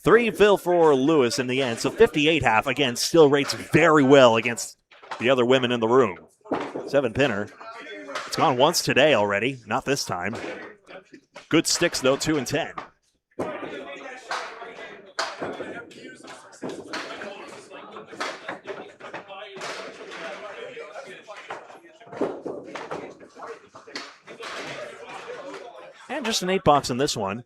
3 Phil for Lewis in the end. So 58 half, again, still rates very well against the other women in the room. 7-pinner. It's gone once today already, not this time. Good sticks, though, 2 and 10. And just an 8-box in this one.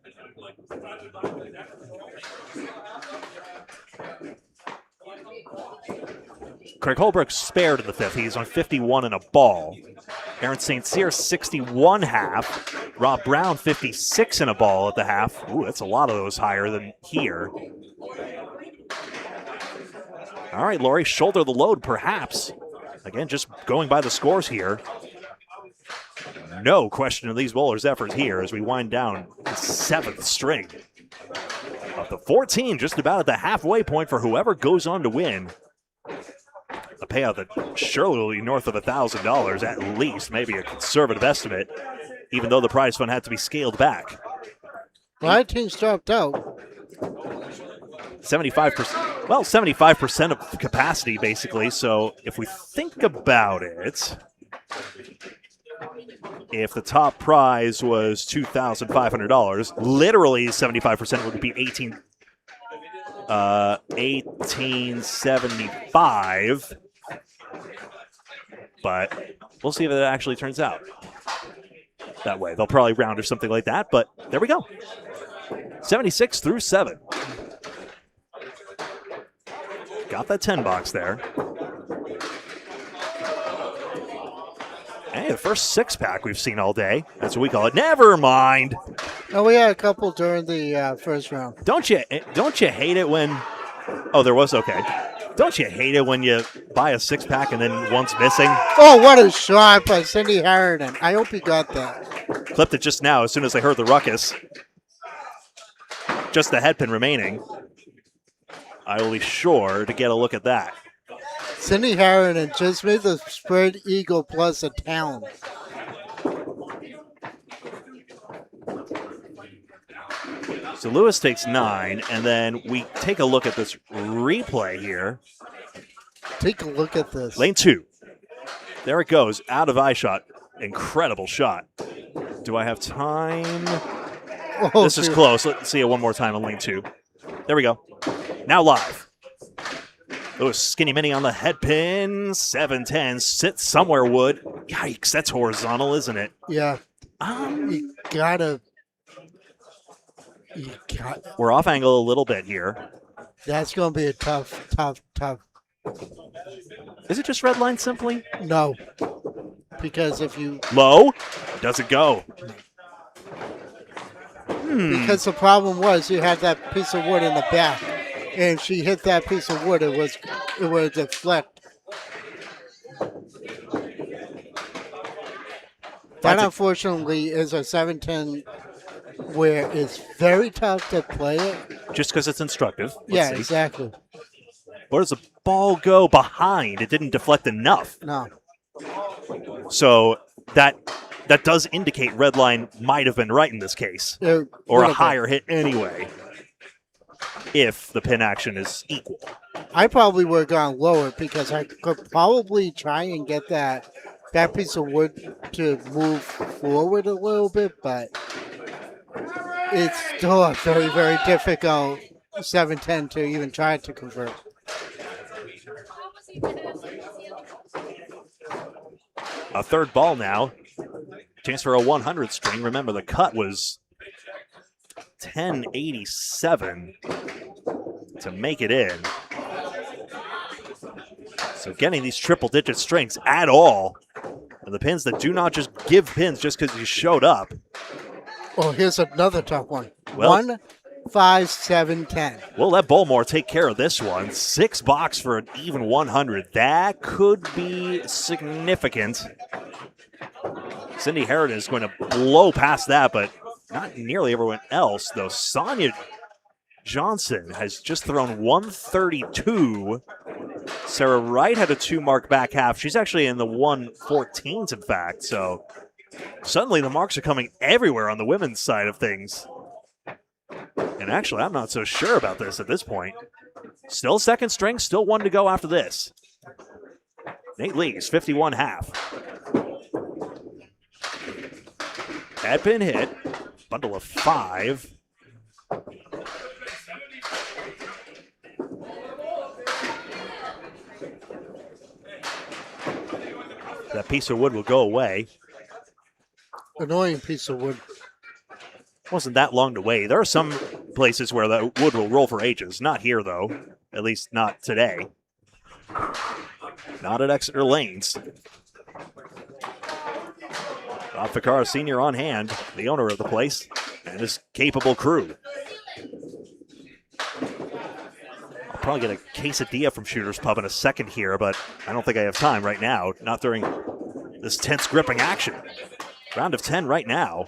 Craig Holbrook spared in the 5th. He's on 51 and a ball. Aaron St. Cyr, 61 half. Rob Brown, 56 and a ball at the half. Ooh, that's a lot of those higher than here. All right, Laurie, shoulder the load, perhaps. Again, just going by the scores here. No question of these bowlers' effort here as we wind down the 7th string. Of the 14, just about at the halfway point for whoever goes on to win. A payout that surely will be north of $1,000 at least, maybe a conservative estimate, even though the prize fund had to be scaled back. My team's dropped out. 75%, well, 75% of capacity, basically. So if we think about it, if the top prize was $2,500, literally 75% would be $1,875. but we'll see if it actually turns out that way. They'll probably round or something like that, but there we go. 76 through 7. Got that 10 box there. Hey, the first 6-pack we've seen all day. That's what we call it. Never mind. Oh, we had a couple during the first round. Don't you hate it when... Oh, there was? Okay. Don't you hate it when you buy a 6-pack and then one's missing? Oh, what a shot by Cindy Harridan. I hope he got that. Clipped it just now as soon as I heard the ruckus. Just the head pin remaining. I will be sure to get a look at that. Cindy Harridan just made the spread eagle plus a talent. So Lewis takes 9, and then we take a look at this replay here. Take a look at this. Lane 2. There it goes. Out of eye shot. Incredible shot. Do I have time? Oh, This is close. Let's see it one more time on lane 2. There we go. Now live. Lewis skinny mini on the head pin. 7-10. Sit somewhere, Wood. Yikes, that's horizontal, isn't it? Yeah. You gotta. We're off angle a little bit here. That's going to be a tough. Is it just red line simply? No. Because if you. Low? Doesn't go. Because the problem was you had that piece of wood in the back. And if she hit that piece of wood, it would deflect. That unfortunately is a 7-10 where it's very tough to play it. Just because it's instructive. Yeah, see. exactly. Where does the ball go behind? It didn't deflect enough. No. So that does indicate red line might have been right in this case. Or a higher hit anyway. If the pin action is equal. I probably would have gone lower because I could probably try and get that piece of wood to move forward a little bit, but it's still a very, very difficult 7-10 to even try to convert. A third ball now. Chance for a 100 string. Remember, the cut was 1087 to make it in. So getting these triple-digit strings at all. And the pins that do not just give pins just because you showed up. Oh, here's another tough one. Well, 1, 5, 7, 10. We'll let Bullmore take care of this one. 6 box for an even 100. That could be significant. Cindy Harridan is going to blow past that, but not nearly everyone else, though. Sonia Johnson has just thrown 132. Sarah Wright had a 2-mark back half. She's actually in the 114s, in fact. So suddenly the marks are coming everywhere on the women's side of things. And actually, I'm not so sure about this at this point. Still second string, still 1 to go after this. Nate Lees, 51 half. Head pin hit. Bundle of 5. That piece of wood will go away. Annoying piece of wood. Wasn't that long to wait. There are some places where the wood will roll for ages. Not here, though. At least not today. Not at Exeter Lanes. Bob Ficar Sr. on hand, the owner of the place, and his capable crew. I'll probably get a quesadilla from Shooter's Pub in a second here, but I don't think I have time right now. Not during this tense gripping action. Round of 10 right now.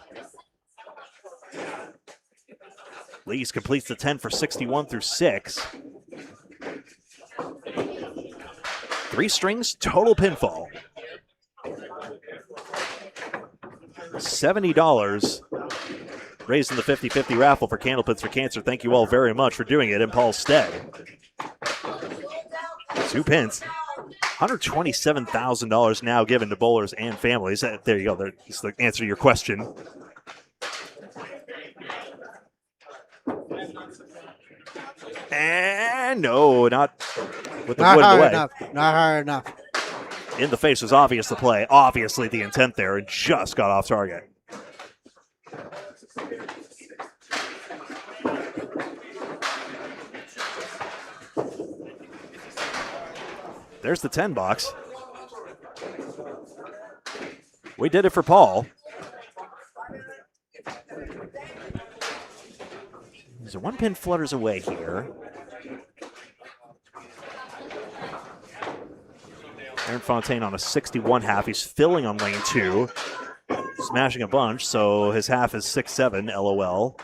Lees completes the 10 for 61 through 6. 3 strings, total pinfall. $70 raised in the 50-50 raffle for Candlepins for Cancer. Thank you all very much for doing it in Paul's stead. 2 pins. $127,000 now given to bowlers and families. There you go. That's the answer to your question. And no, not with the wood away. Not high enough. In the face was obvious the play, obviously the intent there, and just got off target. There's the 10 box. We did it for Paul. There's a 1 pin flutters away here. Aaron Fontaine on a 61 half. He's filling on lane 2. Smashing a bunch, so his half is 6-7, LOL.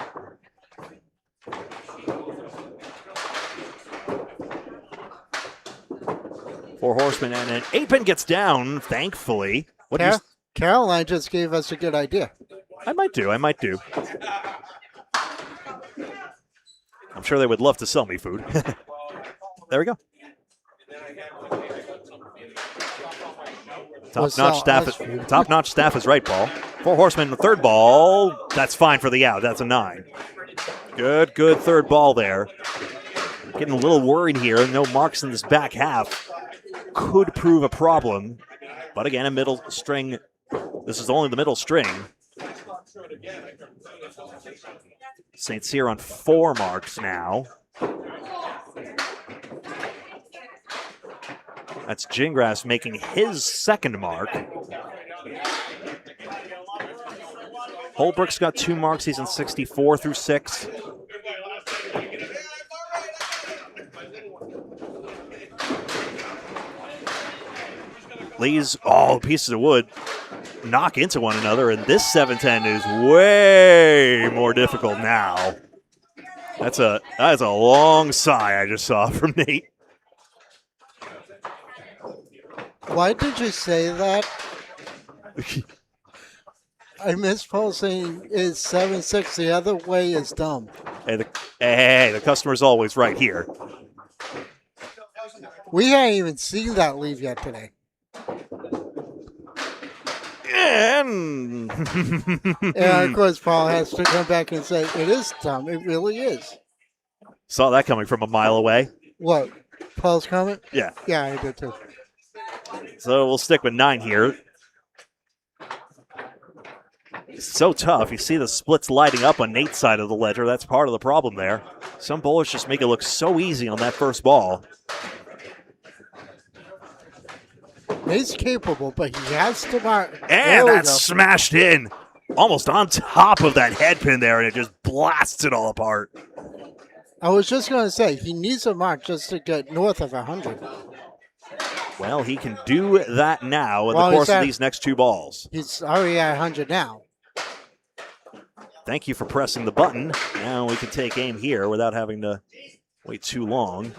Four horsemen and an 8-pin gets down, thankfully. What do you... Caroline just gave us a good idea. I might do. I'm sure they would love to sell me food. There we go. Top-notch staff is right, Paul. Four horsemen, the third ball. That's fine for the out. That's a 9. Good third ball there. Getting a little worried here. No marks in this back half. Could prove a problem. But again, a middle string. This is only the middle string. St. Cyr on 4 marks now. That's Gingras making his second mark. Holbrook's got 2 marks. He's in 64 through 6. Lee's all pieces of wood knock into one another, and this 7-10 is way more difficult now. That is a long sigh I just saw from Nate. Why did you say that? I miss Paul saying is 7-6. The other way is dumb. Hey, the customer's always right here. We haven't even seen that leave yet today. And of course, Paul has to come back and say, it is dumb. It really is. Saw that coming from a mile away. What? Paul's comment? Yeah. Yeah, I did too. So we'll stick with 9 here. It's so tough. You see the splits lighting up on Nate's side of the ledger. That's part of the problem there. Some bowlers just make it look so easy on that first ball. Nate's capable, but he has to mark. And that's smashed in. Almost on top of that head pin there, and it just blasts it all apart. I was just going to say, he needs a mark just to get north of 100. Well, he can do that now in the course of these next 2 balls. He's already at 100 now. Thank you for pressing the button. Now we can take aim here without having to wait too long.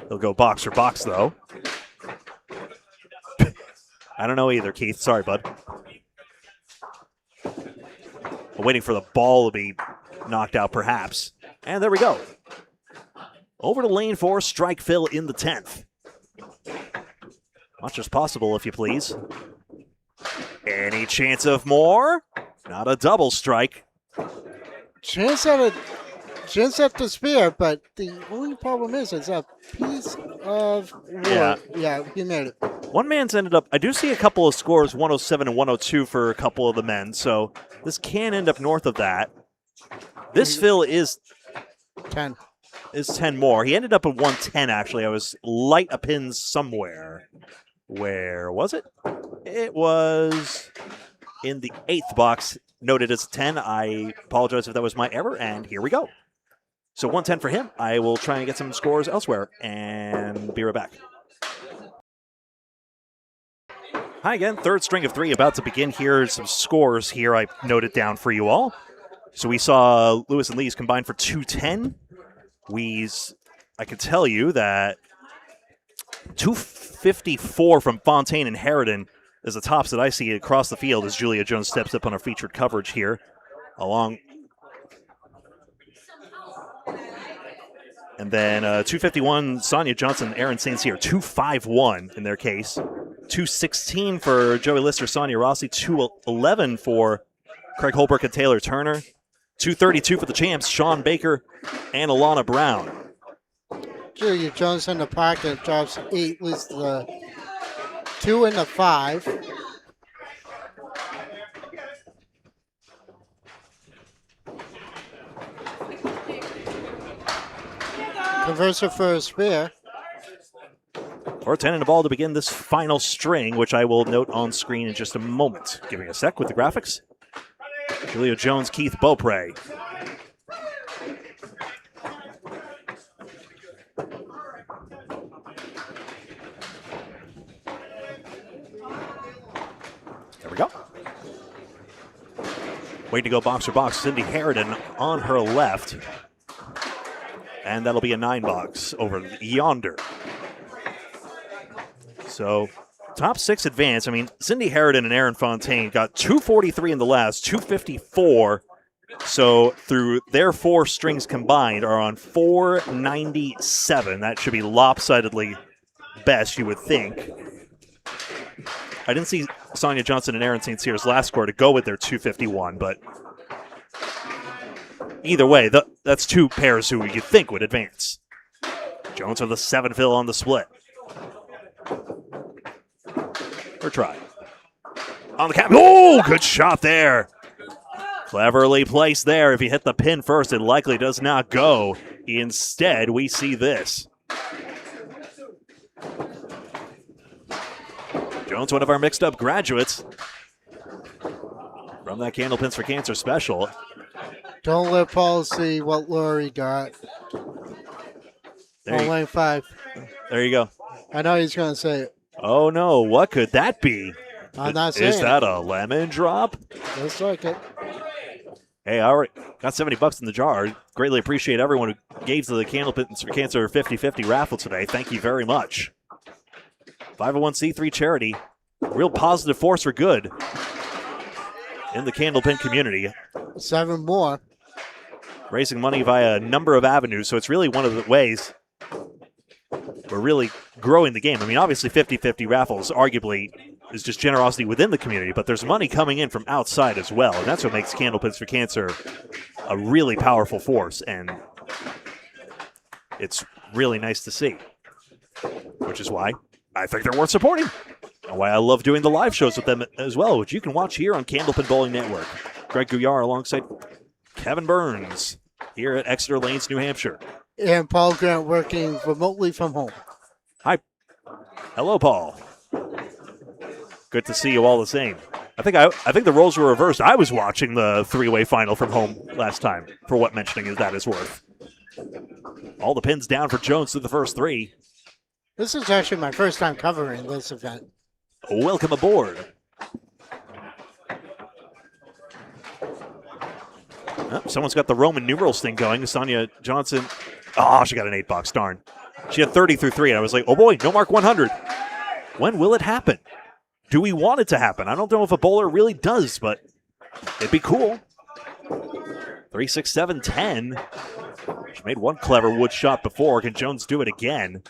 He'll go box for box, though. I don't know either, Keith. Sorry, bud. I'm waiting for the ball to be knocked out, perhaps. And there we go. Over to lane 4, strike Phil in the 10th. Much as possible, if you please. Any chance of more? Not a double strike. Chance at the spear, but the only problem is it's a piece of wood. Yeah, he made it. One man's ended up, I do see a couple of scores, 107 and 102 for a couple of the men, so this can end up north of that. This Phil is 10. Is 10 more. He ended up at 110, actually. I was light a pin somewhere. Where was it? It was in the 8th box, noted as 10. I apologize if that was my error, and here we go. So 110 for him. I will try and get some scores elsewhere, and be right back. Hi again, 3rd string of 3 about to begin here. Some scores here I noted down for you all. So we saw Lewis and Lee's combined for 210. I can tell you that 254 from Fontaine and Harridan is the tops that I see across the field as Julia Jones steps up on our featured coverage here. And then 251, Sonia Johnson, Aaron St. Cyr, 251 in their case. 216 for Joey Lister, Sonia Rossi, 211 for Craig Holbrook and Taylor Turner. 232 for the champs, Shawn Baker and Alana Brown. Julia Jones in the pocket drops 8, leads the 2 and the 5. Converser for a spare. Or 10 in the ball to begin this final string, which I will note on screen in just a moment. Give me a sec with the graphics. Julia Jones, Keith Beaupre. There we go. Waiting to go box for box, Cindy Harridan on her left. And that'll be a 9-box over yonder. So, top 6 advance. I mean, Cindy Harridan and Aaron Fontaine got 243 in the last, 254. So, through their 4 strings combined, are on 497. That should be lopsidedly best, you would think. I didn't see Sonia Johnson and Aaron St. Cyr's last score to go with their 251, but either way, that's 2 pairs who you'd think would advance. Jones with a 7 fill on the split. Or try. On the cap. Oh, good shot there. Cleverly placed there. If you hit the pin first, it likely does not go. Instead, we see this. Jones, one of our mixed-up graduates from that Candlepins for Cancer special. Don't let Paul see what Lori got. Lane 5. There you go. I know he's going to say it. Oh, no. What could that be? I'm not saying Is that a lemon drop? Looks like it. Hey, I already got $70 in the jar. Greatly appreciate everyone who gave to the Candlepins for Cancer 50-50 raffle today. Thank you very much. 501c3 charity. Real positive force for good in the Candlepin community. 7 more. Raising money via a number of avenues, so it's really one of the ways we're really growing the game. I mean, obviously 50-50 raffles arguably is just generosity within the community, but there's money coming in from outside as well, and that's what makes Candlepins for Cancer a really powerful force, and it's really nice to see, which is why I think they're worth supporting, and why I love doing the live shows with them as well, which you can watch here on Candlepin Bowling Network. Greg Gouillart alongside Kevin Burns here at Exeter Lanes, New Hampshire. And Paul Grant working remotely from home. Hi. Hello, Paul. Good to see you all the same. I think the roles were reversed. I was watching the 3-way final from home last time, for what mentioning that is worth. All the pins down for Jones through the first 3. This is actually my first time covering this event. Welcome aboard. Oh, someone's got the Roman numerals thing going. Sonia Johnson. Oh, she got an 8-box, darn. She had 30 through 3, and I was like, oh boy, no mark 100. When will it happen? Do we want it to happen? I don't know if a bowler really does, but it'd be cool. 3, 6, 7, 10. She made one clever wood shot before. Can Jones do it again?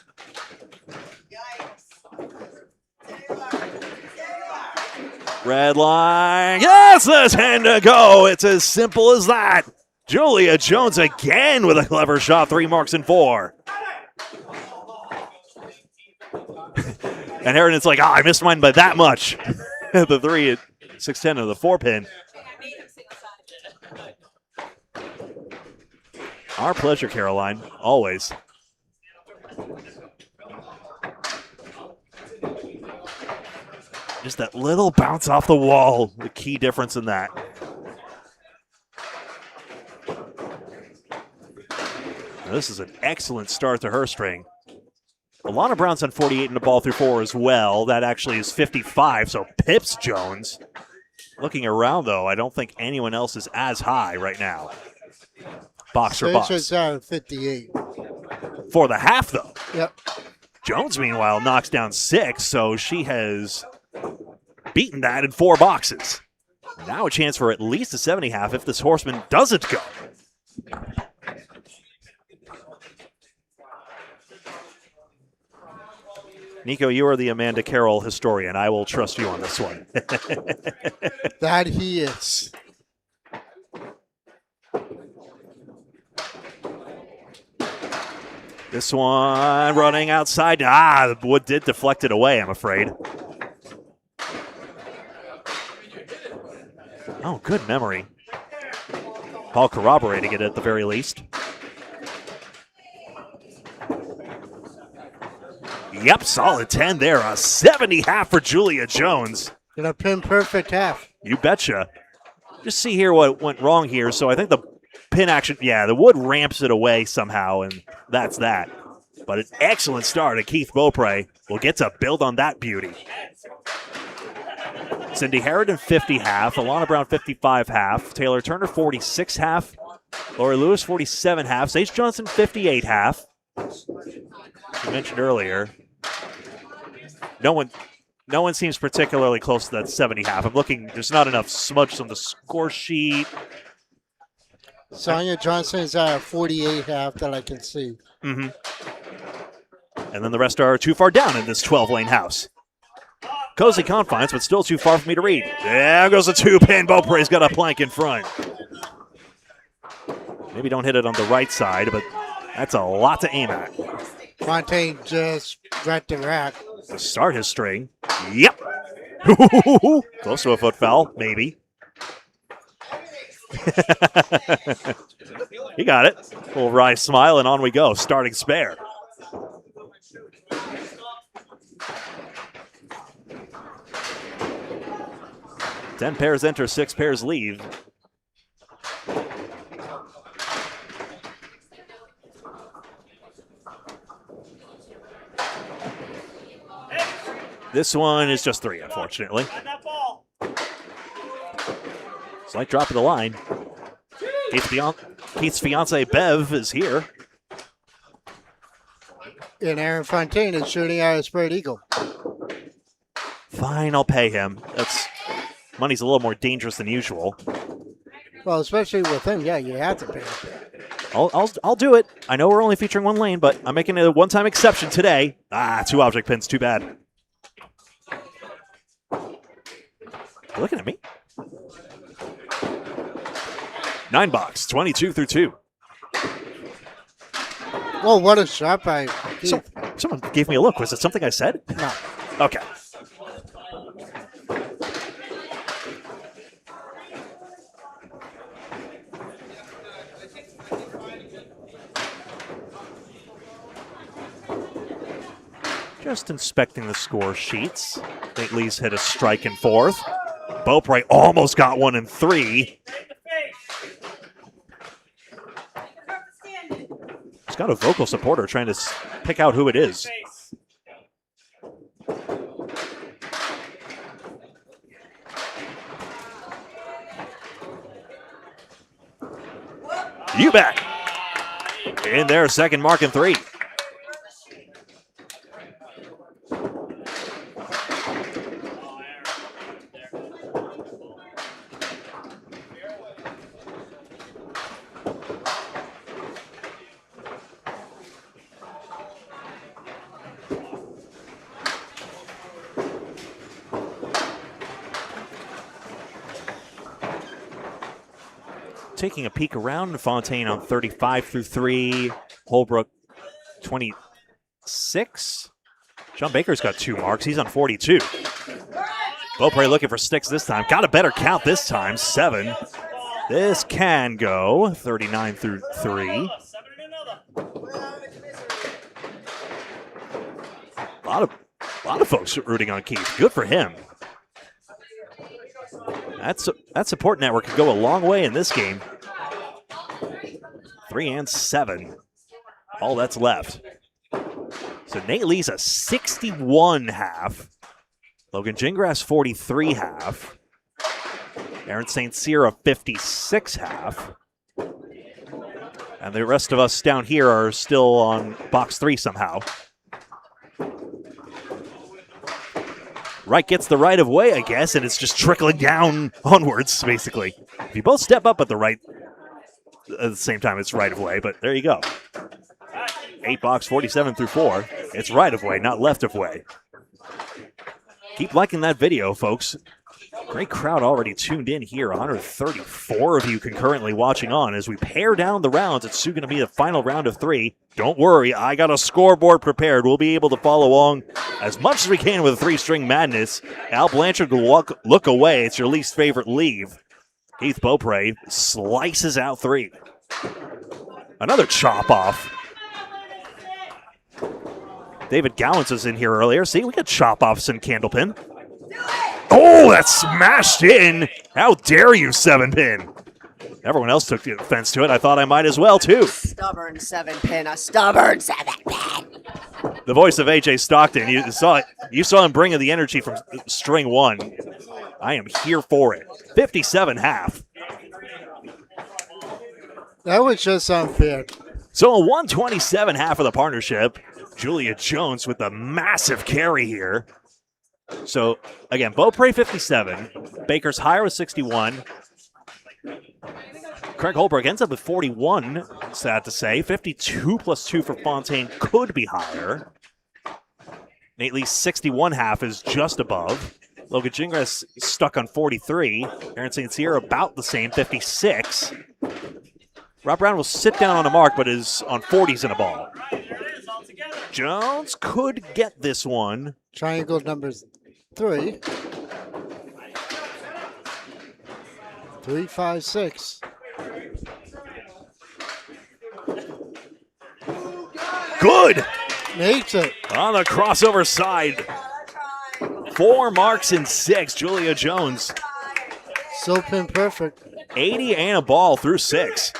Red line. Yes, there's 10 to go. It's as simple as that. Julia Jones again with a clever shot. 3 marks in 4. And Harridan's like, I missed mine by that much. The 3 at 6-10 of the 4-pin. Our pleasure, Caroline. Always. Just that little bounce off the wall. The key difference in that. Now, this is an excellent start to her string. Alana Brown's on 48 in the ball through 4 as well. That actually is 55, so pips Jones. Looking around, though, I don't think anyone else is as high right now. Box for box. It's out of 58. For the half, though. Yep. Jones, meanwhile, knocks down 6, so she has beaten that in 4 boxes. Now a chance for at least a 70 half if this horseman doesn't go. Nico, you are the Amanda Carroll historian. I will trust you on this one. That he is. This one running outside. The wood did deflect it away, I'm afraid. Oh, good memory. Paul corroborating it at the very least. Yep, solid 10 there. A 70 half for Julia Jones. Gonna pin perfect half. You betcha. Just see here what went wrong here. So I think the pin action, the wood ramps it away somehow, and that's that. But an excellent start, and Keith Beaupre will get to build on that beauty. Cindy Harridan, 50 half. Alana Brown, 55 half. Taylor Turner, 46 half. Lori Lewis, 47 half. Sage Johnson, 58 half. You mentioned earlier. No one seems particularly close to that 70 half. I'm looking, there's not enough smudges on the score sheet. Sonia Johnson is at 48 half that I can see. Mm-hmm. And then the rest are too far down in this 12-lane house. Cozy confines, but still too far for me to read. There goes a 2-pin. Beaupre's got a plank in front. Maybe don't hit it on the right side, but that's a lot to aim at. Fontaine just right the rack. To start his string. Yep. Close to a foot foul, maybe. He got it. Little wry smile, and on we go. Starting spare. Ten pairs enter, 6 pairs leave. This one is just 3, unfortunately. Slight drop of the line. Keith's fiance Bev is here. And Aaron Fontaine is shooting at a spread eagle. Fine, I'll pay him. Money's a little more dangerous than usual. Well, especially with him, you have to pay him. I'll do it. I know we're only featuring one lane, but I'm making a one-time exception today. 2 object pins, too bad. You're looking at me. 9 box, 22 through 2. Whoa, what a shot by Keith. Someone gave me a look. Was it something I said? No. Okay. Just inspecting the score sheets. Nate Lee's hit a strike in 4th. Beaupre almost got one in 3. He's got a vocal supporter trying to pick out who it is. You bet. In there, second mark in 3. Taking a peek around, Fontaine on 35 through 3. Holbrook 26. Sean Baker's got 2 marks. He's on 42. Beaupre looking for sticks this time. Got a better count this time, 7. This can go 39 through 3. A lot of folks rooting on Keith. Good for him. That support network could go a long way in this game. 3 and 7. All that's left. So Nate Lee's a 61 half. Logan Gingras 43 half. Aaron St. Cyr a 56 half. And the rest of us down here are still on box 3 somehow. Right gets the right of way, I guess, and it's just trickling down onwards, basically. If you both step up at the same time, it's right of way, but there you go. 8 box, 47 through 4. It's right of way, not left of way. Keep liking that video, folks. Great crowd already tuned in here. 134 of you concurrently watching on as we pare down the rounds. It's soon going to be the final round of 3. Don't worry, I got a scoreboard prepared. We'll be able to follow along as much as we can with a 3-string madness. Al Blanchard will look away. It's your least favorite leave. Heath Beaupre slices out 3. Another chop off. David Gowans was in here earlier. See, we got chop offs in Candlepin. Oh, that smashed in. How dare you, 7-pin. Everyone else took the offense to it. I thought I might as well, too. Stubborn 7-pin, a stubborn 7-pin. The voice of AJ Stockton. You saw it. You saw him bringing the energy from string 1. I am here for it. 57.5. That was just unfair. So a 127.5 of the partnership. Julia Jones with a massive carry here. So, again, Beaupre 57. Baker's higher with 61. Craig Holbrook ends up with 41, sad to say. 52 plus 2 for Fontaine could be higher. Nate Lee's 61.5 is just above. Logan Gingras stuck on 43. Aaron St. Cyr about the same, 56. Rob Brown will sit down on a mark, but is on 40s in a ball. Jones could get this one. Triangle numbers 3. 3, 5, 6. Good! Makes it. On the crossover side. 4 marks in 6. Julia Jones. So pin perfect. 80 and a ball through 6.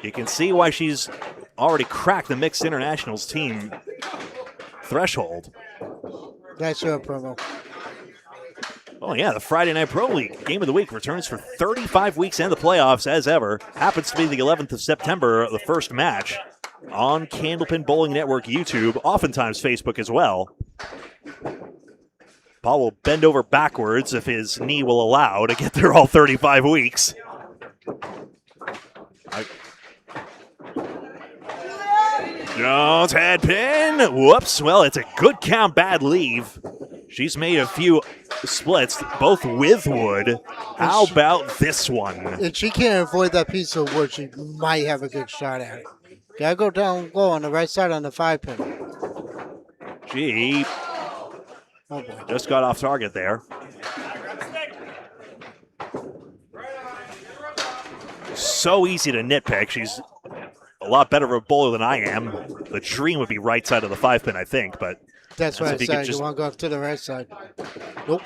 You can see why she's already cracked the Mixed Internationals team threshold. That's your promo. Oh, yeah, the Friday Night Pro League Game of the Week returns for 35 weeks and the playoffs as ever. Happens to be the 11th of September, the first match on Candlepin Bowling Network YouTube, oftentimes Facebook as well. Paul will bend over backwards if his knee will allow to get there all 35 weeks. Jones head pin. Whoops. Well, it's a good count, bad leave. She's made a few splits, both with wood. How about this one? If she can't avoid that piece of wood, she might have a good shot at it. Gotta go down low on the right side on the 5-pin. She just got off target there. So easy to nitpick. She's a lot better of a bowler than I am. The dream would be right side of the 5-pin, I think, but that's what I said. Just... You want to go to the right side. Nope.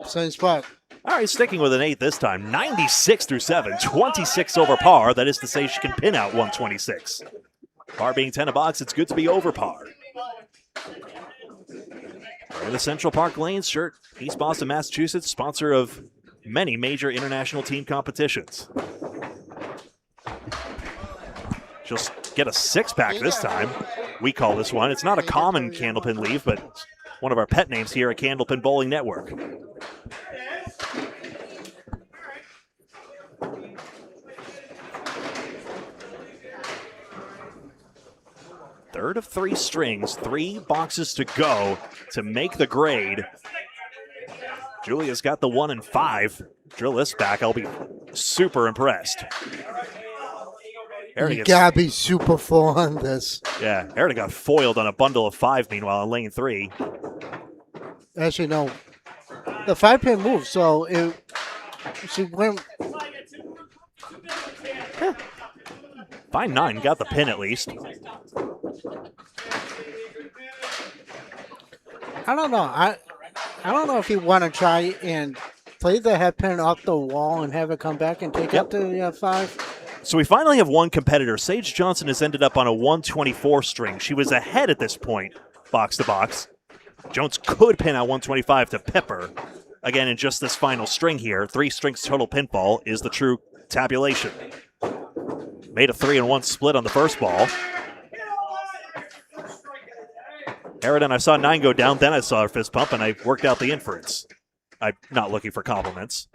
Same spot. All right, sticking with an 8 this time. 96 through 7. 26 over par. That is to say she can pin out 126. Par being 10 a box, it's good to be over par. We're the Central Park Lanes shirt. East Boston, Massachusetts, sponsor of many major international team competitions. She'll get a 6-pack this time. We call this one. It's not a common Candlepin leave, but it's one of our pet names here at Candlepin Bowling Network. Third of 3 strings, 3 boxes to go to make the grade. Julia's got the 1 and 5. Drill this back. I'll be super impressed. You gotta be super full on this. Yeah, Aaron got foiled on a bundle of 5, meanwhile, in lane 3. Actually, no. The 5-pin moved, so she went. Yeah. Fine 9, got the pin at least. I don't know. I don't know if you want to try and play the head pin off the wall and have it come back and take it to the 5. So we finally have one competitor. Sage Johnson has ended up on a 124 string. She was ahead at this point, box to box. Jones could pin out 125 to Pepper. Again, in just this final string here, 3 strings total pinfall is the true tabulation. Made a 3-1 split on the first ball. Aridon, I saw 9 go down, then I saw her fist pump, and I worked out the inference. I'm not looking for compliments.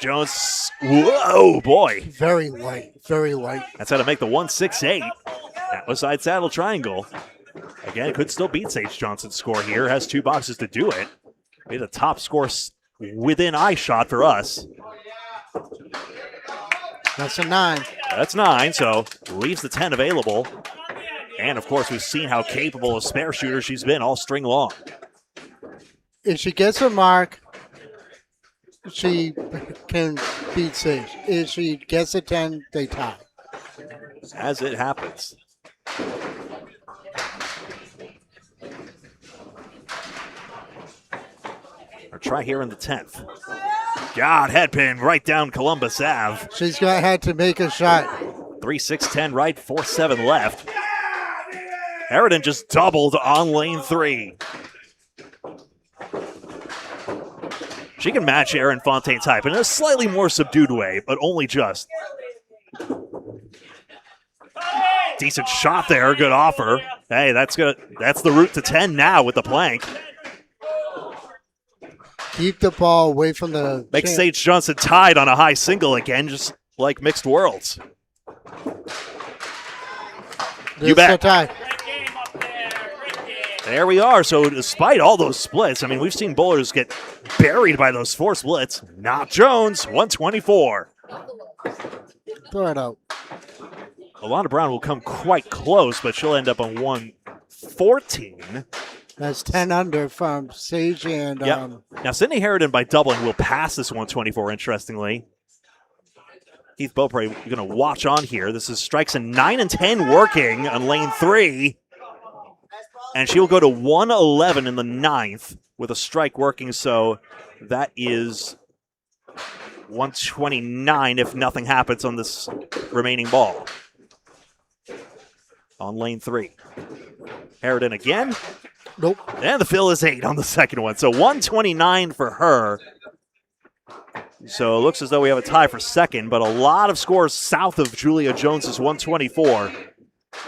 Jones, whoa, boy. Very light, very light. That's how to make the 168. That was side saddle triangle. Again, could still beat Sage Johnson's score here. Has 2 boxes to do it. Be the top score within eye shot for us. That's a 9. That's 9, so leaves the 10 available. And, of course, we've seen how capable a spare shooter she's been all string long. If she gets a mark, she can beat Sage. If she gets a 10, they tie. As it happens. Or try here in the 10th. God, headpin right down Columbus Ave. She's going to have to make a shot. 3-6-10 right, 4-7 left. Harridan just doubled on lane 3. She can match Erin Fontaine's hype in a slightly more subdued way, but only just. Decent shot there, good offer. Hey, that's the route to 10 now with the plank. Keep the ball away from the... Makes Sage Johnson tied on a high single again, just like Mixed Worlds. You bet. Tie. There we are. So despite all those splits, I mean, we've seen bowlers get buried by those 4 splits. Not Jones, 124. Throw it out. Alana Brown will come quite close, but she'll end up on 114. That's 10 under from Sage and... Yep. Now, Sydney Harridan, by doubling, will pass this 124, interestingly. Keith Beaupre going to watch on here. This is strikes in 9 and 10 working on lane 3. And she'll go to 111 in the 9th with a strike working, so that is 129 if nothing happens on this remaining ball. On lane 3. Harridan again. Nope. And the fill is 8 on the second one. So 129 for her. So it looks as though we have a tie for second, but a lot of scores south of Julia Jones's 124.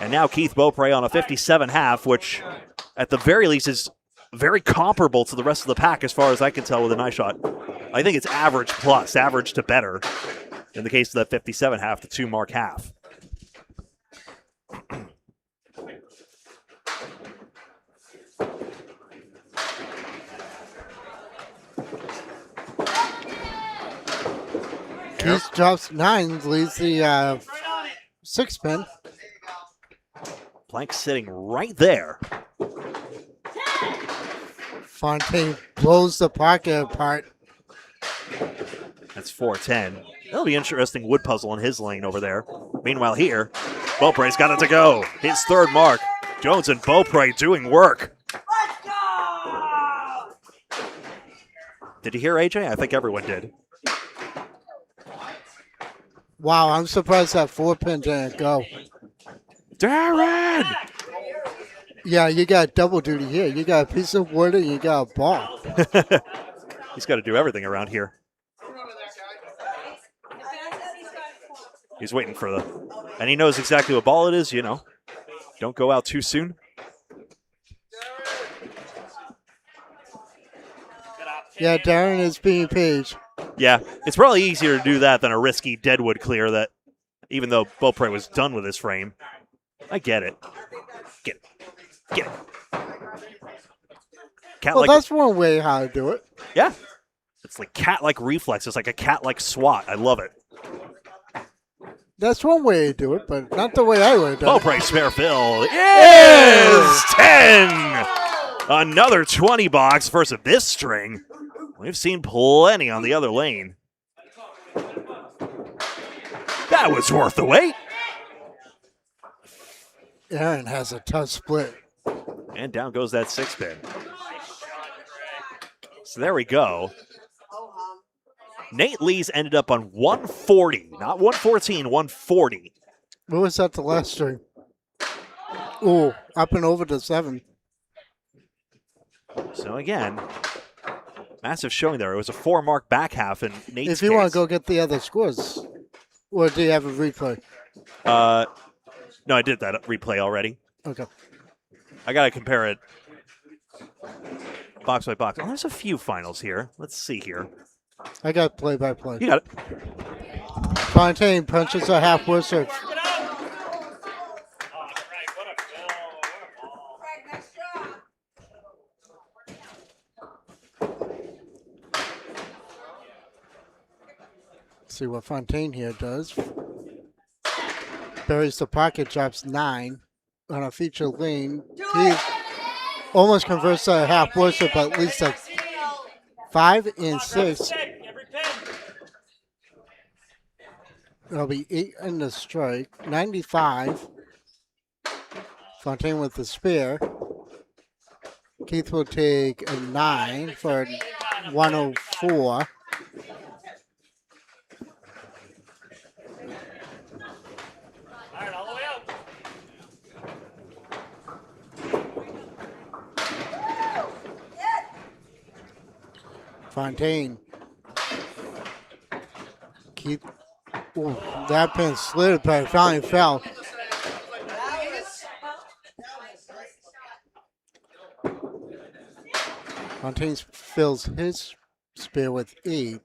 And now Keith Beaupre on a 57.5, which at the very least is very comparable to the rest of the pack as far as I can tell with an eye shot. I think it's average plus, average to better in the case of that 57.5 to 2 mark half. Keith drops 9, leads the 6 pin. Plank sitting right there. Fontaine blows the pocket apart. That's 410. That'll be interesting wood puzzle in his lane over there. Meanwhile here, Beaupre's got it to go. His 3rd mark. Jones and Beaupre doing work. Let's go! Did you hear AJ? I think everyone did. Wow, I'm surprised that 4 pin didn't go. Darren! Yeah, you got double duty here. You got a piece of wood and you got a ball. He's got to do everything around here. He's waiting for and he knows exactly what ball it is, you know. Don't go out too soon. Yeah, Darren is being paged. Yeah, it's probably easier to do that than a risky deadwood clear that, even though Beaupre was done with his frame. I get it. Get it. Get it. Well, that's one way how to do it. Yeah. It's like cat-like reflex. It's like a cat-like swat. I love it. That's one way to do it, but not the way I would have done it. Beaupre spare fill is 10! Another 20 box versus this string. We've seen plenty on the other lane. That was worth the wait. Aaron has a tough split. And down goes that 6 pin. So there we go. Nate Lees ended up on 140, not 114, 140. What was that the last string? Oh, up and over to 7. So again, massive showing there. It was a 4 mark back half in Nate's If you case. want to go get the other scores, or do you have a replay? No, I did that replay already. Okay. I got to compare it box by box. Oh, there's a few finals here. Let's see here. I got play-by-play. You got it. Fontaine punches a half whistle. See what Fontaine here does. Buries the pocket, drops 9 on a feature lane. He almost converts a half whistle, but at least a 5 and 6. It'll be 8 in the strike. 95. Fontaine with the spare. Keith will take a 9 for 104. Fontaine. Keith. Ooh, that pin slid, but it finally fell. Fontaine fills his spare with 8.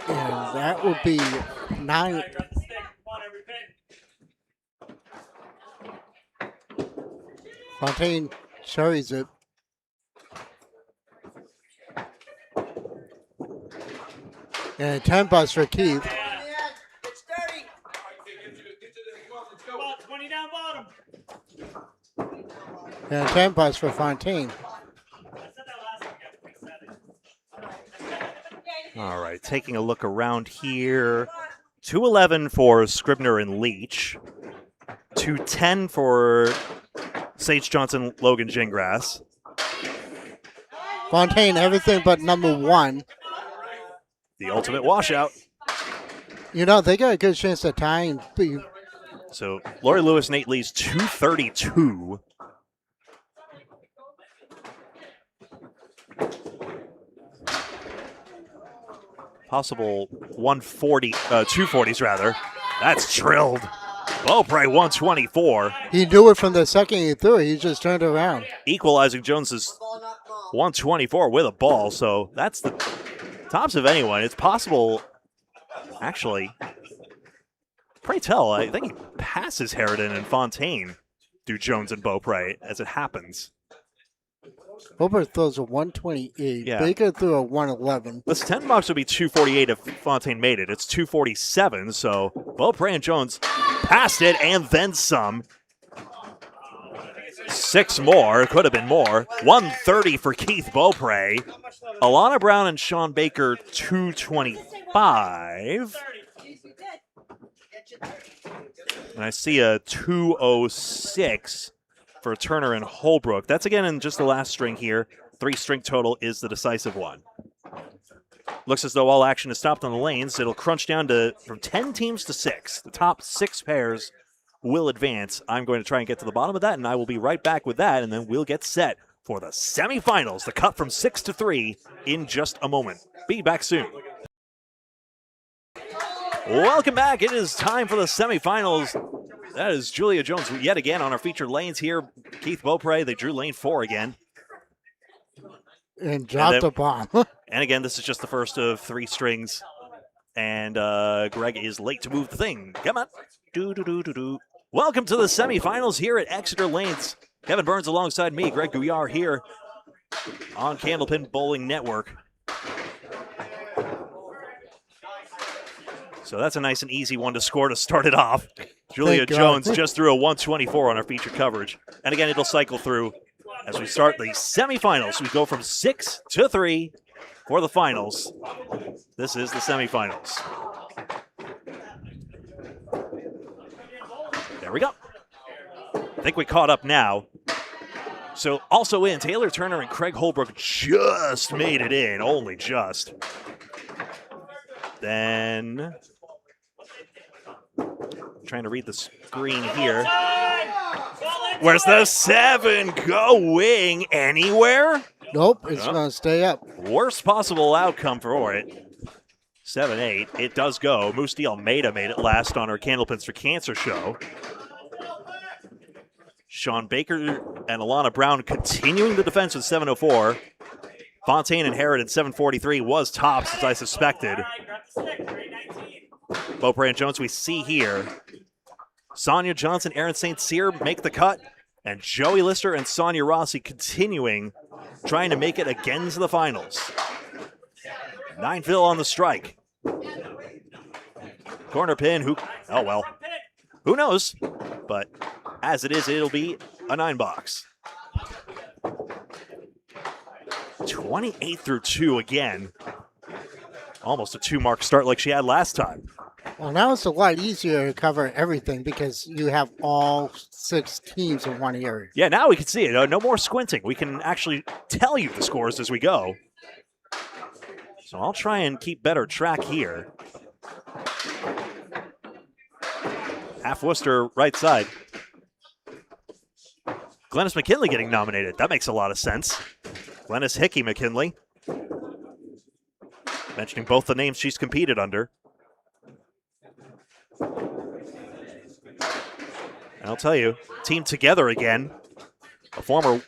And that would be 9. Fontaine cherries it. And a 10 bucks for Keith. It's dirty. And a 10 bucks for Fontaine. All right, taking a look around here. 211 for Scribner and Leach. 210 for Sage Johnson, Logan Gingras. Fontaine, everything but number 1. The ultimate washout. You know, they got a good chance of tying. So Laurie Lewis, Nate Lee's 232. Possible 140, 240s rather. That's trilled. Beaupre 124. He knew it from the second he threw it. He just turned around. Equalizing Jones's 124 with a ball. So that's the tops of anyone. It's possible, actually. Pray tell, I think he passes Harridan and Fontaine through Jones and Beaupre as it happens. Hobart throws a 128. Yeah. Baker threw a 111. This 10 bucks would be 248 if Fontaine made it. It's 247, so Beaupre and Jones passed it and then some. 6 more, could have been more. 130 for Keith Beaupre. Alana Brown and Shawn Baker, 225. And I see a 206 for Turner and Holbrook. That's again in just the last string here. 3-string total is the decisive one. Looks as though all action is stopped on the lanes. It'll crunch down to from 10 teams to 6. The top 6 pairs will advance. I'm going to try and get to the bottom of that, and I will be right back with that, and then we'll get set for the semifinals, the cut from 6 to 3 in just a moment. Be back soon. Welcome back. It is time for the semifinals. That is Julia Jones yet again on our featured lanes here. Keith Beaupre, they drew lane 4 again. And dropped a bomb. And again, this is just the first of 3 strings. And Greg is late to move the thing. Come on. Do-do-do-do-do. Welcome to the semifinals here at Exeter Lanes. Kevin Burns alongside me, Greg Gouillart here on Candlepin Bowling Network. So that's a nice and easy one to score to start it off. Julia Jones just threw a 124 on our featured coverage. And again, it'll cycle through as we start the semifinals. We go from 6 to 3 for the finals. This is the semifinals. There we go. I think we caught up now. So also in, Taylor Turner and Craig Holbrook just made it in, only just. Then, trying to read the screen here. Where's the 7 going? Anywhere? Nope, it's going to stay up. Worst possible outcome for it. 7-8. It does go. Moose D. Almeida made it last on our Candlepins for Cancer show. Shawn Baker and Alana Brown continuing the defense with 7:04. Fontaine and Herod at 7:43 was tops, as I suspected. Beaupre and Jones we see here. Sonia Johnson, Aaron St. Cyr make the cut, and Joey Lister and Sonia Rossi continuing, trying to make it again to the finals. Nineville on the strike. Corner pin, who knows? But as it is, it'll be a 9-box. 28 through 2 again. Almost a 2-mark start like she had last time. Well, now it's a lot easier to cover everything because you have all 6 teams in one area. Yeah, now we can see it. No more squinting. We can actually tell you the scores as we go. So I'll try and keep better track here. Half Worcester right side. Glennis McKinley getting nominated. That makes a lot of sense. Glennis Hickey McKinley. Mentioning both the names she's competed under. And I'll tell you, team together again. A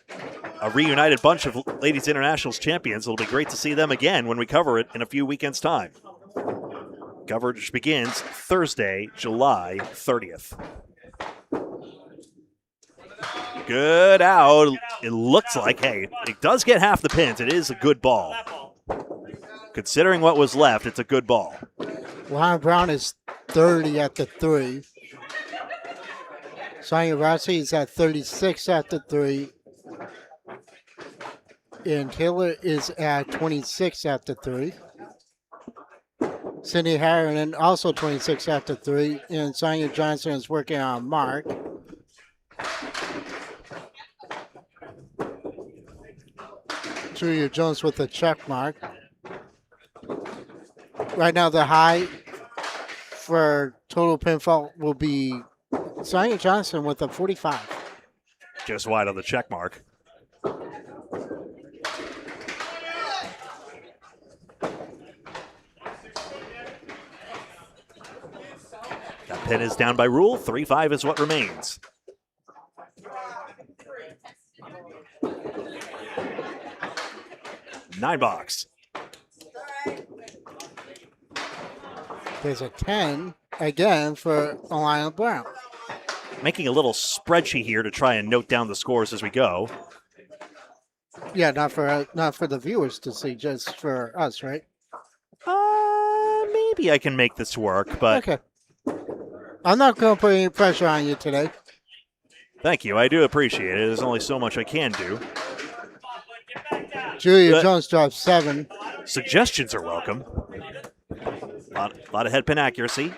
reunited bunch of Ladies Internationals champions. It'll be great to see them again when we cover it in a few weekends' time. Coverage begins Thursday, July 30th. Good out. It looks like, hey, it does get half the pins. It is a good ball. Considering what was left, it's a good ball. Lana Brown is 30 at the 3. Sonia Rossi is at 36 at the 3. And Taylor is at 26 at the 3. Cindy Harriman also 26 at the 3. And Sonia Johnson is working on Mark. Julia Jones with a check mark. Right now the high for total pinfall will be Sonia Johnson with a 45. Just wide on the check mark. That pin is down by rule. 3-5 is what remains. Nine box. There's a 10 again for Alana Brown. Making a little spreadsheet here to try and note down the scores as we go. Yeah, not for the viewers to see, just for us, right? Maybe I can make this work, but Okay. I'm not going to put any pressure on you today. thank you. I do appreciate it. There's only so much I can do. Julia Jones dropped 7. Suggestions are welcome. A lot of head pin accuracy.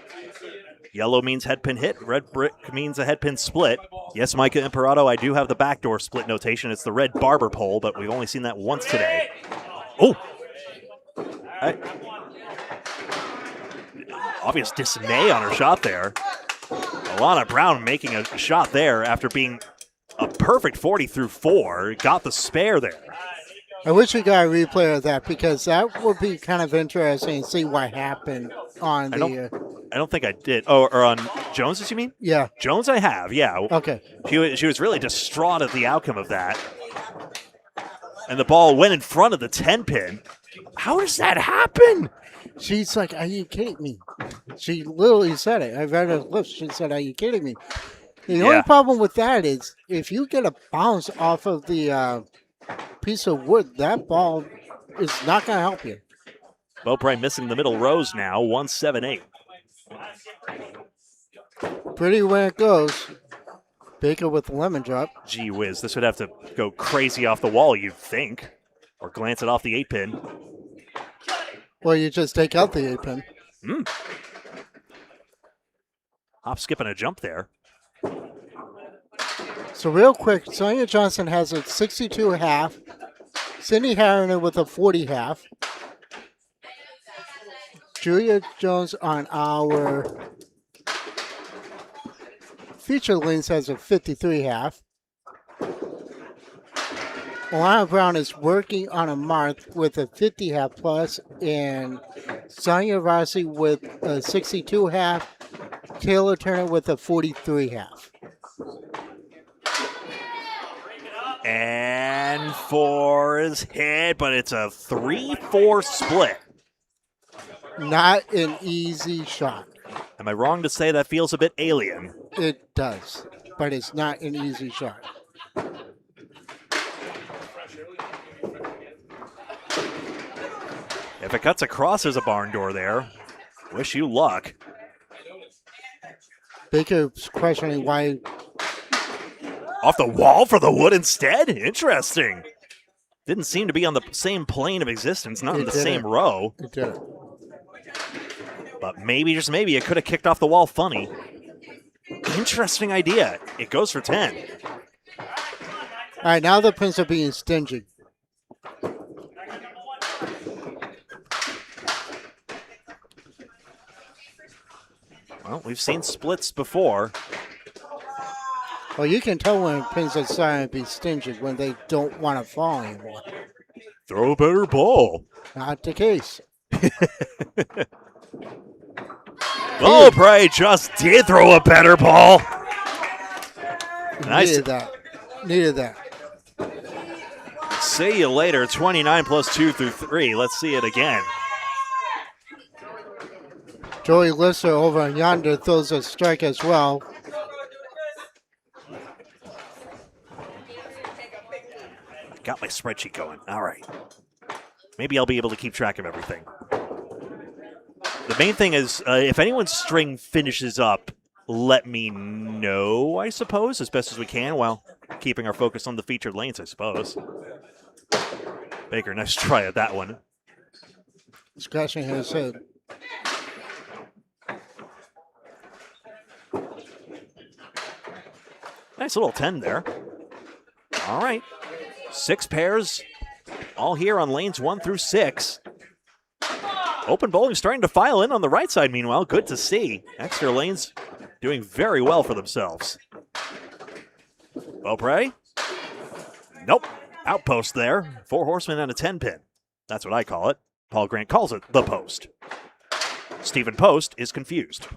Yellow means head pin hit. Red brick means a head pin split. Yes, Micah Imperato, I do have the backdoor split notation. It's the red barber pole, but we've only seen that once today. Oh! Obvious dismay on her shot there. Alana Brown making a shot there after being a perfect 40 through 4. Got the spare there. I wish we got a replay of that because that would be kind of interesting to see what happened on I the... don't think I did. Oh, or on Jones's, you mean? Yeah. Jones I have, yeah. Okay. She was really distraught at the outcome of that. And the ball went in front of the 10-pin. How does that happen? She's like, are you kidding me? She literally said it. I read her lips. She said, are you kidding me? The only problem with that is if you get a bounce off of the piece of wood, that ball is not going to help you. Beaupre missing the middle rows now, 1-7-8. Pretty when it goes. Baker with the lemon drop. Gee whiz, this would have to go crazy off the wall, you'd think. Or glance it off the 8-pin. Or you just take out the 8-pin. Hop, skip, and a jump there. So real quick, Sonia Johnson has a 62.5. Cindy Harriman with a 40.5. Julia Jones on our feature lanes has a 53.5. Alana Brown is working on a mark with a 50.5 plus, and Sonia Rossi with a 62.5. Taylor Turner with a 43.5. And 4 is hit, but it's a 3-4 split. Not an easy shot. Am I wrong to say that feels a bit alien? It does, but it's not an easy shot. If it cuts across, there's a barn door there. Wish you luck. Baker's questioning why. Off the wall for the wood instead? Interesting. Didn't seem to be on the same plane of existence, not in the same row. It did. But maybe, just maybe, it could have kicked off the wall funny. Interesting idea. It goes for 10. All right, now the Prince are being stingy. Well, we've seen splits before. Well, you can tell when Prince are starting to be stingy when they don't want to fall anymore. Throw a better ball. Not the case. Oh, Bray just did throw a better ball. Nice. Needed that. Needed that. See you later. 29 plus 2 through 3. Let's see it again. Joey Lister over on yonder throws a strike as well. Got my spreadsheet going. All right. Maybe I'll be able to keep track of everything. The main thing is, if anyone's string finishes up, let me know, I suppose, as best as we can, while keeping our focus on the featured lanes, I suppose. Baker, nice try at that one. Scratching his head. Nice little 10 there. All right. 6 pairs, all here on lanes 1 through 6. Open bowling starting to file in on the right side, meanwhile. Good to see. Exeter lanes doing very well for themselves. Beaupre? Nope. Outpost there. 4 horsemen and a 10 pin. That's what I call it. Paul Grant calls it the post. Stephen Post is confused.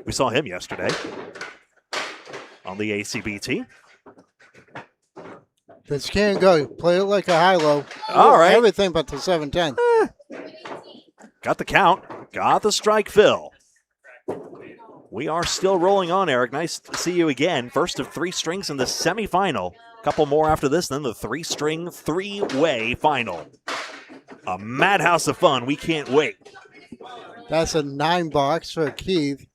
We saw him yesterday on the ACBT. This can't go. Play it like a high-low. All right. Everything but the 7-10. Got the count. Got the strike fill. We are still rolling on, Eric. Nice to see you again. First of 3 strings in the semifinal. Couple more after this, then the 3-string, 3-way final. A madhouse of fun. We can't wait. That's a 9-box for Keith.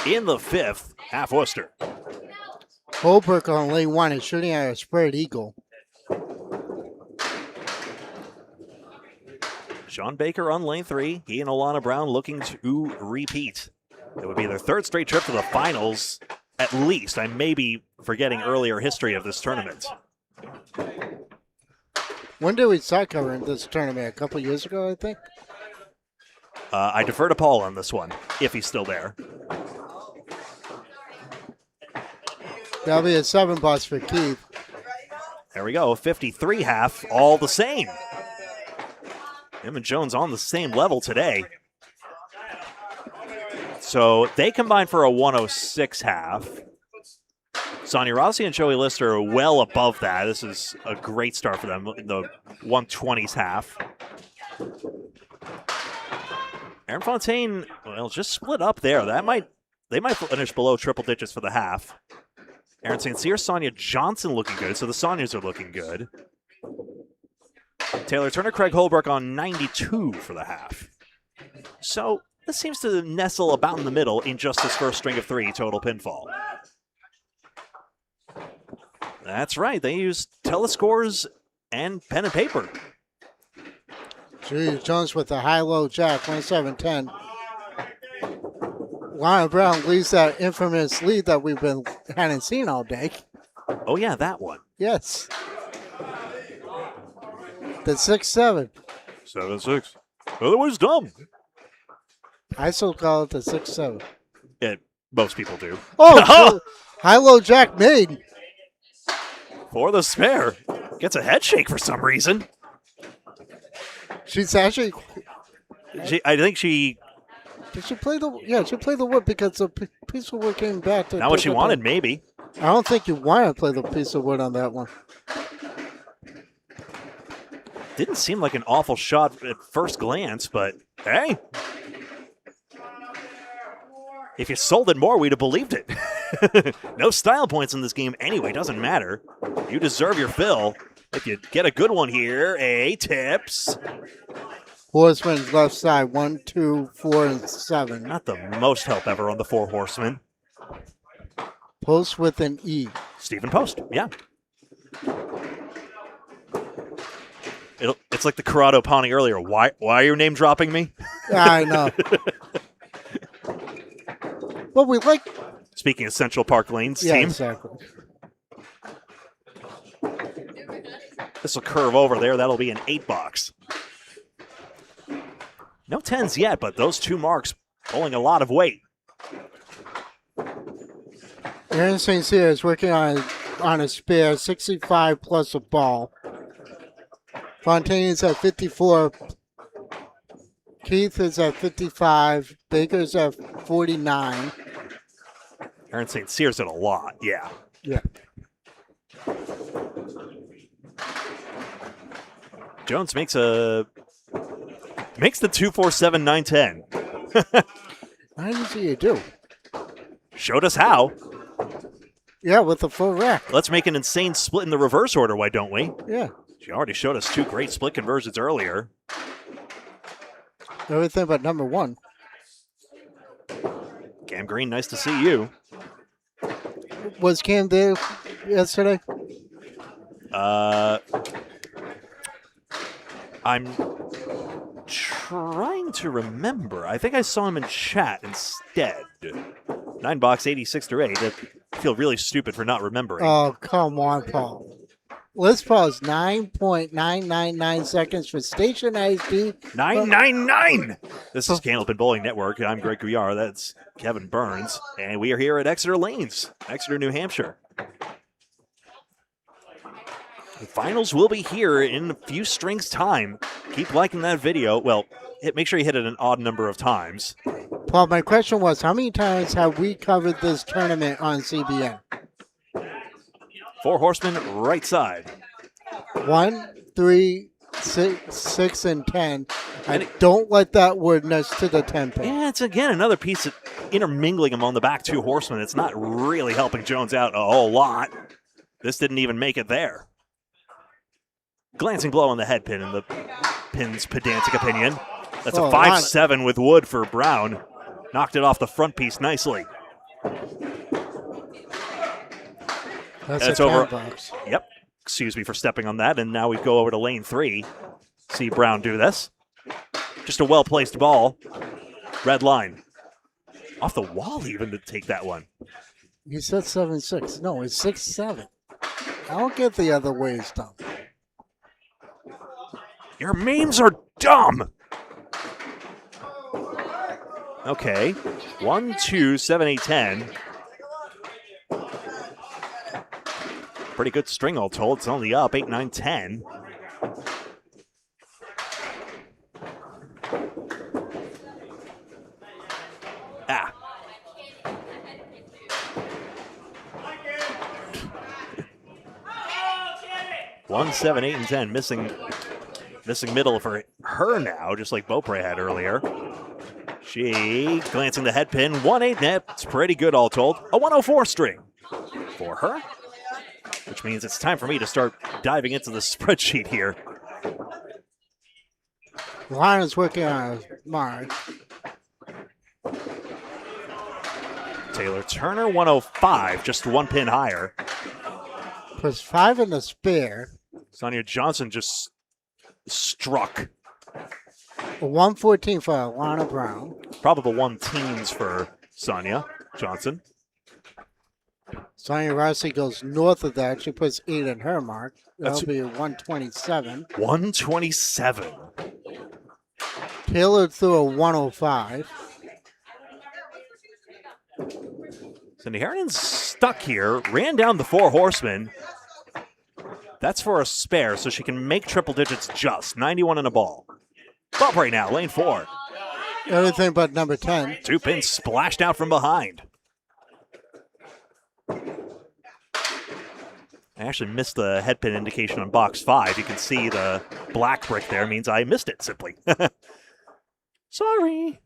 In the 5th, half Worcester. Holbrook on lane 1 is shooting at a spread eagle. Shawn Baker on lane 3. He and Alana Brown looking to repeat. It would be their 3rd straight trip to the finals, at least. I may be forgetting earlier history of this tournament. When did we start covering this tournament? A couple years ago, I think? I defer to Paul on this one, if he's still there. That'll be a 7-box for Keith. There we go, 53 half, all the same. Him and Jones on the same level today. So they combine for a 106 half. Sonia Rossi and Joey Lister are well above that. This is a great start for them in the 120s half. Aaron Fontaine, well, just split up there. They might finish below triple digits for the half. Aaron St. Cyr, Sonia Johnson looking good, so the Sonias are looking good. Taylor Turner, Craig Holbrook on 92 for the half. So this seems to nestle about in the middle in just this first string of 3 total pinfall. That's right, they used telescores and pen and paper. Julius Jones with the high-low jack, 27-10. Lana Brown leads that infamous lead that we've hadn't seen all day. Oh yeah, that one. Yes. The 6-7. 7-6. Well, it was dumb. I still call it the 6-7. Most people do. Oh, High-low jack made. For the spare. Gets a head shake for some reason. She's actually. I think she, Did she play the? Yeah, she played the wood because the piece of wood came back to. not what take she it wanted, down. maybe. I don't think you want to play the piece of wood on that one. Didn't seem like an awful shot at first glance, but hey. If you sold it more, we'd have believed it. No style points in this game anyway, doesn't matter. You deserve your fill. If you get a good one here, tips. Horseman's left side, 1, 2, 4, and 7. Not the most help ever on the four horsemen. Post with an E. Stephen Post, yeah. It's like the Corrado Pawnee earlier. Why are you name dropping me? I know. Well, we like. Speaking of Central Park Lane's Yeah, team, exactly. this will curve over there. That'll be an 8-box. No 10s yet, but those 2 marks pulling a lot of weight. Aaron St. Cyr is working on a spare, 65 plus a ball. Fontaine's at 54. Keith is at 55. Baker's at 49. Aaron St. Cyr's at a lot, yeah. Yeah. Jones makes the 2-4-7-9-10. How easy you do? Showed us how. Yeah, with the full rack. Let's make an insane split in the reverse order, why don't we? Yeah. She already showed us 2 great split conversions earlier. Everything but number 1. Cam Green, nice to see you. Was Cam there yesterday? I'm trying to remember. I think I saw him in chat instead. 9-box, 86-8. I feel really stupid for not remembering. Oh, come on, Paul. Let's pause 9.999 seconds for station ID. 999! This is Candlepin Bowling Network. I'm Greg Gouillart. That's Kevin Burns. And we are here at Exeter Lanes, Exeter, New Hampshire. The finals will be here in a few strings time. Keep liking that video. Well, make sure you hit it an odd number of times. Paul, my question was, how many times have we covered this tournament on CBN? 4 horsemen, right side. 1, 3, 6, and 10. And don't let that word next to the 10 pin. Yeah, it's again another piece of intermingling among the back 2 horsemen. It's not really helping Jones out a whole lot. This didn't even make it there. Glancing blow on the head pin in the pin's pedantic opinion. That's a 5-7 with wood for Brown. Knocked it off the front piece nicely. That's over. 10 box. Yep. Excuse me for stepping on that. And now we go over to lane 3. See Brown do this. Just a well-placed ball. Red line. Off the wall even to take that one. You said 7-6. No, it's 6-7. I don't get the other ways done. Your memes are dumb. Okay. 1, 2, 7, 8, 10. Pretty good string all told. It's only up 8, 9, 10. Ah. One, 7, 8, and 10. Missing middle for her now, just like Beaupre had earlier. She glancing the head pin. 1-8 net. It's pretty good all told. A 104 string for her. Which means it's time for me to start diving into the spreadsheet here. Alana's working on a mark. Taylor Turner, 105, just 1 pin higher. Plus 5 in the spare. Sonia Johnson just struck. A 114 for Alana Brown. Probable 1 teens for Sonia Johnson. Sonia Rossi goes north of that. She puts 8 in her mark. That'll That's- be a 127. 127. Taylor threw a 105. Cindy Harrigan's stuck here, ran down the 4 horsemen. That's for a spare, so she can make triple digits just. 91 in a ball. Bump right now, lane 4. Everything but number 10. 2 pins splashed out from behind. I actually missed the head pin indication on box 5. You can see the black brick there means I missed it simply. Sorry.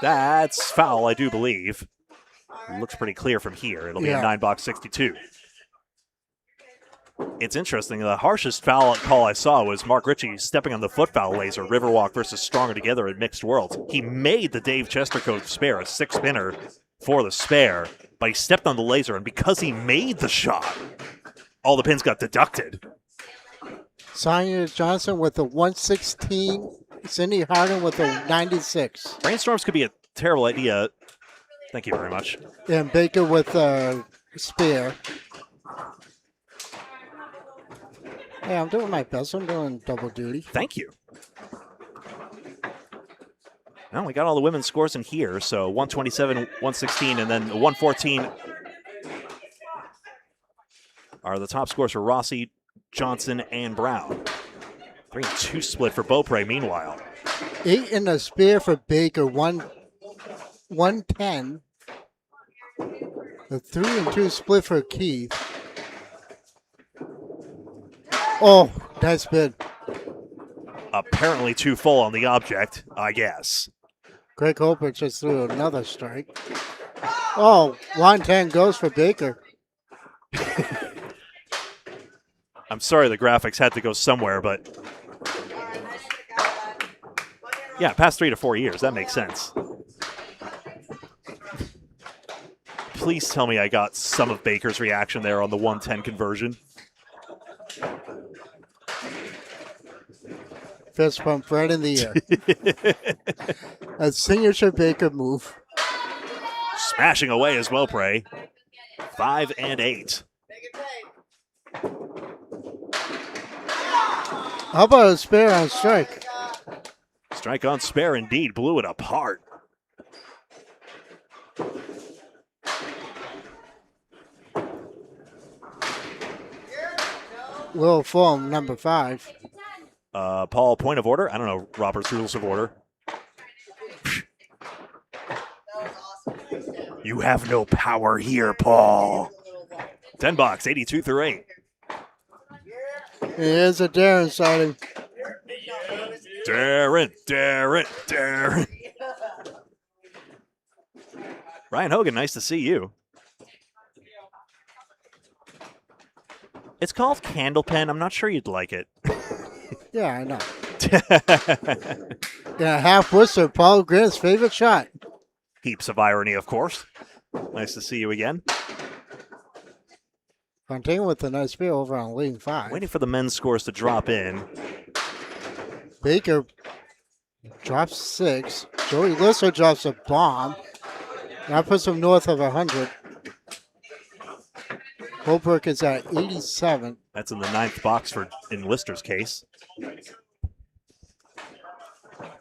That's foul, I do believe. Looks pretty clear from here. It'll be a 9-box 62. It's interesting. The harshest foul call I saw was Mark Ritchie stepping on the foot foul laser, Riverwalk versus Stronger Together at Mixed Worlds. He made the Dave Chestercote spare, a 6-spinner for the spare, but he stepped on the laser, and because he made the shot, all the pins got deducted. Sonia Johnson with a 116. Cindy Harden with a 96. Brainstorms could be a terrible idea. Thank you very much. And Baker with a spare. Hey, I'm doing my best. I'm doing double duty. Thank you. Well, we got all the women's scores in here, so 127, 116, and then 114 are the top scores for Rossi, Johnson, and Brown. 3-2 split for Beaupre, meanwhile. 8 in a spare for Baker, 110. A 3-2 split for Keith. Oh, nice bid. Apparently too full on the object, I guess. Greg Hopper just threw another strike. Oh, 110 goes for Baker. I'm sorry the graphics had to go somewhere, but yeah, past 3 to 4 years, that makes sense. Please tell me I got some of Baker's reaction there on the 110 conversion. Fist pump right in the air. A signature Baker move. Smashing away as well, Prey. 5 and 8. How about a spare on strike? Strike on spare indeed. Blew it apart. Little form, number 5. Paul, point of order? I don't know Robert's rules of order. You have no power here, Paul. 10 bucks, 82 through 8. Here's a dare inside him. Darren. Ryan Hogan, nice to see you. It's called Candlepin. I'm not sure you'd like it. Yeah, I know. Yeah, half Worcester, Paul Grant's favorite shot. Heaps of irony, of course. Nice to see you again. Continue with the nice spear over on lane 5. Waiting for the men's scores to drop in. Baker drops 6. Joey Lisser drops a bomb. That puts him north of 100. Holbrook is at 87. That's in the 9th box in Lister's case.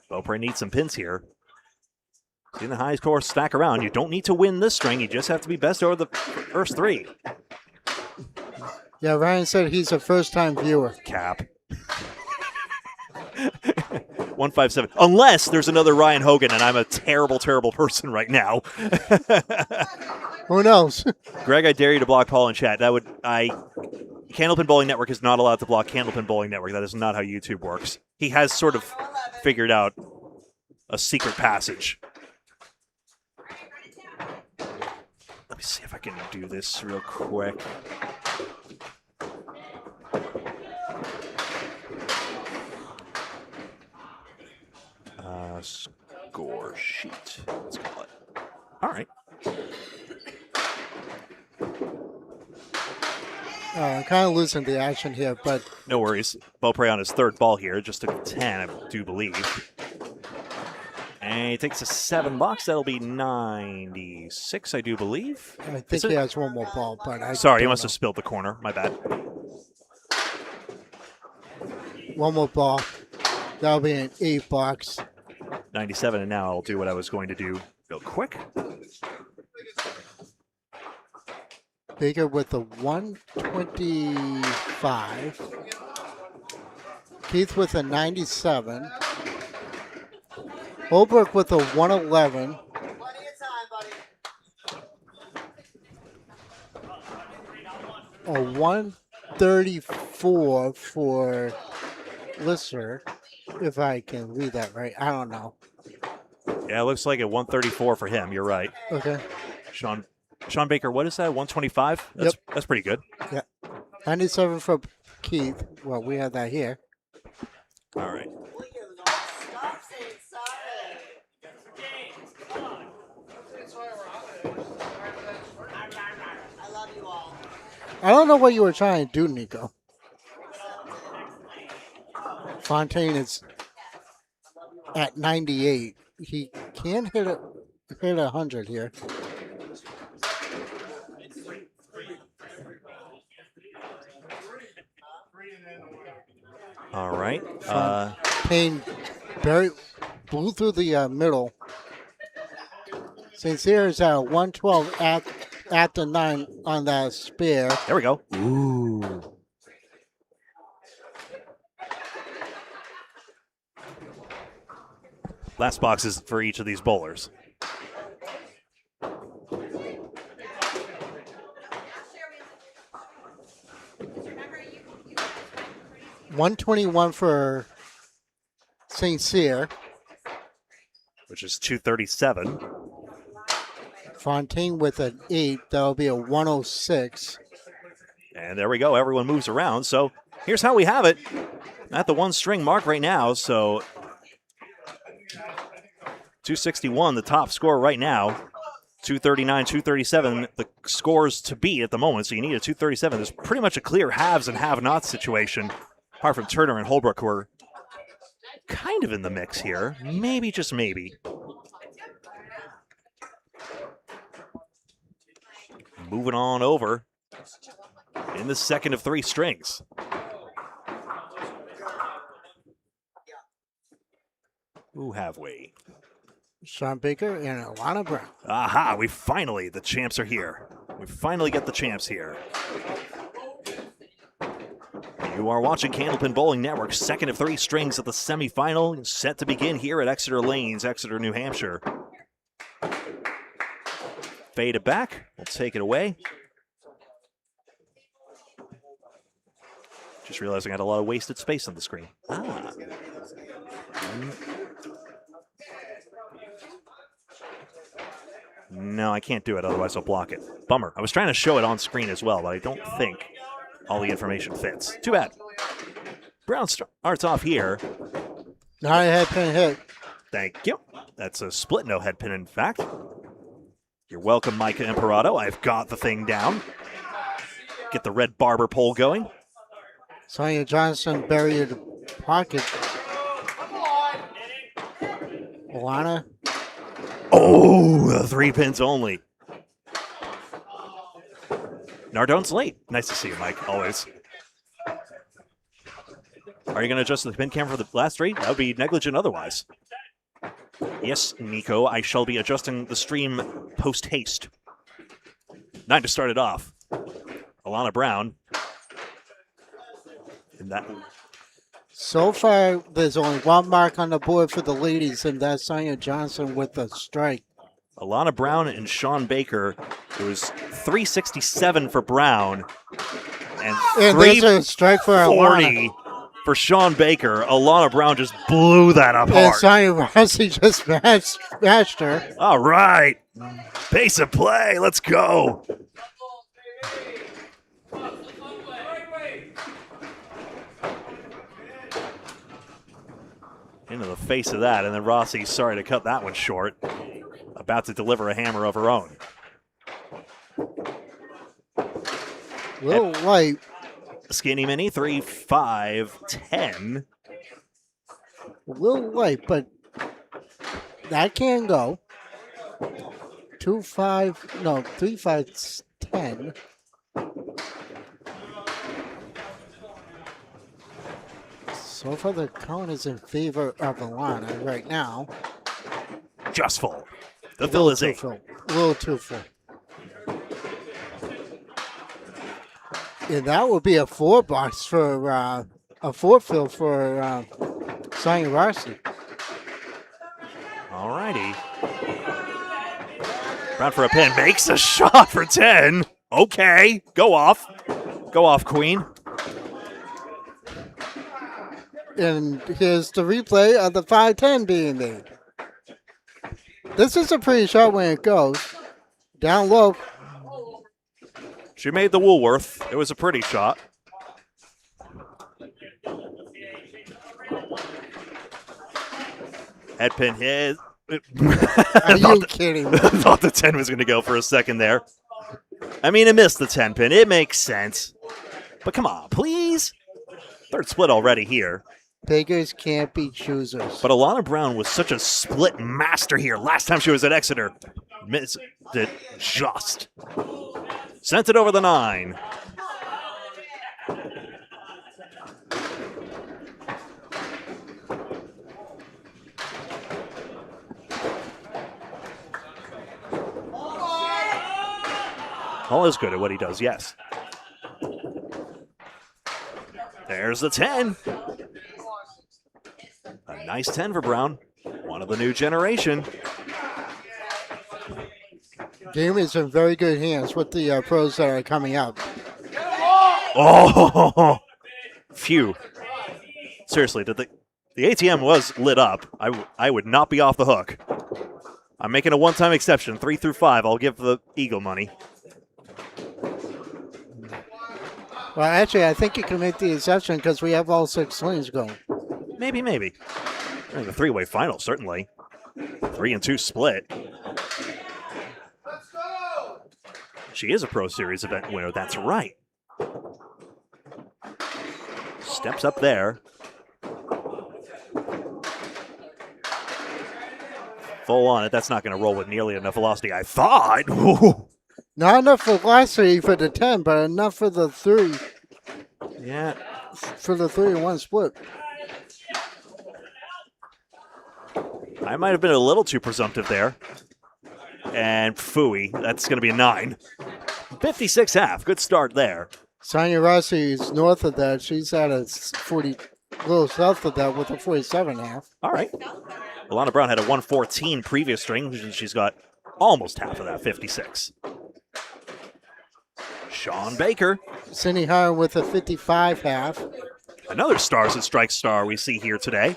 Beaupre needs some pins here. Seeing the high score stack around, you don't need to win this string. You just have to be best over the first 3. Yeah, Ryan said he's a first-time viewer. Cap. 157. Unless there's another Ryan Hogan and I'm a terrible, terrible person right now. Who knows? Greg, I dare you to block Paul in chat. Candlepin Bowling Network is not allowed to block Candlepin Bowling Network. That is not how YouTube works. He has sort of figured out a secret passage. Let me see if I can do this real quick. Score sheet. Let's call it. All right. I'm kind of losing the action here, but No worries. Beaupre on his 3rd ball here. Just took a 10, I do believe. And he takes a 7 bucks. That'll be 96, I do believe. I think he has one more ball. But Sorry, he must have spilled the corner. My bad. One more ball. That'll be an 8 bucks. 97, and now I'll do what I was going to do real quick. Baker with a 125. Keith with a 97. Holbrook with a 111. A 134 for Lister, if I can read that right. I don't know. Yeah, it looks like a 134 for him. You're right. Okay. Sean Baker, what is that? 125? That's pretty good. Yeah. 97 for Keith. Well, we have that here. All right. Stop saying sorry. I love you all. I don't know what you were trying to do, Nico. Fontaine is at 98. He can hit 100 here. All right. Fontaine blew through the middle. St. Cyr is at 112 at the 9 on that spare. There we go. Ooh. Last boxes for each of these bowlers. 121 for St. Cyr. Which is 237. Fontaine with an 8. That'll be a 106. And there we go. Everyone moves around. So here's how we have it. At the 1 string mark right now. So 261, the top score right now. 239, 237, the scores to be at the moment. So you need a 237. There's pretty much a clear haves and have-nots situation. Apart from Turner and Holbrook, who are kind of in the mix here. Maybe, just maybe. Moving on over in the second of 3 strings. Who have we? Shawn Baker and Alana Brown. Aha, the champs are here. We finally get the champs here. You are watching Candlepin Bowling Network, second of 3 strings at the semifinal, set to begin here at Exeter Lanes, Exeter, New Hampshire. Fade it back. We'll take it away. Just realizing I had a lot of wasted space on the screen. Ah. No, I can't do it, otherwise I'll block it. Bummer. I was trying to show it on screen as well, but I don't think all the information fits. Too bad. Brown starts off here. Not a head pin hit. Thank you. That's a split no head pin, in fact. You're welcome, Micah Imperato. I've got the thing down. Get the red barber pole going. Sonia Johnson buried the pocket. Alana. Oh, 3 pins only. Nardone's late. Nice to see you, Mike, always. Are you going to adjust the pin cam for the last 3? That would be negligent otherwise. Yes, Nico, I shall be adjusting the stream post-haste. 9 to start it off. Alana Brown. And that... So far, there's only 1 mark on the board for the ladies, and that's Sonia Johnson with a strike. Alana Brown and Shawn Baker. It was 367 for Brown and there's a strike for Alana. 340 for Shawn Baker. Alana Brown just blew that up And hard. Sonia Rossi just smashed her. All right. Pace of play. Let's go. Into the face of that, and then Rossi, sorry to cut that one short. About to deliver a hammer of her own. Little light. Skinny Mini, 3, 5, 10. A little light, but that can go. 2, 5, no, 3, 5, 10. So far, the count is in favor of Alana right now. Just full. The fill is 8. A little too full. And that would be a 4-box for a 4-fill for Sonya Rossi. All righty. Brown for a pin. Makes a shot for 10. Okay. Go off. Go off, Queen. And here's the replay of the 5-10 being made. This is a pretty shot when it goes. Down low. She made the Woolworth. It was a pretty shot. Head pin hit. Are you kidding me? I thought the 10 was going to go for a second there. I mean, it missed the 10 pin. It makes sense. But come on, please. Third split already here. Beggars can't be choosers. But Alana Brown was such a split master here. Last time she was at Exeter. Missed it just. Sent it over the 9. All is good at what he does, yes. There's the 10. A nice 10 for Brown. One of the new generation. Game is in very good hands with the pros that are coming up. Oh, phew. Seriously, the ATM was lit up. I would not be off the hook. I'm making a one-time exception. 3 through 5, I'll give the Eagle money. Well, actually, I think you can make the exception because we have all 6 swings going. Maybe. I mean, the 3-way final, certainly. 3 and 2 split. She is a Pro Series event winner, that's right. Steps up there. Full on it. That's not going to roll with nearly enough velocity, I thought. Not enough velocity for the 10, but enough for the 3. Yeah. For the 3 and 1 split. I might have been a little too presumptive there. And phooey, that's going to be a 9. 56 half. Good start there. Sonya Rossi is north of that. She's at a 40, little south of that with a 47 half. All right. Alana Brown had a 114 previous string. She's got almost half of that, 56. Shawn Baker. Cindy Hart with a 55 half. Another Stars and Strikes star we see here today.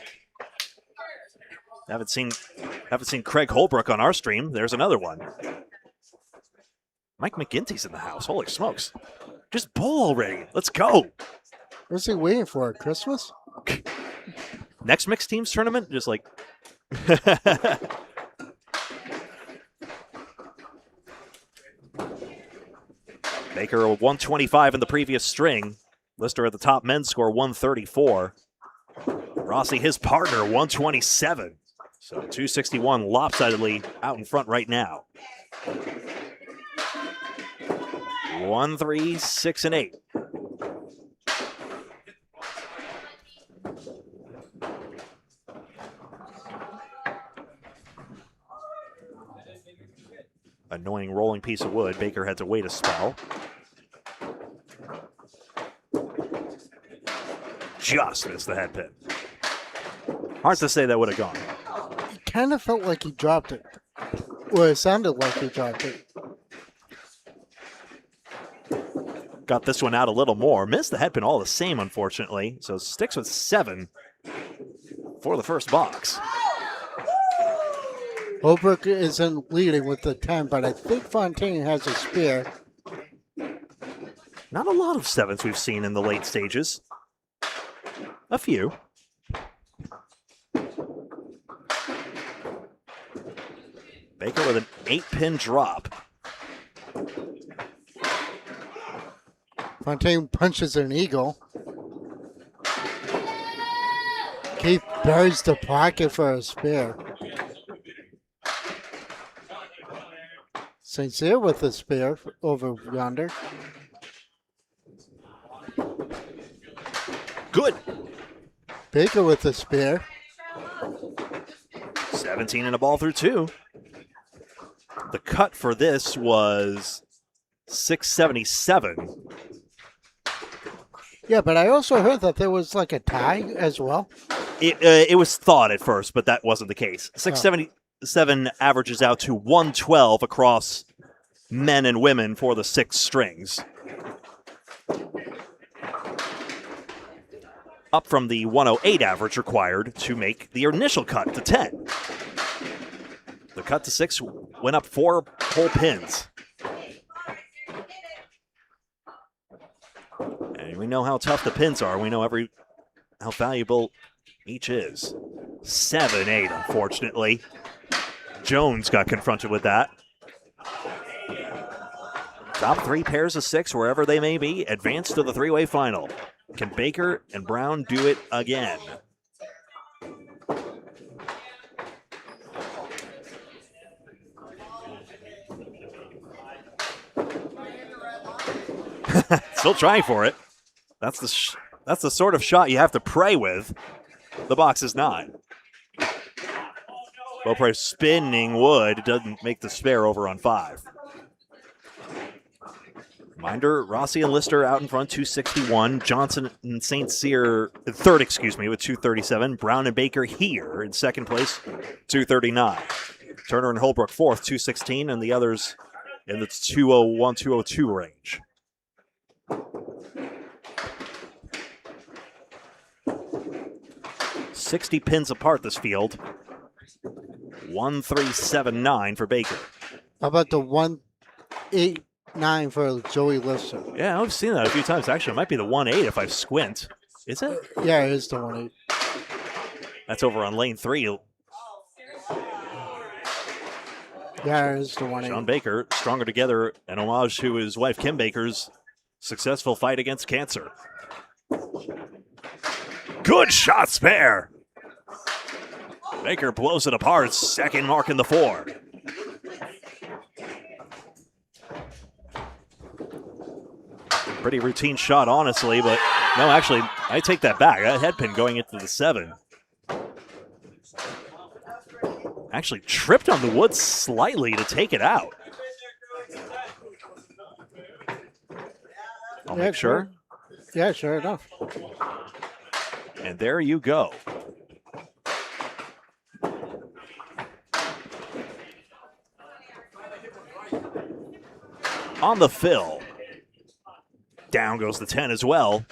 Haven't seen Craig Holbrook on our stream. There's another one. Mike McGinty's in the house. Holy smokes. Just bowl already. Let's go. What's he waiting for? Christmas? Next mixed teams tournament? Just like... Baker, a 125 in the previous string. Lister at the top, men's score 134. Rossi, his partner, 127. So 261 lopsidedly out in front right now. 1, 3, 6, and 8. Annoying rolling piece of wood. Baker had to wait a spell. Just missed the head pin. Hard to say that would have gone. It kind of felt like he dropped it. Or it sounded like he dropped it. Got this one out a little more. Missed the head pin all the same, unfortunately. So sticks with 7 for the first box. Holbrook isn't leading with the 10, but I think Fontaine has a spare. Not a lot of 7s we've seen in the late stages. A few. Baker with an 8-pin drop. Fontaine punches an eagle. Keith buries the pocket for a spare. St. Cyr with a spare over yonder. Good. Baker with a spare. 17 and a ball through 2. The cut for this was 677. Yeah, but I also heard that there was like a tie as well. It was thought at first, but that wasn't the case. 677 averages out to 112 across men and women for the 6 strings. Up from the 108 average required to make the initial cut to 10. The cut to 6 went up 4 whole pins. And we know how tough the pins are. We know how valuable each is. 7-8, unfortunately. Jones got confronted with that. Top 3 pairs of 6, wherever they may be, advance to the 3-way final. Can Baker and Brown do it again? Still trying for it. That's the sort of shot you have to pray with. The box is not. Beaupre spinning wood doesn't make the spare over on 5. Reminder, Rossi and Lister out in front, 261. Johnson and St. Cyr, third, with 237. Brown and Baker here in second place, 239. Turner and Holbrook fourth, 216, and the others in the 201, 202 range. $60 pins apart this field. 1-3-7-9 for Baker. How about the 1-8-9 for Joey Lister? Yeah, I've seen that a few times. Actually, it might be the 1-8 if I squint. Is it? Yeah, it is the 1-8. That's over on lane 3. Yeah, it is the 1-8. Shawn Baker, Stronger Together, an homage to his wife Kim Baker's successful fight against cancer. Good shot spare. Baker blows it apart, second mark in the 4. Pretty routine shot, honestly, but no, actually, I take that back. That head pin going into the 7. Actually tripped on the wood slightly to take it out. I'll make sure. Yeah, sure enough. And there you go. On the fill. Down goes the 10 as well.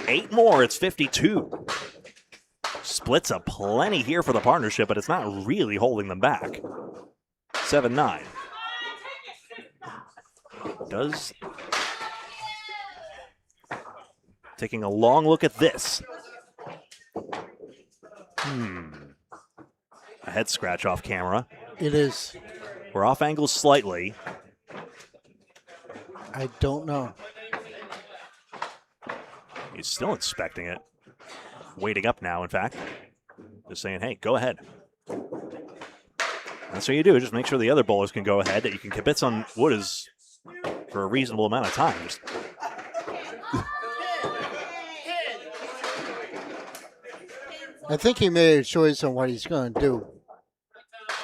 8 more, it's 52. Splits a plenty here for the partnership, but it's not really holding them back. 7-9. Taking a long look at this. A head scratch off camera. It is. We're off angles slightly. I don't know. He's still inspecting it. Waiting up now, in fact. Just saying, hey, go ahead. That's what you do. Just make sure the other bowlers can go ahead. That you can kibitz on wood is for a reasonable amount of time. Just I think he made a choice on what he's going to do.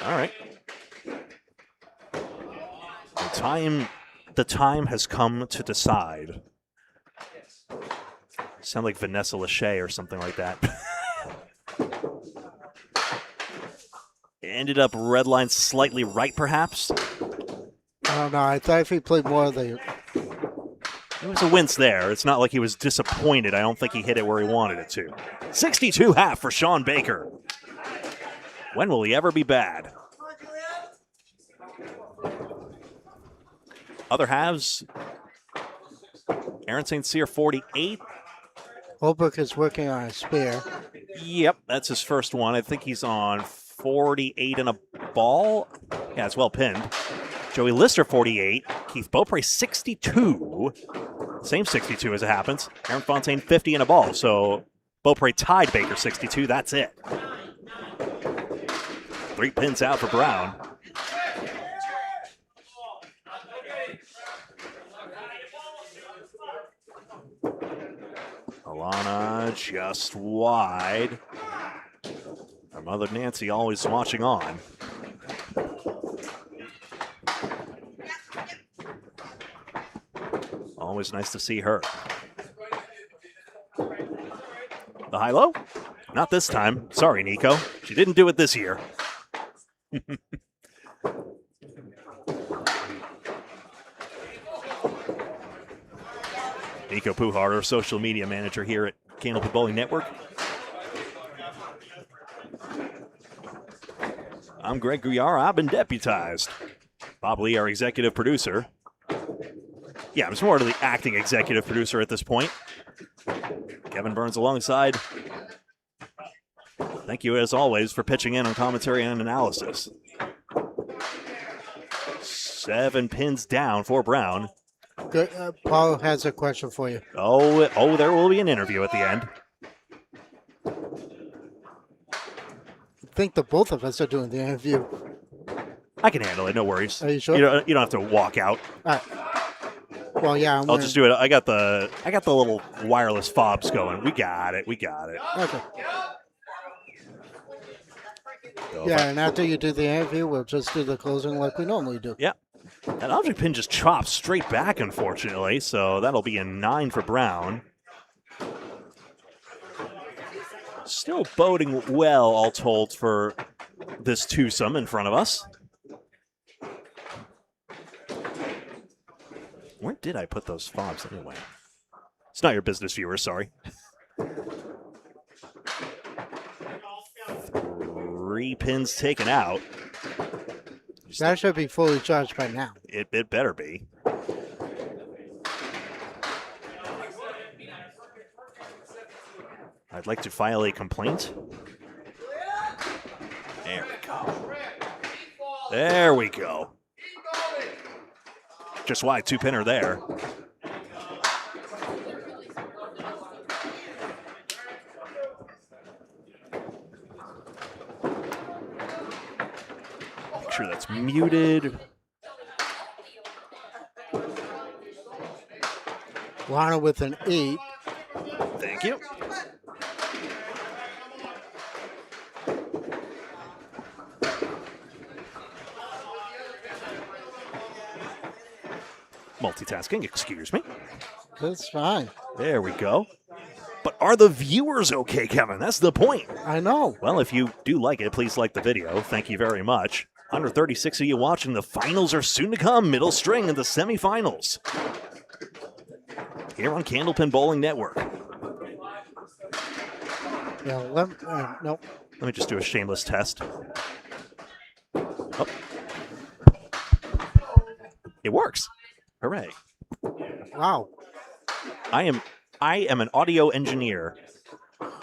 all right. The time has come to decide. Sound like Vanessa Lachey or something like that. Ended up red line slightly right, perhaps. I don't know. I thought if he played more of the... There was a wince there. It's not like he was disappointed. I don't think he hit it where he wanted it to. 62.5 for Shawn Baker. When will he ever be bad? Other halves. Aaron St. Cyr, 48. Holbrook is working on a spare. Yep, that's his first one. I think he's on 48 and a ball. Yeah, it's well pinned. Joey Lister, 48. Keith Beaupre, 62. Same 62 as it happens. Aaron Fontaine, 50 and a ball. So Beaupre tied Baker, 62. That's it. 3 pins out for Brown. Alana just wide. Our mother Nancy always watching on. Always nice to see her. The high-low? Not this time. Sorry, Nico. She didn't do it this year. Nico Puhar, our social media manager here at Candlepin Bowling Network. I'm Greg Gouillart. I've been deputized. Bob Lee, our executive producer. Yeah, I'm more to the acting executive producer at this point. Kevin Burns alongside. Thank you, as always, for pitching in on commentary and analysis. 7 pins down for Brown. Good. Paul has a question for you. Oh, there will be an interview at the end. I think the both of us are doing the interview. I can handle it, no worries. Are you sure? You don't have to walk out. All right. Well, yeah. I'll just do it. I got the little wireless fobs going. We got it. Okay. So Yeah, and after you do the interview, we'll just do the closing like we normally do. Yeah. That object pin just chops straight back, unfortunately, so that'll be a 9 for Brown. Still boding well, all told, for this twosome in front of us. Where did I put those fobs anyway? It's not your business, viewers, sorry. 3 pins taken out. That should be fully charged by now. It better be. I'd like to file a complaint. There we go. There we go. Just why 2-pinner there. Make sure that's muted. Alana with an 8. Thank you. Multitasking, excuse me. That's fine. There we go. But are the viewers okay, Kevin? That's the point. I know. Well, if you do like it, please like the video. Thank you very much. 136 of you watching. The finals are soon to come. Middle string in the semifinals. Here on Candlepin Bowling Network. Yeah, nope. Let me just do a shameless test. Oh. It works. Hooray. Wow. I am an audio engineer.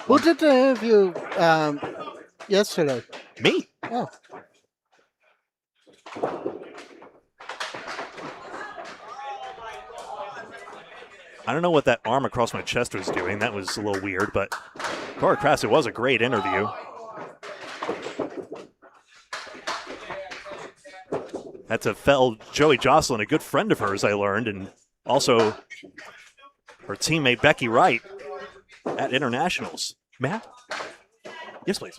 Who did the interview yesterday? Me. Oh. I don't know what that arm across my chest was doing. That was a little weird, but Cora Crass, it was a great interview. That's a fellow Joey Jocelyn, a good friend of hers, I learned, and also her teammate Becky Wright at Internationals. Matt? Yes, please.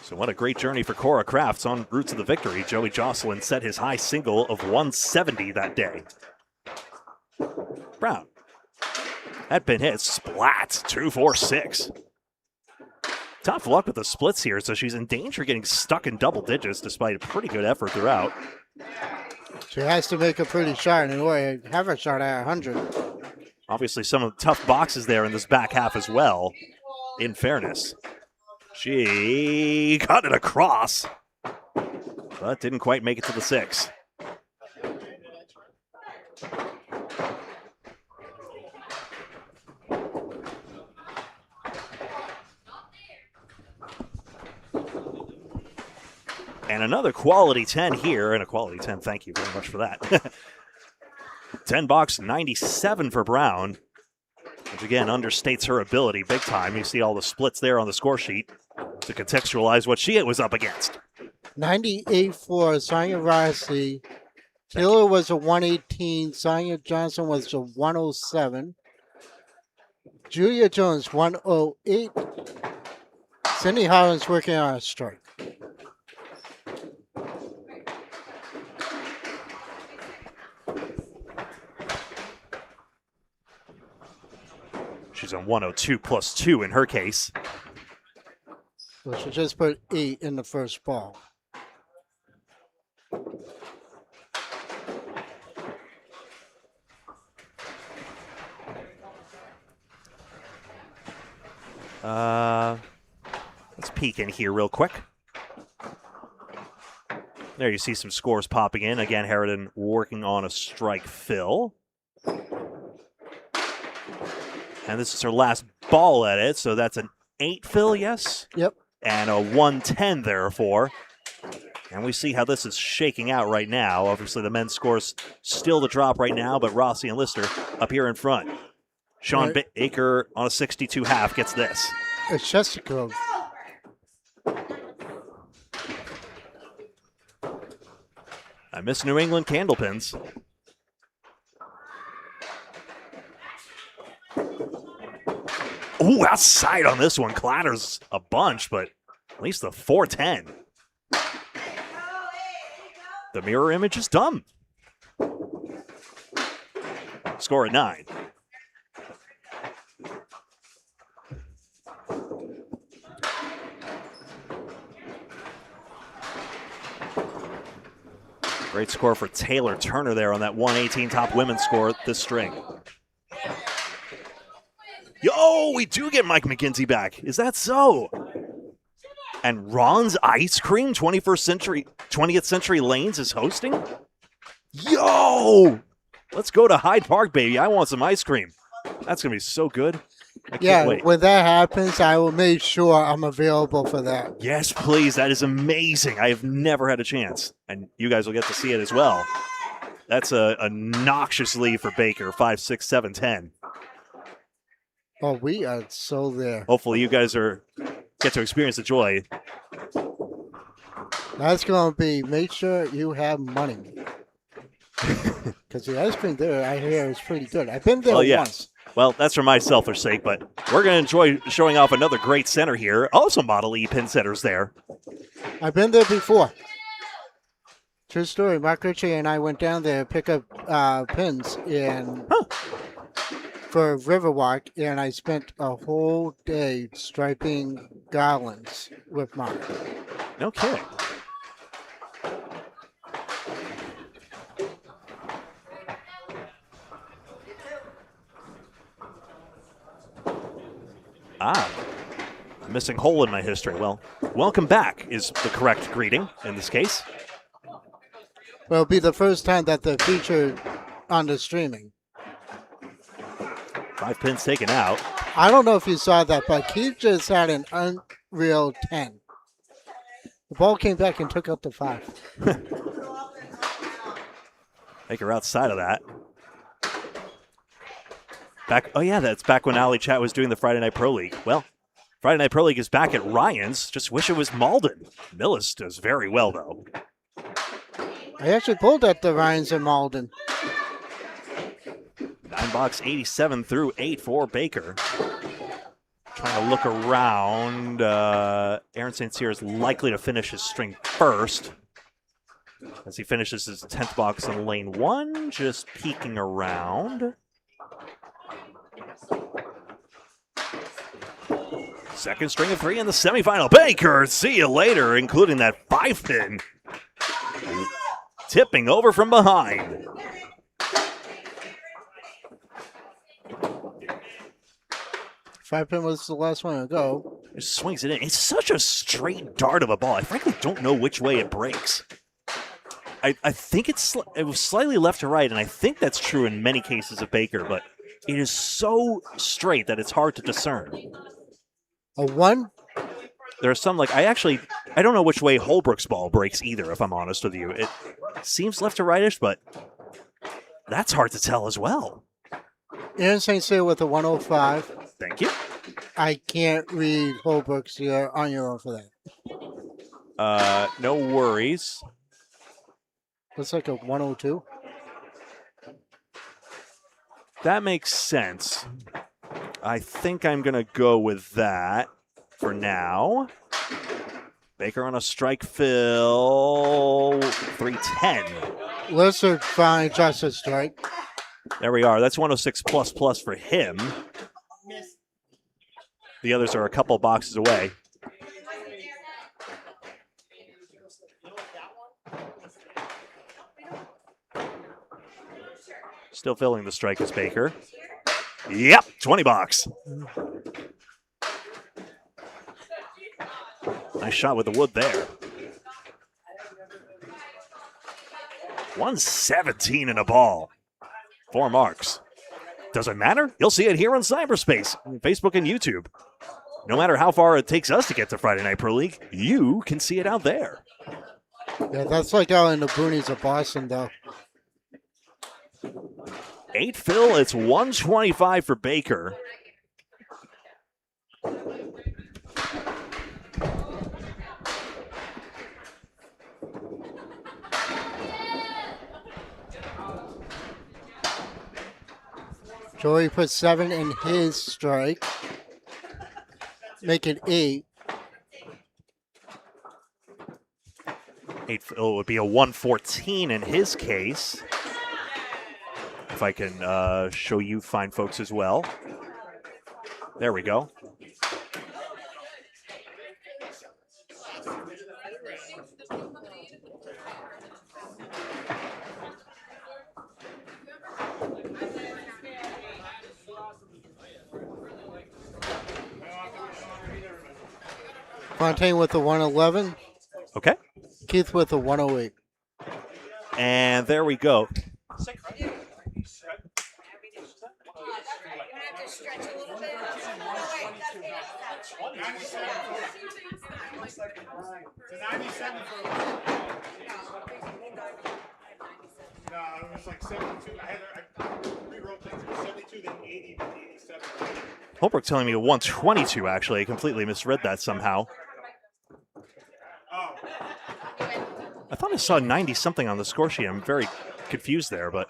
So what a great journey for Cora Crafts on route to the victory. Joey Jocelyn set his high single of 170 that day. Brown. That pin hit. Splat. 2-4-6. Tough luck with the splits here, so she's in danger of getting stuck in double digits despite a pretty good effort throughout. She has to make a pretty shot in order to have a shot at 100. Obviously some of the tough boxes there in this back half as well, in fairness. She got it across, but didn't quite make it to the 6. And another quality 10 here, and a quality 10, thank you very much for that. 10 box, 97 for Brown, which again understates her ability big time. You see all the splits there on the score sheet to contextualize what she was up against. 98 for Sonia Rossi. Taylor was a 118. Sonia Johnson was a 107. Julia Jones, 108. Cindy Holland's working on a strike. She's on 102 plus 2 in her case. So she just put 8 in the first ball. Let's peek in here real quick. There you see some scores popping in. Again, Harridan working on a strike fill. And this is her last ball at it, so that's an 8 fill, yes? Yep. And a 110, therefore. And we see how this is shaking out right now. Obviously, the men's scores still the drop right now, but Rossi and Lister up here in front. Shawn Baker on a 62 half gets this. It's Jessica. I miss New England Candlepins. Ooh, outside on this one. Clatters a bunch, but at least the 410. The mirror image is dumb. Score at 9. Great score for Taylor Turner there on that 118 top women's score this string. Yo, we do get Mike McGinty back. Is that so? And Ron's Ice Cream, 20th Century Lanes is hosting? Yo! Let's go to Hyde Park, baby. I want some ice cream. That's going to be so good. I can't wait. When that happens, I will make sure I'm available for that. Yes, please. That is amazing. I have never had a chance. And you guys will get to see it as well. That's a noxious lead for Baker, 5, 6, 7, 10. Oh, we are so there. Hopefully you guys get to experience the joy. That's going to be, make sure you have money. Because the ice cream there, I hear, is pretty good. I've been there once. Well, that's for my selfish sake, but we're going to enjoy showing off another great center here. Also Model E pin setters there. I've been there before. True story. Mark Ritchie and I went down there to pick up pins for Riverwalk, and I spent a whole day striping garlands with Mark. No kidding. Missing hole in my history. Well, welcome back is the correct greeting in this case. Well, it'll be the first time that they're featured on the streaming. 5 pins taken out. I don't know if you saw that, but Keith just had an unreal 10. The ball came back and took out the 5. Baker outside of that. That's back when Alley Chat was doing the Friday Night Pro League. Well, Friday Night Pro League is back at Ryan's. Just wish it was Malden. Millis does very well, though. I actually pulled at the Ryan's in Malden. 9-box 87 through 8 for Baker. Trying to look around. Aaron St. Cyr is likely to finish his string first as he finishes his 10th box in lane 1. Just peeking around. Second string of 3 in the semifinal. Baker, see you later, including that 5-pin. Tipping over from behind. Five-pin was the last one to go. Just swings it in. It's such a straight dart of a ball. I frankly don't know which way it breaks. I think it was slightly left to right, and I think that's true in many cases of Baker, but it is so straight that it's hard to discern. A 1? There are some, I don't know which way Holbrook's ball breaks either, if I'm honest with you. It seems left to rightish, but that's hard to tell as well. Aaron St. Cyr with a 105. Thank you. I can't read Holbrook's here on your own for that. No worries. Looks like a 102. That makes sense. I think I'm going to go with that for now. Baker on a strike fill. 310. Lizard finally just a strike. There we are. That's 106 plus for him. The others are a couple boxes away. Still filling the strike is Baker. Yep, 20 bucks. Nice shot with the wood there. 117 in a ball. 4 marks. Doesn't matter. You'll see it here on cyberspace, Facebook and YouTube. No matter how far it takes us to get to Friday Night Pro League, you can see it out there. Yeah, that's like out in the boonies of Boston, though. 8 fill, it's 125 for Baker. Joey put 7 in his strike. Make it 8. 8 fill would be a 114 in his case. If I can show you fine folks as well. There we go. Fontaine with the 111. Okay. Keith with the 108. And there we go. No, it was like 72. I rewrote things. It was 72, then 80, then 87. Holbrook telling me a 122, actually. I completely misread that somehow. Oh. I thought I saw 90-something on the score sheet. I'm very confused there, but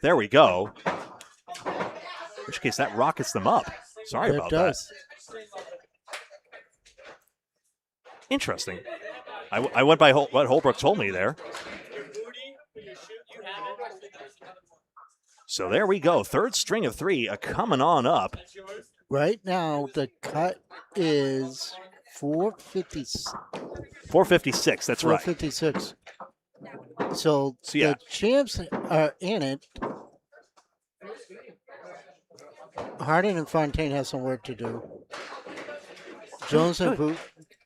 there we go. In which case, that rockets them up. Sorry about that. Interesting. I went by what Holbrook told me there. So there we go. Third string of 3 coming on up. Right now, the cut is 456. 456, that's right. 456. So yeah. the champs are in it. Harding and Fontaine have some work to do. Jones and Boot.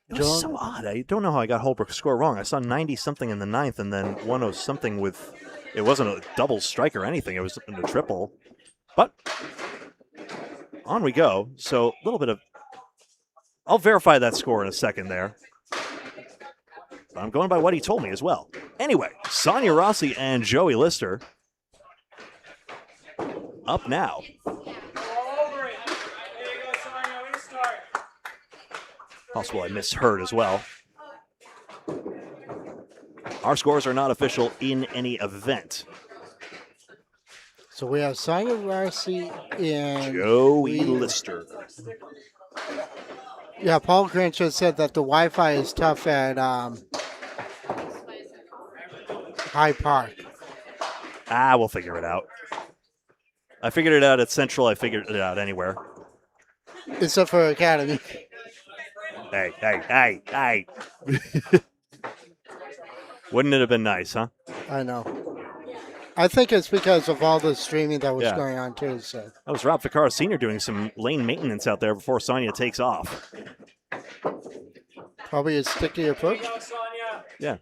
It was so odd. I don't know how I got Holbrook's score wrong. I saw 90-something in the 9th and then 1-0-something with... It wasn't a double strike or anything. It was in a triple. But on we go. So a little bit of... I'll verify that score in a second there. But I'm going by what he told me as well. Anyway, Sonia Rossi and Joey Lister up now. Possible I misheard as well. Our scores are not official in any event. So we have Sonia Rossi and Joey Lister. Yeah, Paul Grinch has said that the Wi-Fi is tough at High Park. We'll figure it out. I figured it out at Central. I figured it out anywhere. Except for Academy. Hey. Wouldn't it have been nice, huh? I know. I think it's because of all the streaming that was going on, too. So that was Rob Ficarra Sr. doing some lane maintenance out there before Sonia takes off. Probably a sticky approach. Yeah.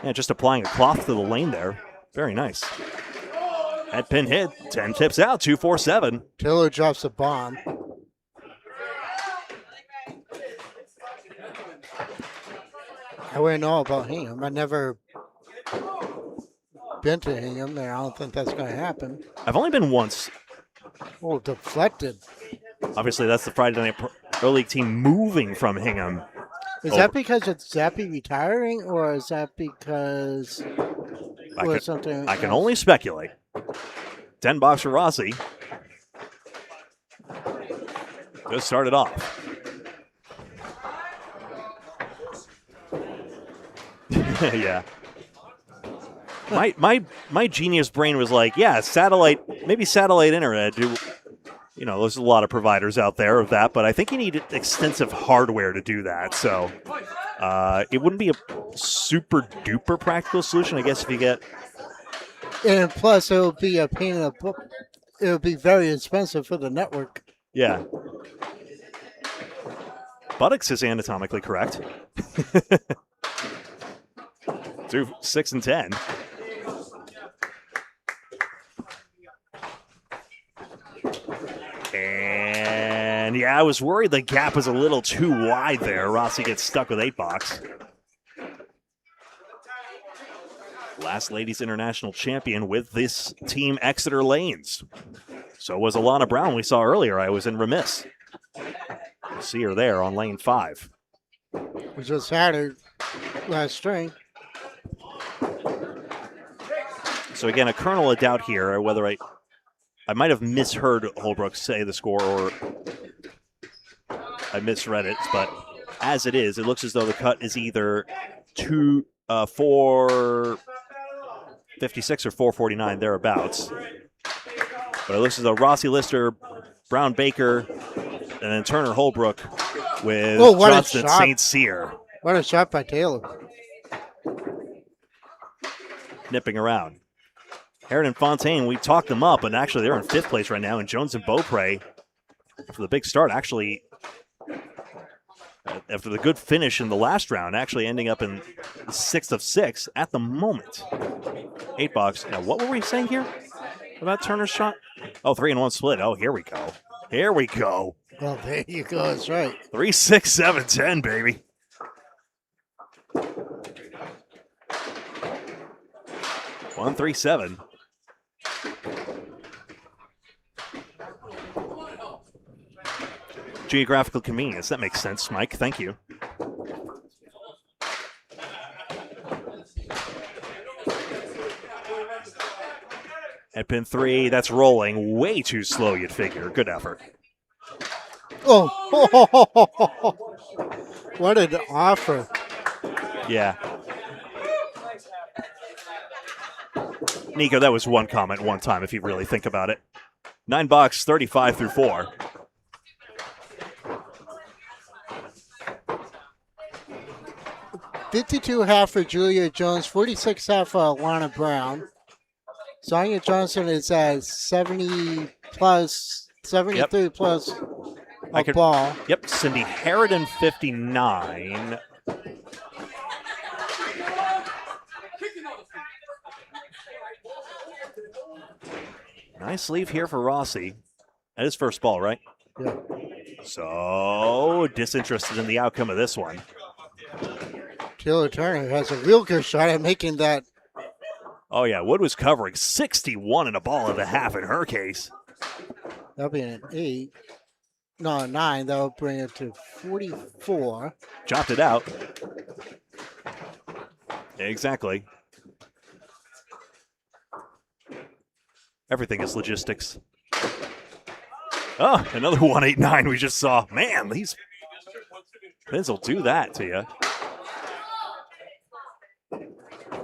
Yeah, just applying a cloth to the lane there. Very nice. That pin hit. 10 tips out. 2-4-7. Taylor drops a bomb. I wouldn't know about Hingham. I never been to Hingham, and I don't think that's going to happen. I've only been once. Oh, deflected. Obviously, that's the Friday Night Pro League team moving from Hingham. Is that because it's Zappy retiring, or is that because something? I can only speculate. 10 bucks for Rossi. Just started off. Yeah. my genius brain was like, yeah, maybe satellite internet. There's a lot of providers out there of that, but I think you need extensive hardware to do that. So it wouldn't be a super duper practical solution, I guess, if you get. And plus, it would be a pain in the butt. It would be very expensive for the network. Yeah. Buttocks is anatomically correct. 2, 6, and 10. And yeah, I was worried the gap was a little too wide there. Rossi gets stuck with 8 box. Last Ladies International champion with this team, Exeter Lanes. So was Alana Brown we saw earlier. I was in remiss. You'll see her there on lane 5. We just had her last string. So again, a kernel of doubt here, whether I might have misheard Holbrook say the score or I misread it, but as it is, it looks as though the cut is either 456 or 449, thereabouts. But it looks as though Rossi Lister, Brown Baker, and then Turner Holbrook with Johnston St. Cyr. What a shot by Taylor. Nipping around. Heron and Fontaine, we talked them up, and actually they're in 5th place right now. And Jones and Beaupre, for the big start, actually, after the good finish in the last round, actually ending up in 6th of 6 at the moment. 8 box. Now, what were we saying here about Turner's shot? Oh, 3-1 split. Oh, here we go. Here we go. Well, there you go. That's right. 3, 6, 7, 10, baby. One, 3, 7. Geographical convenience. That makes sense, Mike. Thank you. At pin 3, that's rolling way too slow, you'd figure. Good effort. Oh, what an offer. Yeah. Nico, that was one comment one time if you really think about it. 9 box, 35 through 4. $52.5 for Julia Jones, $46.5 for Alana Brown. Sonia Johnson is at 70 plus, 73 plus a ball. Yep, Cindy Harridan, 59. Nice leave here for Rossi. At his first ball, right? Yeah. So, disinterested in the outcome of this one. Taylor Turner has a real good shot at making that. Oh, yeah, Wood was covering 61 and a ball and a half in her case. That'll be an 8. No, 9. That'll bring it to 44. Chopped it out. Exactly. Everything is logistics. Oh, another 189 we just saw. Man, these pins will do that to you.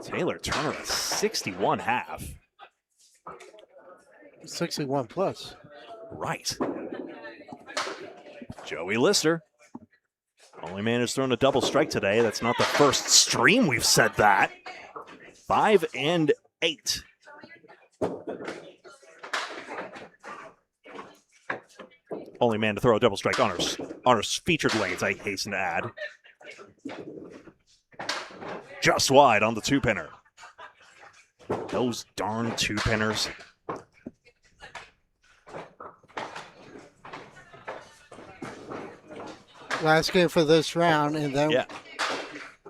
Taylor Turner at 61.5. 61 plus. Right. Joey Lister. Only man who's thrown a double strike today. That's not the first stream we've said that. 5 and 8. Only man to throw a double strike on our featured lanes, I hasten to add. Just wide on the 2-pinner. Those darn 2-pinners. Last game for this round, and then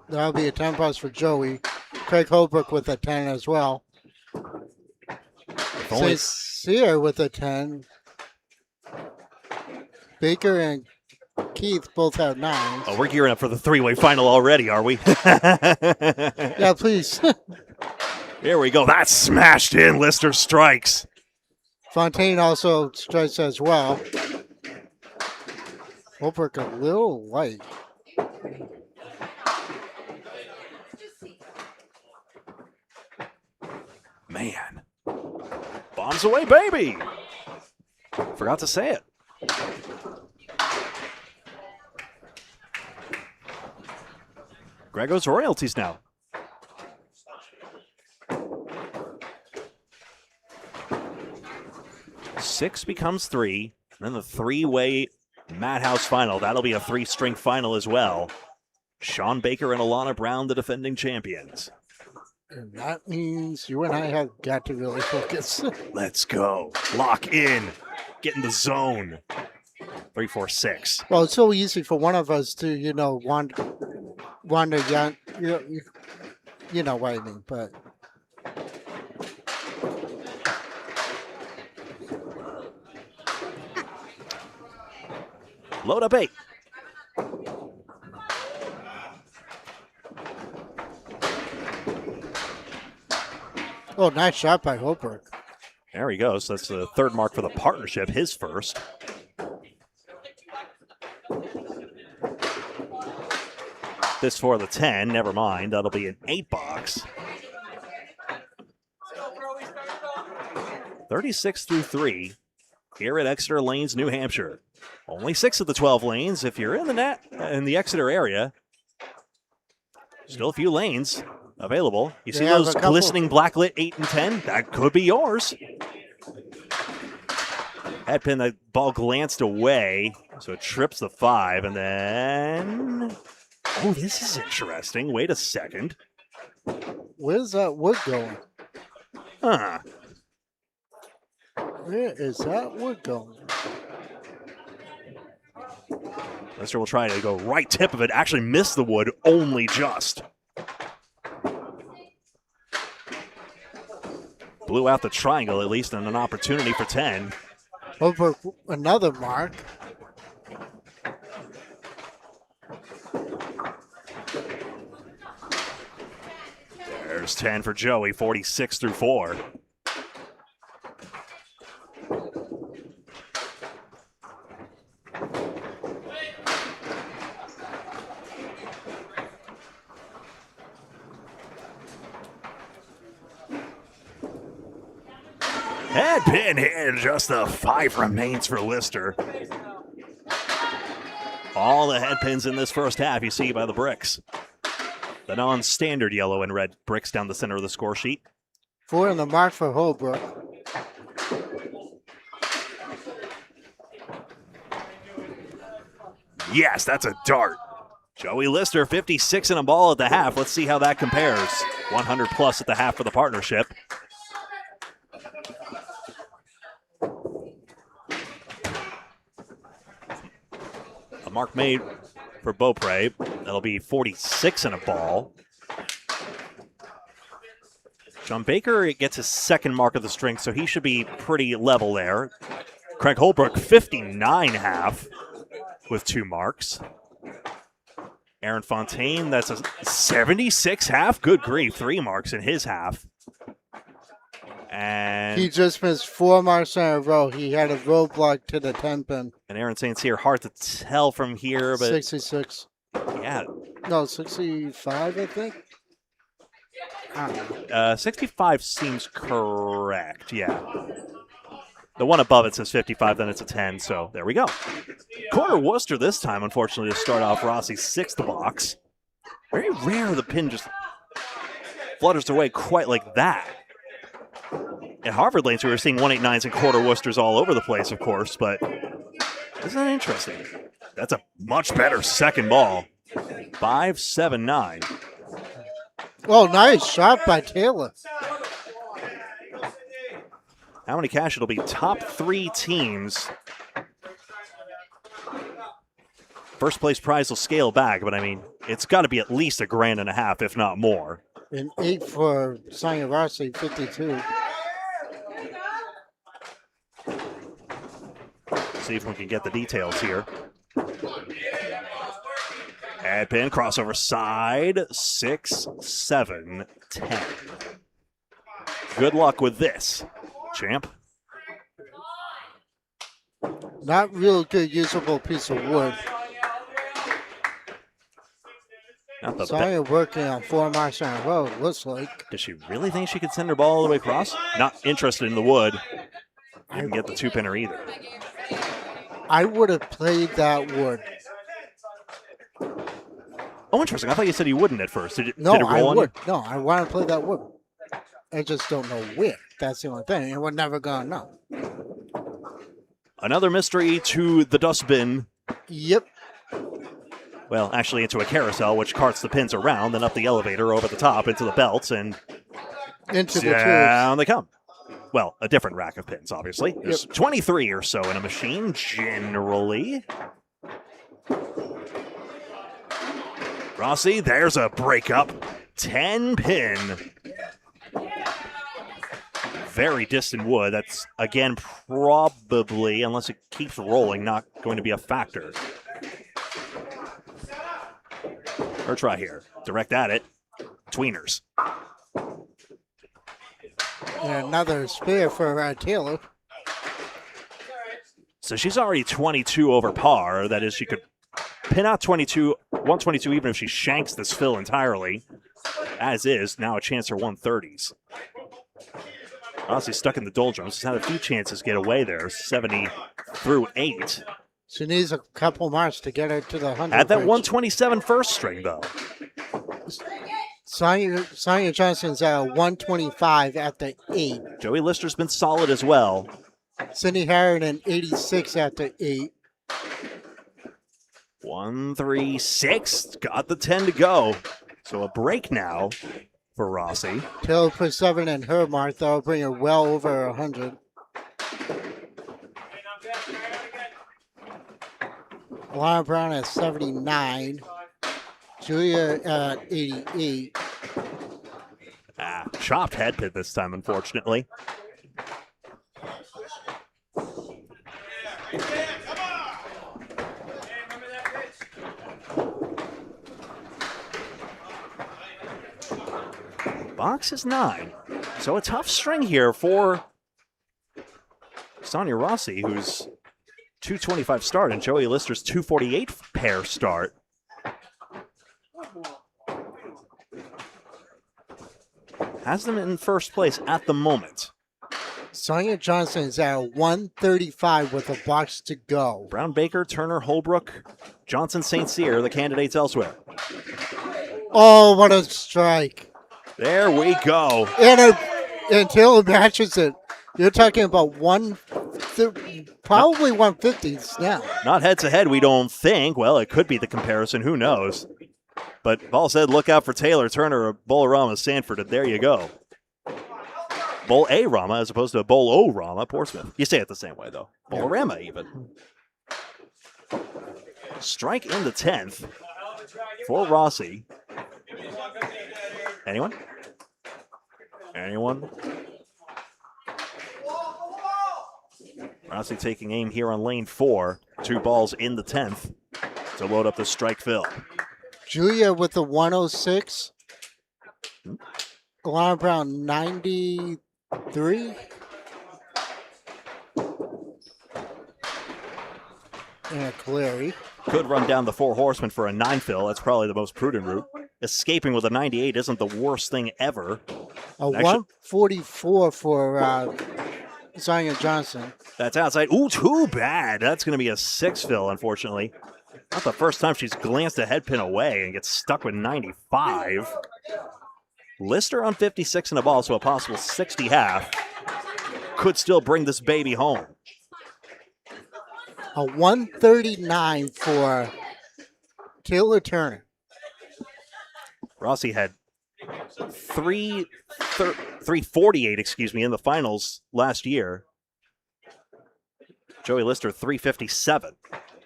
that'll be a 10 plus for Joey. Craig Holbrook with a 10 as well. St. Cyr with a 10. Baker and Keith both have 9s. Oh, we're gearing up for the 3-way final already, are we? Yeah, please. Here we go. That's smashed in. Lister strikes. Fontaine also strikes as well. Holbrook a little light. Man. Bombs away, baby. Forgot to say it. Grego's royalties now. Six becomes three. And then the three-way Madhouse final. That'll be a three-string final as well. Shawn Baker and Alana Brown, the defending champions. And that means you and I have got to really focus. Let's go. Lock in. Get in the zone. 3, 4, 6. Well, it's so easy for one of us to, wander down. You know what I mean, but. Load up 8. Oh, nice shot by Holbrook. There he goes. That's the third mark for the partnership, his first. This for the 10, never mind. That'll be an 8 box. 36 through 3 here at Exeter Lanes, New Hampshire. Only 6 of the 12 lanes. If you're in the Exeter area, still a few lanes available. You see those glistening blacklit 8 and 10? That could be yours. Headpin, the ball glanced away, so it trips the 5, and then... Oh, this is interesting. Wait a second. Where's that wood going? Huh. Where is that wood going? Lester will try to go right tip of it. Actually missed the wood, only just. Blew out the triangle at least, and an opportunity for 10. Over another mark. There's 10 for Joey, 46 through 4. Headpin here, just the 5 remains for Lister. All the headpins in this first half you see by the bricks. The non-standard yellow and red bricks down the center of the score sheet. 4 in the mark for Holbrook. Yes, that's a dart. Joey Lister, 56 in a ball at the half. Let's see how that compares. 100 plus at the half for the partnership. A mark made for Beaupre. That'll be 46 in a ball. Shawn Baker gets his second mark of the string, so he should be pretty level there. Craig Holbrook, 59 half with 2 marks. Aaron Fontaine, that's a 76 half. Good grief, 3 marks in his half. And he just missed 4 marks in a row. He had a roadblock to the 10 pin. And Aaron Saints here, hard to tell from here, but 66. yeah. No, 65, I think. I don't know. 65 seems correct, yeah. The one above it says 55, then it's a 10, so there we go. Corner Worcester this time, unfortunately, to start off Rossi's 6th box. Very rare the pin just flutters away quite like that. At Harvard Lanes, we were seeing 189s and quarter Worcesters all over the place, of course, but isn't that interesting? That's a much better second ball. 5-7-9. Oh, nice shot by Taylor. How many cash? It'll be top 3 teams. First place prize will scale back, but I mean, it's got to be at least $1,500, if not more. And 8 for Sonia Rossi, 52. See if we can get the details here. Head pin, crossover side, 6, 7, 10. Good luck with this, champ. Not real good usable piece of wood. Not the Sonya working on 4 marks on a row, looks like. Does she really think she could send her ball all the way across? Not interested in the wood. Didn't get the 2-pinner either. I would have played that wood. Oh, interesting. I thought you said you wouldn't at first. Did it No, roll I on would. you? No, I want to play that wood. I just don't know where. That's the only thing. And we're never going to know. Another mystery to the dustbin. Yep. Well, actually into a carousel, which carts the pins around, then up the elevator over the top into the belts, and Into the down tubes. they come. Well, a different rack of pins, obviously. There's 23 or so in a machine, generally. Rossi, there's a breakup. 10 pin. Very distant wood. That's, again, probably, unless it keeps rolling, not going to be a factor. Or try here. Direct at it. Tweeners. And another spear for Taylor. So she's already 22 over par. That is, she could pin out 122 even if she shanks this fill entirely. As is, now a chance for 130s. Honestly, stuck in the doldrums. She's had a few chances to get away there. 70 through 8. She needs a couple marks to get her to the 100. At that range. 127 first string, though. Sonya Johnson's at 125 at the 8. Joey Lister's been solid as well. Cindy Harridan 86 at the 8. 136. Got the 10 to go. So a break now for Rossi. Taylor put 7 in her mark. That'll bring her well over 100. Alana Brown at 79. Julia at 88. Chopped head pin this time, unfortunately. Box is 9. So a tough string here for Sonia Rossi, who's 225 start, and Joey Lister's 248 pair start. Has them in first place at the moment. Sonya Johnson is at 135 with a box to go. Brown, Baker, Turner, Holbrook, Johnson, St. Cyr, the candidates elsewhere. Oh, what a strike. There we go. And Taylor matches it. You're talking about probably 150s now. Not head to head, we don't think. Well, it could be the comparison. Who knows? But Paul said, look out for Taylor, Turner, or Bolorama, Sanford, and there you go. Bowl A Rama as opposed to Bowl O Rama, Portsmouth. You say it the same way, though. Bolorama, even. Strike in the 10th for Rossi. Anyone? Anyone? Rossi taking aim here on lane 4. 2 balls in the 10th to load up the strike fill. Julia with the 106. Alana Brown 93. And a Cleary. Could run down the 4 horsemen for a 9 fill. That's probably the most prudent route. Escaping with a 98 isn't the worst thing ever. A 144 for Sonya Johnson. That's outside. Ooh, too bad. That's going to be a 6 fill, unfortunately. Not the first time she's glanced a head pin away and gets stuck with 95. Lister on 56 in a ball, so a possible 60 half. Could still bring this baby home. A 139 for Taylor Turner. Rossi had 348, in the finals last year. Joey Lister, 357.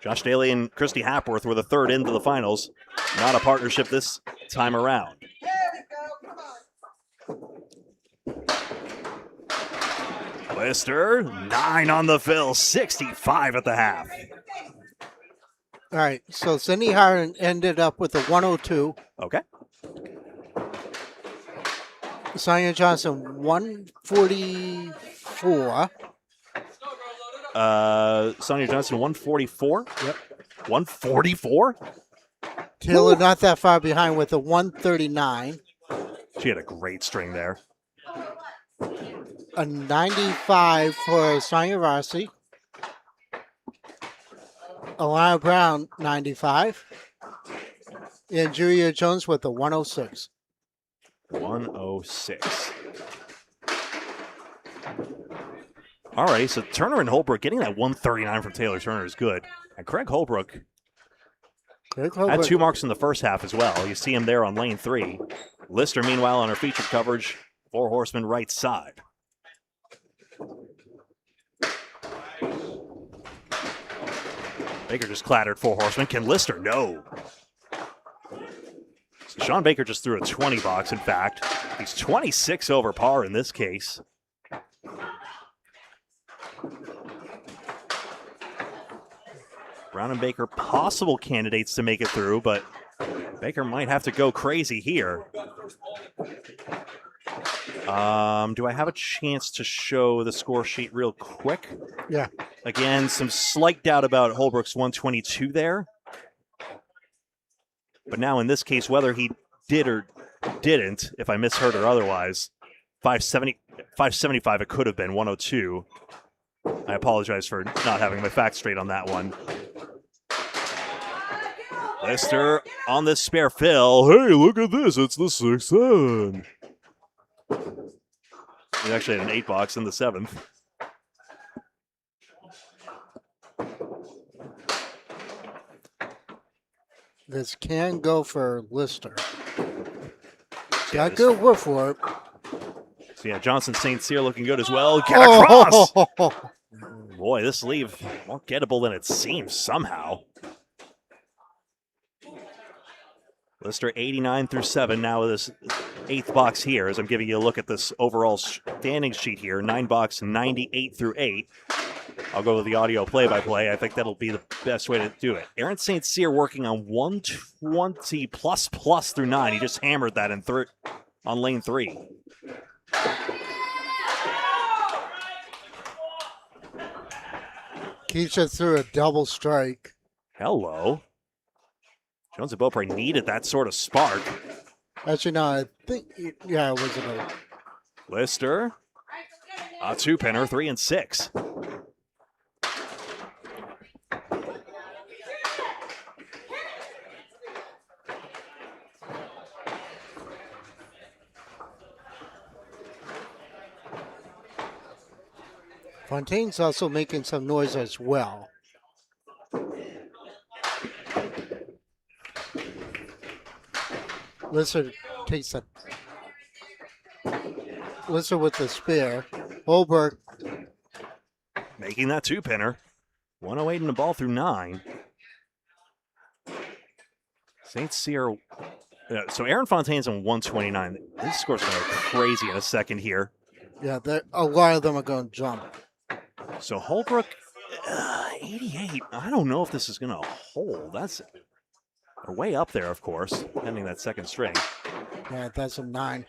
Josh Daly and Christy Hapworth were the third into the finals. Not a partnership this time around. Lister, 9 on the fill, 65 at the half. All right, so Cindy Harden ended up with a 102. Okay. Sonya Johnson, 144. Sonia Johnson, 144? Yep. 144? Taylor not that far behind with a 139. She had a great string there. A 95 for Sonia Rossi. Alana Brown, 95. And Julia Jones with a 106. 106. All right, so Turner and Holbrook getting that 139 from Taylor Turner is good. And Craig Holbrook had 2 marks in the first half as well. You see him there on lane 3. Lister, meanwhile, on her featured coverage, 4 horsemen right side. Baker just clattered 4 horsemen. Can Lister? No. So Shawn Baker just threw a 20 box, in fact. He's 26 over par in this case. Brown and Baker possible candidates to make it through, but Baker might have to go crazy here. Do I have a chance to show the score sheet real quick? Yeah. Again, some slight doubt about Holbrook's 122 there. But now in this case, whether he did or didn't, if I misheard or otherwise, 575 it could have been, 102. I apologize for not having my facts straight on that one. Lister on this spare fill. Hey, look at this. It's the 6-7. He actually had an 8 box in the 7th. This can go for Lister. Got good wood for it. So yeah, Johnson St. Cyr looking good as well. Get across! Oh. Boy, this leave more gettable than it seems somehow. Lister 89 through 7 now with this 8th box here as I'm giving you a look at this overall standings sheet here. 9 box 98 through 8. I'll go with the audio play-by-play. I think that'll be the best way to do it. Aaron St. Cyr working on 120 plus through 9. He just hammered that in on lane 3. Keisha threw a double strike. Hello. Jones and Beaupre needed that sort of spark. Actually, no, I think, yeah, it was a Lister, a 2-pinner, 3 and 6. Fontaine's also making some noise as well. Lister takes a Lister with the spare. Holbrook Making that 2-pinner. 108 in the ball through 9. St. Cyr. So Aaron Fontaine's on 129. This score's going to go crazy in a second here. yeah, a lot of them are going to jump. So Holbrook, 88. I don't know if this is going to hold. That's way up there, of course, pending that second string. Yeah, that's a 9.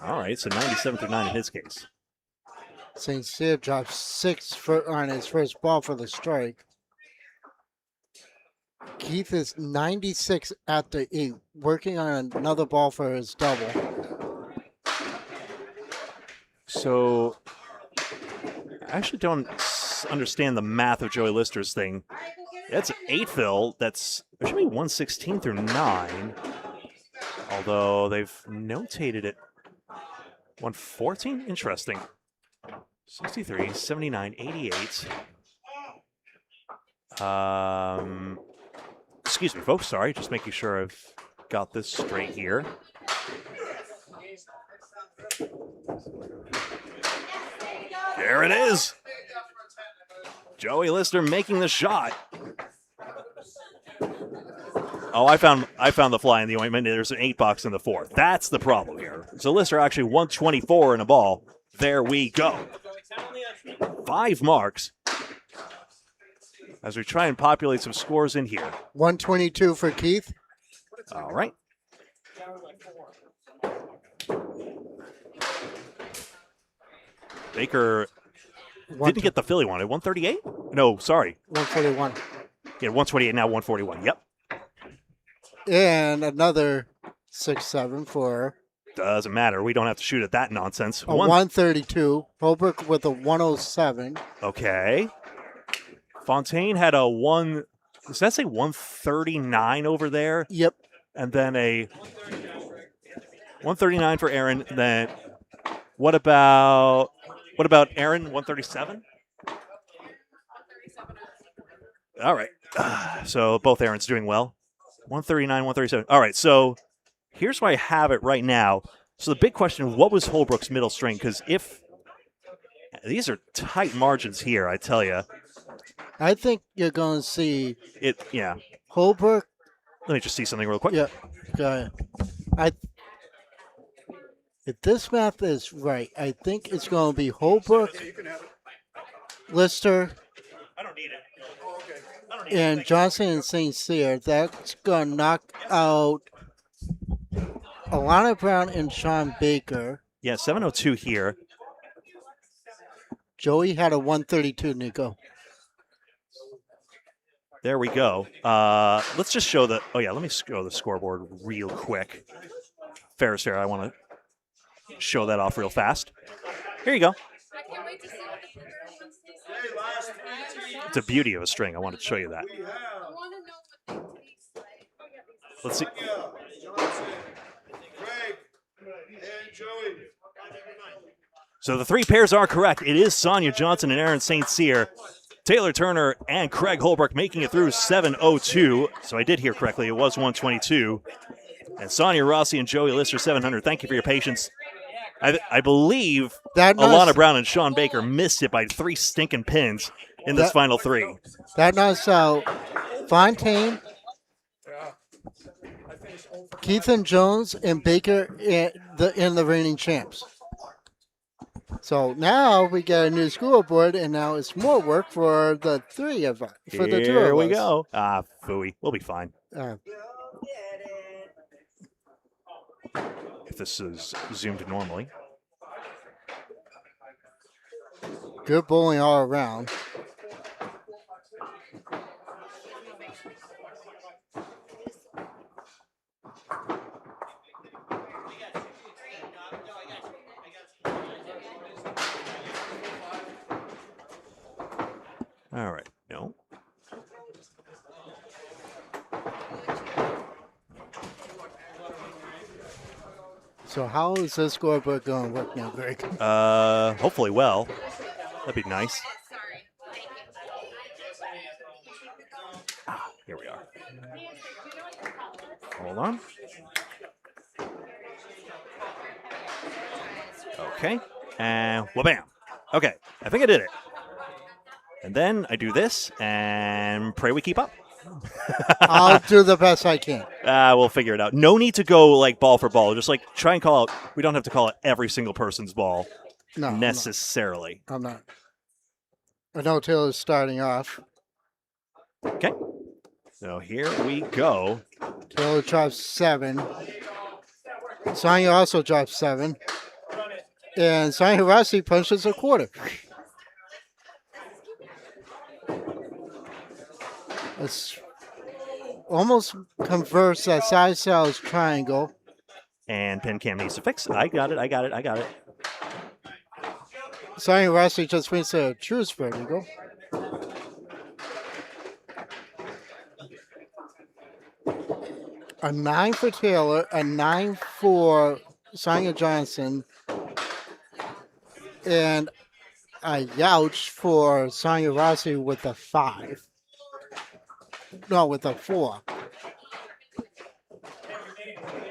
All right, so 97 through 9 in his case. St. Cyr drops 6 on his first ball for the strike. Keith is 96 at the 8, working on another ball for his double. So I actually don't understand the math of Joey Lister's thing. That's an 8 fill. That's there should be 116 through 9. Although they've notated it 114. Interesting. 63, 79, 88. Excuse me, folks. Sorry, just making sure I've got this straight here. There it is. Joey Lister making the shot. Oh, I found the fly in the ointment. There's an 8 box in the 4. That's the problem here. So Lister actually 124 in a ball. There we go. 5 marks. As we try and populate some scores in here. 122 for Keith. All right. Baker didn't get the fill he wanted. 138? No, sorry. 141. Yeah, 128, now 141. Yep. And another 6-7 for Doesn't matter. We don't have to shoot at that nonsense. a 132. Holbrook with a 107. Okay. Fontaine had a one. Does that say 139 over there? Yep. And then a 139 for Aaron. Then what about Aaron? 137. All right. So both Aaron's doing well. 139, 137. All right. So here's where I have it right now. So the big question: what was Holbrook's middle string? Because if these are tight margins here, I tell you. I think you're going to see It. Yeah. Holbrook. Let me just see something real quick. Yeah. Go ahead. If this math is right, I think it's going to be Holbrook, Lister, I don't need it. and Johnson and St. Cyr. That's going to knock out Alana Brown and Shawn Baker. Yeah, 702 here. Joey had a 132, Nico. There we go. Let's just show the. Oh yeah, let me show the scoreboard real quick. Fair is fair. I want to show that off real fast. Here you go. It's a beauty of a string. I wanted to show you that. Let's see. So the three pairs are correct. It is Sonia Johnson and Aaron St. Cyr. Taylor Turner and Craig Holbrook making it through 702. So I did hear correctly. It was 122. And Sonia Rossi and Joey Lister 700. Thank you for your patience. I believe That Alana Brown and Shawn Baker missed it by 3 stinking pins in this final 3. That knocks out Fontaine, Keithan Jones, and Baker in the reigning champs. So now we got a new scoreboard, and now it's more work for the three of us. For the two of us. Here we go. Phooey. We'll be fine. If this is zoomed normally. Good bowling all around. All right. No. So how is this scoreboard going to work now, Greg? Hopefully well. That'd be nice. Here we are. Hold on. Okay. And wha-bam. Okay. I think I did it. And then I do this and pray we keep up. I'll do the best I can. We'll figure it out. No need to go like ball for ball. Just like try and call out. We don't have to call out every single person's ball necessarily. I'm not. I know Taylor's starting off. Okay. So here we go. Taylor drops 7. Sonia also drops 7. And Sonia Rossi punches a quarter. It's almost converts that side cells triangle. And pin cam needs to fix. I got it. Sonia Rossi just makes a true spread eagle. A 9 for Taylor, a 9 for Sonia Johnson, and a youch for Sonia Rossi with a 5. No, with a 4.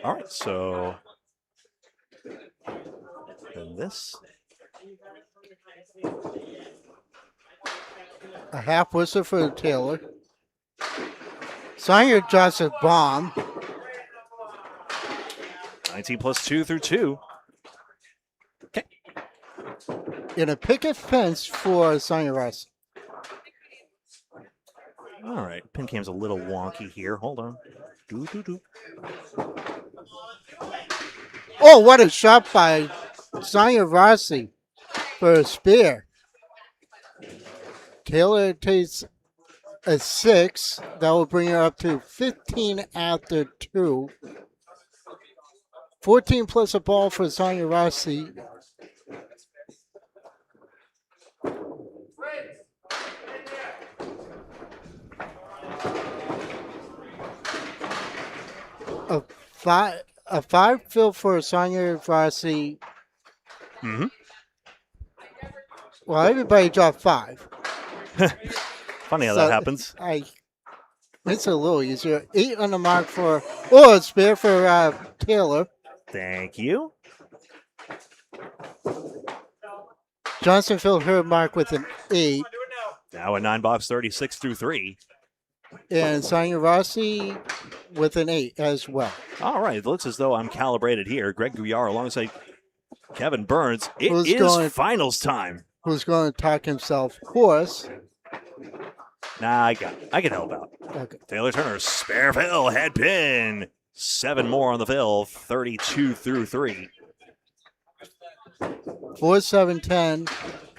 All right, so then this. A half whistle for Taylor. Sonia drops a bomb. 19 plus 2 through 2. Okay. And a picket fence for Sonia Rossi. All right. Pin cam's a little wonky here. Hold on. Oh, what a shot by Sonia Rossi for a spear. Taylor takes a 6. That will bring her up to 15 after 2. 14 plus a ball for Sonia Rossi. A 5 fill for Sonia Rossi. Mm-hmm. Well, everybody dropped 5. Funny how So, that happens. It's a little easier. 8 on the mark for, oh, it's spare for Taylor. Thank you. Johnson filled her mark with an 8. Now a 9-box 36 through 3. And Sonia Rossi with an 8 as well. All right, it looks as though I'm calibrated here. Greg Gouillart alongside Kevin Burns. It Who's is going- finals time. Who's going to talk himself hoarse. Nah, I can help out. Okay. Taylor Turner, spare fill, head pin. 7 more on the fill, 32 through 3. 4, 7, 10.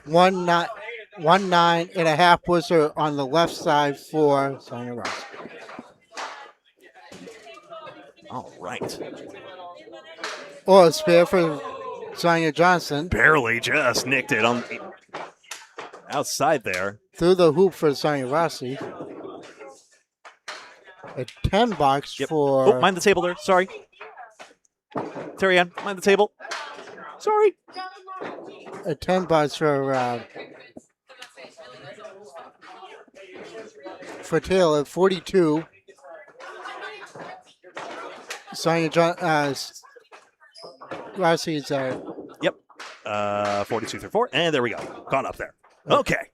1, 9, 1, 9 and a half whistle on the left side for Sonia Rossi. All right. Oh, a spare for Sonia Johnson. Barely just nicked it on outside there. Through the hoop for Sonia Rossi. A 10 box Yep. for Oh, mind the table there. Sorry. Terry Ann, mind the table. Sorry. a 10 box for Taylor. 42. Sonia Rossi's Yep. 42 through 4. And there we go. Caught up there. Okay.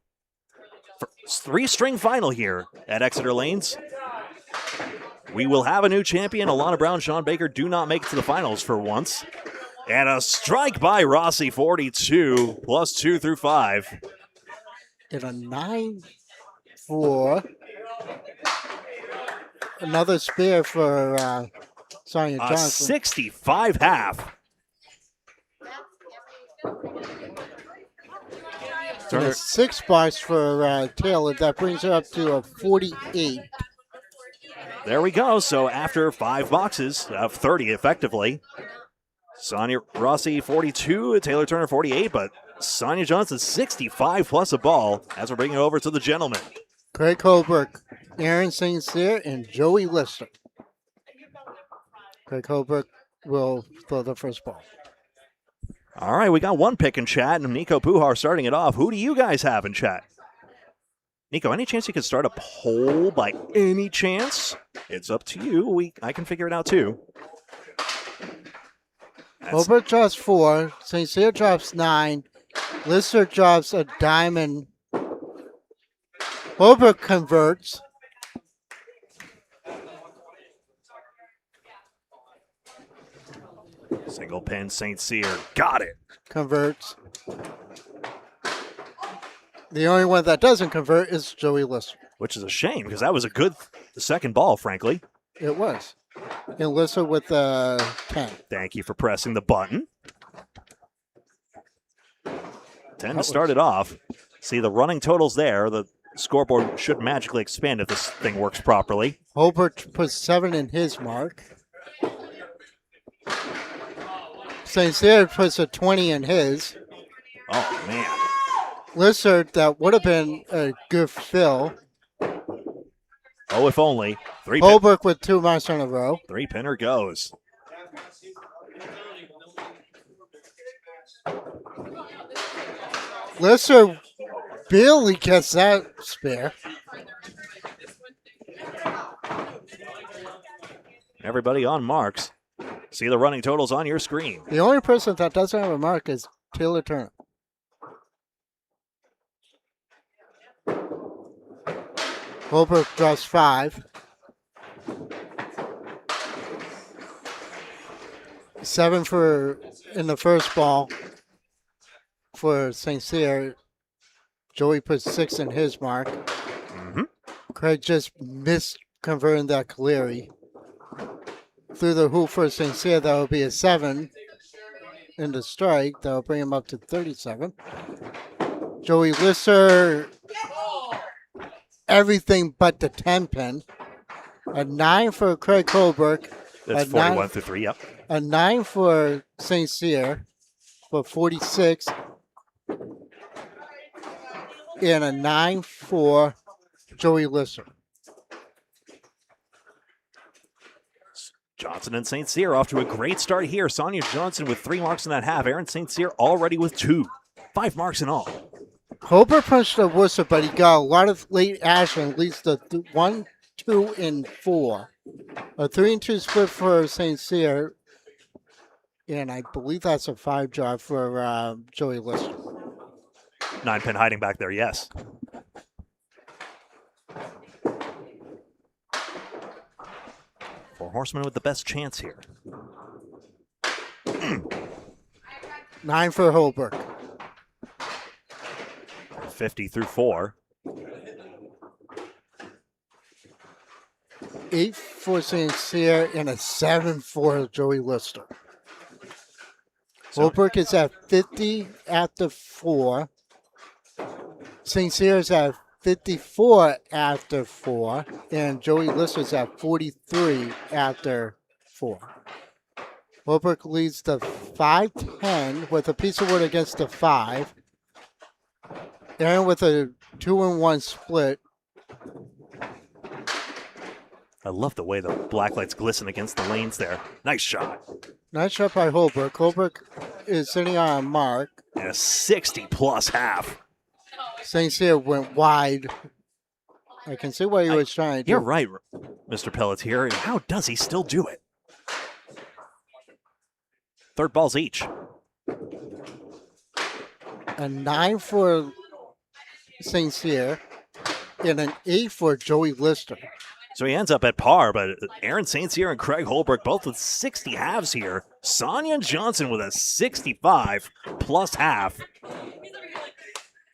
3-string final here at Exeter Lanes. We will have a new champion. Alana Brown, Shawn Baker do not make it to the finals for once. And a strike by Rossi, 42, plus 2 through 5. and a 9 for another spare for Sonia A Johnson. 65 half. And a 6 box for Taylor. That brings her up to a 48. There we go. So after 5 boxes of 30 effectively, Sonia Rossi 42, Taylor Turner 48, but Sonia Johnson 65 plus a ball as we're bringing it over to the gentlemen. Craig Holbrook, Aaron St. Cyr, and Joey Lister. Craig Holbrook will throw the first ball. All right, we got one pick in chat, and Nico Pujar starting it off. Who do you guys have in chat? Nico, any chance you could start a poll by any chance? It's up to you. I can figure it out too. Holbrook drops 4. St. Cyr drops 9. Lister drops a diamond. Holbrook converts. Single pin, St. Cyr. Got it. Converts. The only one that doesn't convert is Joey Lister. Which is a shame because that was a good second ball, frankly. It was. And Lister with 10. Thank you for pressing the button. 10 to start it off. See the running totals there. The scoreboard should magically expand if this thing works properly. Holbrook puts 7 in his mark. St. Cyr puts a 20 in his. Oh, man. Lister, that would have been a good fill. Oh, if only. Holbrook with 2 marks in a row. 3-pinner goes. Lister barely gets that spare. Everybody on marks. See the running totals on your screen. The only person that doesn't have a mark is Taylor Turner. Holbrook drops 5. 7 for in the first ball for St. Cyr. Joey puts 6 in his mark. Mm-hmm. Craig just missed converting that Caleri. Through the hoop for St. Cyr, that will be a 7 in the strike. That will bring him up to 37. Joey Lister everything but the 10 pin. A 9 for Craig Holbrook. That's A 9 41 through 3, yep. A 9 for St. Cyr for 46. And a 9 for Joey Lister. Johnson and St. Cyr off to a great start here. Sonia Johnson with 3 marks in that half. Aaron St. Cyr already with 2. 5 marks in all. Holbrook punched the Worcester, but he got a lot of late action, leads to 1, 2, and 4. A 3 and 2 split for St. Cyr. And I believe that's a 5 job for Joey Lister. 9 pin hiding back there, yes. Four Horsemen with the best chance here. 9 for Holbrook. 50 through 4. 8 for St. Cyr and a 7 for Joey Lister. Holbrook is at 50 after 4. St. Cyr is at 54 after 4. And Joey Lister is at 43 after 4. Holbrook leads the 5-10 with a piece of wood against the 5. Aaron with a 2-1 split. I love the way the black lights glisten against the lanes there. Nice shot. Nice shot by Holbrook. Holbrook is sitting on a mark. And a 60-plus half. St. Cyr went wide. I can see what he was trying to do. You're right, Mr. Pelletier. How does he still do it? 3rd balls each. A 9 for St. Cyr and an 8 for Joey Lister. So he ends up at par, but Aaron St. Cyr and Craig Holbrook both with 60 halves here. Sonia Johnson with a 65-plus half.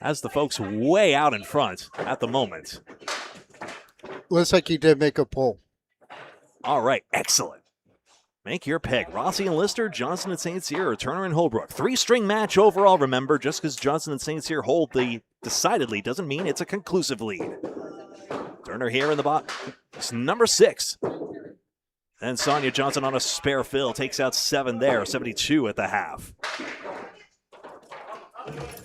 Has the folks way out in front at the moment. Looks like he did make a pull. All right, excellent. Make your pick. Rossi and Lister, Johnson and St. Cyr, or Turner and Holbrook. 3-string match overall, remember. Just because Johnson and St. Cyr hold the decidedly doesn't mean it's a conclusive lead. Turner here in the bottom. It's number 6. And Sonia Johnson on a spare fill takes out 7 there, 72 at the half.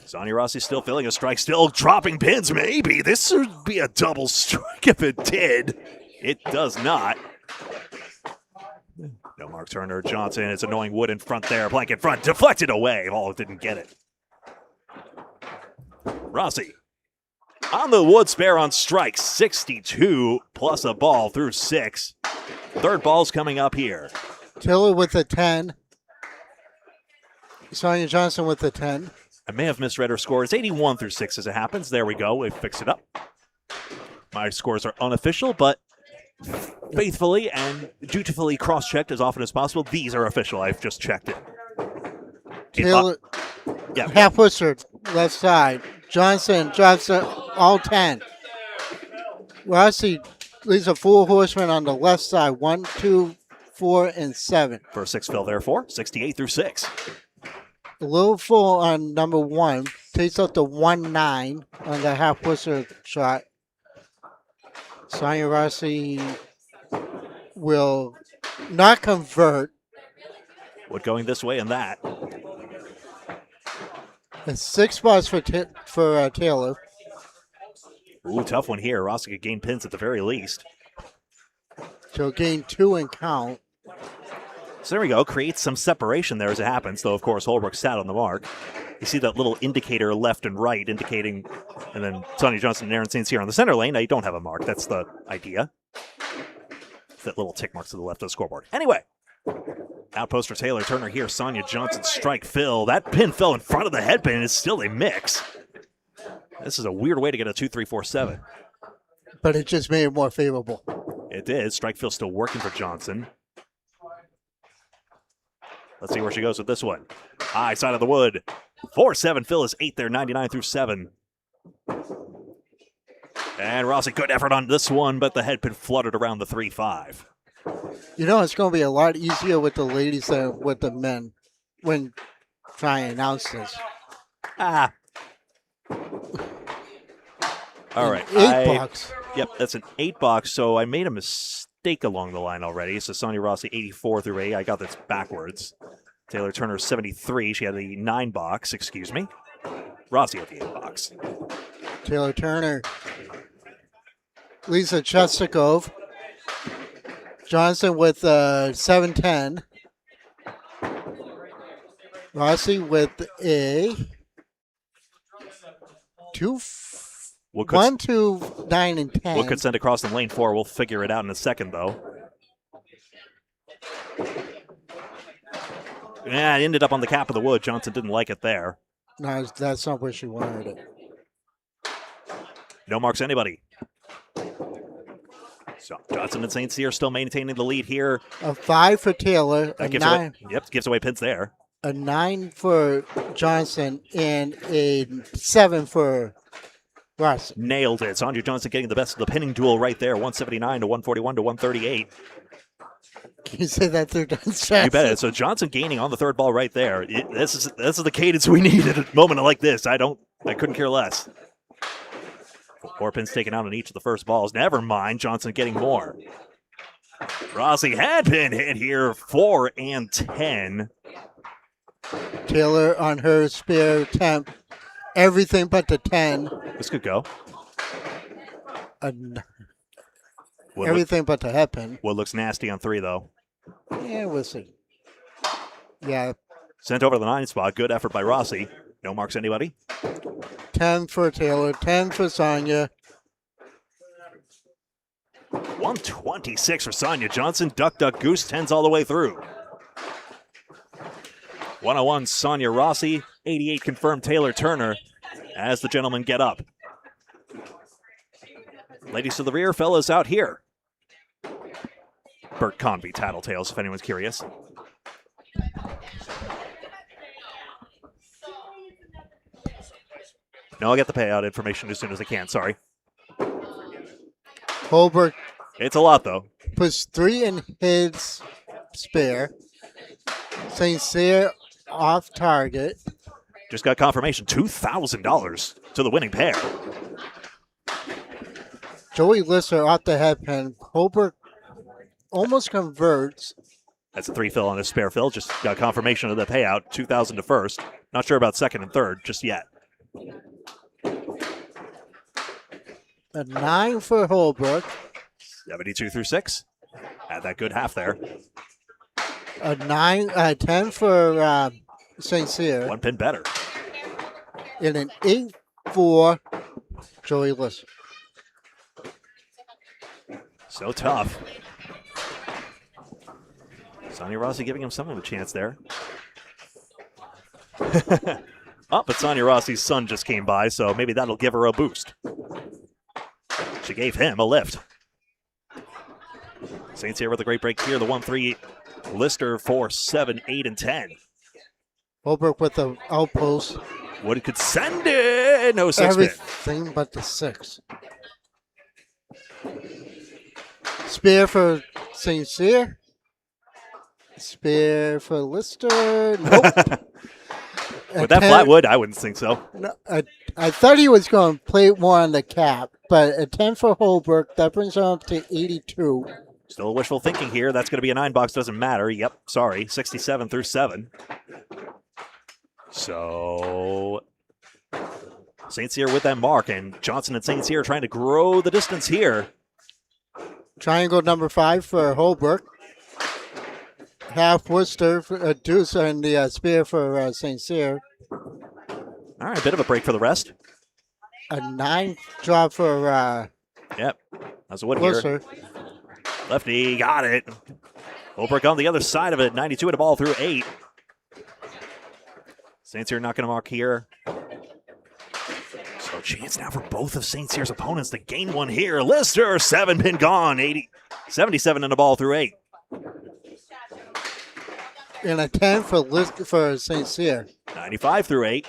Sonia Rossi still filling a strike, still dropping pins. Maybe this would be a double strike if it did. It does not. No mark. Turner, Johnson. It's annoying wood in front there. Blank in front. Deflected away. Oh, didn't get it. Rossi on the wood spare on strike. 62 plus a ball through 6. 3rd ball's coming up here. Taylor with a 10. Sonia Johnson with a 10. I may have misread her score. It's 81 through 6 as it happens. There we go. We fixed it up. My scores are unofficial, but faithfully and dutifully cross-checked as often as possible. These are official. I've just checked it. Taylor, yeah. half Worcester, left side. Johnson, all 10. Rossi leaves a 4 horseman on the left side. 1, 2, 4, and 7. For a 6 fill, therefore. 68 through 6. A little full on number 1. Takes out the 1-9 on the half Worcester shot. Sonia Rossi will not convert. Wood going this way and that. And 6 spots for Taylor. Ooh, tough one here. Rossi could gain pins at the very least. So gain 2 and count. So there we go. Creates some separation there as it happens, though, of course, Holbrook sat on the mark. You see that little indicator left and right indicating, and then Sonia Johnson and Aaron St. Cyr on the center lane. Now you don't have a mark. That's the idea. It's that little tick marks to the left of the scoreboard. Anyway, outpost for Taylor. Turner here. Sonia Johnson strike fill. That pin fell in front of the headpin, and it's still a mix. This is a weird way to get a 2-3-4-7. But it just made it more favorable. It did. Strike fill still working for Johnson. Let's see where she goes with this one. High side of the wood. 4-7 fill is 8 there, 99 through 7. And Rossi, good effort on this one, but the headpin fluttered around the 3-5. You know, it's going to be a lot easier with the ladies than with the men when trying to announce this. All right. Eight box. Yep, that's an 8 box. So I made a mistake along the line already. So Sonia Rossi 84 through 8. I got this backwards. Taylor Turner 73. She had the 9 box. Excuse me. Rossi had the 8 box. Taylor Turner. Lisa Chestikov. Johnson with 710. Rossi with a 1, 2, 9, and 10. What could send across in lane 4? We'll figure it out in a second, though. Yeah, it ended up on the cap of the wood. Johnson didn't like it there. No, that's not where she wanted it. No marks anybody. So Johnson and St. Cyr still maintaining the lead here. A 5 for Taylor. That a gives 9. away, yep, gives away pins there. A 9 for Johnson and a 7 for Rossi. Nailed it. Sonia Johnson getting the best of the pinning duel right there. 179 to 141 to 138. Can you say that 3 times fast? You bet it. So Johnson gaining on the third ball right there. This is the cadence we need at a moment like this. I couldn't care less. 4 pins taken out on each of the first balls. Never mind. Johnson getting more. Rossi had been hit here. 4 and 10. Taylor on her spare attempt. Everything but the 10. This could go. Everything but the head pin. What looks nasty on 3, though. Yeah, we'll see. Yeah. Sent over to the 9 spot. Good effort by Rossi. No marks anybody. 10 for Taylor. 10 for Sonia. 126 for Sonia Johnson. Duck, duck, goose. 10s all the way through. 101 Sonia Rossi. 88 confirmed Taylor Turner as the gentlemen get up. Ladies to the rear, fellas out here. Bert Convey Tattletales, if anyone's curious. No, I'll get the payout information as soon as I can. Sorry. Holbrook It's a lot, though. puts 3 in his spare. St. Cyr off target. Just got confirmation. $2,000 to the winning pair. Joey Lister off the head pin. Holbrook almost converts. That's a 3 fill on his spare fill. Just got confirmation of the payout. $2,000 to first. Not sure about second and third just yet. A 9 for Holbrook. 72 through 6. Had that good half there. A 10 for St. Cyr. 1 pin better. And an 8 for Joey Lister. So tough. Sonia Rossi giving him some of a chance there. Oh, but Sonia Rossi's son just came by, so maybe that'll give her a boost. She gave him a lift. St. Cyr with a great break here. The 1-3 Lister 4, 7, 8, and 10. Holbrook with the outpost. Wood could send it. No 6 pin. Everything but the 6. Spear for St. Cyr. Spear for Lister. Nope. With that flat wood, I wouldn't think so. No, I thought he was going to play more on the cap, but a 10 for Holbrook. That brings him up to 82. Still wishful thinking here. That's going to be a 9 box. Doesn't matter. Yep, sorry. 67 through 7. So St. Cyr with that mark, and Johnson and St. Cyr trying to grow the distance here. Triangle number 5 for Holbrook. Half Worcester, for deuce, and the spear for St. Cyr. All right, bit of a break for the rest. A 9 drop for Yep, that's a wood here. Worcester. Lefty got it. Holbrook on the other side of it. 92 at a ball through 8. St. Cyr not going to mark here. So chance now for both of St. Cyr's opponents to gain one here. Lister, 7 pin gone. 77 in a ball through 8. And a 10 for St. Cyr. 95 through 8.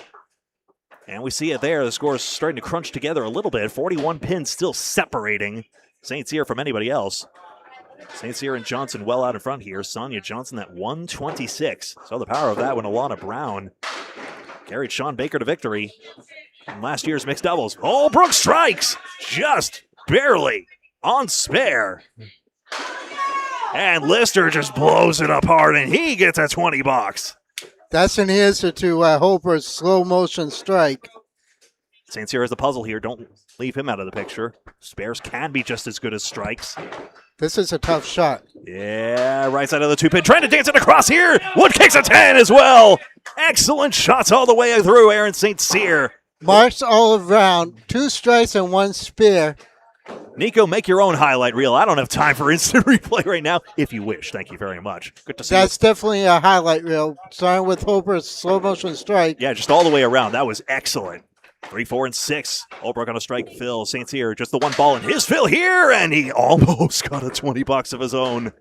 And we see it there. The score is starting to crunch together a little bit. 41 pins still separating St. Cyr from anybody else. St. Cyr and Johnson well out in front here. Sonia Johnson at 126. So the power of that when Alana Brown carried Shawn Baker to victory. from last year's mixed doubles. Holbrook strikes just barely on spare. And Lister just blows it apart, and he gets a 20 bucks. That's an answer to Holbrook's slow motion strike. St. Cyr has the puzzle here. Don't leave him out of the picture. Spares can be just as good as strikes. This is a tough shot. Yeah, right side of the 2-pin. Trying to dance it across here. Wood kicks a 10 as well. Excellent shots all the way through, Aaron St. Cyr. Marks all around. 2 strikes and 1 spare. Nico, make your own highlight reel. I don't have time for instant replay right now. If you wish, thank you very much. Good to see That's definitely a highlight reel. Starting with Holbrook's slow motion strike. Yeah, just all the way around. That was excellent. 3, 4, and 6. Holbrook on a strike. Phil St. Cyr, just the one ball in his fill here, and he almost got a 20 bucks of his own.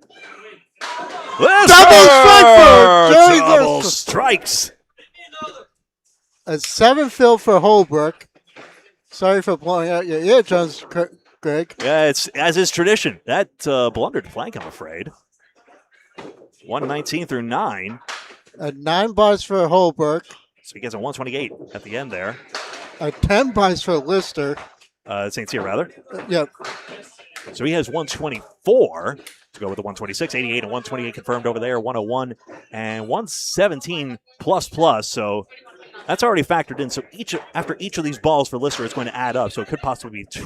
Double strike for Joey Double Lister. strikes. A 7 fill for Holbrook. Sorry for blowing out your eardrums, Greg. Yeah, it's as is tradition. That blundered flank, I'm afraid. 119 through 9. 9 bars for Holbrook. So he gets a 128 at the end there. 10 bars for Lister. St. Cyr, rather. Yep. So he has 124 to go with the 126, 88 and 128 confirmed over there, 101 and 117 plus. So that's already factored in. So after each of these balls for Lister, it's going to add up. So it could possibly be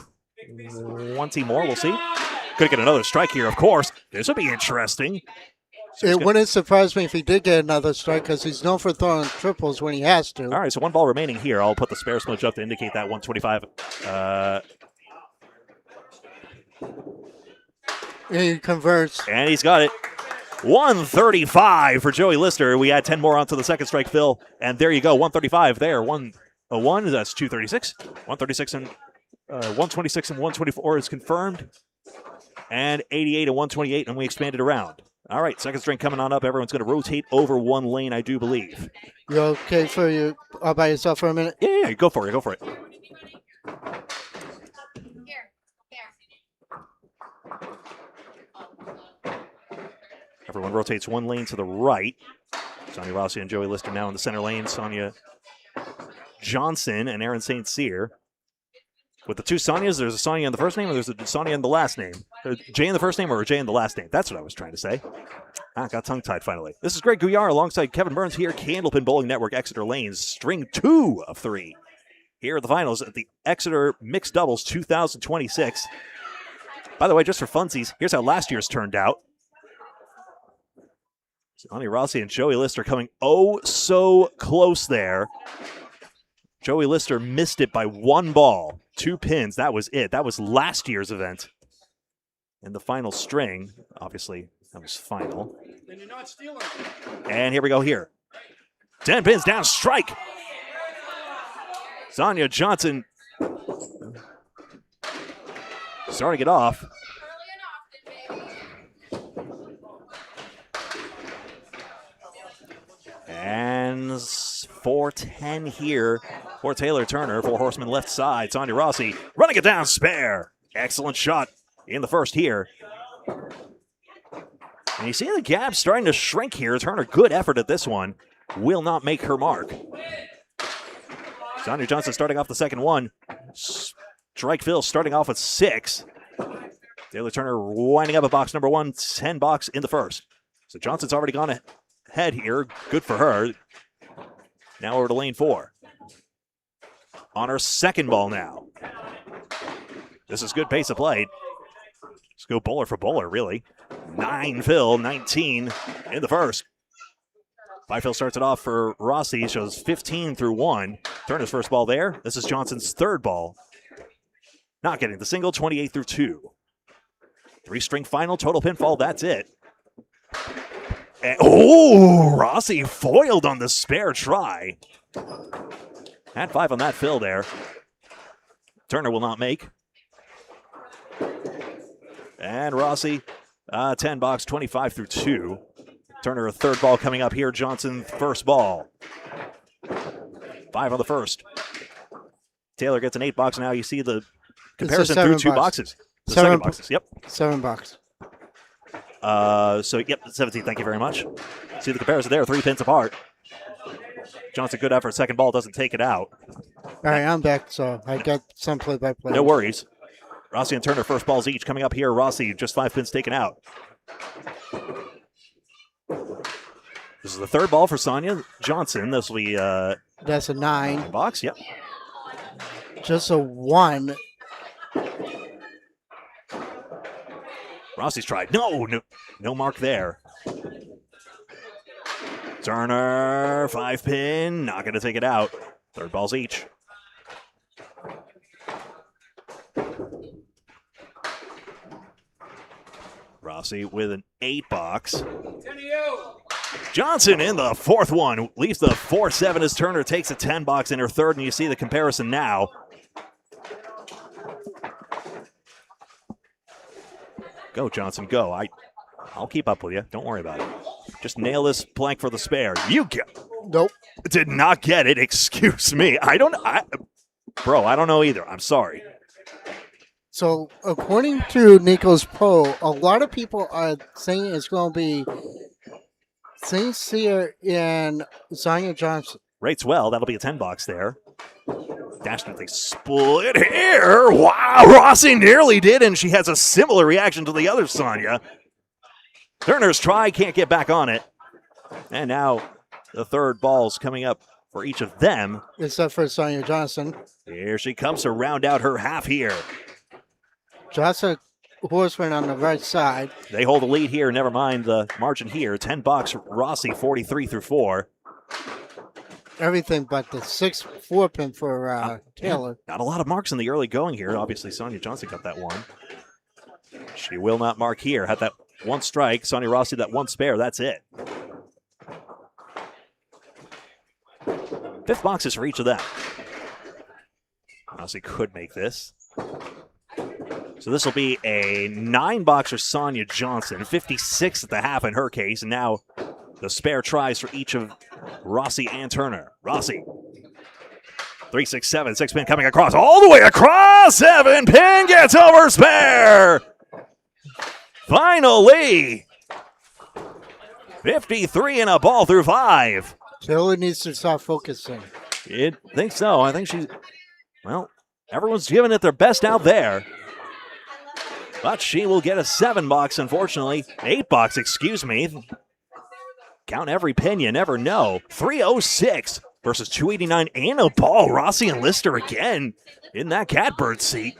20 more. We'll see. Could get another strike here, of course. This would be interesting. So It wouldn't surprise me if he did get another strike because he's known for throwing triples when he has to. all right, so 1 ball remaining here. I'll put the spare smudge up to indicate that 125. And he converts. And he's got it. 135 for Joey Lister. We add 10 more onto the second strike, Phil. And there you go, 135 there. 101, that's 236. 136 and 126 and 124 is confirmed. And 88 and 128, and we expanded around. All right, second string coming on up. Everyone's going to rotate over one lane, I do believe. You okay for you all by yourself for a minute? Yeah, go for it. Everyone rotates one lane to the right. Sonia Rossi and Joey Lister now in the center lane. Sonia Johnson and Aaron St. Cyr. With the two Sonias, there's a Sonia in the first name, or there's a Sonia in the last name. J in the first name or a J in the last name. That's what I was trying to say. Got tongue-tied finally. This is Greg Gouillart alongside Kevin Burns here, Candlepin Bowling Network, Exeter Lanes, string 2 of 3. Here are the finals at the Exeter Mixed Doubles 2026. By the way, just for funsies, here's how last year's turned out. Sonia Rossi and Joey Lister coming oh so close there. Joey Lister missed it by 1 ball. 2 pins, that was it. That was last year's event. And the final string, obviously, that was final. Then you're not stealing. And here we go here. 10 pins down, strike. Sonia Johnson starting it off. And 410 here for Taylor Turner. 4 horsemen left side. Sonia Rossi running it down, spare. Excellent shot in the first here. And you see the gap starting to shrink here. Turner, good effort at this one. Will not make her mark. Sonia Johnson starting off the second one. Strike Phil starting off with 6. Taylor Turner winding up at box number 1. 10 box in the first. So Johnson's already gone ahead here. Good for her. Now over to lane 4. On her second ball now. This is good pace of play. Let's go bowler for bowler, really. 9 Phil, 19 in the first. 5 Phil starts it off for Rossi. Shows 15 through 1. Turner's first ball there. This is Johnson's third ball. Not getting the single, 28 through 2. 3-string final, total pinfall, that's it. And, Rossi foiled on the spare try. Had 5 on that fill there. Turner will not make. And Rossi, 10 box, 25 through 2. Turner, a third ball coming up here. Johnson, first ball. 5 on the first. Taylor gets an 8 box now. You see the comparison through 2 boxes. The 7 second boxes, yep. 7 box. So, yep, 17, thank you very much. See the comparison there, 3 pins apart. Johnson, good effort. Second ball doesn't take it out. All right, I'm back, so I got some play-by-play. No worries. Rossi and Turner, first balls each. Coming up here, Rossi, just 5 pins taken out. This is the third ball for Sonia Johnson. This will be That's a 9. box. Yep. Just a 1. Rossi's tried. No mark there. Turner, 5 pin, not going to take it out. Third balls each. Rossi with an 8 box. Johnson in the fourth one. Leaves the 4-7 as Turner takes a 10 box in her third, and you see the comparison now. Go, Johnson, go. I'll keep up with you. Don't worry about it. Just nail this blank for the spare. You get. Nope. Did not get it. Excuse me. Bro, I don't know either. I'm sorry. So, according to Nico's poll, a lot of people are saying it's going to be St. Cyr and Sonia Johnson. Rates well. That'll be a 10 box there. Dashed with a split here. Wow, Rossi nearly did, and she has a similar reaction to the other Sonia. Turner's try, can't get back on it. And now the third ball's coming up for each of them. Except for Sonia Johnson. Here she comes to round out her half here. Johnson Horseman on the right side. They hold the lead here, never mind the margin here. 10 box Rossi, 43 through 4. Everything but the 6-4 pin for Taylor. Not a lot of marks in the early going here. Obviously, Sonia Johnson got that one. She will not mark here. Had that one strike. Sonia Rossi, that one spare. That's it. 5th boxes for each of them. Rossi could make this. So this will be a 9 boxer Sonia Johnson. 56 at the half in her case. And now the spare tries for each of Rossi and Turner. Rossi. 3-6-7, 6-pin coming across, all the way across. 7-pin gets over spare. Finally. 53 and a ball through 5. Taylor needs to stop focusing. I think so. I think everyone's giving it their best out there. But she will get a 7 box, unfortunately. 8 box, excuse me. Count every pin, you never know. 306 versus 289 and a ball. Rossi and Lister again in that catbird seat.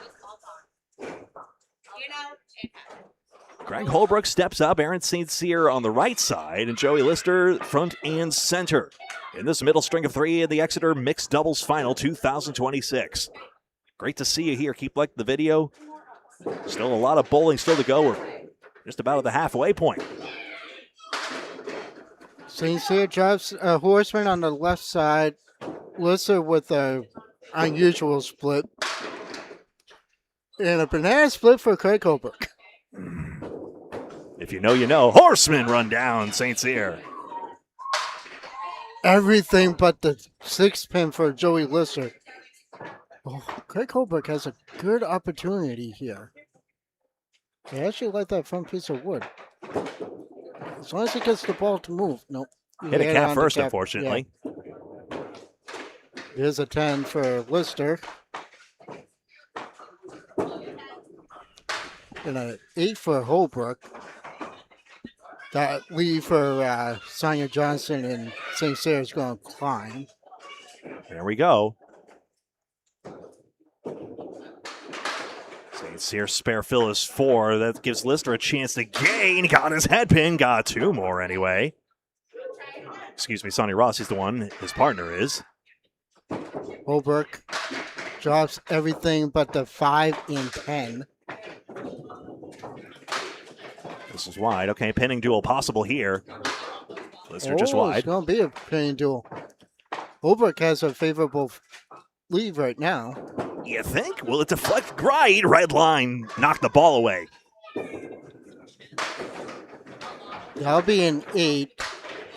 Greg Holbrook steps up. Aaron St. Cyr on the right side, and Joey Lister front and center. In this middle string of 3 in the Exeter Mixed Doubles Final 2026. Great to see you here. Keep liking the video. Still a lot of bowling still to go. We're just about at the halfway point. St. Cyr drives a Horseman on the left side. Lister with a unusual split. And a banana split for Craig Holbrook. If you know, you know. Horseman run down St. Cyr. Everything but the 6-pin for Joey Lister. Oh, Craig Holbrook has a good opportunity here. I actually like that front piece of wood. As long as he gets the ball to move. Nope. Hit a cap first, unfortunately. Yeah. Here's a 10 for Lister. And an 8 for Holbrook. That lead for Sonia Johnson and St. Cyr is going to climb. There we go. St. Cyr spare fill is 4. That gives Lister a chance to gain. Got his head pin. Got 2 more anyway. Excuse me, Sonia Rossi's the one. His partner is. Holbrook drops everything but the 5 and 10. This is wide. Okay, pinning duel possible here. Lister just It's wide. going to be a pinning duel. Holbrook has a favorable lead right now. You think? Will it deflect? Right, red line. Knock the ball away. That'll be an 8.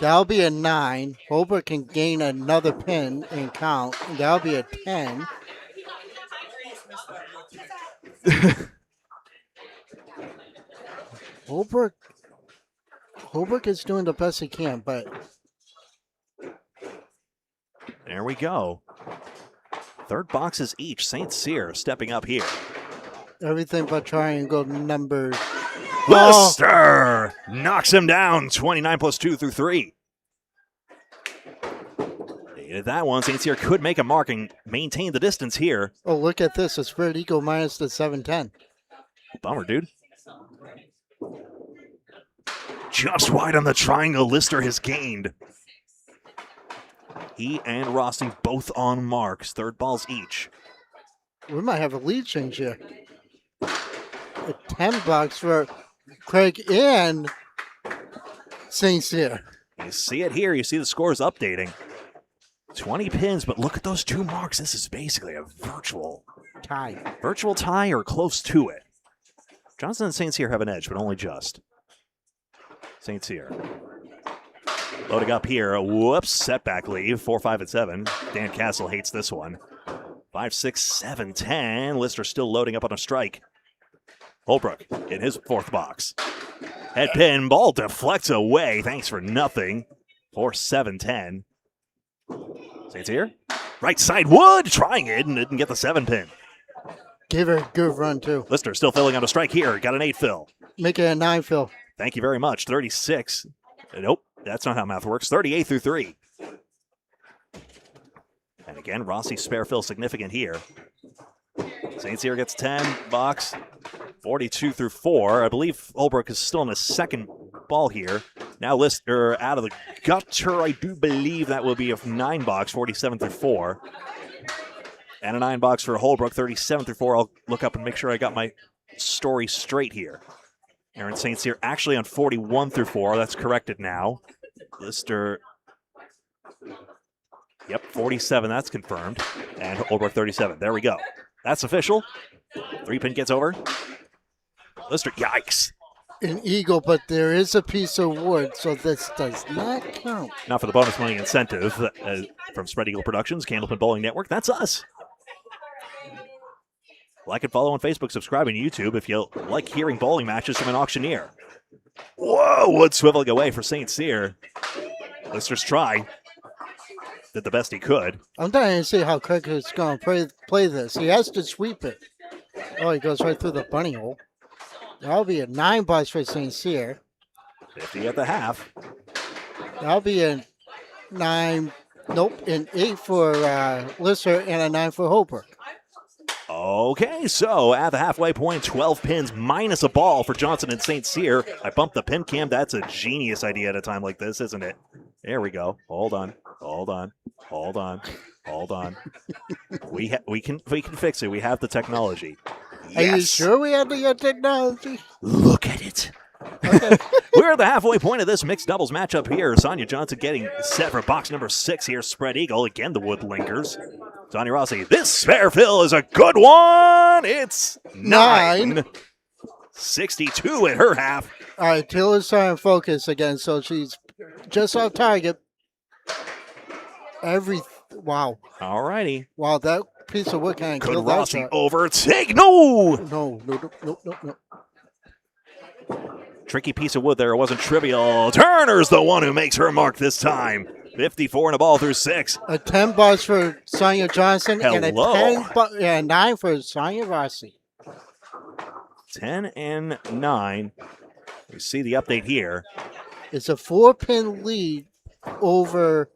That'll be a 9. Holbrook can gain another pin and count. That'll be a 10. Holbrook is doing the best he can, but There we go. Third boxes each. St. Cyr stepping up here. Everything but triangle number. Lister knocks him down. 29 plus 2 through 3. They did that one. St. Cyr could make a mark and maintain the distance here. Oh, look at this. A spread eagle minus the 710. Bummer, dude. Just wide on the triangle. Lister has gained. He and Rossi both on marks. Third balls each. We might have a lead change here. A 10 bucks for Craig and St. Cyr. You see it here. You see the scores updating. 20 pins, but look at those 2 marks. This is basically a virtual tie or close to it. Johnson and St. Cyr have an edge, but only just. St. Cyr. Loading up here. Whoops. Setback leave. 4, 5, and 7. Dan Castle hates this one. 5, 6, 7, 10. Lister still loading up on a strike. Holbrook in his 4th box. Head pin. Ball deflects away. Thanks for nothing. 4, 7, 10. St. Cyr. Right side wood. Trying it and didn't get the 7 pin. Give her a good run, too. Lister still filling on a strike here. Got an 8 fill. Make it a 9 fill. Thank you very much. 36. Nope. That's not how math works. 38 through 3. And again, Rossi's spare fill significant here. St. Cyr gets 10 box. 42 through 4. I believe Holbrook is still in his 2nd ball here. Now Lister out of the gutter. I do believe that will be a 9 box. 47 through 4. And a 9 box for Holbrook. 37 through 4. I'll look up and make sure I got my story straight here. Aaron St. Cyr actually on 41 through 4. That's corrected now. Lister, yep, 47. That's confirmed. And Holbrook 37. There we go. That's official. 3 pin gets over. Lister, yikes. An eagle, but there is a piece of wood, so this does not count. Now for the bonus money incentive from Spread Eagle Productions, Candlepin Bowling Network. That's us. Like and follow on Facebook, subscribe on YouTube if you like hearing bowling matches from an auctioneer. Whoa, wood swiveling away for St. Cyr. Lister's try. Did the best he could. I'm dying to see how Craig is going to play this. He has to sweep it. Oh, he goes right through the bunny hole. That'll be a 9 bucks for St. Cyr. 50 at the half. That'll be a 9, nope, an 8 for Lister and a 9 for Holbrook. Okay, so at the halfway point, 12 pins minus a ball for Johnson and St. Cyr. I bumped the pin cam. That's a genius idea at a time like this, isn't it? There we go. Hold on. We can fix it. We have the technology. Yes. Are you sure we have the technology? Look at it. Okay. We're at the halfway point of this mixed doubles matchup here. Sonia Johnson getting set for box number 6 here. Spread Eagle. Again, the wood lingers. Sonia Rossi, this spare fill is a good one. It's 9. 62 at her half. All right, Taylor's trying to focus again, so she's just off target. Wow. All righty. Wow, that piece of wood kind of Could killed Rossi that. overtake? No! No. Tricky piece of wood there. It wasn't trivial. Turner's the one who makes her mark this time. 54 and a ball through 6. A 10 bucks for Sonia Johnson and a 9 for Sonia Rossi. 10 and 9. We see the update here. It's a 4-pin lead over.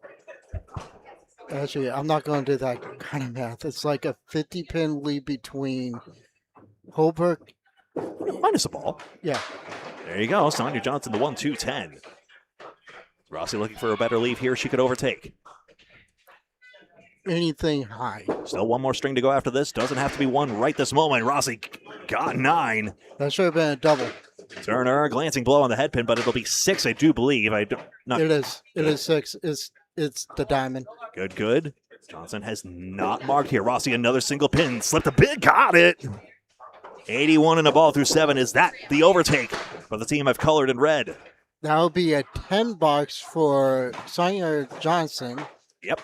Actually, I'm not going to do that kind of math. It's like a 50-pin lead between Holbrook. Minus a ball. Yeah. There you go. Sonia Johnson, the 1-2-10. Rossi looking for a better leave here. She could overtake. Anything high. Still one more string to go after this. Doesn't have to be one right this moment. Rossi got 9. That should have been a double. Turner, glancing blow on the head pin, but it'll be 6, I do believe. It is. It is 6. It's the diamond. Good. Johnson has not marked here. Rossi, another single pin. Slipped a bit. Got it. 81 and a ball through 7. Is that the overtake for the team I've colored in red? That'll be a 10 bucks for Sonia Johnson. Yep.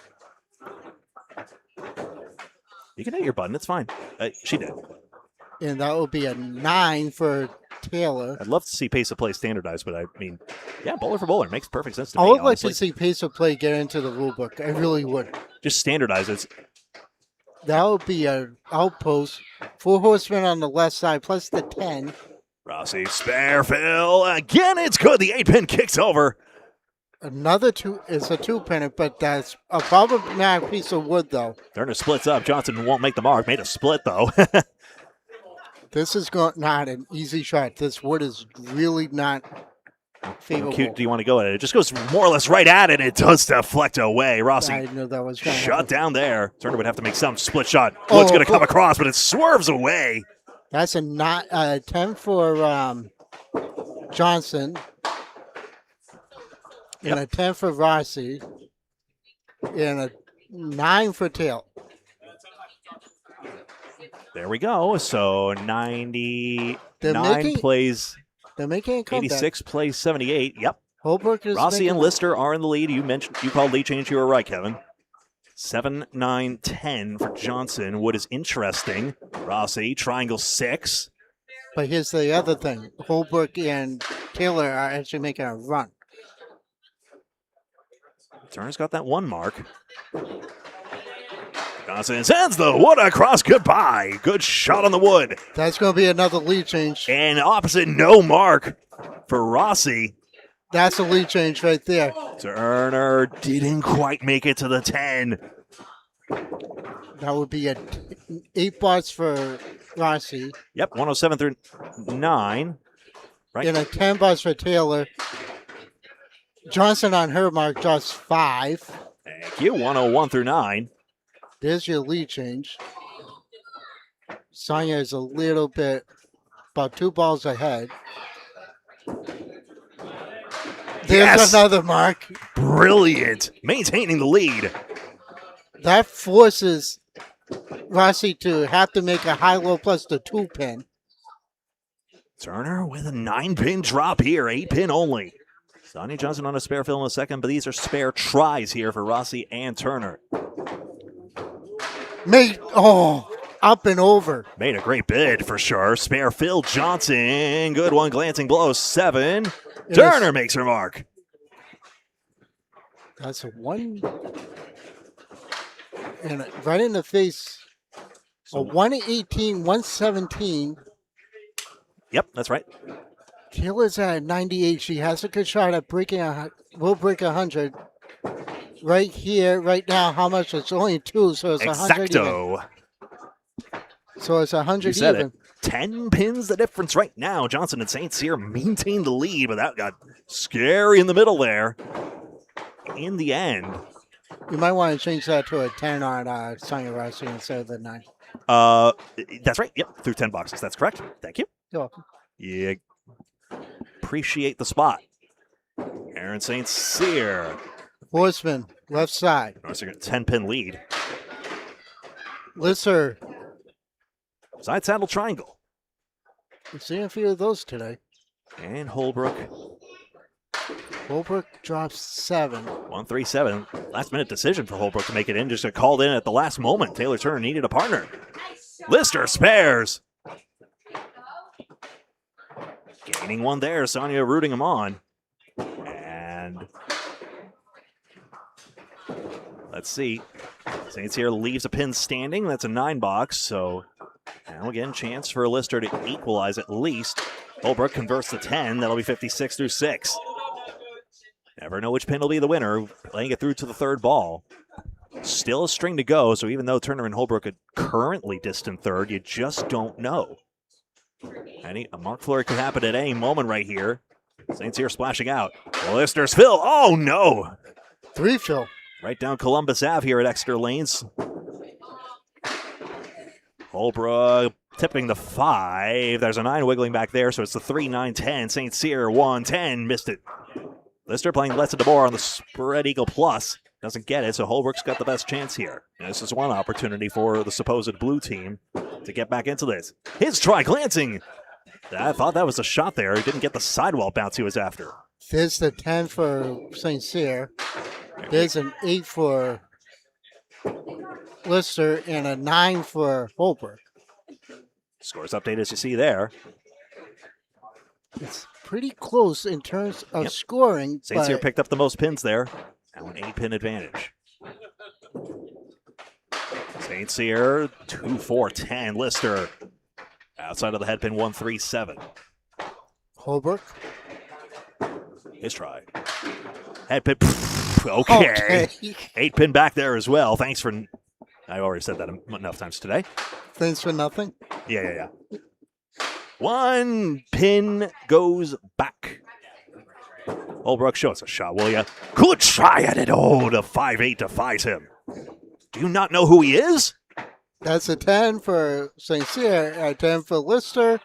You can hit your button. It's fine. She did. And that will be a 9 for Taylor. I'd love to see pace of play standardized, but I mean, yeah, bowler for bowler makes perfect sense to me. I would like honestly. to see pace of play get into the rule book. I really would. Just standardize it. That would be an outpost. 4 horsemen on the left side plus the 10. Rossi, spare fill. Again, it's good. The 8-pin kicks over. Another 2 is a 2-pinner, but that's a problematic piece of wood, though. Turner splits up. Johnson won't make the mark. Made a split, though. This is not an easy shot. This wood is really not How favorable. cute do you want to go at it? It just goes more or less right at it. It does deflect away. Rossi I knew that was going to shut down there. Turner would have to make some split shot. Oh, Wood's going to come oh. across, but it swerves away. That's a 10 for Johnson. And a 10 for Rossi. And a 9 for Tail. There we go. So 99 making- plays They're making a comeback. 86 plays 78. Yep. Holbrook is Rossi making, and Lister are in the lead. You called lead change. You were right, Kevin. 7, 9, 10 for Johnson. Wood is interesting. Rossi, triangle 6. But here's the other thing. Holbrook and Taylor are actually making a run. Turner's got that 1 mark. Johnson sends the wood across. Goodbye. Good shot on the wood. That's going to be another lead change. And opposite, no mark for Rossi. That's a lead change right there. Turner didn't quite make it to the 10. That would be 8 bars for Rossi. Yep, 107 through 9. Right. And a 10 bars for Taylor. Johnson on her mark just 5. Thank you. 101 through 9. There's your lead change. Sonia is a little bit, about 2 balls ahead. There's Yes! another mark. Brilliant. Maintaining the lead. That forces Rossi to have to make a high-low plus the 2-pin. Turner with a 9-pin drop here. 8-pin only. Sonia Johnson on a spare fill in a second, but these are spare tries here for Rossi and Turner. Up and over. Made a great bid for sure. Spare Phil Johnson. Good one. Glancing blow. 7. Turner makes her mark. That's a 1. And right in the face. A 118, 117. Yep, that's right. Taylor's at 98. She has a good shot at breaking will break 100. Right here, right now, how much? It's only 2, so it's 100 even. Exacto. So it's 100 You said even. it. 10 pins the difference right now. Johnson and St. Cyr maintain the lead, but that got scary in the middle there. In the end. You might want to change that to a 10 on Sonia Rossi instead of the 9. That's right. Yep, through 10 boxes. That's correct. Thank you. You're welcome. Yeah. Appreciate the spot. Aaron St. Cyr. Horseman, left side. 10-pin lead. Lister. Side saddle triangle. I'm seeing a few of those today. And Holbrook. Holbrook drops 7. 137. Last minute decision for Holbrook to make it in. Just got called in at the last moment. Taylor Turner needed a partner. Lister spares. Gaining 1 there. Sonia rooting him on. And let's see. St. Cyr leaves a pin standing. That's a 9 box. So now again, chance for Lister to equalize at least. Holbrook converts to 10. That'll be 56 through 6. Never know which pin will be the winner. Playing it through to the 3rd ball. Still a string to go. So even though Turner and Holbrook are currently distant 3rd, you just don't know. A mark flurry could happen at any moment right here. St. Cyr splashing out. Lister's fill. Oh, no. 3 fill. Right down Columbus Ave here at Exeter Lanes. Holbrook tipping the 5. There's a 9 wiggling back there, so it's the 3, 9, 10. St. Cyr 1, 10. Missed it. Lister playing Let's DeBoer on the spread eagle plus. Doesn't get it, so Holbrook's got the best chance here. And this is one opportunity for the supposed blue team to get back into this. His try glancing. I thought that was a shot there. He didn't get the sidewall bounce he was after. There's the 10 for St. Cyr. There's an 8 for Lister and a 9 for Holbrook. Scores update as you see there. It's pretty close in terms of scoring. St. Cyr but picked up the most pins there. Now an 8-pin advantage. St. Cyr, 2-4-10. Lister outside of the head pin, 1-3-7. Holbrook. His try. Head pin. Okay. 8 pin back there as well. Thanks for. I already said that enough times today. Thanks for nothing. Yeah. 1 pin goes back. Holbrook, show us a shot, will ya? Good try at it. Oh, the 5-8 defies him. Do you not know who he is? That's a 10 for St. Cyr, a 10 for Lister,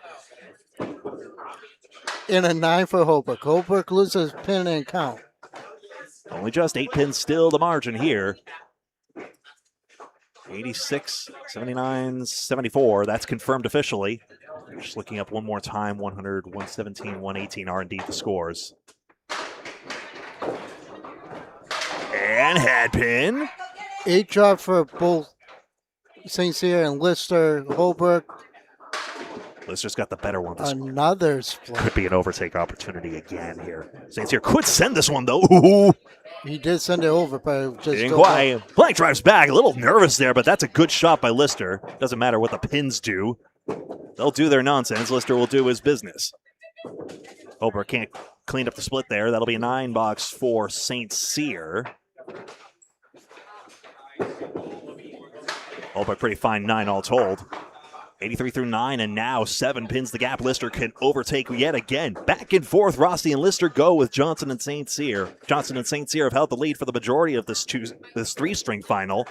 and a 9 for Holbrook. Holbrook loses pin and count. Only just 8 pins still the margin here. 86, 79, 74. That's confirmed officially. Just looking up one more time. 100, 117, 118 are indeed the scores. And head pin. 8 drop for both St. Cyr and Lister. Holbrook, Lister's got the better one. This another split. could be an overtake opportunity again here. St. Cyr could send this one, though. Ooh. He did send it over, but just Didn't quite. Blank drives back. A little nervous there, but that's a good shot by Lister. Doesn't matter what the pins do. They'll do their nonsense. Lister will do his business. Holbrook can't clean up the split there. That'll be a 9-box for St. Cyr. Holbrook pretty fine 9 all told. 83 through 9, and now 7 pins the gap. Lister can overtake yet again. Back and forth, Rossi and Lister go with Johnson and St. Cyr. Johnson and St. Cyr have held the lead for the majority of this 3-string final.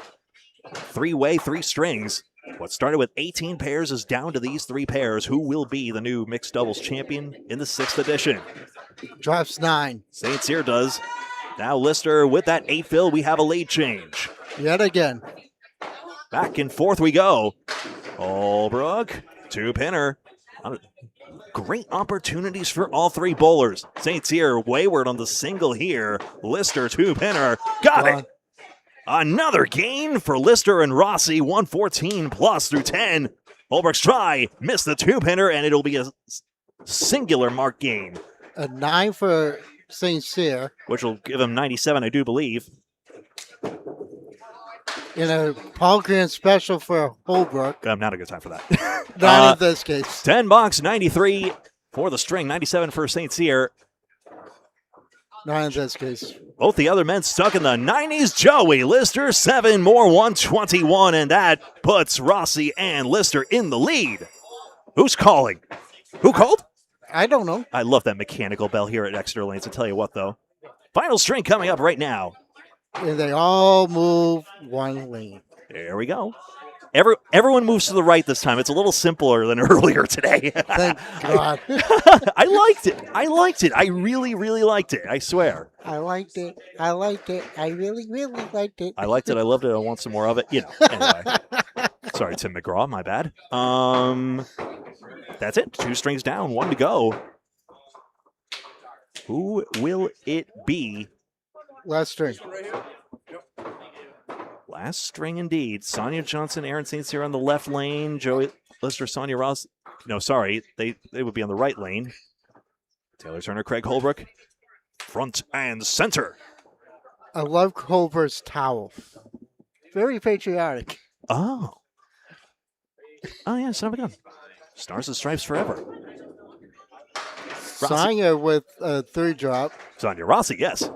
3-way, 3 strings. What started with 18 pairs is down to these 3 pairs. Who will be the new mixed doubles champion in the 6th edition? drops 9. St. Cyr does. Now Lister with that 8 fill, we have a lead change. Yet again. Back and forth we go. Holbrook, 2-pinner. Great opportunities for all 3 bowlers. St. Cyr wayward on the single here. Lister, 2-pinner. Got it. Another gain for Lister and Rossi. 114 plus through 10. Holbrook's try. Missed the 2-pinner, and it'll be a singular mark gain. A 9 for St. Cyr. Which will give him 97, I do believe. In a Paul Grant special for Holbrook. Not a good time for that. Not in this case. 10 box, 93 for the string, 97 for St. Cyr. Not in this case. Both the other men stuck in the 90s. Joey Lister, 7 more, 121, and that puts Rossi and Lister in the lead. Who's calling? Who called? I don't know. I love that mechanical bell here at Exeter Lanes. I'll tell you what, though. Final string coming up right now. And they all move 1 lane. There we go. Everyone moves to the right this time. It's a little simpler than earlier today. Thank God. I liked it. I really, really liked it. I swear. I liked it. I really, really liked it. I liked it. I loved it. I want some more of it. Anyway. Sorry, Tim McGraw. My bad. That's it. 2 strings down. 1 to go. Who will it be? Last string. Last string indeed. Sonia Johnson, Aaron St. Cyr on the left lane. Joey Lister, Sonia Ross. No, sorry. They would be on the right lane. Taylor Turner, Craig Holbrook. Front and center. I love Holbrook's towel. Very patriotic. Oh. Oh, yeah, son of a gun. Stars and Stripes forever. Sonia with a 3 drop. Sonia Rossi, yes.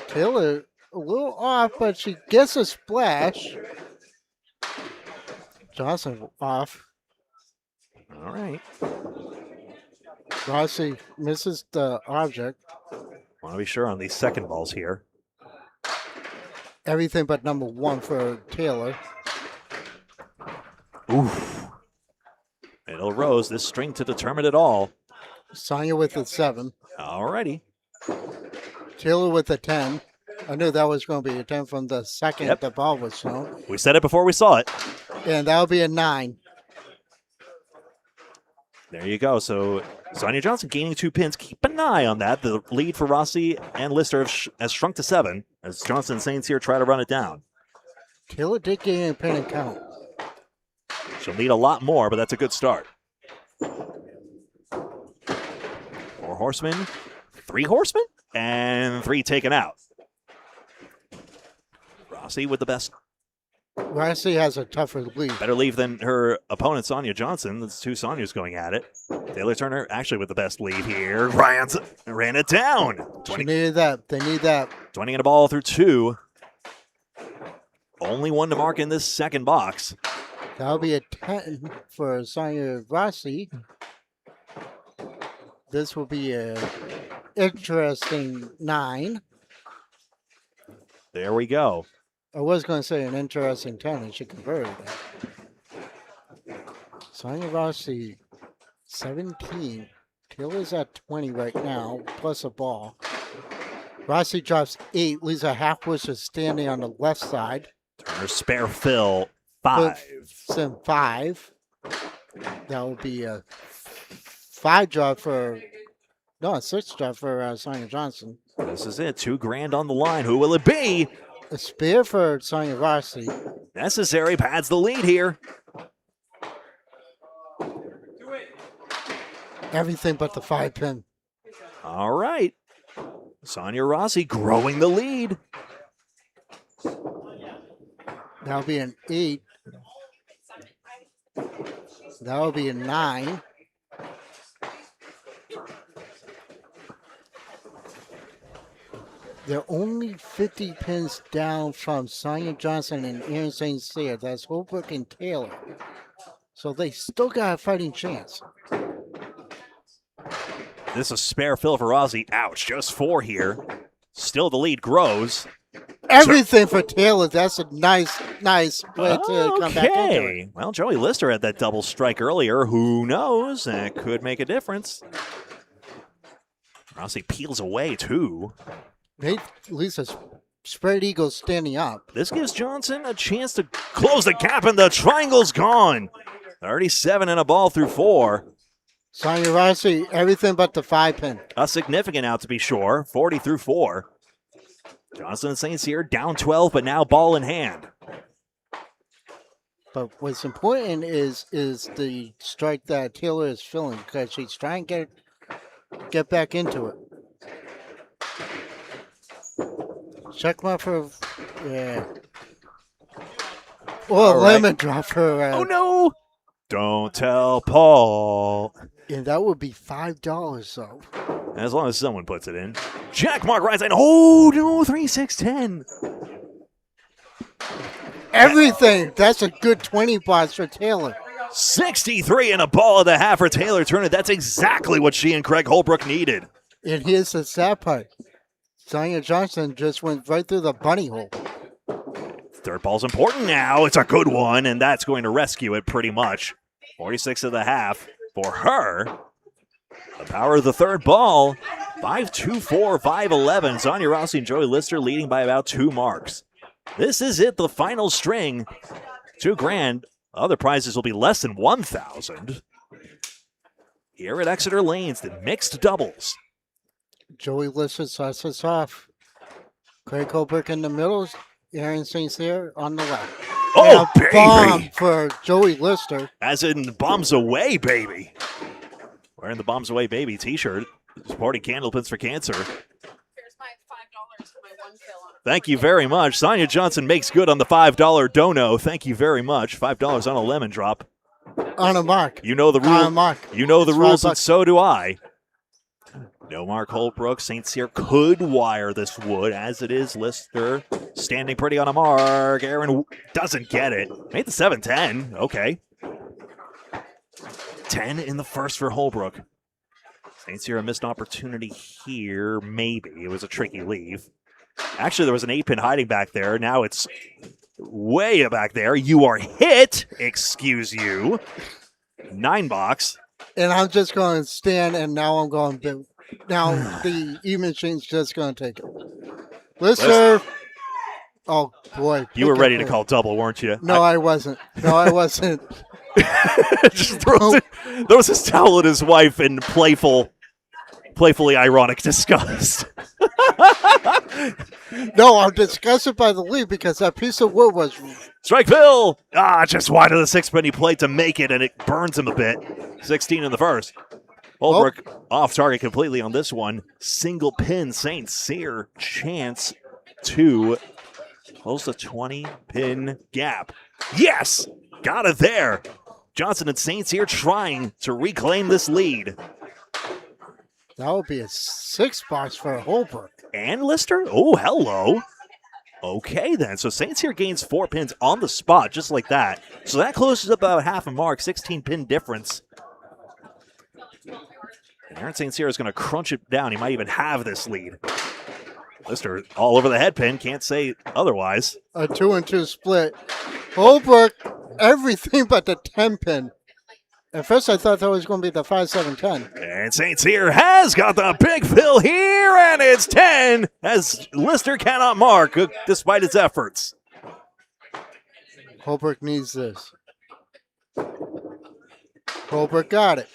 Taylor a little off, but she gets a splash. Johnson off. All right. Rossi misses the object. Want to be sure on these second balls here. Everything but number 1 for Taylor. Oof. It'll rose this string to determine it all. Sonia with a 7. All righty. Taylor with a 10. I knew that was going to be a 10 from the second Yep. the ball was thrown. We said it before we saw it. And that'll be a 9. There you go. So Sonia Johnson gaining 2 pins. Keep an eye on that. The lead for Rossi and Lister has shrunk to 7 as Johnson and Saints here try to run it down. Taylor did gain a pin and count. She'll need a lot more, but that's a good start. 4 horsemen, 3 horsemen, and 3 taken out. Rossi with the best Rossi has a tougher lead. Better leave than her opponent, Sonia Johnson. That's two Sonias going at it. Taylor Turner actually with the best lead here. Ran it down. She needed that. They need that. 20 and a ball through 2. Only one to mark in this second box. That'll be a 10 for Sonia Rossi. This will be a interesting 9. There we go. I was going to say an interesting 10, and she converted it. Sonia Rossi, 17. Taylor's at 20 right now, plus a ball. Rossi drops 8, leaves a half whistle standing on the left side. Turner spare fill, 5. Some 5. That will be a 5 drop for, no, a 6 drop for Sonia Johnson. This is it. $2,000 on the line. Who will it be? A spear for Sonia Rossi. Necessary pads the lead here. Everything but the 5 pin. All right. Sonia Rossi growing the lead. That'll be an 8. That'll be a 9. They're only 50 pins down from Sonia Johnson and Aaron St. Cyr. That's Holbrook and Taylor. So they still got a fighting chance. This is a spare fill for Rossi. Ouch, just 4 here. Still the lead grows. Everything for Taylor. That's a nice way to come back into it. Well, Joey Lister had that double strike earlier. Who knows? That could make a difference. Rossi peels away, too. At least a spread eagle standing up. This gives Johnson a chance to close the gap, and the triangle's gone. 37 and a ball through 4. Sonia Rossi, everything but the 5 pin. A significant out to be sure. 40 through 4. Johnson and St. Cyr down 12, but now ball in hand. But what's important is the strike that Taylor is filling, because she's trying to get back into it. Check mark for, yeah. Oh, lemon drop for. Oh no! Don't tell Paul. And that would be $5 though. As long as someone puts it in. Jack Mark right side. Oh no! 3-6-10. Everything. That's a good 20 bots for Taylor. 63 and a ball of the half for Taylor Turner. That's exactly what she and Craig Holbrook needed. And here's the sad part. Sonia Johnson just went right through the bunny hole. Third ball's important now. It's a good one, and that's going to rescue it pretty much. 46 of the half for her. The power of the third ball. 5-2-4, 5-11. Sonia Rossi and Joey Lister leading by about 2 marks. This is it, the final string. $2,000. Other prizes will be less than 1,000. Here at Exeter Lanes, the mixed doubles. Joey Lister starts us off. Craig Holbrook in the middle. Aaron St. Cyr on the left. Oh, and a baby! bomb for Joey Lister. As in Bombs Away, baby. Wearing the Bombs Away, baby t-shirt. Supporting Candlepins for Cancer. Here's my $5 for my 1 fill on it. Thank you very much. Sonia Johnson makes good on the $5 dono. Thank you very much. $5 on a lemon drop. On a mark. You know the On a rules. mark. You know the It's rules, $5. and so do I. No Mark Holbrook. St. Cyr could wire this wood, as it is Lister standing pretty on a mark. Aaron doesn't get it. Made the 7-10. Okay. 10 in the first for Holbrook. St. Cyr a missed opportunity here. Maybe. It was a tricky leave. Actually, there was an 8-pin hiding back there. Now it's way back there. You are hit. Excuse you. 9 box. And I'm just going to stand, and now I'm going to. Now the E-Machine's just going to take it. Lister. Oh, boy. You were ready to call double, weren't you? No, I wasn't. No, I wasn't. Just throws his towel at his wife in playfully ironic disgust. No, I'm disgusted by the lead because that piece of wood was. Strike Bill! Just wide of the 6-penny plate to make it, and it burns him a bit. 16 in the first. Holbrook off target completely on this one. Single pin St. Cyr chance to Close the 20-pin gap. Yes! Got it there. Johnson and Saints here trying to reclaim this lead. That would be a 6 box for Holbrook. And Lister? Oh, hello. Okay, then. So Saints here gains 4 pins on the spot, just like that. So that closes up about half a mark, 16-pin difference. And Aaron St. Cyr is going to crunch it down. He might even have this lead. Lister all over the head pin. Can't say otherwise. A 2-2 split. Holbrook, everything but the 10 pin. At first, I thought that was going to be the 5-7-10. And St. Cyr has got the big fill here, and it's 10, as Lister cannot mark despite his efforts. Holbrook needs this. Holbrook got it.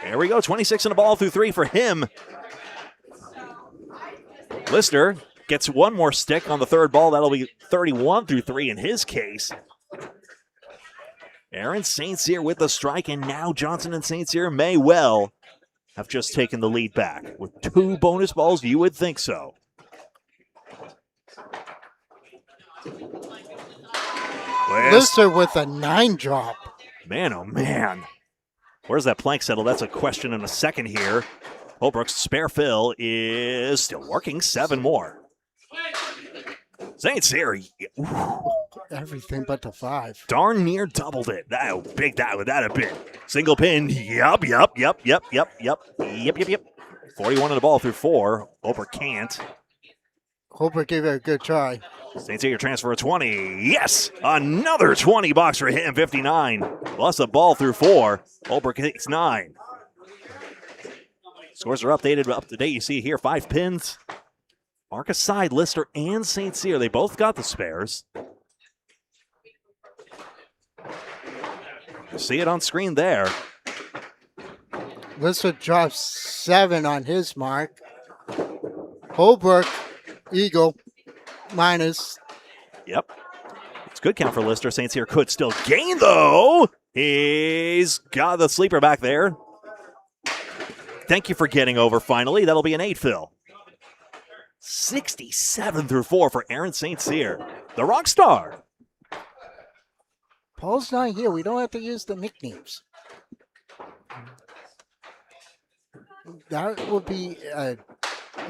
There we go, 26 in the ball through 3 for him. Lister gets one more stick on the third ball. That'll be 31 through 3 in his case. Aaron St. Cyr with the strike, and now Johnson and St. Cyr may well have just taken the lead back. With 2 bonus balls, you would think so. Lister with a 9 drop. Man, oh man. Where's that plank settle? That's a question in a second here. Holbrook's spare fill is still working. 7 more. St. Cyr, Everything but the 5. darn near doubled it. How big that would that have been? Single pin. Yup. 41 in the ball through 4. Holbrook can't. Holbrook gave it a good try. St. Cyr transfer of 20. Yes! Another 20 box for him. 59. Plus a ball through 4. Holbrook takes 9. Scores are updated, up to date. You see here 5 pins. Mark aside Lister and St. Cyr. They both got the spares. You see it on screen there. Lister drops 7 on his mark. Holbrook, Eagle, minus. Yep. It's a good count for Lister. St. Cyr could still gain, though. He's got the sleeper back there. Thank you for getting over finally. That'll be an 8 fill. 67 through 4 for Aaron St. Cyr, the rock star. Paul's not here. We don't have to use the nicknames. That would be a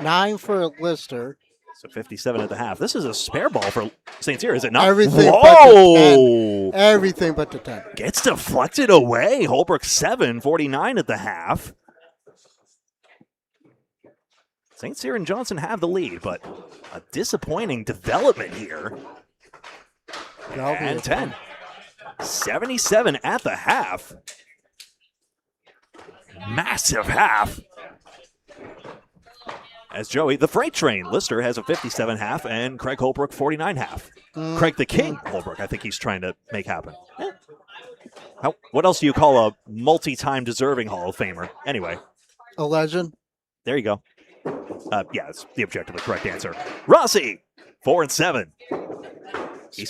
9 for Lister. So 57 at the half. This is a spare ball for St. Cyr, is it not? Everything Whoa! but the 10. Everything but the 10. Gets deflected away. Holbrook 7, 49 at the half. St. Cyr and Johnson have the lead, but a disappointing development here. And 10. 77 at the half. Massive half. As Joey, the freight train, Lister has a 57 half, and Craig Holbrook 49 half. Craig the King Holbrook, I think he's trying to make happen. What else do you call a multi-time deserving Hall of Famer? Anyway. A legend. There you go. Yeah, it's the objectively correct answer. Rossi, 4 and 7. He's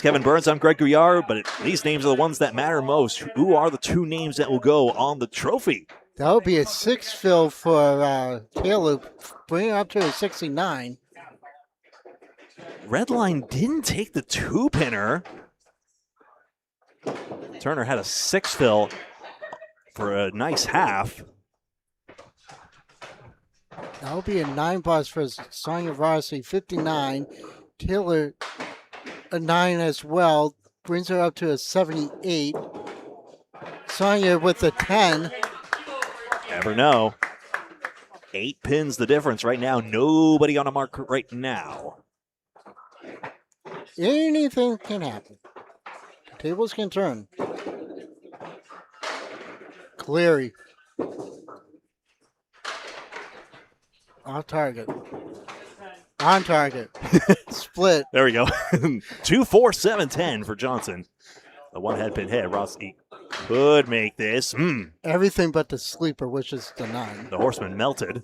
Kevin Burns. I'm Greg Gouillart, but these names are the ones that matter most. Who are the 2 names that will go on the trophy? That would be a 6 fill for Taylor, bringing it up to a 69. Redline didn't take the 2-pinner. Turner had a 6 fill for a nice half. That would be a 9 box for Sonia Rossi, 59. Taylor, a 9 as well, brings her up to a 78. Sonia with a 10. Never know. 8 pins the difference right now. Nobody on a mark right now. Anything can happen. Tables can turn. Cleary. Off target. On target. Split. There we go. 2, 4, 7, 10 for Johnson. The one head pin hit. Rossi could make this. Everything but the sleeper, which is the 9. The horseman melted.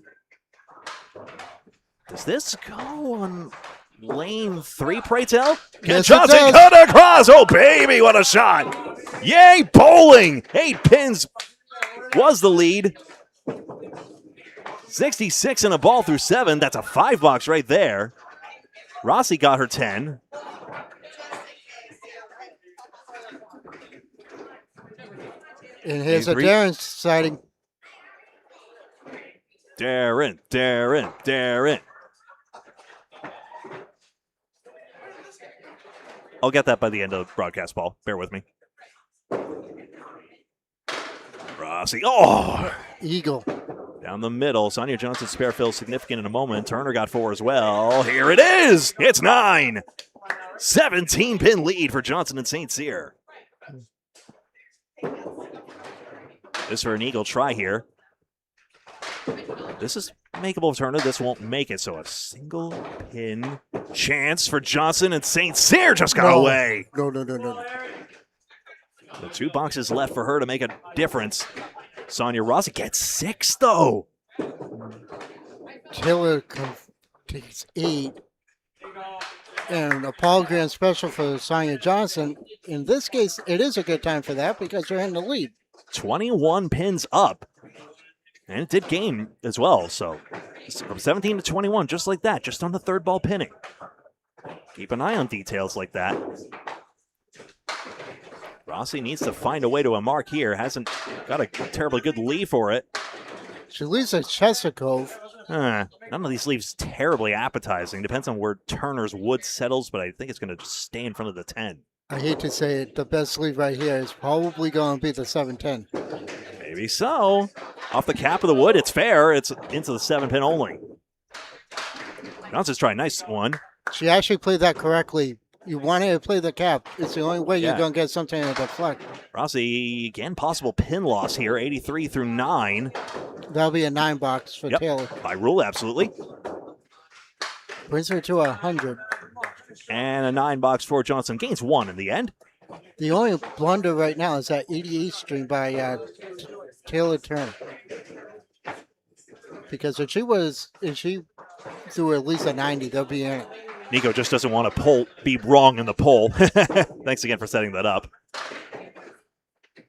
Does this go on lane 3, pray tell? Can Yes, Johnson it does. cut across? Oh, baby, what a shot. Yay, bowling. 8 pins was the lead. 66 and a ball through 7. That's a 5 box right there. Rossi got her 10. And here's a 83. Darren sighting. Darren. I'll get that by the end of the broadcast, Paul. Bear with me. Rossi. Oh! Eagle. Down the middle. Sonia Johnson's spare fill significant in a moment. Turner got 4 as well. Here it is. It's 9. 17-pin lead for Johnson and St. Cyr. This for an eagle try here. This is makeable of Turner. This won't make it. So a single pin chance for Johnson, and St. Cyr just got away. No. The 2 boxes left for her to make a difference. Sonia Rossi gets 6, though. Taylor takes 8. And a Paul Grand special for Sonia Johnson. In this case, it is a good time for that because they're in the lead. 21 pins up. And it did gain as well. So from 17 to 21, just like that, just on the 3rd ball pinning. Keep an eye on details like that. Rossi needs to find a way to a mark here. Hasn't got a terribly good lead for it. She leaves at Chesapeake. None of these leaves terribly appetizing. Depends on where Turner's wood settles, but I think it's going to stay in front of the 10. I hate to say it, the best lead right here is probably going to be the 7-10. Maybe so. Off the cap of the wood, it's fair. It's into the 7-pin only. Johnson's trying. Nice one. She actually played that correctly. You wanted to play the cap. It's the only way you're going to get something to deflect. Rossi, again, possible pin loss here. 83 through 9. That'll be a 9 box for Taylor. By rule, absolutely. Brings her to 100. And a 9 box for Johnson. Gains 1 in the end. The only blunder right now is that 88 string by Taylor Turner. Because if she threw at least a 90, they'll be in it. Nico just doesn't want to be wrong in the poll. Thanks again for setting that up.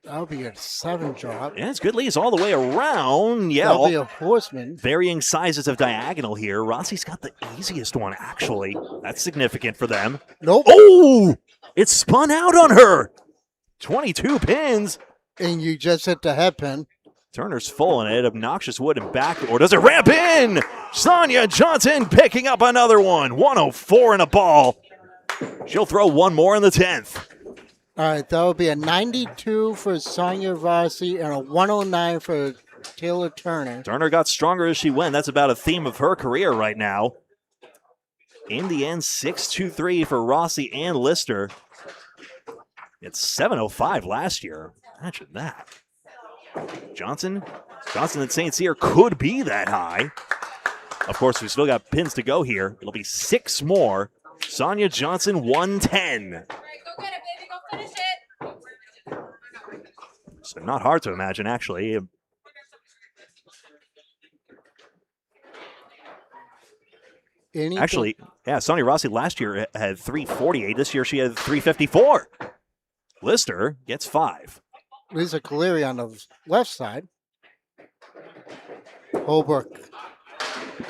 That'll be a 7 drop. Yeah, it's good leads all the way around. Yeah, That'll be a horseman. Varying sizes of diagonal here. Rossi's got the easiest one, actually. That's significant for them. Nope. Oh! It spun out on her. 22 pins. And you just hit the head pin. Turner's full in it. Obnoxious wood and back. Or does it ramp in? Sonia Johnson picking up another one. 104 in a ball. She'll throw one more in the 10th. All right, that would be a 92 for Sonia Rossi and a 109 for Taylor Turner. Turner got stronger as she went. That's about a theme of her career right now. In the end, 6-2-3 for Rossi and Lister. It's 705 last year. Imagine that. Johnson and St. Cyr could be that high. Of course, we've still got pins to go here. It'll be 6 more. Sonia Johnson, 110. All right, go get it, baby. Go finish it. So not hard to imagine, actually. Actually, yeah, Sonia Rossi last year had 348. This year she had 354. Lister gets 5. Lisa Caleri on the left side. Holbrook.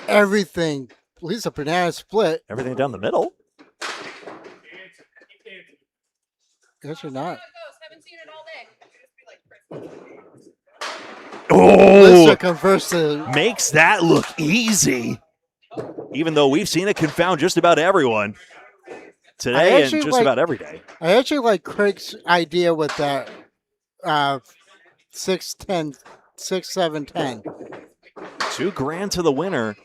Everything. Lisa banana split. Everything down the middle. Guess you're not. Haven't seen it all day. Oh! Lisa converts to Makes that look easy. Even though we've seen it confound just about everyone today and just about every day. I actually like Craig's idea with that 6-10, 6-7-10. $2,000 to the winner.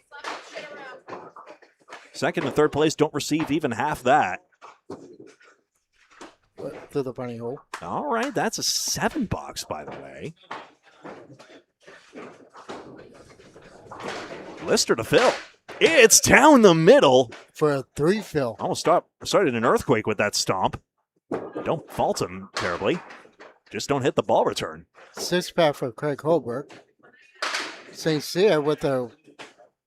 Second and third place don't receive even half that. To the bunny hole. All right, that's a 7 box, by the way. Lister to fill. It's down the middle. For a 3 fill. Almost started an earthquake with that stomp. Don't fault him terribly. Just don't hit the ball return. 6-pack for Craig Holbrook. St. Cyr with a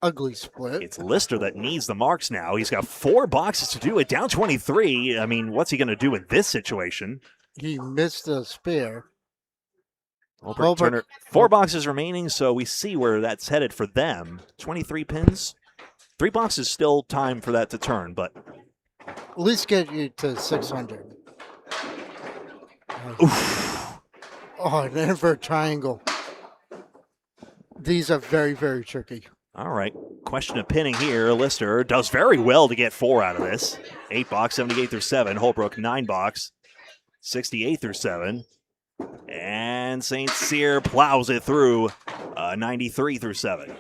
ugly split. It's Lister that needs the marks now. He's got 4 boxes to do it. Down 23. I mean, what's he going to do in this situation? He missed the spare. Holbrook, Turner, 4 boxes remaining, so we see where that's headed for them. 23 pins. 3 boxes still time for that to turn, but At least get you to 600. oof. Oh, an invert triangle. These are very, very tricky. All right. Question of pinning here. Lister does very well to get 4 out of this. 8 box, 78 through 7. Holbrook, 9 box, 68 through 7. And St. Cyr plows it through 93 through 7.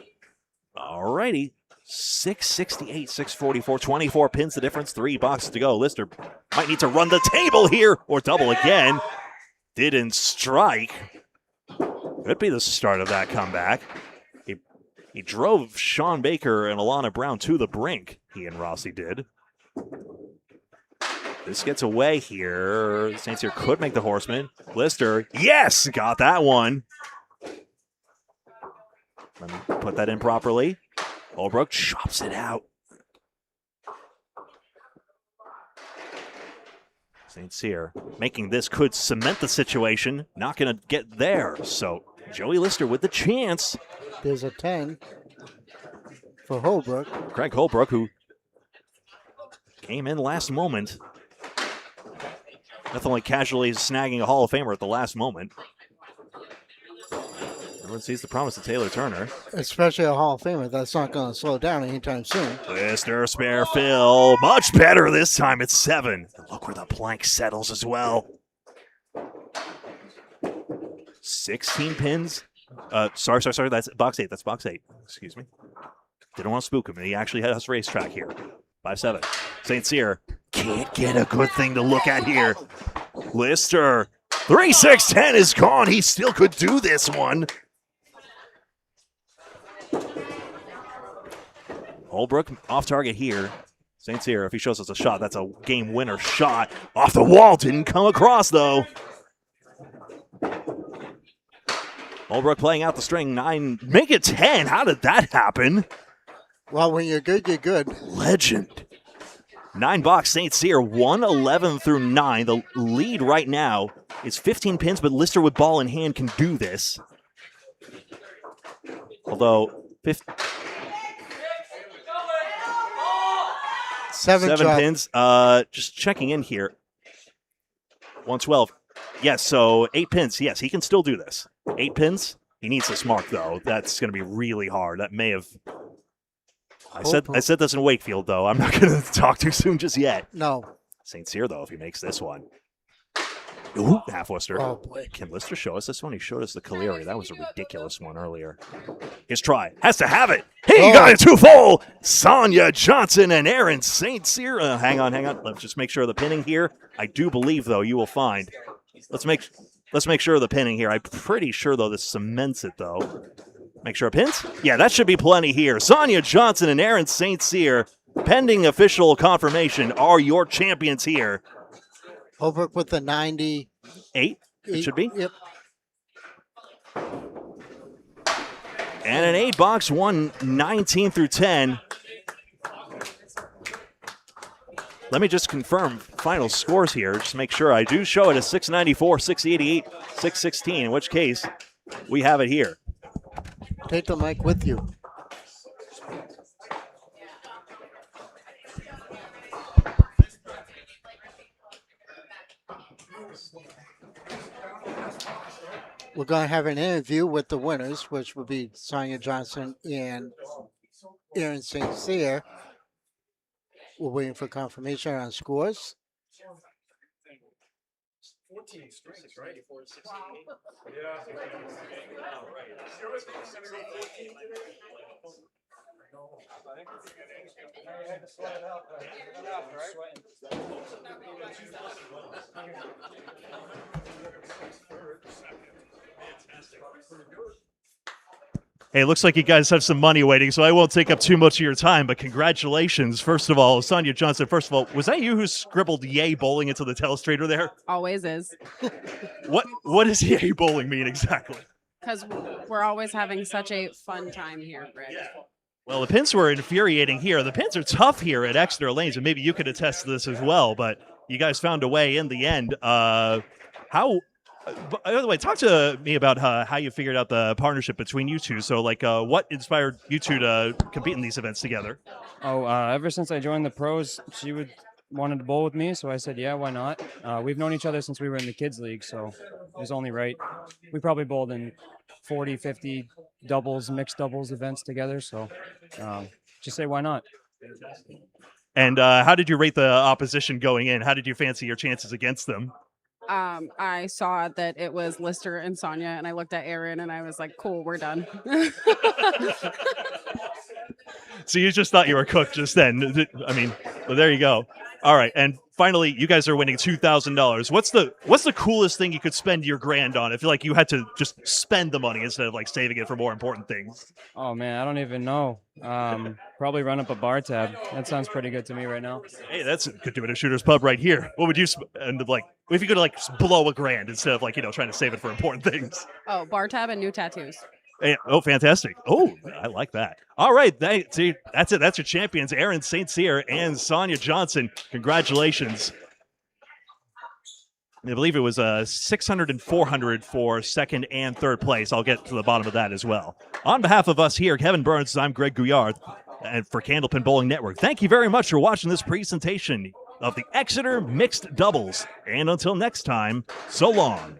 All righty. 668, 644, 24 pins the difference, 3 boxes to go. Lister might need to run the table here or double again. Didn't strike. Could be the start of that comeback. He drove Shawn Baker and Alana Brown to the brink, he and Rossi did. This gets away here. St. Cyr could make the horseman. Lister, yes, got that one. Let me put that in properly. Holbrook chops it out. St. Cyr making this could cement the situation. Not going to get there. So Joey Lister with the chance. There's a 10 for Holbrook. Craig Holbrook, who came in last moment. Nothing like casually snagging a Hall of Famer at the last moment. Everyone sees the promise of Taylor Turner. Especially a Hall of Famer. That's not going to slow down anytime soon. Lister, spare fill. Much better this time at 7. Look where the plank settles as well. 16 pins. Sorry. That's box 8. That's box 8. Excuse me. Didn't want to spook him. He actually has racetrack here. 5-7. St. Cyr can't get a good thing to look at here. Lister. 3-6-10 is gone. He still could do this one. Holbrook off target here. St. Cyr, if he shows us a shot, that's a game winner shot. Off the wall. Didn't come across, though. Holbrook playing out the string. 9. Make it 10. How did that happen? Well, when you're good, you're good. Legend. 9 box St. Cyr, 111 through 9. The lead right now is 15 pins, but Lister with ball in hand can do this. Although, 7 drop. pins. Just checking in here. 112. Yes, so 8 pins. Yes, he can still do this. 8 pins. He needs this mark, though. That's going to be really hard. That may have... I said this in Wakefield, though. I'm not going to talk too soon just yet. No. St. Cyr, though, if he makes this one. Ooh, half Lister. Oh, boy. Can Lister show us this one? He showed us the Cagliari. That was a ridiculous one earlier. His try. Has to have it. He got it too full. Sonia Johnson and Aaron St. Cyr. Hang on. Let's just make sure of the pinning here. I do believe, though, you will find. Let's make sure of the pinning here. I'm pretty sure, though, this cements it, though. Make sure it pins? Yeah, that should be plenty here. Sonia Johnson and Aaron St. Cyr, pending official confirmation, are your champions here. Holbrook with the 90. 8, it should be. Yep. And an 8 box, 119 through 10. Let me just confirm final scores here. Just make sure I do show it as 694, 688, 616, in which case we have it here. Take the mic with you. We're going to have an interview with the winners, which will be Sonia Johnson and Aaron St. Cyr. We're waiting for confirmation on scores. 14 strings, right? Hey, it looks like you guys have some money waiting, so I won't take up too much of your time, but congratulations. First of all, Sonia Johnson, first of all, was that you who scribbled yay bowling into the telestrator there? Always is. What does yay bowling mean exactly? Because we're always having such a fun time here, Rick. Well, the pins were infuriating here. The pins are tough here at Exeter Lanes, and maybe you could attest to this as well, but you guys found a way in the end. How By the way, talk to me about how you figured out the partnership between you two. So, like, what inspired you two to compete in these events together? Oh, ever since I joined the pros, wanted to bowl with me, so I said, yeah, why not? We've known each other since we were in the kids league, so it was only right. We probably bowled in 40, 50 doubles, mixed doubles events together, so just say why not? And how did you rate the opposition going in? How did you fancy your chances against them? I saw that it was Lister and Sonia, and I looked at Aaron, and I was like, "Cool, we're done." So you just thought you were cooked just then. I mean, well, there you go. All right, and finally, you guys are winning $2,000. What's the coolest thing you could spend your grand on? I feel like you had to just spend the money instead of like saving it for more important things. Oh, man, I don't even know. Probably run up a bar tab. That sounds pretty good to me right now. Hey, that's could do it at Shooter's Pub right here. What would you spend, like, if you could like blow a grand instead of like trying to save it for important things? Oh, bar tab and new tattoos. Hey, oh, fantastic. Oh, I like that. All right. See, that's it. That's your champions, Aaron St. Cyr and Sonia Johnson. Congratulations. I believe it was 600 and 400 for second and third place. I'll get to the bottom of that as well. On behalf of us here, Kevin Burns, I'm Greg Gouillart, and for Candlepin Bowling Network, thank you very much for watching this presentation of the Exeter Mixed Doubles. And until next time, so long.